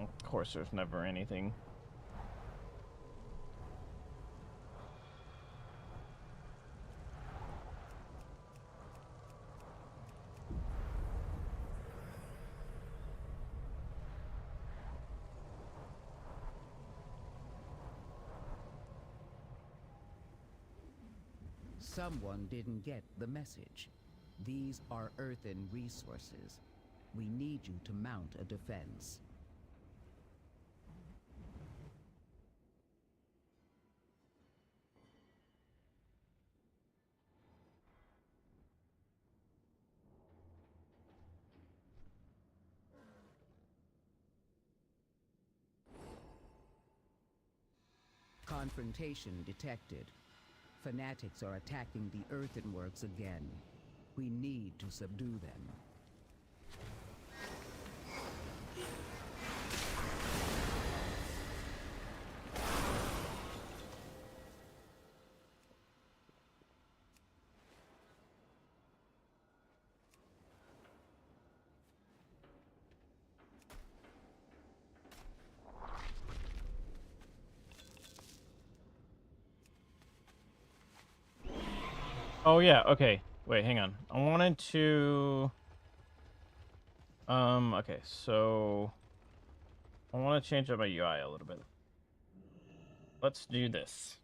Of course, there's never anything. Someone didn't get the message. These are earthen resources. We need you to mount a defense. Confrontation detected. Fanatics are attacking the earthenworks again. We need to subdue them. Oh yeah, okay. Wait, hang on. I wanted to okay, so I want to change up my UI a little bit. Let's do this.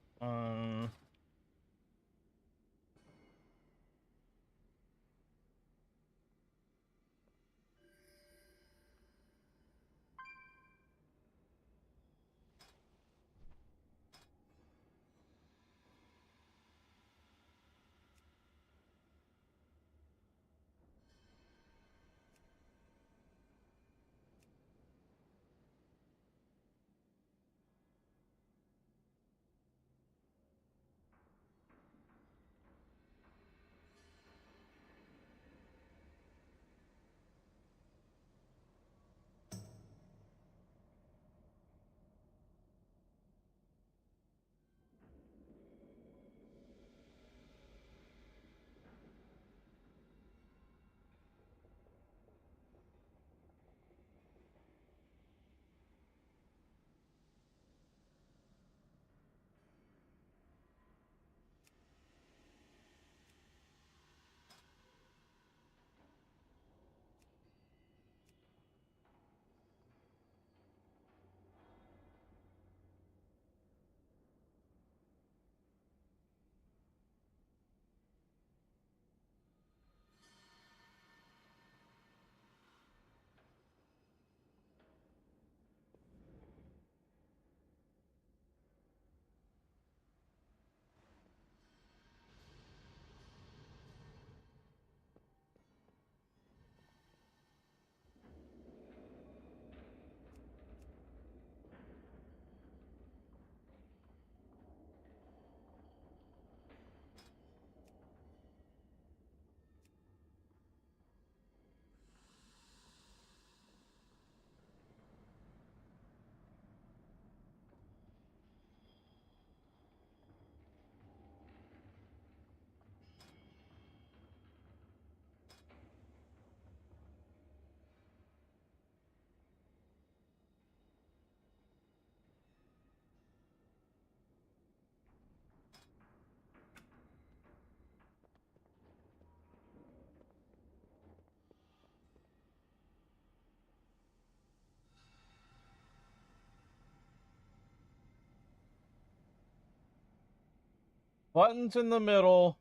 Buttons in the middle.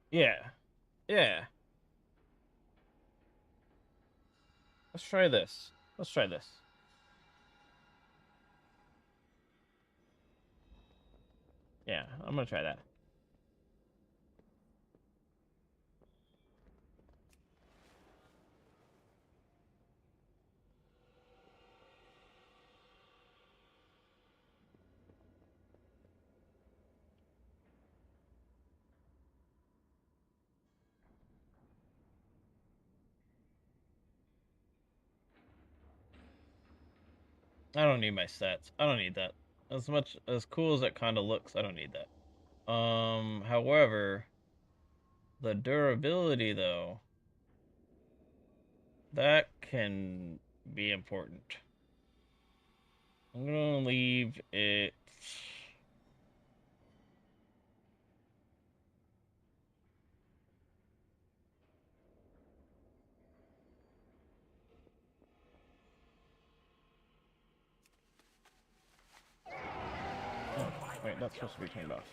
Yeah. Yeah. Let's try this. Let's try this. Yeah, I'm gonna try that. I don't need my stats. I don't need that. As cool as it kind of looks, I don't need that. However, the durability though, that can be important. I'm gonna leave it. Oh, wait, that's supposed to be turned off.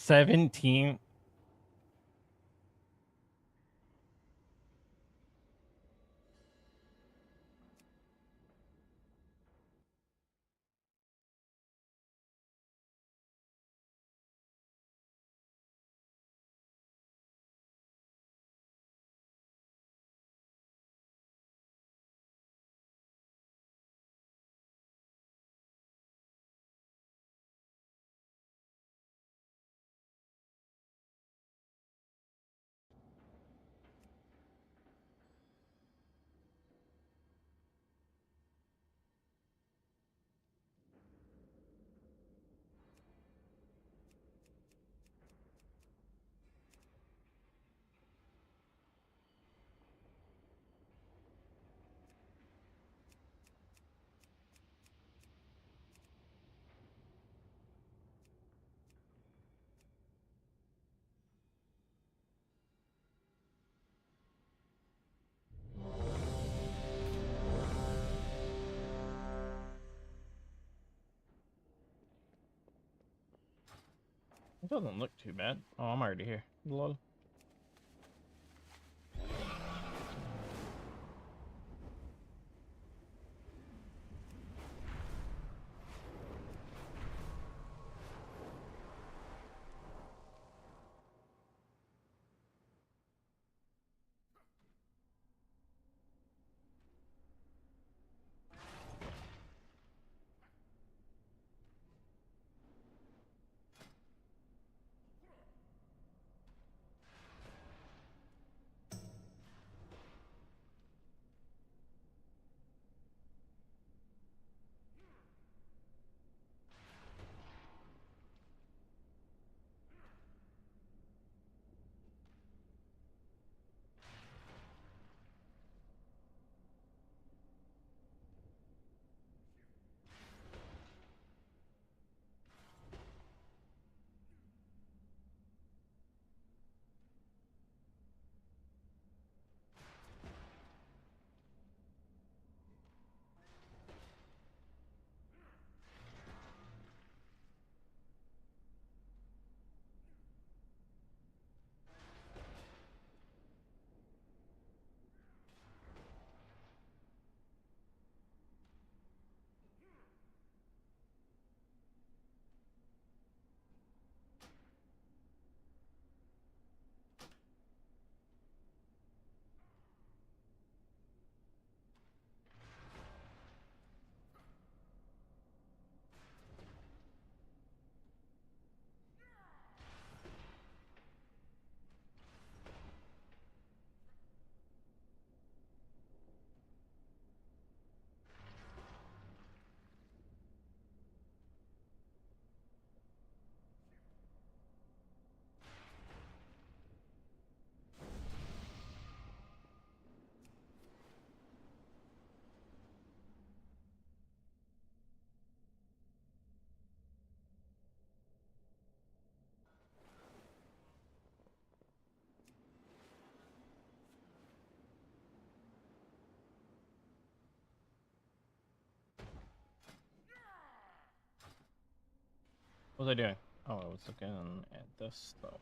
17. It doesn't look too bad. Oh, I'm already here. Lol. What was I doing? Oh, I was looking at this stuff.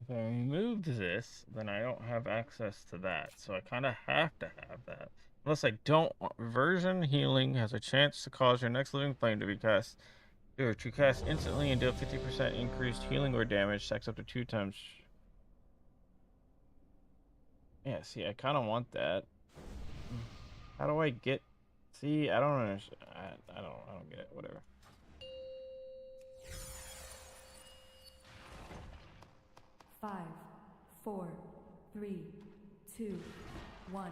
If I remove this, then I don't have access to that. So I kind of have to have that. Unless I don't want. Reversion healing has a chance to cause your next living flame to be cast. Or to cast instantly and deal 50% increased healing or damage. Stacks up to 2 times. Yeah, see, I kind of want that. How do I get... See, I don't understand. I don't get it. Whatever. Five, 4, 3, 2, 1.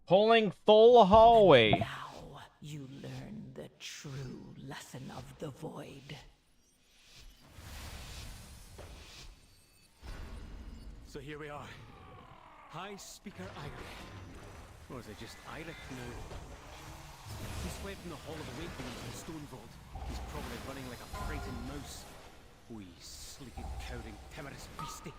Pulling full hallway. Now you learn the true lesson of the void. So here we are. High Speaker Eirik. Or is it just Eirik now? He's fled from the Hall of Awakening to the Stone Vault. He's probably running like a frightened mouse. Wee, sleepy, cowering, timorous beastie.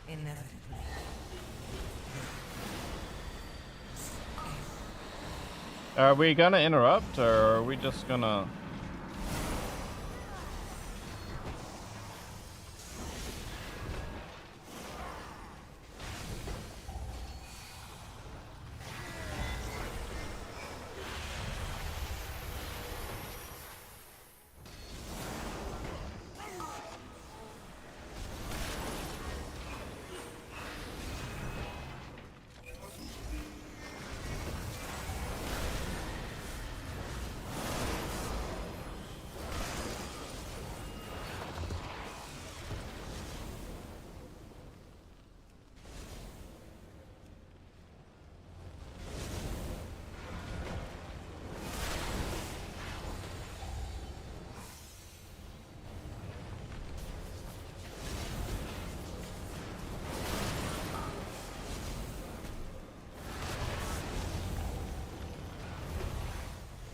Inevitably. Are we gonna interrupt, or are we just gonna...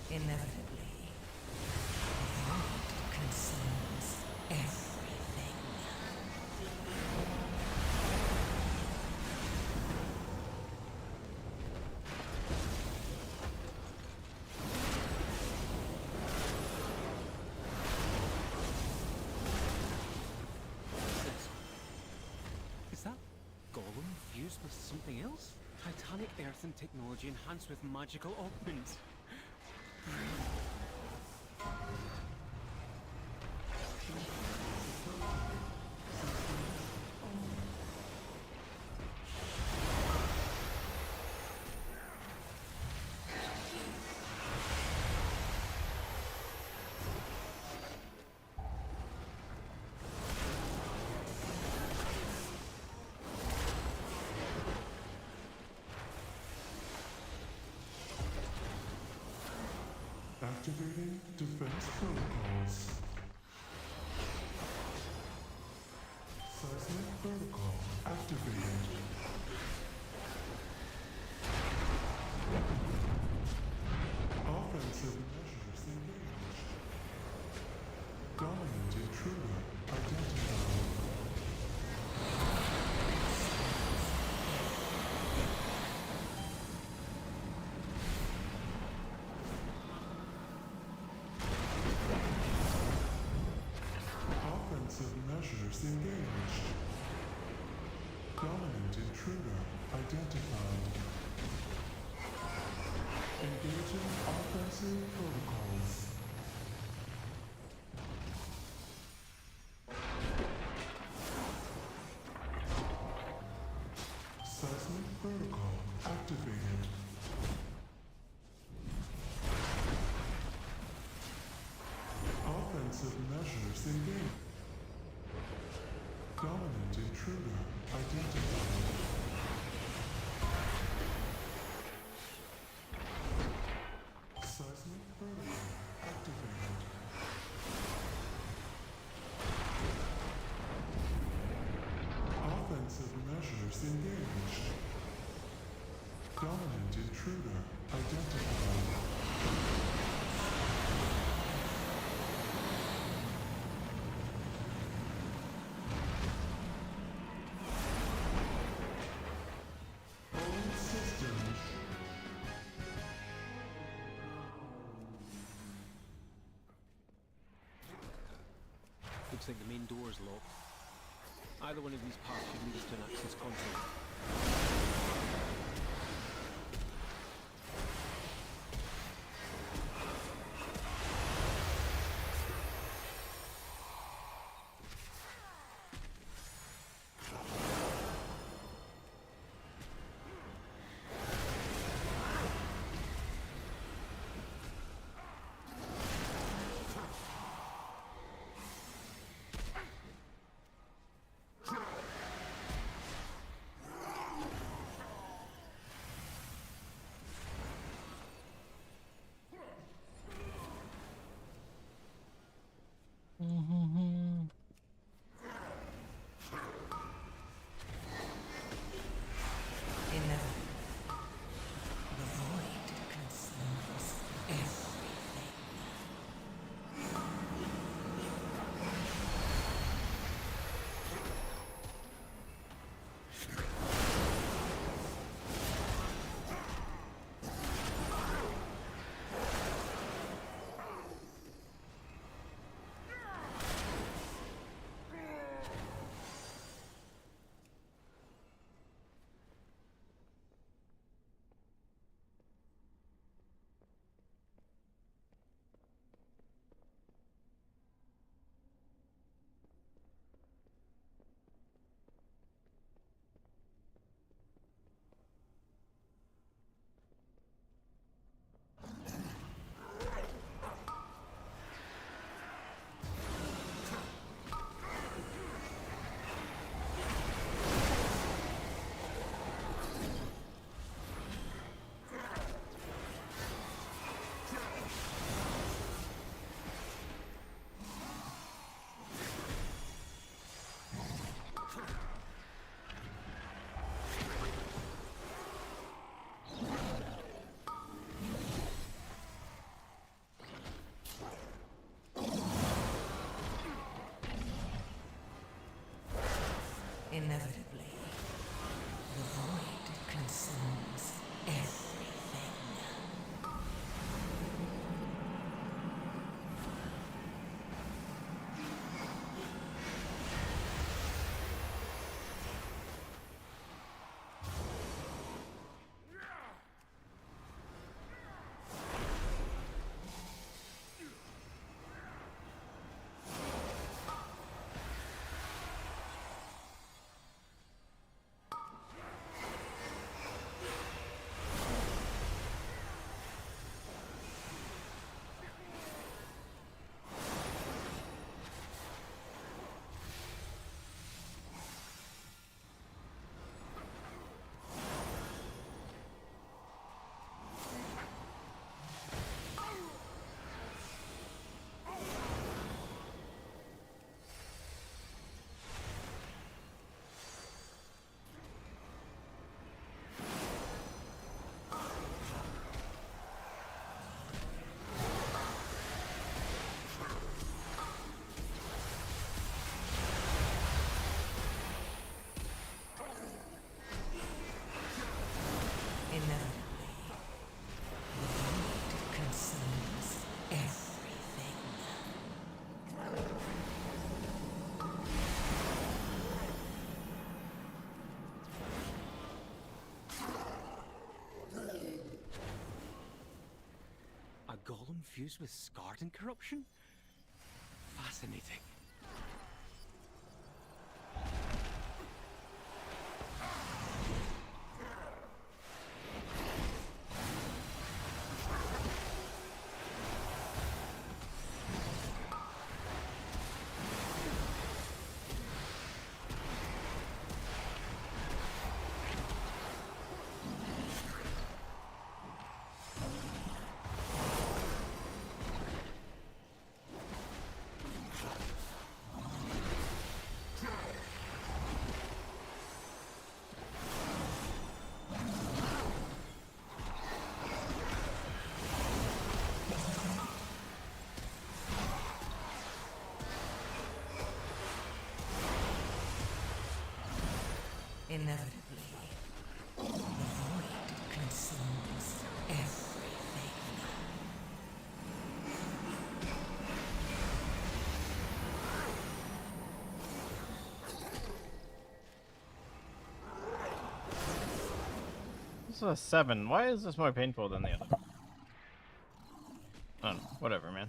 Inevitably. It consumes everything. Is that golem fused with something else? Titanic earthen technology enhanced with magical augments. Activating defense protocols. Seismic protocol activated. Offensive measures engaged. Dominant intruder identified. Offensive measures engaged. Dominant intruder identified. Engaging offensive protocols. Seismic protocol activated. Offensive measures engaged. Dominant intruder identified. Seismic protocol activated. Offensive measures engaged. Dominant intruder identified. All systems. Good Looks like the main door's locked. Either one of these paths should lead us to an access console. Inevitably, the void consumes everything. A golem fused with scarred and corruption? Fascinating. Inevitably, the void consumes everything. This is a 7. Why is this more painful than the other? I don't know. Whatever, man.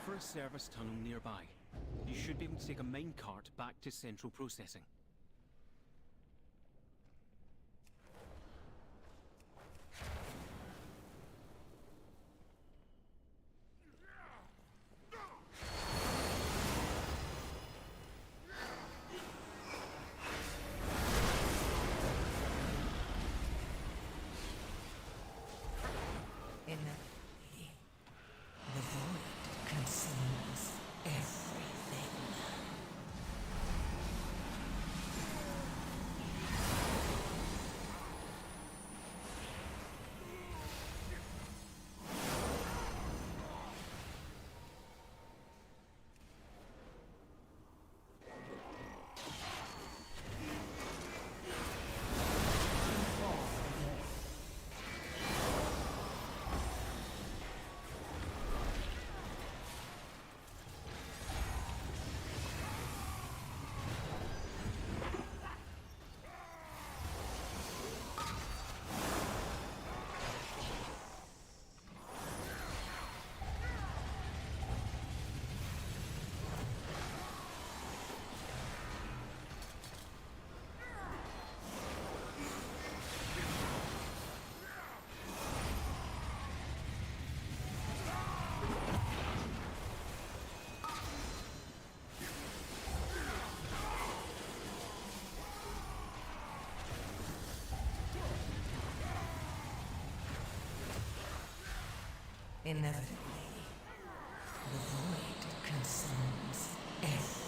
For a service tunnel nearby. You should be able to take a minecart back to central processing. Inevitably, the void consumes everything.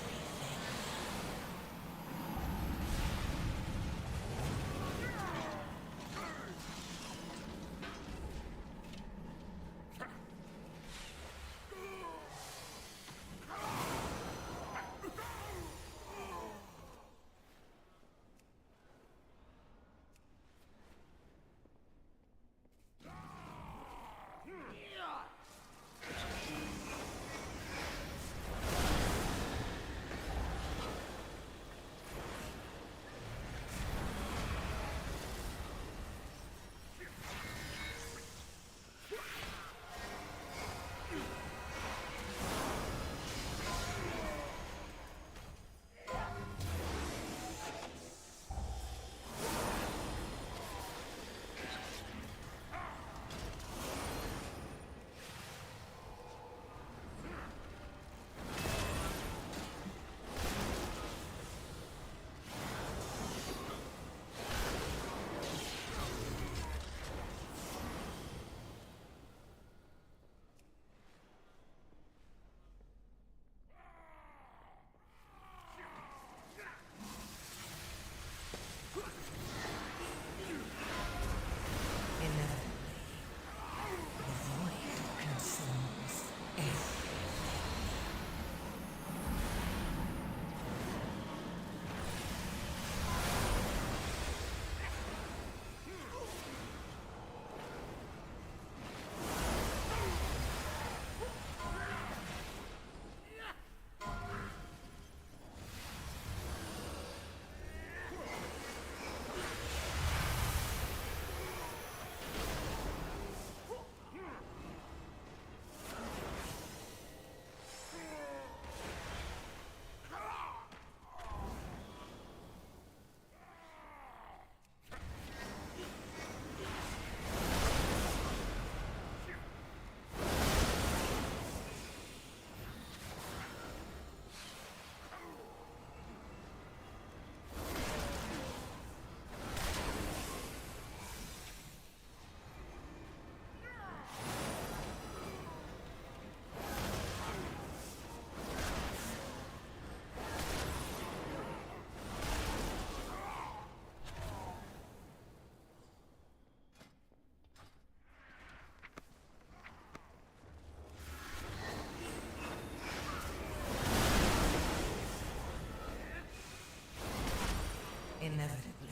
Inevitably,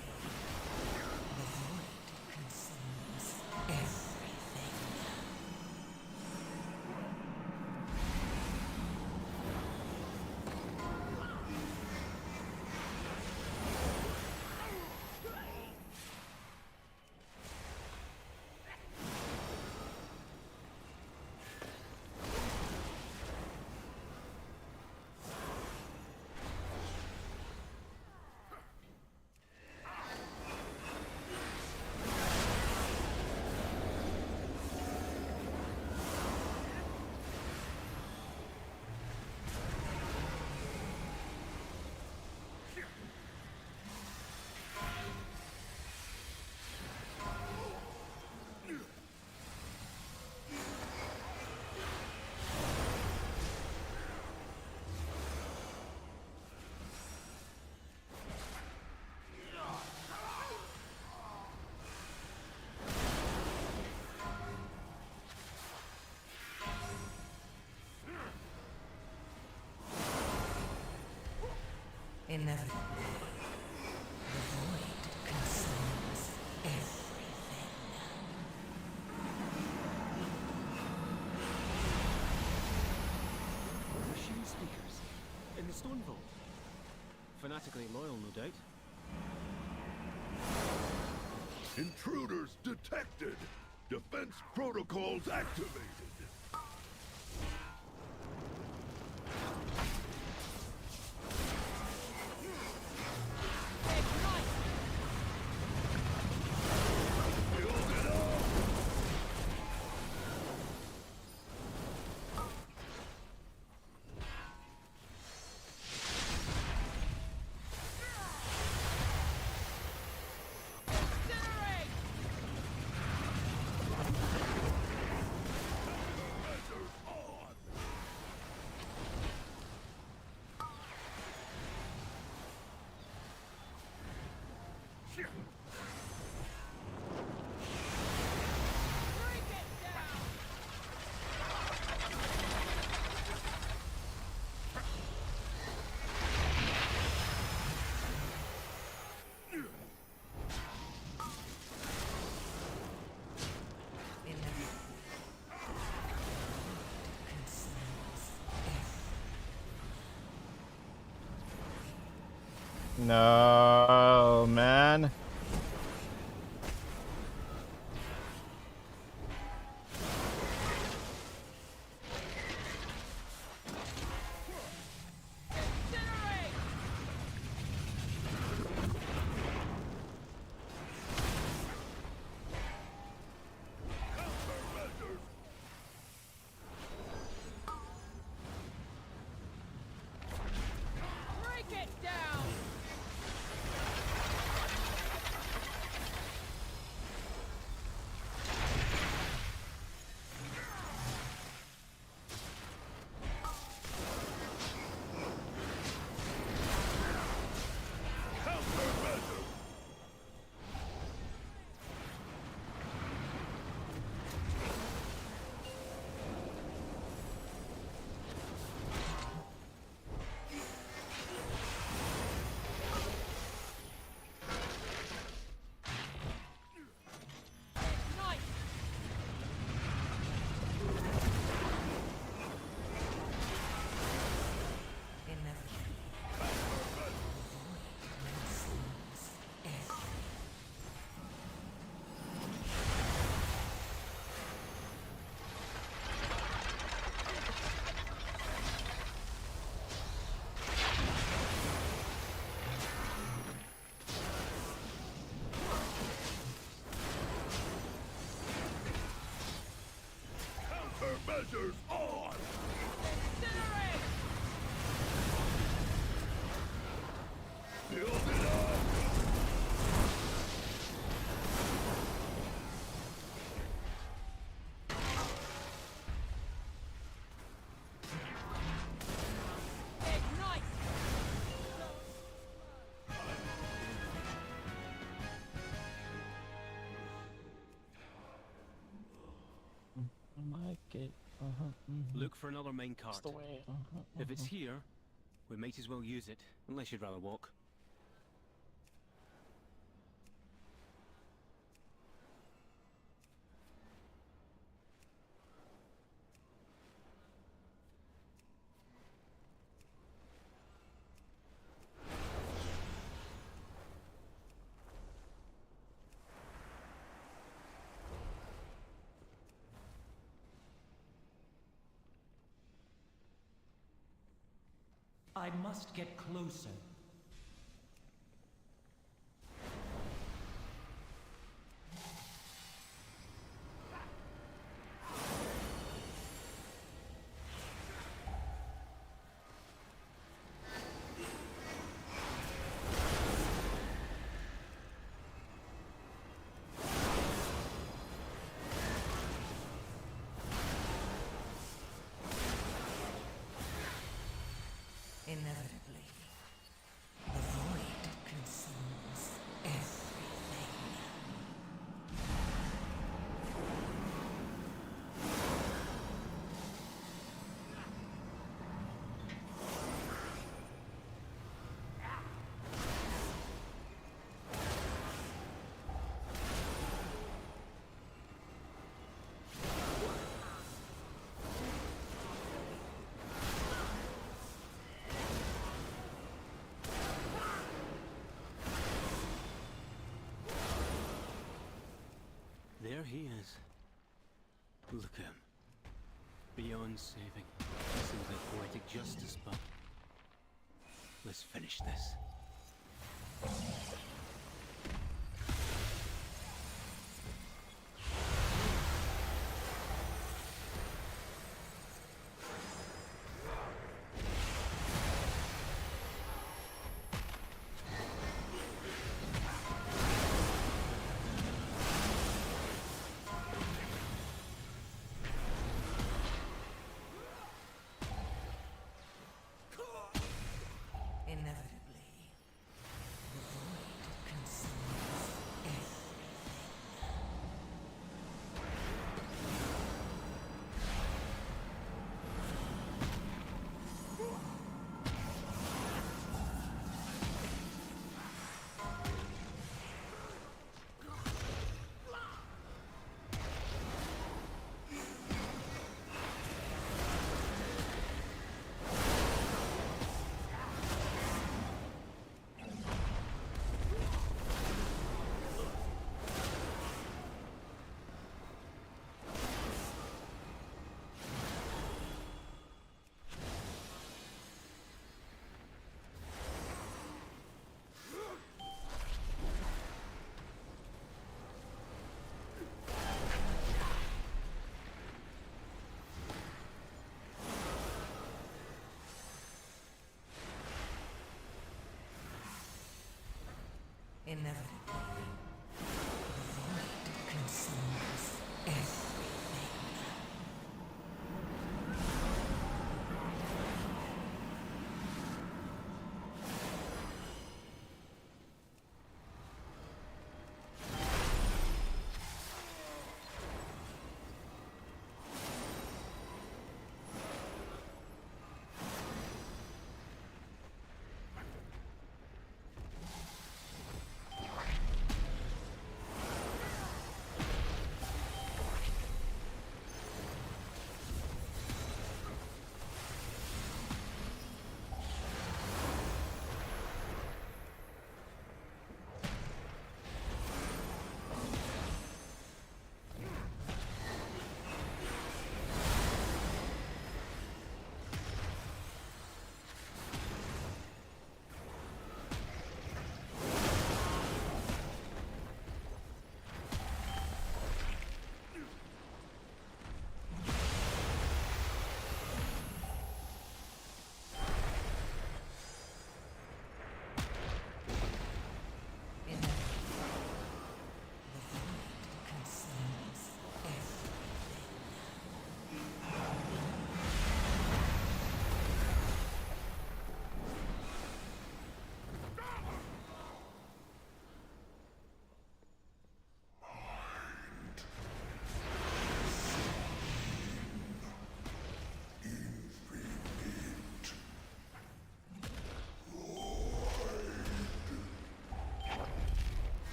the void consumes everything. Inevitably, the void consumes everything. Machine speakers in the stone vault. Fanatically loyal, no doubt. Intruders detected. Defense protocols activated. No, man. Break it down! Measures on! Build it up! Ignite! Like it. Look for another main cart. the way. If it's here, we might as well use it, unless you'd rather walk. I must get closer. Inevitably, the void consumes everything. There he is. Look at him. Beyond saving. Seems like poetic justice, but let's finish this. Inevitably, Inevitably, the void consumes everything.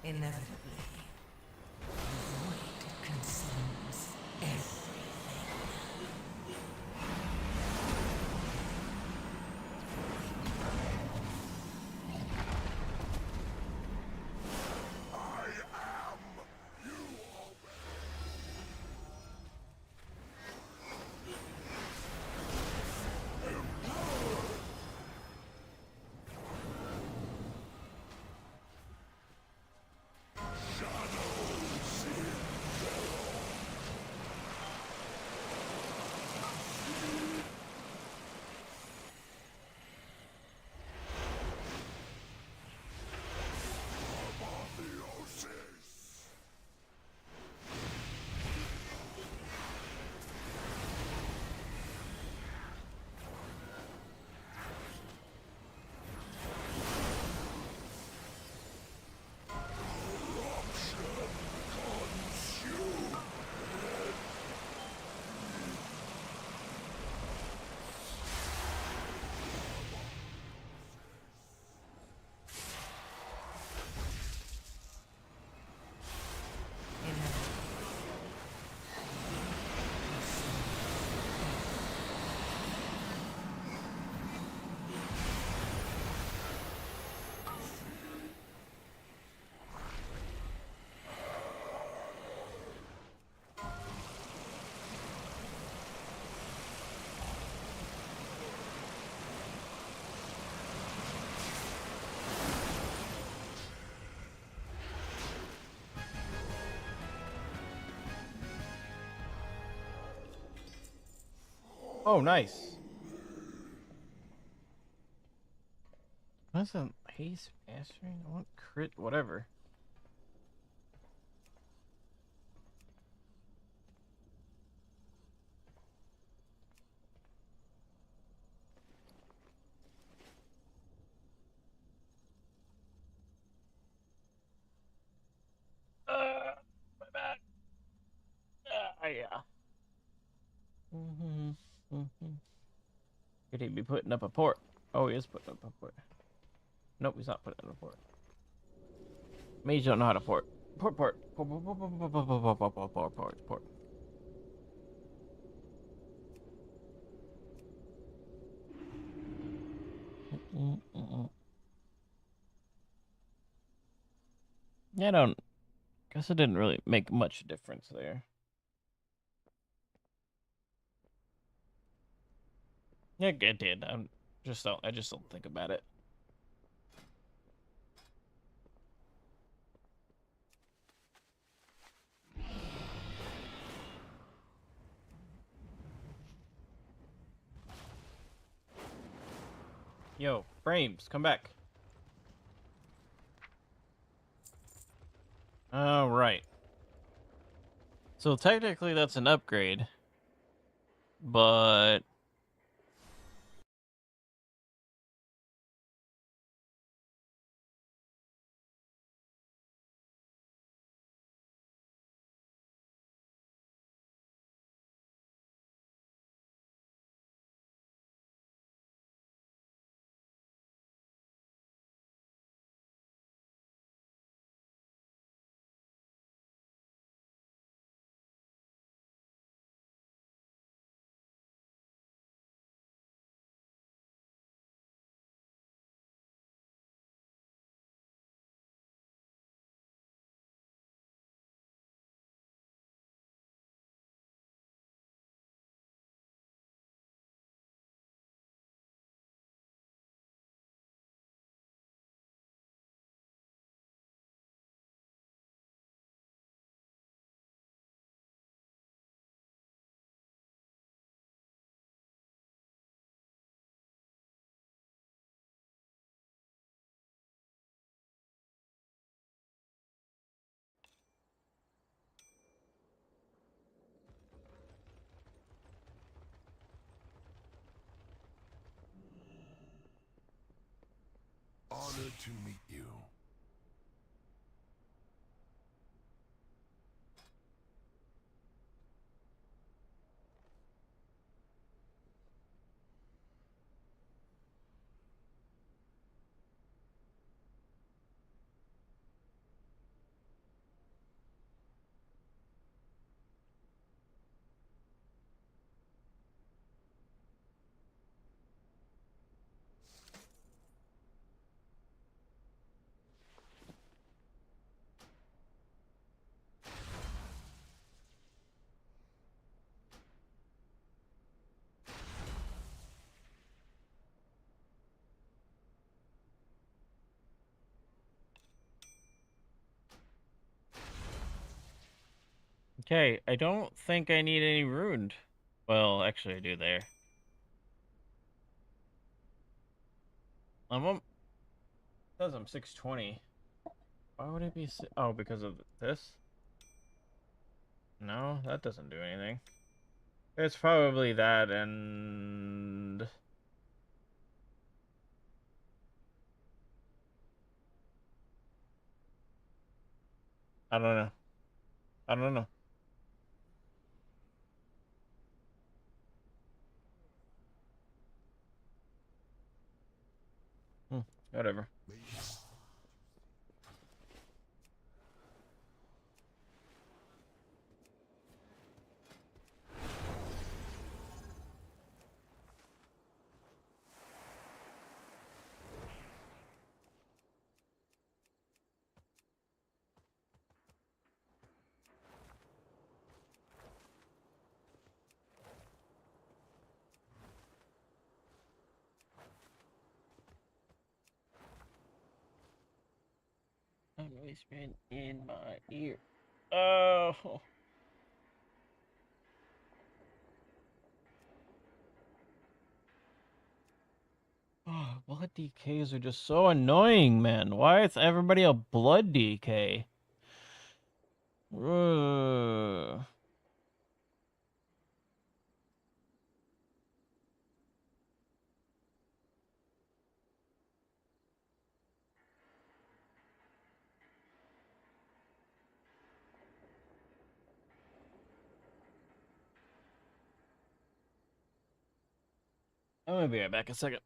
Inevitably, the void consumes everything. Oh, nice. What's a haste mastering? I want crit, whatever. My back. Yeah. Could he be putting up a port? Oh, he is putting up a port. Nope, he's not putting up a port. Mage don't know how to port. Port. Yeah, I don't. Guess it didn't really make much difference there. Yeah, it did. I just don't think about it. Yo, frames, come back. All right. So technically that's an upgrade, but Honored to meet you. okay, I don't think I need any ruined. Well, actually I do there. Says I'm 620. Why would it be oh, because of this? No, that doesn't do anything. It's probably that and I don't know. I don't know. Whatever. I'm whispering in my ear. Oh. Oh, blood DKs are just so annoying, man. Why is everybody a blood DK? Ugh. I'm gonna be right back a second.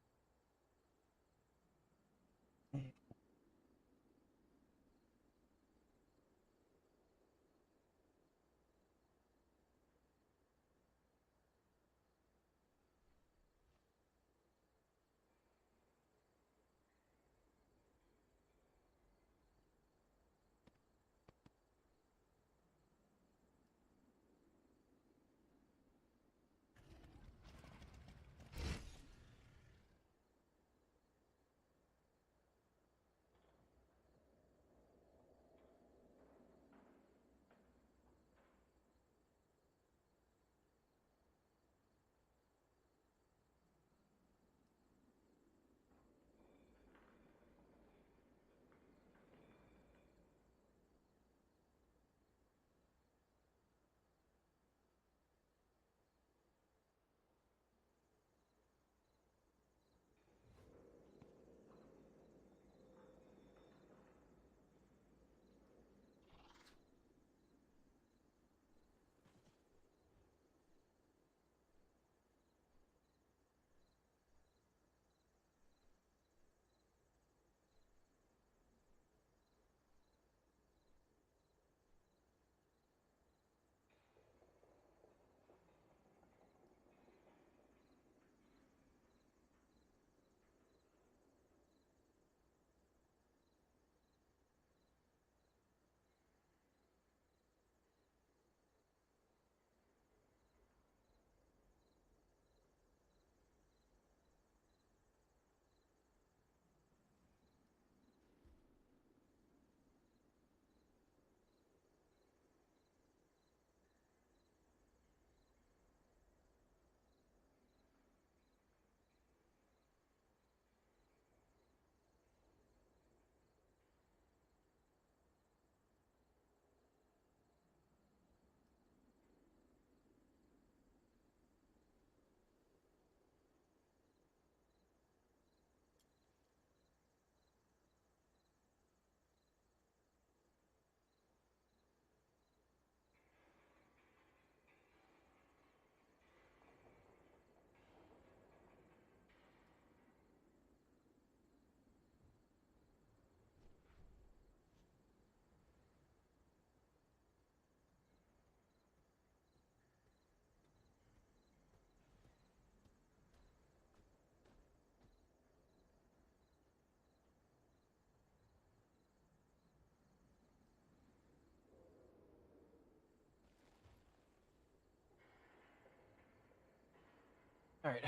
All right,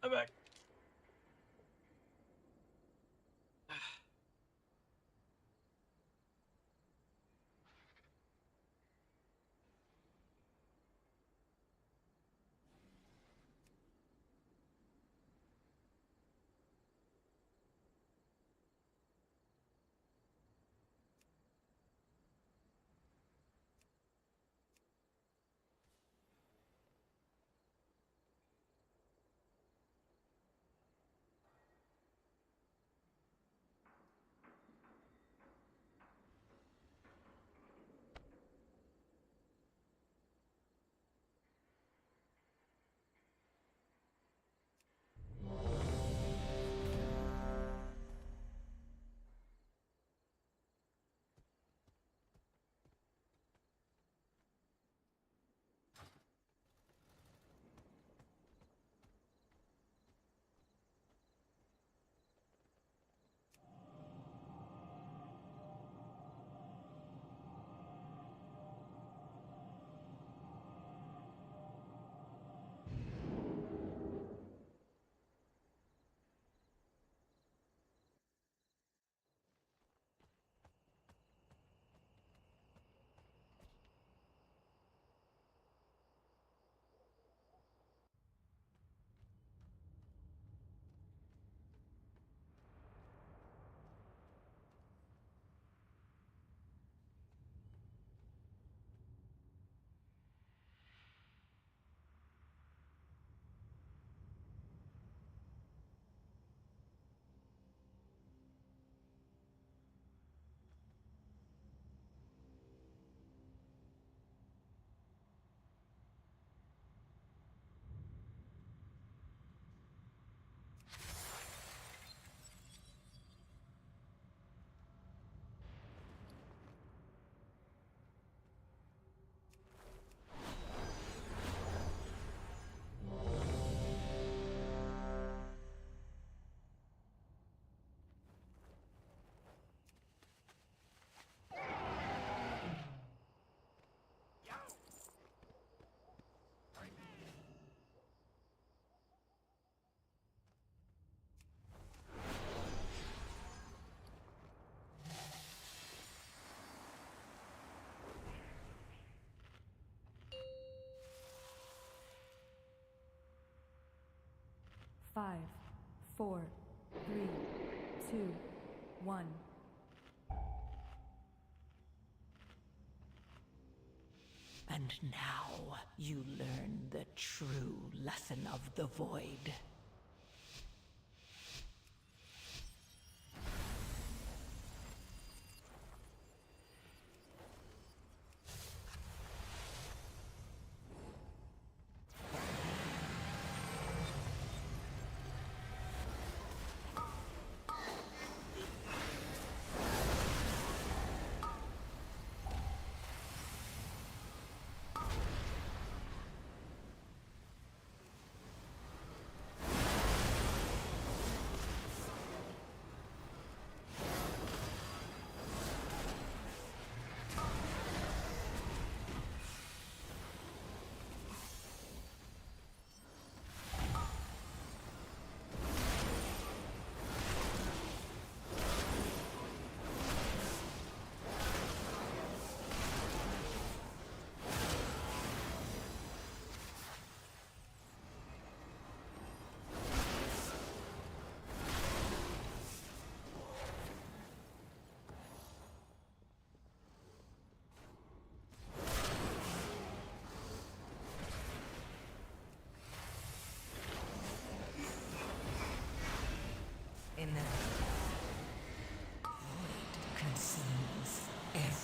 I'm back. Five, four, three, two, one. And now you learn the true lesson of the Void. In the Void consumes everything.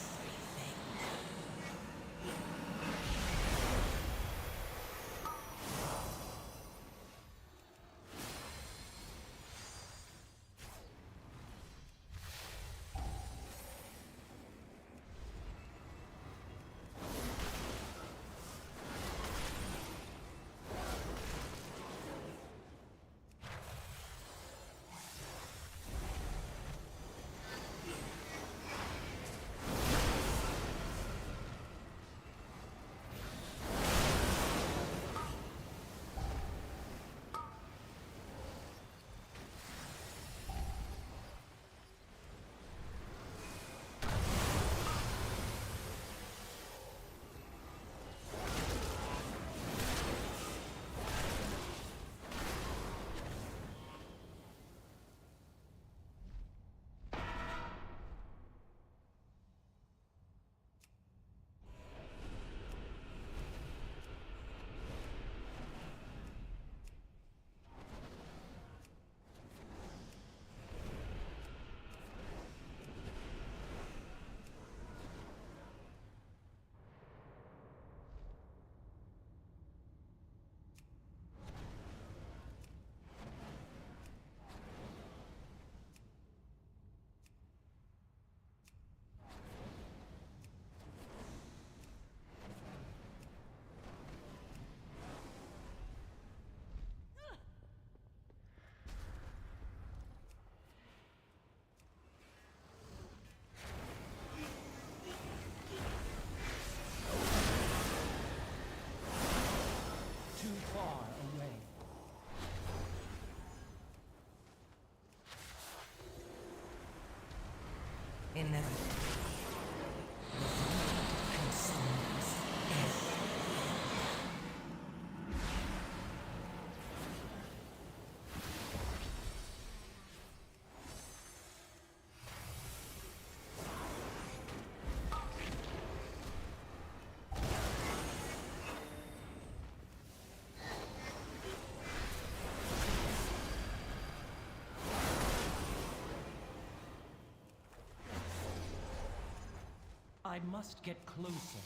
I must get closer.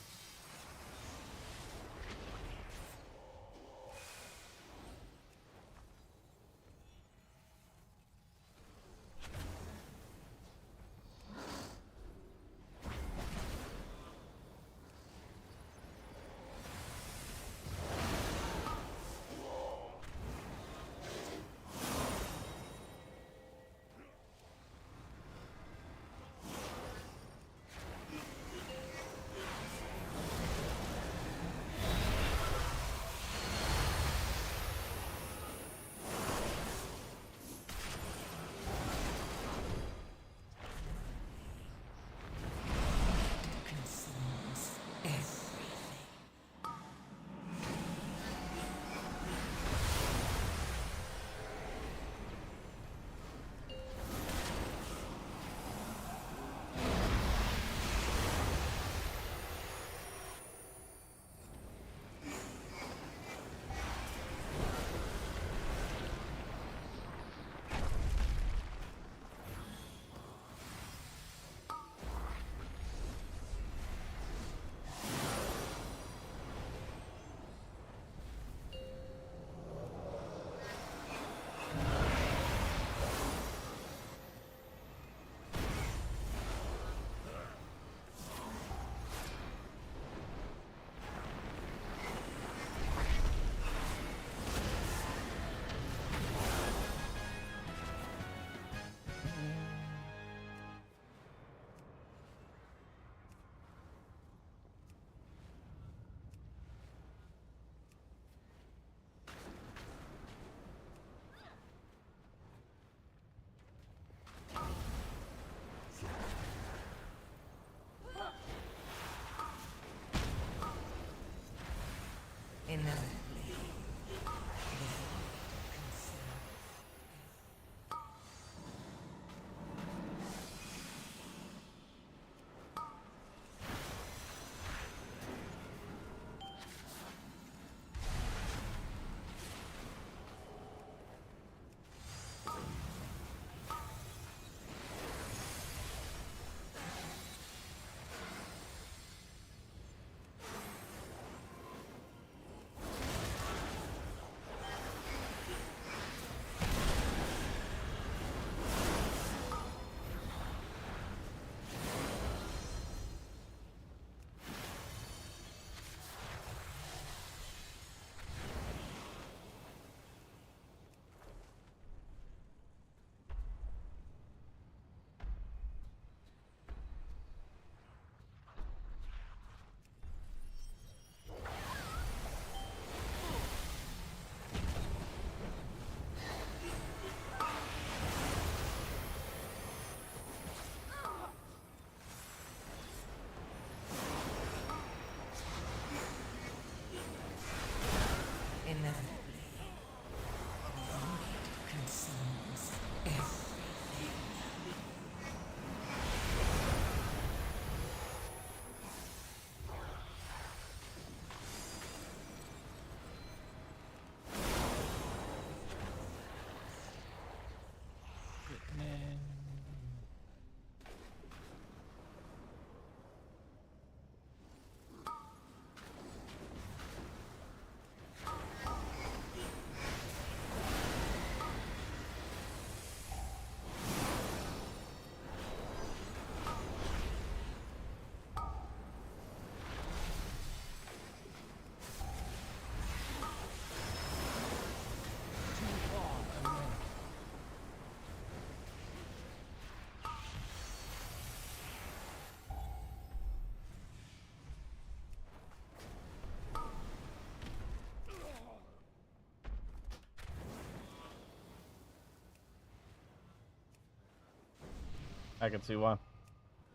I can see why.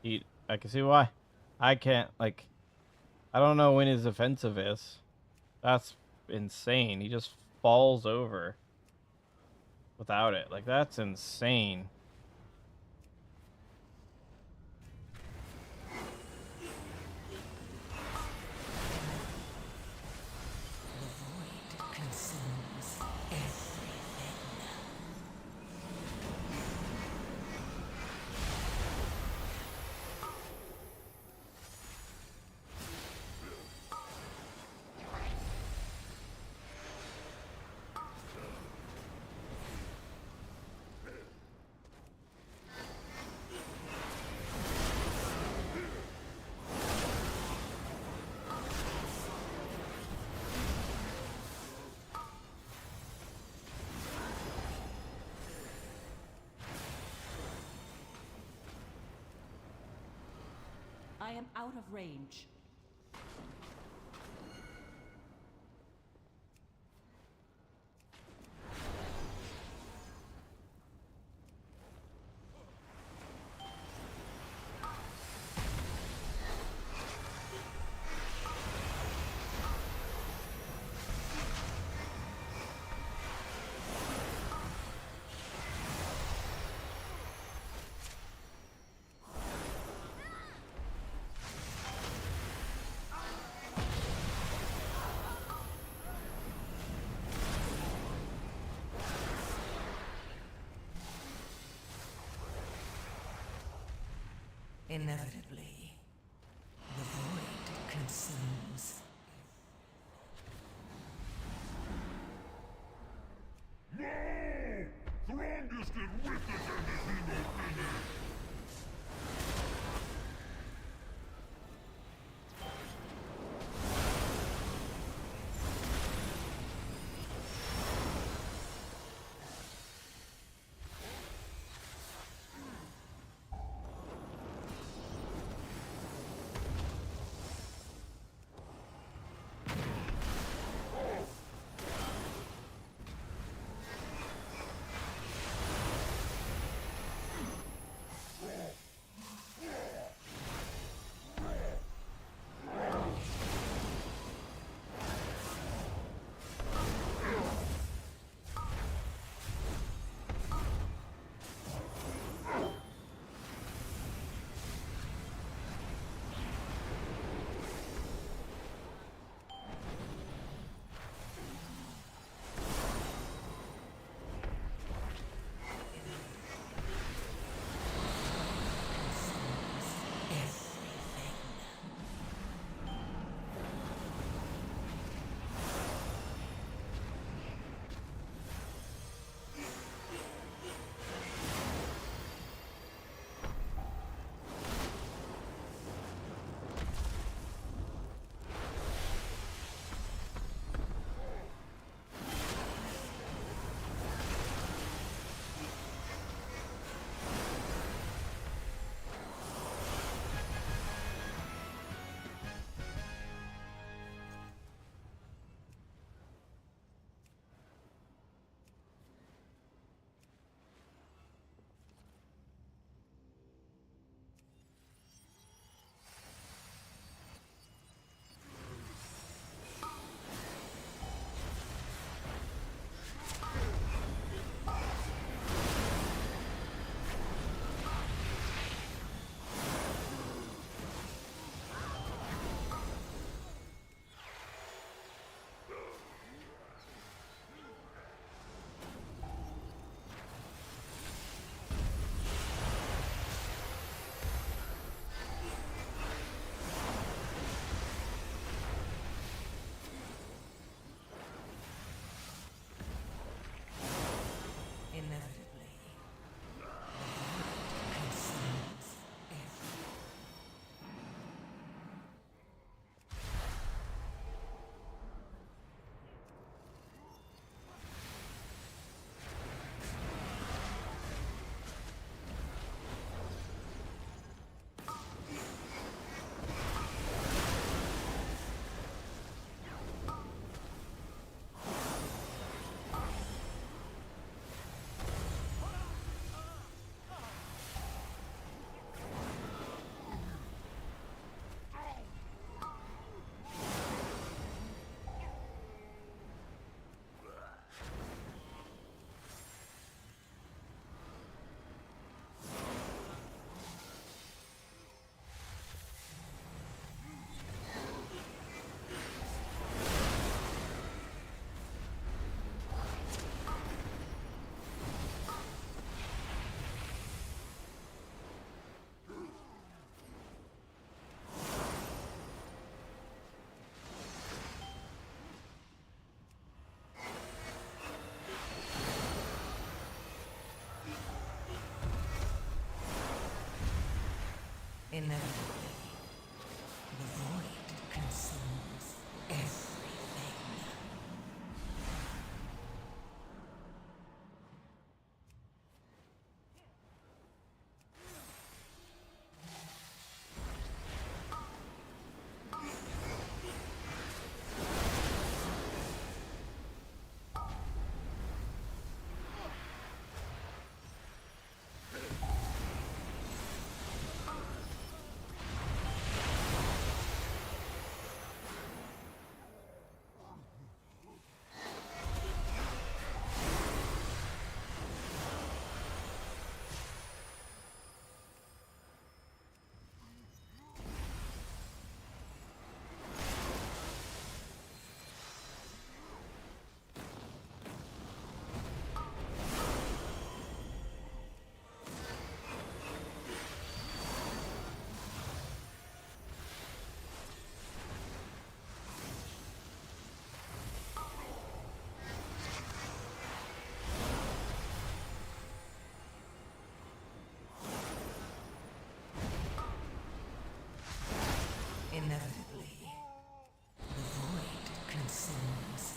I can see why. I can't, like, I don't know when his offensive is. That's insane. He just falls over without it. Like, that's insane. Consumes everything. I am out of range. Inevitably, the void consumes. No! Strongest and wicked and Inevitably, the void consumes everything. Inevitably, the void consumes.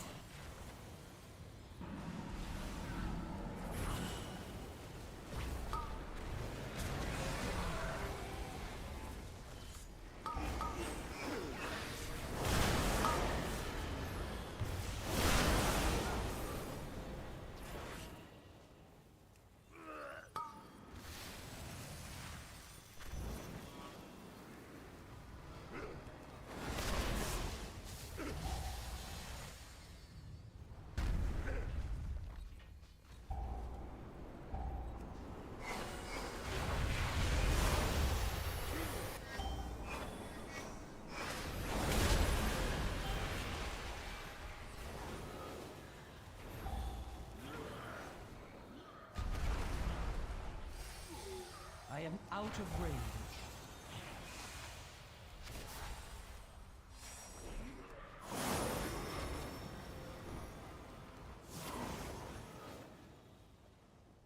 I am out of range.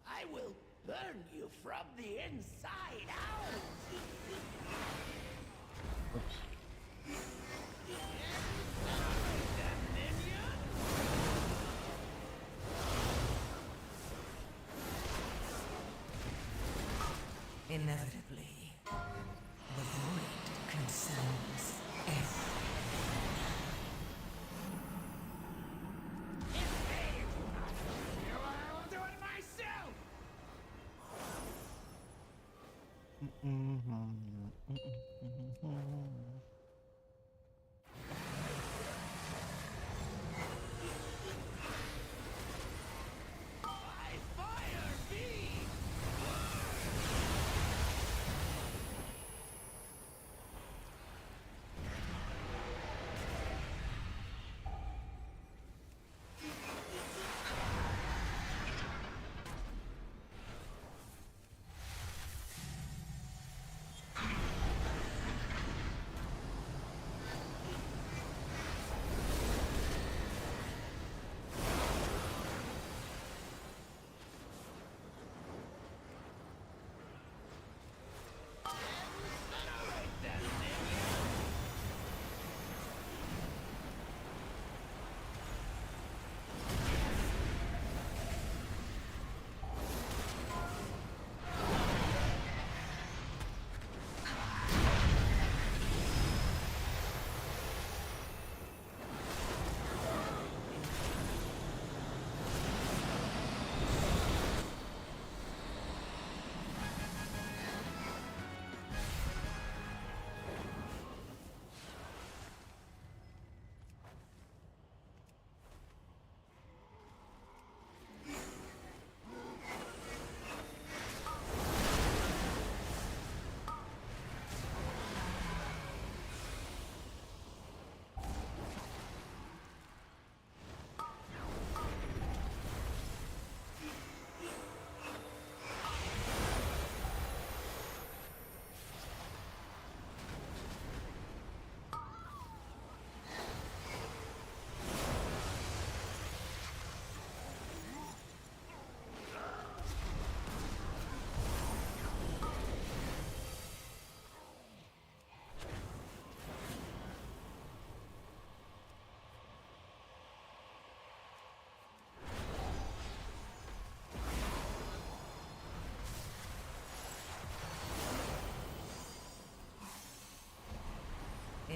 I will burn you from the inside out! Inevitably, the void consumes everything. I will do it myself! I fire thee!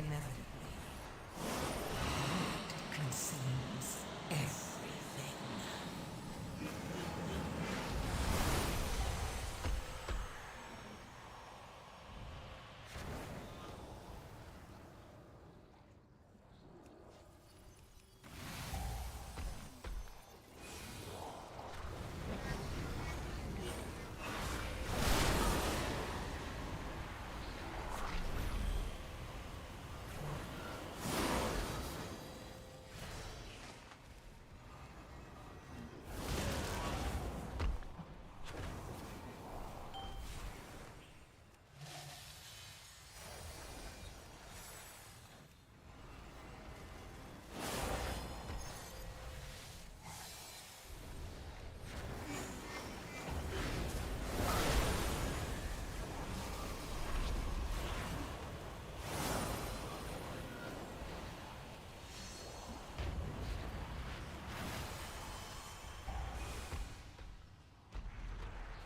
Inevitably, it consumes everything.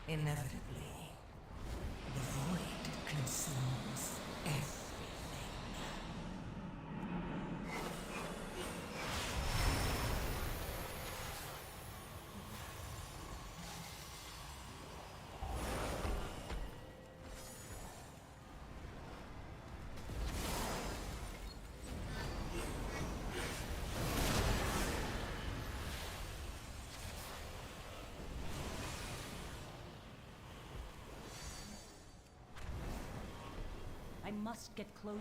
Inevitably, the void consumes everything. I must get closer.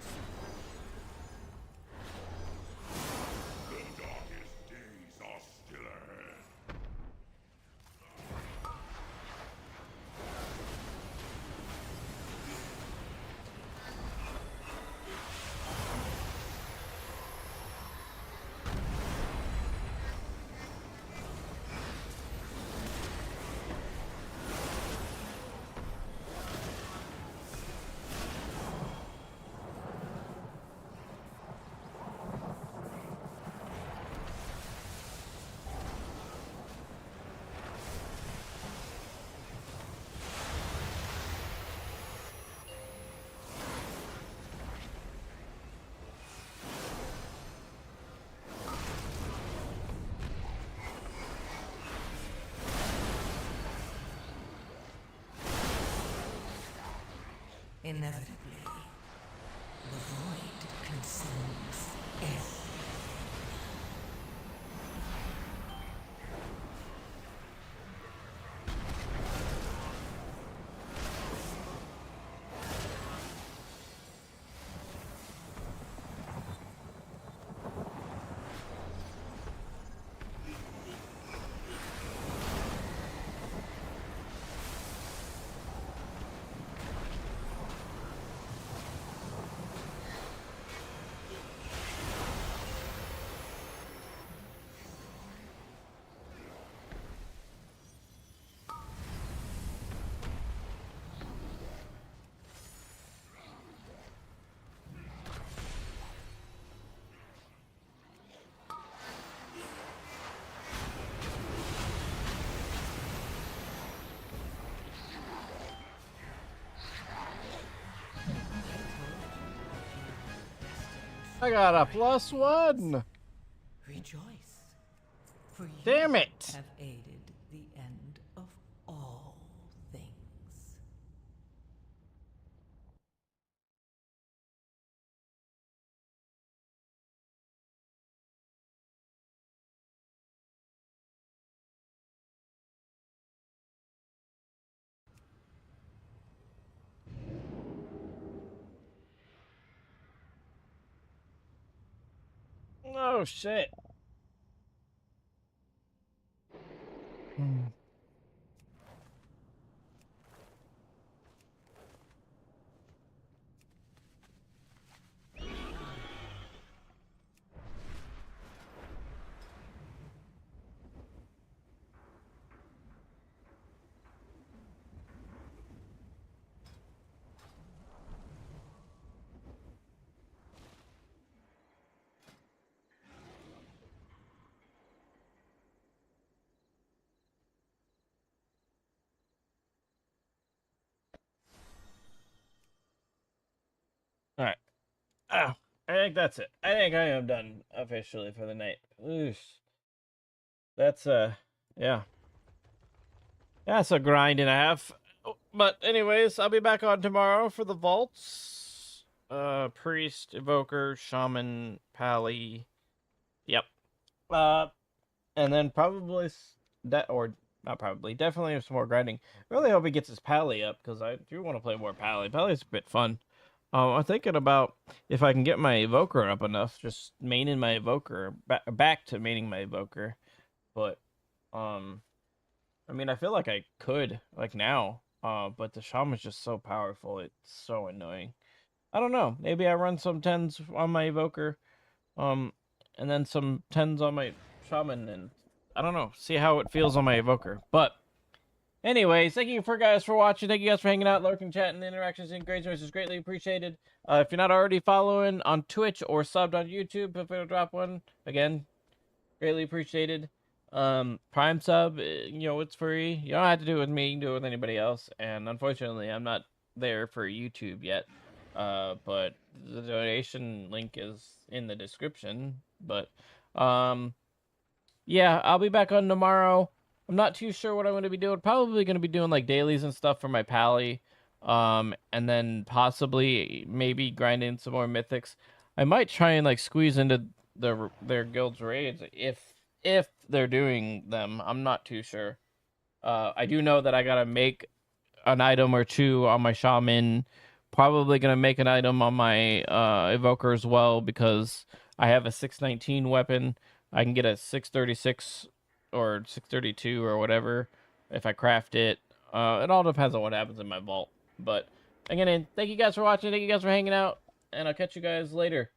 The darkest days are still ahead. Inevitably, the void consumes everything. I got a +1. Rejoice, for you Damn it. have aided the end of all things. Oh shit. think that's it. I think I am done officially for the night. Oosh. That's yeah. That's a grind and a half. But anyways, I'll be back on tomorrow for the vaults. Priest, Evoker, Shaman, Pally. Yep. And then probably not probably, definitely some more grinding. Really hope he gets his Pally up because I do want to play more Pally. Pally's a bit fun. I'm thinking about if I can get my Evoker up enough, just maining my Evoker, back to maining my Evoker. But, I mean, I feel like I could, like now, but the Shaman's just so powerful, it's so annoying. I don't know, maybe I run some 10s on my Evoker, and then some 10s on my Shaman, and I don't know, see how it feels on my Evoker. But, anyways, thank you guys for watching, thank you guys for hanging out, lurking, chatting, the interactions, and great joys is greatly appreciated. If you're not already following on Twitch or subbed on YouTube, feel free to drop one. Again, greatly appreciated. Prime sub, you know, it's free. You don't have to do it with me, you can do it with anybody else. And unfortunately, I'm not there for YouTube yet. But the donation link is in the description. But, yeah, I'll be back on tomorrow. I'm not too sure what I'm going to be doing. Probably going to be doing, like, dailies and stuff for my Pally. And then possibly, maybe grinding some more mythics. I might try and, like, squeeze into their guild's raids if they're doing them. I'm not too sure. I do know that I gotta make an item or two on my Shaman. Probably gonna make an item on my Evoker as well because I have a 619 weapon. I can get a 636 or 632 or whatever if I craft it. It all depends on what happens in my vault. But again, thank you guys for watching. Thank you guys for hanging out, and I'll catch you guys later.